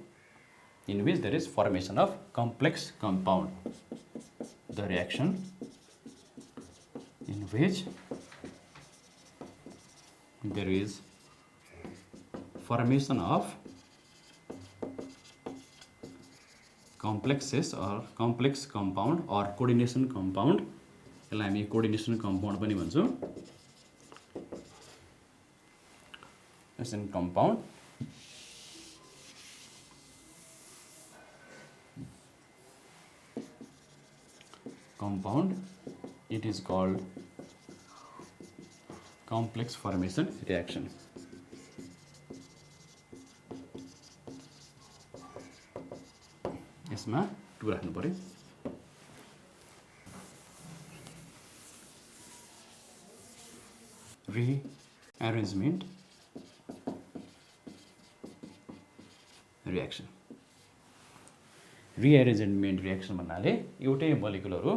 in which there is formation of complex compound. The reaction in which there is formation of complexes or complex compound or coordination compound। यसलाई हामी कोअर्डिनेसन कम्पाउन्ड पनि भन्छौँ। Coordination compound it is called complex formation reaction। यसमा 2 राख्नु पर्यो। rearrangement reaction। रिएरेन्जमेन्ट reaction भन्नाले एउटै मोलिकुलहरु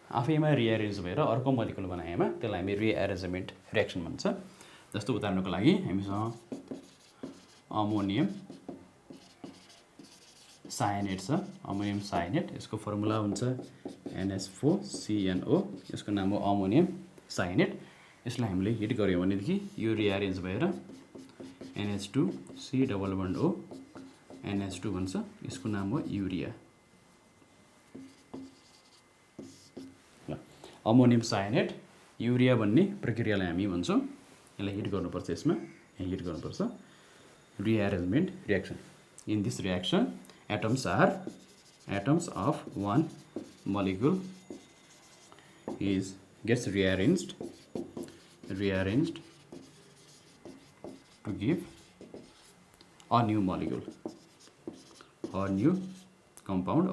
आफैमा रिएरेन्ज भएर अर्को मोलिकुल बनाएमा त्यसलाई हामी रिएरेन्जमेन्ट रिएक्सन भन्छ। जस्तो उदाहरणको लागि हामीसँग अमोनियम सायनेट छ। अमोनियम सायनेट, यसको फर्मुला हुन्छ NH4CnO। यसको नाम हो अमोनियम सायनेट। यसलाई हामीले हिट गर्यौं भनेदेखि यो रिएरेन्ज भएर NH2C11O NH2 भन्छ। यसको नाम हो युरिया। अमोनियम सायनेट युरिया भन्ने प्रक्रियालाई हामी भन्छौँ। यसलाई हिट गर्नुपर्छ, यसमा यहाँ हिट गर्नुपर्छ। Rearrangement reaction. In this reaction atoms of one molecule gets rearranged to give a new molecule or new compound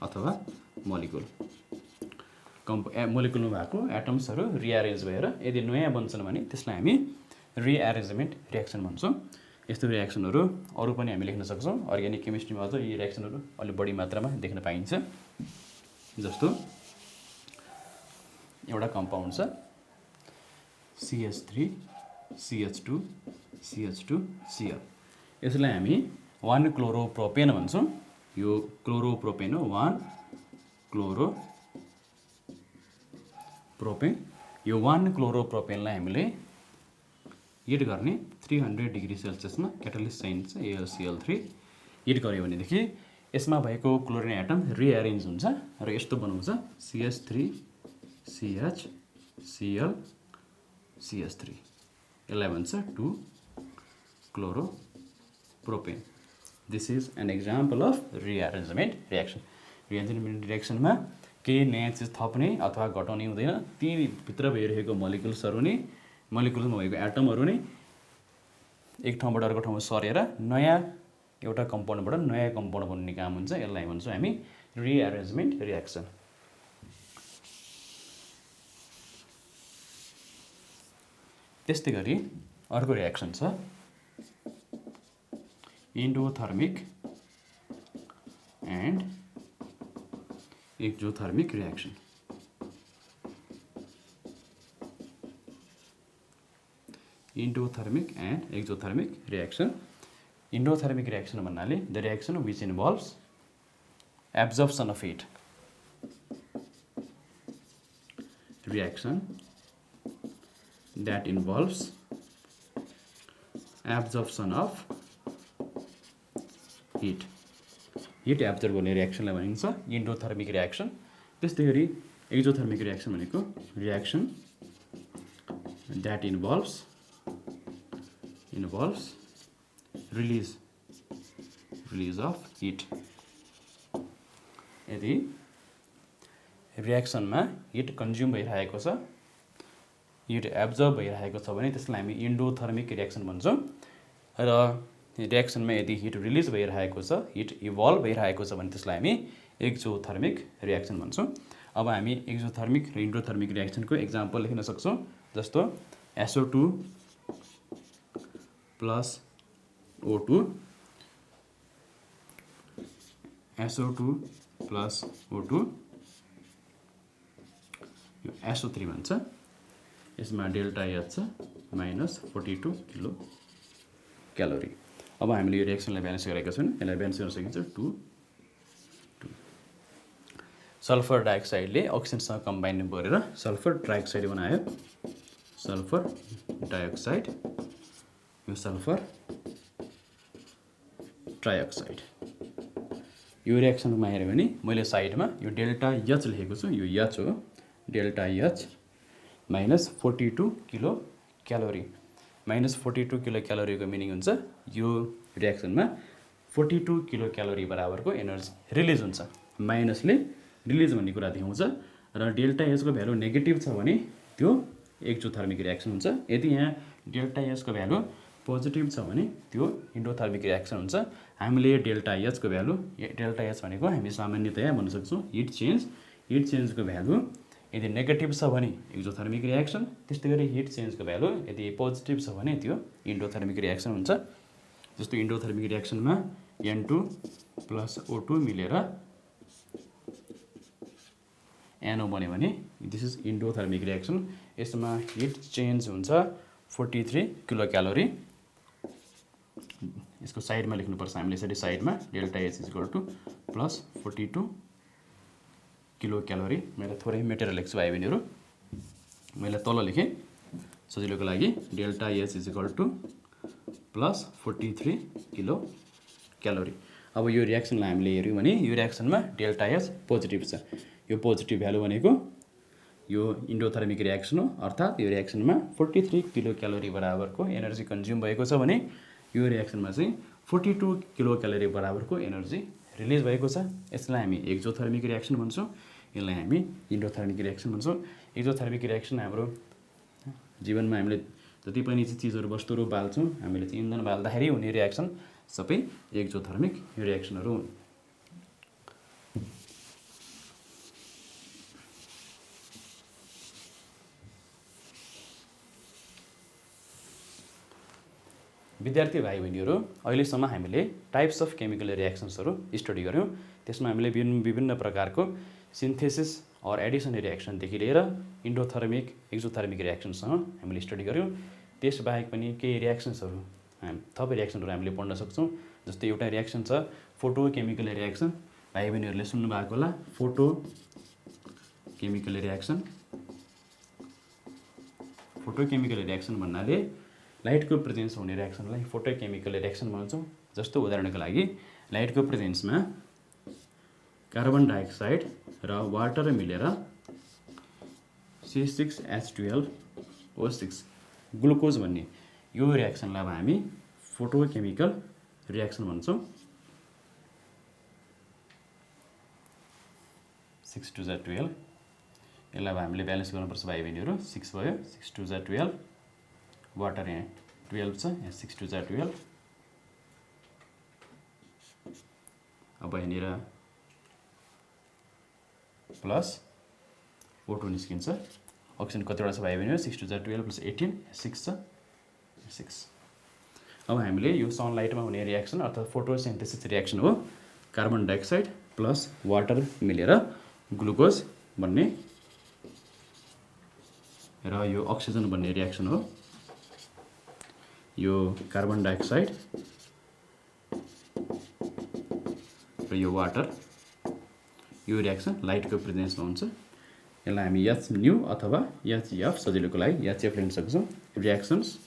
अथवा molecule। मोलिकुलमा भएको एटम्सहरु रिएरेन्ज भएर यदि नयाँ बन्छन् भने त्यसलाई हामी रिएरेन्जमेन्ट रिएक्सन भन्छौँ। यस्तो रिएक्सनहरु अरु पनि हामी लेख्न सक्छौँ। अर्ग्यानिक केमिस्ट्रीमा अझ यी रिएक्सनहरु अलि बढी मात्रामा देख्न पाइन्छ। जस्तो एउटा कम्पाउन्ड छ CH3 CH2 CH2 Cl। यसलाई हामी 1 क्लोरोप्रोपेन भन्छौँ। यो क्लोरोप्रोपेन हो 1 क्लोरोप्रोपेन यो 1 क्लोरोप्रोपेनलाई हामीले हिट गर्ने 300 डिग्री सेल्सियसमा क्याटालिस्ट चाहिन्छ AlCl3 हिट गर्यो भनेदेखि यसमा भएको क्लोरिन एटम रिएरेन्ज हुन्छ र यस्तो बनाउँछ CH3 CH Cl CH3 यसलाई भन्छ 2 chloropropane this is an example of rearrangement reaction rearrangement रिएक्सनमा केही नयाँ चिज थप्ने अथवा घटाउने हुँदैन ती भित्र भइरहेको मोलिकुल्सहरु नै मोलिकुल्समा भएको एटमहरु नै एक ठाउँबाट अर्को ठाउँमा सरेर नयाँ एउटा कम्पाउन्डबाट नयाँ कम्पाउन्ड बन्ने काम हुन्छ यसलाई भन्छौँ हामी रिएरेन्जमेन्ट रिएक्सन त्यस्तै गरी अर्को रिएक्सन छ endothermic and exothermic reaction endothermic and exothermic reaction endothermic reaction भन्नाले the reaction which involves absorption of heat reaction that involves absorption of heat absorb गर्ने रिएक्सनलाई भनिन्छ endothermic reaction त्यस्तै गरी exothermic reaction भनेको reaction that involves release of heat यदि रिएक्सनमा hit consume भइरहेको छ hit absorb भइरहेको छ भने त्यसलाई हामी एन्डोथर्मिक रिएक्सन भन्छौँ र रिएक्सनमा यदि हिट रिलिज भइरहेको छ हिट इभल्भ भइरहेको छ भने त्यसलाई हामी एक्जोथर्मिक रिएक्सन भन्छौँ अब हामी एक्जोथर्मिक र एन्डोथर्मिक रिएक्सनको एक्जाम्पल लेख्न सक्छौँ जस्तो SO2 plus O2 SO2 plus O2 यो SO3 भन्छ यसमा डेल्टा H छ -42 किलो क्यालोरी अब हामीले यो रिएक्सनलाई ब्यालेन्स गरेका छौँ यसलाई ब्यालेन्स गर्न सकिन्छ 2 सल्फर डाइअक्साइडले अक्सिजनसँग कम्बाइन गरेर सल्फर ट्राइअक्साइड बनायो सल्फर डाइअक्साइड यो सल्फर ट्राइअक्साइड यो रिएक्सनमा हेर्यो भने मैले साइडमा यो डेल्टा H लेखेको छु यो H हो delta H -42 kilo calorie -42 kilo क्यालोरीको मिनिङ हुन्छ यो रिएक्सनमा 42 किलो क्यालोरी बराबरको एनर्जी रिलिज हुन्छ माइनसले रिलिज भन्ने कुरा देखाउँछ र डेल्टा H को भ्यालु नेगेटिभ छ भने त्यो एक्जोथर्मिक रिएक्सन हुन्छ यदि यहाँ डेल्टा H को भ्यालु पोजिटिभ छ भने त्यो एन्डोथर्मिक रिएक्सन हुन्छ हामीले डेल्टा H को भ्यालु डेल्टा H भनेको हामी सामान्यतया भन्न सक्छौँ हिट चेन्जको भ्यालु यदि नेगेटिभ छ भने एक्जोथर्मिक रिएक्सन त्यस्तै गरी हिट चेन्जको भ्यालु यदि पोजिटिभ छ भने त्यो एन्डोथर्मिक रिएक्सन हुन्छ जस्तो एन्डोथर्मिक रिएक्सनमा N2 + O2 मिलेर NO बन्यो भने दिस इज एन्डोथर्मिक रिएक्सन यसमा हिट चेन्ज हुन्छ 43 किलो क्यालोरी यसको साइडमा लेख्नुपर्छ हामीले यसरी साइडमा डेल्टा H = +42 किलो क्यालोरी मैले थोरै मेटेर लेख्छु भाइ बहिनीहरू मैले तल लेखेँ सजिलोको लागि डेल्टा H = +43 किलो क्यालोरी अब यो रिएक्सनलाई हामीले हेर्यौँ भने यो रिएक्सनमा डेल्टा H पोजिटिभ छ यो पोजिटिभ भ्यालु भनेको यो एन्डोथर्मिक रिएक्सन हो अर्थात् यो रिएक्सनमा 43 किलो क्यालोरी बराबरको एनर्जी कन्ज्युम भएको छ भने यो रिएक्सनमा चाहिँ 42 किलो क्यालोरी बराबरको एनर्जी रिलिज भएको छ यसलाई हामी एक्जोथर्मिक रिएक्सन भन्छौँ यसलाई हामी एन्डोथर्मिक रिएक्सन भन्छौँ एक्जोथर्मिक रिएक्सन हाम्रो जीवनमा हामीले जति पनि चिजहरू वस्तुहरू बाल्छौँ हामीले चाहिँ इन्धन बाल्दाखेरि हुने रिएक्सन सबै एक्जोथर्मिक रिएक्सनहरू हुन् विद्यार्थी भाइ बहिनीहरू अहिलेसम्म हामीले टाइप्स अफ केमिकल रिएक्सन्सहरू स्टडी गर्यौँ त्यसमा हामीले विभिन्न प्रकारको सिन्थेसिस और एडिसन रिएक्सनदेखि लिएर एन्डोथर्मिक एक्जोथर्मिक रिएक्सनसँग हामीले स्टडी गर्यौँ त्यसबाहेक पनि केही रिएक्सन्सहरू थप रिएक्सनहरू हामीले पढ्न सक्छौँ जस्तै एउटा रिएक्सन छ फोटोकेमिकल रियाक्सन भाइ बहिनीहरूले सुन्नु भएको होला फोटोकेमिकल रियाक्सन भन्नाले लाइटको प्रेजेन्स हुने रियाक्सनलाई फोटोकेमिकल रियाक्सन भन्छौँ। जस्तो उदाहरणको लागि लाइटको प्रेजेन्समा कार्बन डाइअक्साइड र वाटर मिलेर C6H12O6 ग्लुकोज भन्ने यो रियाक्सनलाई अब हामी फोटोकेमिकल रियाक्सन भन्छौँ। 6 2 12 यसलाई अब हामीले ब्यालेन्स गर्नुपर्छ भाइ बहिनीहरू। 6 भयो, 6 2 12, वाटर यहाँ 12 छ, यहाँ 6 2 12, अब यहाँनिर प्लस O2 निस्किन्छ। अक्सिजन कतिवटा छ भाइ बहिनीहरू? 6 2 12 प्लस 18 6 छ, 6। अब हामीले यो सनलाइटमा हुने रियाक्सन अर्थात् फोटोसिन्थेसिस रियाक्सन हो कार्बन डाइअक्साइड प्लस वाटर मिलेर ग्लुकोज भन्ने र यो अक्सिजन भन्ने रियाक्सन हो। यो कार्बन डाइअक्साइड र यो वाटर यो रियाक्सन लाइटको प्रेजेन्समा हुन्छ। यसलाई हामी HNu अथवा HF सजिलोको लागि HF लेख्न सक्छौँ। Reactions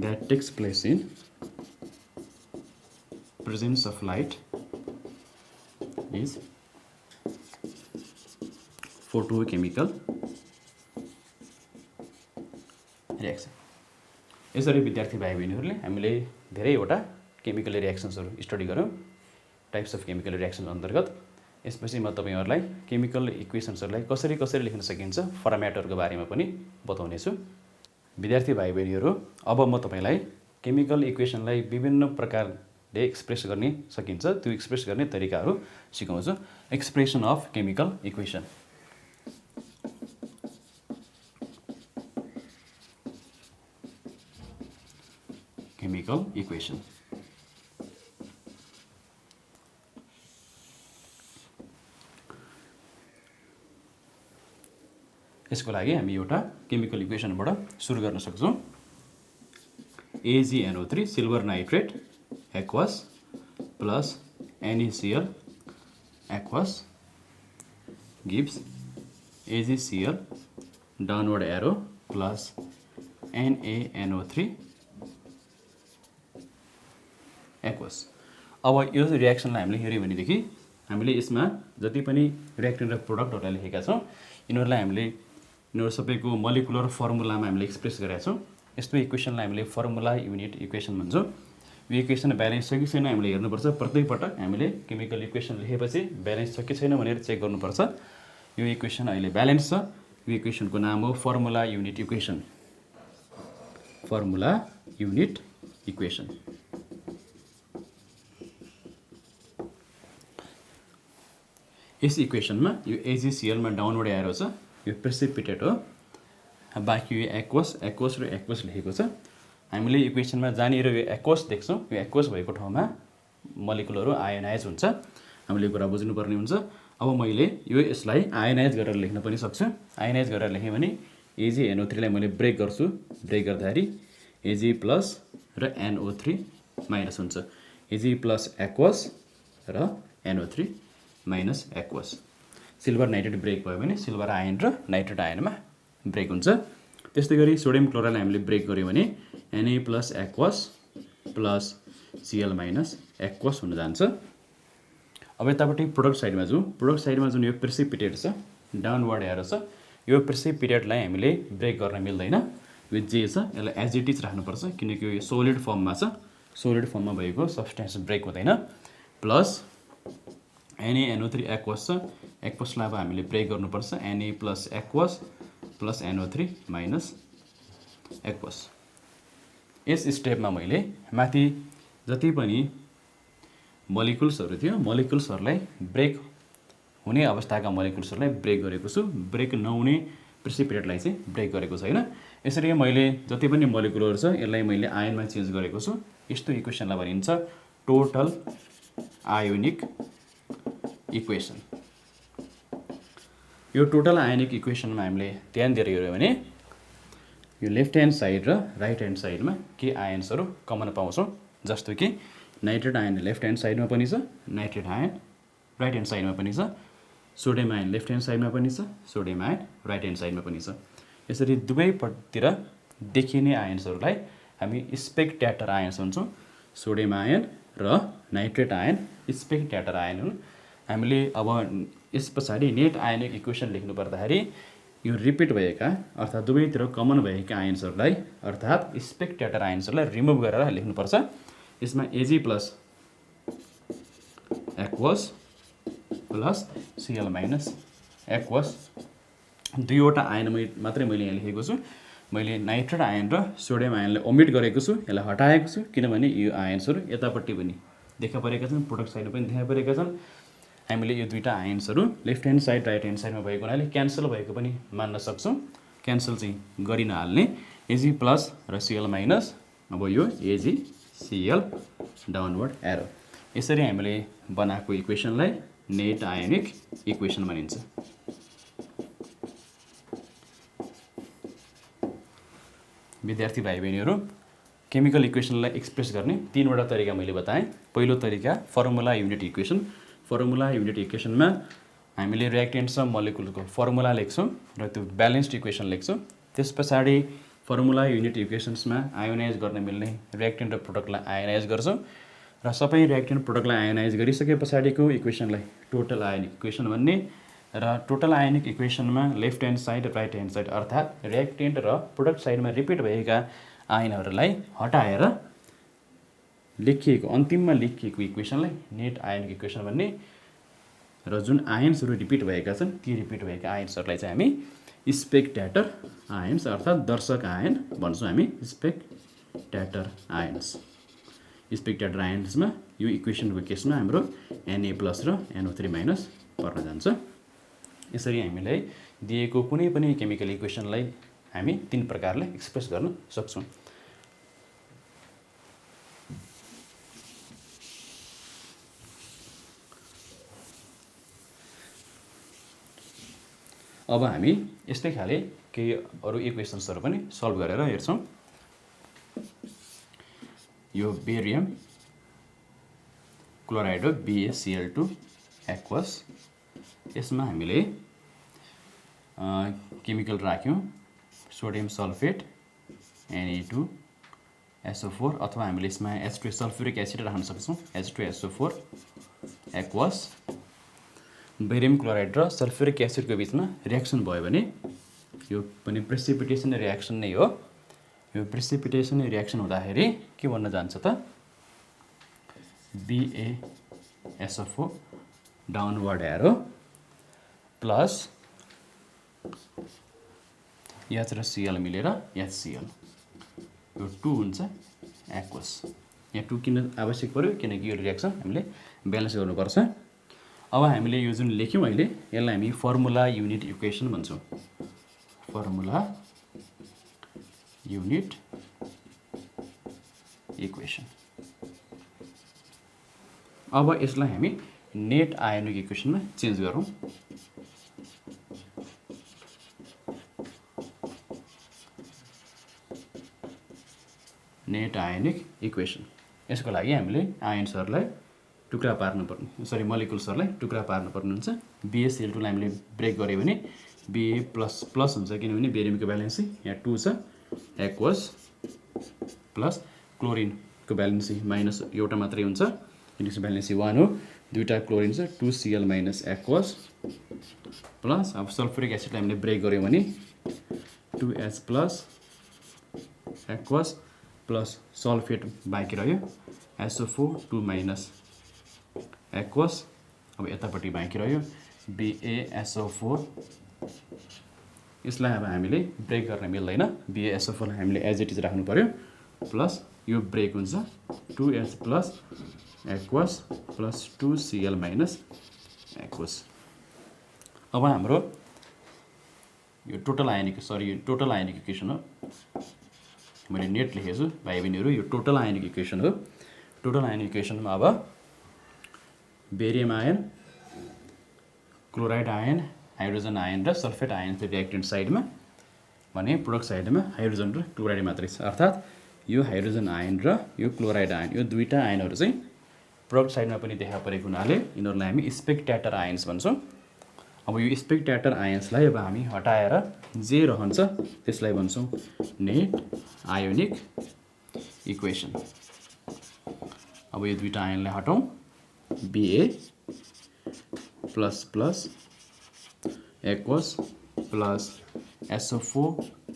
that takes place in presence of light is photochemical reaction। यसरी विद्यार्थी भाइ बहिनीहरूले हामीले धेरैवटा केमिकल रियाक्सन्सहरू स्टडी गऱ्यौँ टाइप्स अफ केमिकल रियाक्सन अन्तर्गत। यसपछि म तपाईहरुलाई केमिकल इक्वेसन्सहरूलाई कसरी लेख्न सकिन्छ फर्म्याटहरूको बारेमा पनि बताउनेछु। विद्यार्थी भाइ बहिनीहरू अब म तपाईलाई केमिकल इक्वेसनलाई विभिन्न प्रकारले एक्सप्रेस गर्ने सकिन्छ त्यो एक्सप्रेस गर्ने तरिकाहरू सिकाउँछु। Expression of chemical equation. Chemical equation यसको लागि हामी एउटा केमिकल इक्वेसनबाट सुरु गर्न सक्छौँ। AgNO3 silver nitrate aqueous plus NaCl aqueous gives AgCl downward arrow plus NaNO3 aqueous. अब यो रियाक्सनलाई हामीले हेर्यौँ भनेदेखि हामीले यसमा जति पनि रियाक्टेन्ट र प्रोडक्टहरूलाई लेखेका छौँ यिनीहरू सबैको मोलिकुलर फर्मुलामा हामीले एक्सप्रेस गरेका छौँ। यस्तो इक्वेसनलाई हामीले फर्मुला युनिट इक्वेसन भन्छौँ। यो इक्वेसन ब्यालेन्स छ कि छैन हामीले हेर्नुपर्छ। प्रत्येक पटक हामीले केमिकल इक्वेसन लेखेपछि ब्यालेन्स छ कि छैन भनेर चेक गर्नुपर्छ। यो इक्वेसन अहिले ब्यालेन्स छ। यो इक्वेसनको नाम हो formula unit equation. Formula unit equation. यस इक्वेसनमा यो AgCl मा डाउनवर्ड एरो छ, यो प्रेसिपिटेट हो। बाँकी यो एक्वस र एक्वस लेखेको छ। हामीले इक्वेसनमा जहाँनिर यो एक्वस देख्छौँ यो एक्वस भएको ठाउँमा मोलिकुलहरू आयोनाइज हुन्छ। हामीले यो कुरा बुझ्नुपर्ने हुन्छ। अब मैले यसलाई आयोनाइज गरेर लेख्न पनि सक्छु। आयोनाइज गरेर लेखेँ भने AgNO3 लाई मैले ब्रेक गर्छु। ब्रेक गर्दाखेरि Ag प्लस र NO3 माइनस हुन्छ। Ag प्लस एक्वस र NO3 minus aqueous. Silver nitrate break भयो भने सिल्भर आयन र नाइट्रेट आयनमा ब्रेक हुन्छ। त्यस्तै गरी सोडियम क्लोराइडलाई हामीले ब्रेक गर्यौँ भने Na plus aqueous plus Cl minus aqueous हुन जान्छ। अब यतापट्टि प्रोडक्ट साइडमा जाउँ। प्रोडक्ट साइडमा जुन यो प्रेसिपिटेट छ, डाउनवर्ड एरो छ, यो प्रेसिपिटेटलाई हामीले ब्रेक गर्न मिल्दैन। यो जे छ यसलाई एज इट इज राख्नुपर्छ किनकि यो सोलिड फर्ममा छ। सोलिड फर्ममा भएको सब्सटेन्स ब्रेक हुँदैन। प्लस NaNO3 एक्वस छ, एक्वसलाई अब हामीले ब्रेक गर्नुपर्छ। Na plus aqueous plus NO3 minus aqueous. यस स्टेपमा मैले माथि जति पनि मोलिकुल्सहरू थियो मोलिकुल्सहरूलाई ब्रेक हुने अवस्थाका मोलिकुल्सहरूलाई ब्रेक गरेको छु। ब्रेक नहुने प्रेसिपिटेटलाई चाहिँ ब्रेक गरेको छैन। यसरी मैले जति पनि मोलिकुलहरू छ यसलाई मैले आयनमा चेन्ज गरेको छु। यस्तो इक्वेसनलाई भनिन्छ टोटल आयोनिक इक्वेसन। यो टोटल आयोनिक इक्वेसनमा हामीले ध्यान दिएर हेर्यौँ भने यो लेफ्ट ह्यान्ड साइड र राइट ह्यान्ड साइडमा के आयन्सहरू कमन पाउँछौँ जस्तो कि नाइट्रेट आयन लेफ्ट ह्यान्ड साइडमा पनि छ, नाइट्रेट आयन राइट ह्यान्ड साइडमा पनि छ, सोडियम आयन लेफ्ट ह्यान्ड साइडमा पनि छ, सोडियम आयन राइट ह्यान्ड साइडमा पनि छ। यसरी दुवैपट्टितिर देखिने आयन्सहरूलाई हामी स्पेक्ट्याटर आयन्स भन्छौँ। सोडियम आयन र नाइट्रेट आयन स्पेक्ट्याटर आयन हुन्। हामीले अब यस पछाडि नेट आयनिक इक्वेसन लेख्नु पर्दाखेरि यो रिपिट भएका अर्थात् दुवैतिर कमन भएका आयन्सहरूलाई अर्थात् स्पेक्ट्याटर आयन्सहरूलाई रिमुभ गरेर लेख्नुपर्छ। यसमा A G plus aqueous plus C L minus aqueous दुईवटा आयन मात्रै मैले यहाँ लेखेको छु। मैले नाइट्रेट आयन र सोडियम आयनलाई ओमिट गरेको छु, यसलाई हटाएको छु, किनभने यो आयन्सहरू यतापट्टि पनि देखा परेका छन्, प्रोडक्ट साइडमा पनि देखा परेका छन्। हामीले यो दुईवटा आयन्सहरू left hand side right hand साइडमा भएको हुनाले क्यान्सल भएको पनि मान्न सक्छौँ। क्यान्सल चाहिँ गरि नहाल्ने एजी प्लस र सिएल माइनस, अब यो एजी सिएल डाउनवर्ड एरो। यसरी हामीले बनाएको इक्वेसनलाई नेट आयनिक इक्वेसन भनिन्छ। विद्यार्थी भाइ बहिनीहरू, केमिकल इक्वेसनलाई एक्सप्रेस गर्ने तीनवटा तरिका मैले बताएँ। पहिलो तरिका formula unit equation. Formula unit इक्वेसनमा हामीले रिएक्टेन्ट्स र मोलिकुलको फर्मुला लेख्छौँ र त्यो ब्यालेन्स्ड इक्वेसन लेख्छौँ। त्यस पछाडि फर्मुला युनिट इक्वेसन्समा आयोनाइज गर्न मिल्ने रिएक्टेन्ट र प्रोडक्टलाई आयोनाइज गर्छौँ र सबै रिएक्टेन्ट प्रोडक्टलाई आयोनाइज गरिसके पछाडिको इक्वेसनलाई टोटल आयनिक इक्वेसन भन्ने र टोटल आयनिक इक्वेसनमा left hand side right hand side अर्थात् रिएक्टेन्ट र प्रोडक्ट साइडमा रिपिट भएका आयनहरूलाई हटाएर लेखिएको अन्तिममा लेखिएको इक्वेसनलाई नेट आयनिक इक्वेसन भन्ने र जुन आयन्सहरू रिपिट भएका छन् ती रिपिट भएका आयन्सहरूलाई चाहिँ हामी स्पेक्ट्याटर आयन्स अर्थात् दर्शक आयन भन्छौँ। हामी स्पेक्ट्याटर आयन्स। स्पेक्ट्याटर आयन्समा यो इक्वेसनको केसमा हाम्रो Na प्लस र NO3 माइनस पर्न जान्छ। यसरी हामीलाई दिएको कुनै पनि केमिकल इक्वेसनलाई हामी तीन प्रकारले एक्सप्रेस गर्न सक्छौँ। अब हामी यस्तै खाले केही अरू इक्वेसन्सहरू पनि सल्भ गरेर हेर्छौँ। यो बेरियम क्लोराइड हो BaCl2 एक्वस। यसमा हामीले केमिकल राख्यौँ सोडियम सल्फेट Na2SO4 अथवा हामीले यसमा H2 सल्फ्युरिक एसिड राख्न सक्छौँ H2SO4 एक्वस। बेरियम क्लोराइड र सल्फ्युरिक एसिडको बिचमा रिएक्सन भयो भने यो पनि प्रेसिपिटेसन रिएक्सन नै हो। यो प्रेसिपिटेसन रिएक्सन हुँदाखेरि के भन्न जान्छ त BaSO4 downward arrow plus H र Cl मिलेर HCl यो 2 हुन्छ एक्वस। यहाँ 2 किन आवश्यक पर्यो किनकि यो रिएक्सन हामीले ब्यालेन्स गर्नुपर्छ। अब हामीले यो जुन लेख्यौँ अहिले यसलाई हामी फर्मुला युनिट इक्वेसन भन्छौँ। Formula unit equation. अब यसलाई हामी नेट आयोनिक इक्वेसनमा चेन्ज गरौँ। Net ionic equation. यसको लागि हामीले आयन्सहरूलाई टुक्रा पार्नुपर्ने मोलिकुल्सहरूलाई टुक्रा पार्नुपर्ने हुन्छ। BaCl2 लाई हामीले ब्रेक गऱ्यो भने Ba++ हुन्छ किनभने बेरियमको भ्यालेन्सी यहाँ 2 छ एक्वस प्लस क्लोरिनको भ्यालेन्सी माइनस एउटा मात्रै हुन्छ किनकि भ्यालेन्सी 1 हो। दुईवटा क्लोरिन छ 2Cl माइनस एक्वस प्लस अब सल्फ्युरिक एसिडलाई हामीले ब्रेक गऱ्यौँ भने 2H plus aqueous plus sulphate बाँकी रह्यो SO4 2 माइनस एक्वस। अब यतापट्टि बाँकी रह्यो BaSO4। यसलाई अब हामीले ब्रेक गर्न मिल्दैन। BaSO4 लाई हामीले एज इट इज राख्नु पर्यो प्लस यो ब्रेक हुन्छ 2H plus aqueous plus 2Cl minus aqueous. अब हाम्रो यो टोटल आयनिक इक्वेसन हो। मैले नेट लेखेको छु भाइ बहिनीहरू, यो टोटल आयनिक इक्वेसन हो। टोटल आयनिक इक्वेसनमा अब barium ion chloride ion hydrogen ion र सल्फेट आयन चाहिँ रिएक्टेन्ट साइडमा भने प्रोडक्ट साइडमा हाइड्रोजन र क्लोराइड मात्रै छ। अर्थात् यो हाइड्रोजन आयन र यो क्लोराइड आयन यो दुईटा आयनहरू चाहिँ प्रोडक्ट साइडमा पनि देखा परेको हुनाले यिनीहरूलाई हामी स्पेक्ट्याटर आयन्स भन्छौँ। अब यो स्पेक्ट्याटर आयन्सलाई अब हामी हटाएर जे रहन्छ त्यसलाई भन्छौँ नेट आयोनिक इक्वेसन। अब यो दुईटा आयनलाई हटाउँ, Ba plus plus aqueous plus SO4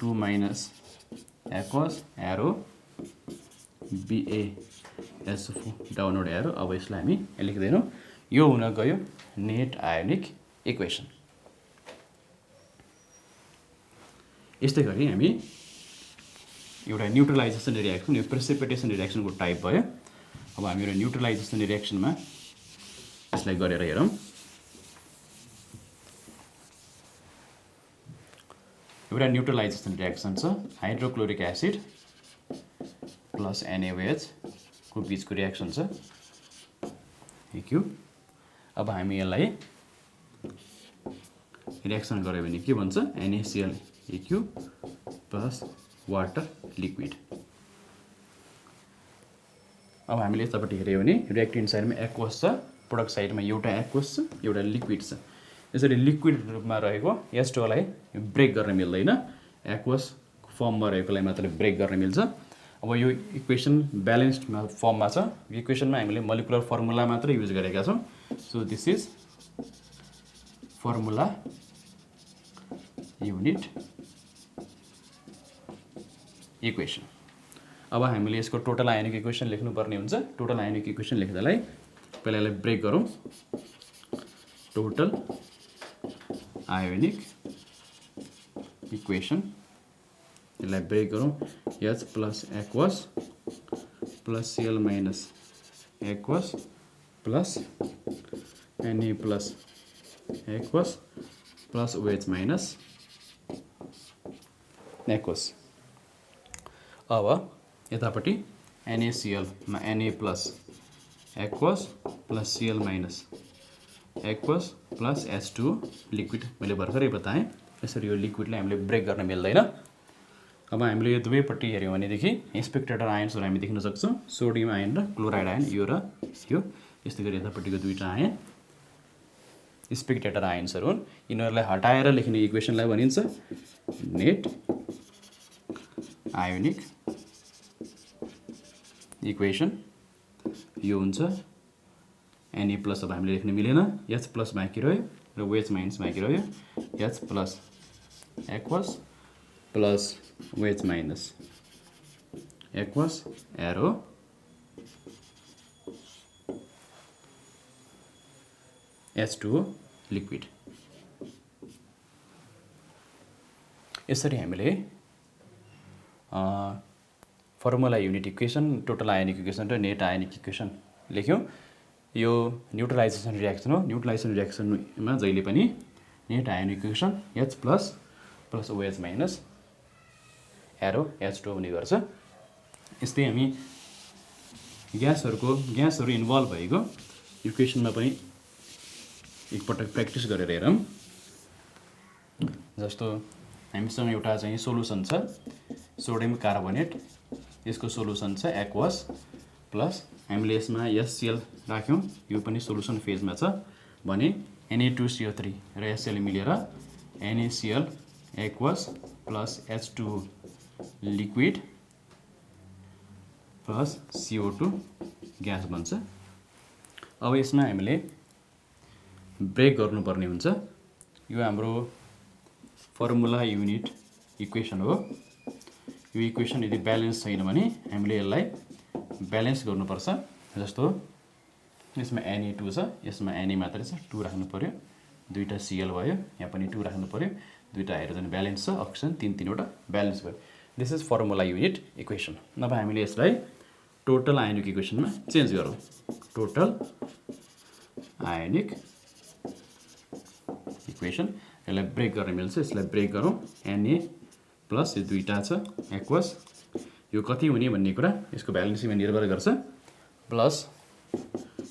2 minus aqueous arrow Ba SO4 downward arrow. अब यसलाई हामी लेख्दैनौँ, यो हुन गयो नेट आयोनिक इक्वेसन। यस्तै गरी हामी एउटा न्युट्रलाइजेसन रिएक्सन, यो प्रेसिपिटेसन रिएक्सनको टाइप भयो। अब हामी एउटा न्युट्रलाइजेसन रिएक्सनमा यसलाई गरेर हेरौँ। एउटा न्युट्रलाइजेसन रिएक्सन छ, हाइड्रोक्लोरिक एसिड प्लस NaOH को बीचको रिएक्सन छ EQ। अब हामी यसलाई रिएक्सन गऱ्यो भने के भन्छ, NaCl EQ plus water liquid. अब हामीले यतापट्टि हेऱ्यो भने रिएक्टेन्ट साइडमा एक्वस छ, प्रोडक्ट साइडमा एउटा एक्वस छ, एउटा लिक्विड छ। यसरी लिक्विड रूपमा रहेको H2O लाई ब्रेक गर्न मिल्दैन, एक्वस फर्ममा रहेकोलाई मात्र ब्रेक गर्न मिल्छ। अब यो इक्वेसन ब्यालेन्स्ड फर्ममा छ, इक्वेसनमा हामीले मोलिकुलर फर्मुला मात्र युज गरेका छौँ। So this is formula unit equation. अब हामीले यसको टोटल आयोनिक इक्वेसन लेख्नुपर्ने हुन्छ। टोटल आयोनिक इक्वेसन लेख्दालाई पहिला यसलाई ब्रेक गरौँ, टोटल आयोनिक इक्वेसन, यसलाई ब्रेक गरौँ, H plus aqueous plus Cl minus aqueous plus Na plus aqueous plus OH minus aqueous. अब यतापट्टि NaCl मा Na plus aqueous plus Cl minus aqueous plus H2O liquid. मैले भर्खरै बताएँ यसरी यो लिक्विडलाई हामीले ब्रेक गर्न मिल्दैन। अब हामीले यो दुवैपट्टि हेऱ्यौँ भनेदेखि स्पेक्ट्रेटर आयन्सहरू हामी देख्न सक्छौँ, सोडियम आयन र क्लोराइड आयन, यो र यो। यस्तै गरी यतापट्टिको दुईटा आयन स्पेक्ट्रेटर आयन्सहरू हुन्। यिनीहरूलाई हटाएर लेख्ने इक्वेसनलाई भनिन्छ नेट आयोनिक इक्वेसन। यो हुन्छ Na प्लस, अब हामीले लेख्न मिलेन, H प्लस बाँकी रह्यो र OH माइनस बाँकी रह्यो, H plus aqueous plus OH minus aqueous arrow H2O liquid. यसरी हामीले formula unit equation, total ionic equation र नेट आयोनिक इक्वेसन लेख्यौँ। यो न्युट्रलाइजेसन रिएक्सन हो। न्युट्रलाइजेसन रिएक्सनमा जहिले पनि net ionic equation H plus plus OH minus arrow H2O हुने गर्छ। यस्तै हामी ग्यासहरू इन्भल्भ भएको इक्वेसनमा पनि एकपटक प्र्याक्टिस गरेर हेरौँ। जस्तो हामीसँग एउटा चाहिँ सोलुसन छ, सोडियम कार्बोनेट, यसको सोलुसन छ एक्वस प्लस हामीले यसमा HCl राख्यौँ, यो पनि सोलुसन फेजमा छ भने Na2CO3 र HCl मिलेर NaCl aqueous plus H2O liquid plus CO2 gas बन्छ। अब यसमा हामीले ब्रेक गर्नुपर्ने हुन्छ। यो हाम्रो फर्मुला युनिट इक्वेसन हो। यो इक्वेसन यदि ब्यालेन्स छैन भने हामीले यसलाई ब्यालेन्स गर्नुपर्छ। जस्तो यसमा Na2 छ, यसमा Na मात्रै छ, 2 राख्नु पर्यो, दुईटा Cl भयो, यहाँ पनि 2 राख्नु पर्यो, दुईटा हाइड्रोजन ब्यालेन्स छ, अक्सिजन तीनवटा ब्यालेन्स भयो। This is formula unit equation. अब हामीले यसलाई टोटल आयोनिक इक्वेसनमा चेन्ज गरौँ, टोटल आयोनिक इक्वेसन। यसलाई ब्रेक गर्न मिल्छ, यसलाई ब्रेक गरौँ, Na प्लस यो दुईटा छ एक्वस, यो कति हुने भन्ने कुरा यसको भ्यालेन्सीमा निर्भर गर्छ, plus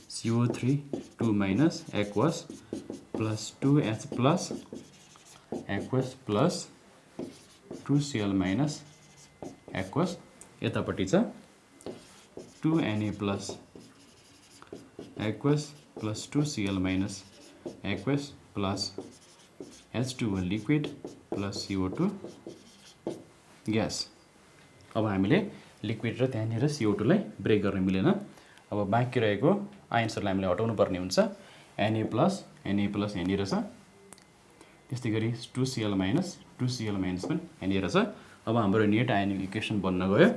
CO3 2 minus aqueous plus 2H plus aqueous plus 2Cl minus aqueous यतापट्टि छ 2Na plus aqueous plus 2Cl minus aqueous plus H2O liquid plus CO2 gas. अब हामीले लिक्विड र त्यहाँनिर CO2 लाई ब्रेक गर्न मिलेन। अब बाँकी रहेको आयन्सहरूलाई हामीले हटाउनु पर्ने हुन्छ। Na प्लस यहाँनिर छ, त्यस्तै गरी 2Cl माइनस पनि यहाँनिर छ। अब हाम्रो नेट आयनिक इक्वेसन बन्न गयो।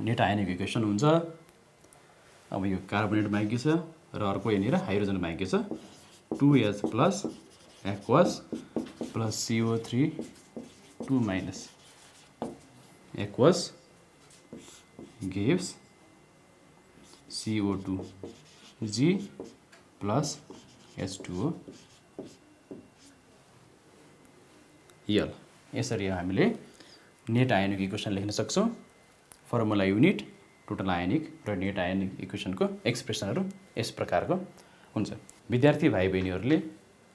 नेट आयनिक इक्वेसन हुन्छ। अब यो कार्बोनेट बाँकी छ र अर्को यहाँनिर हाइड्रोजन बाँकी छ। 2H plus aqueous plus CO3 2 minus aqueous gives CO2 G plus H2O L। यसरी हामीले नेट आयनिक इक्वेसन लेख्न सक्छौँ। फर्मुला युनिट, टोटल आयनिक र नेट आयनिक इक्वेसनको एक्सप्रेसनहरू यस प्रकारको हुन्छ। विद्यार्थी भाइ बहिनीहरूले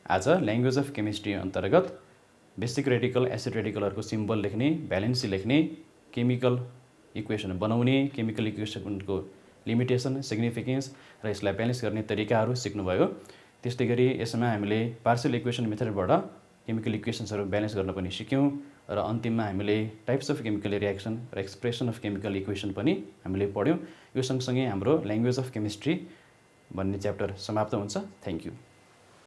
आज ल्याङ्ग्वेज अफ केमिस्ट्री अन्तर्गत बेसिक रेडिकल, एसिड रेडिकलहरूको सिम्बल लेख्ने, भ्यालेन्सी लेख्ने, केमिकल इक्वेसन बनाउने, केमिकल इक्वेसनको लिमिटेसन, सिग्निफिकेन्स र यसलाई ब्यालेन्स गर्ने तरिकाहरू सिक्नुभयो। त्यस्तै गरी यसमा हामीले पार्शियल इक्वेसन मेथडबाट केमिकल इक्वेसन्सहरू ब्यालेन्स गर्न पनि सिक्यौँ र अन्तिममा हामीले टाइप्स अफ केमिकल रियाक्सन र एक्सप्रेसन अफ केमिकल इक्वेसन पनि हामीले पढ्यौँ। यो सँगसँगै हाम्रो ल्याङ्ग्वेज अफ केमिस्ट्री भन्ने च्याप्टर समाप्त हुन्छ। Thank you.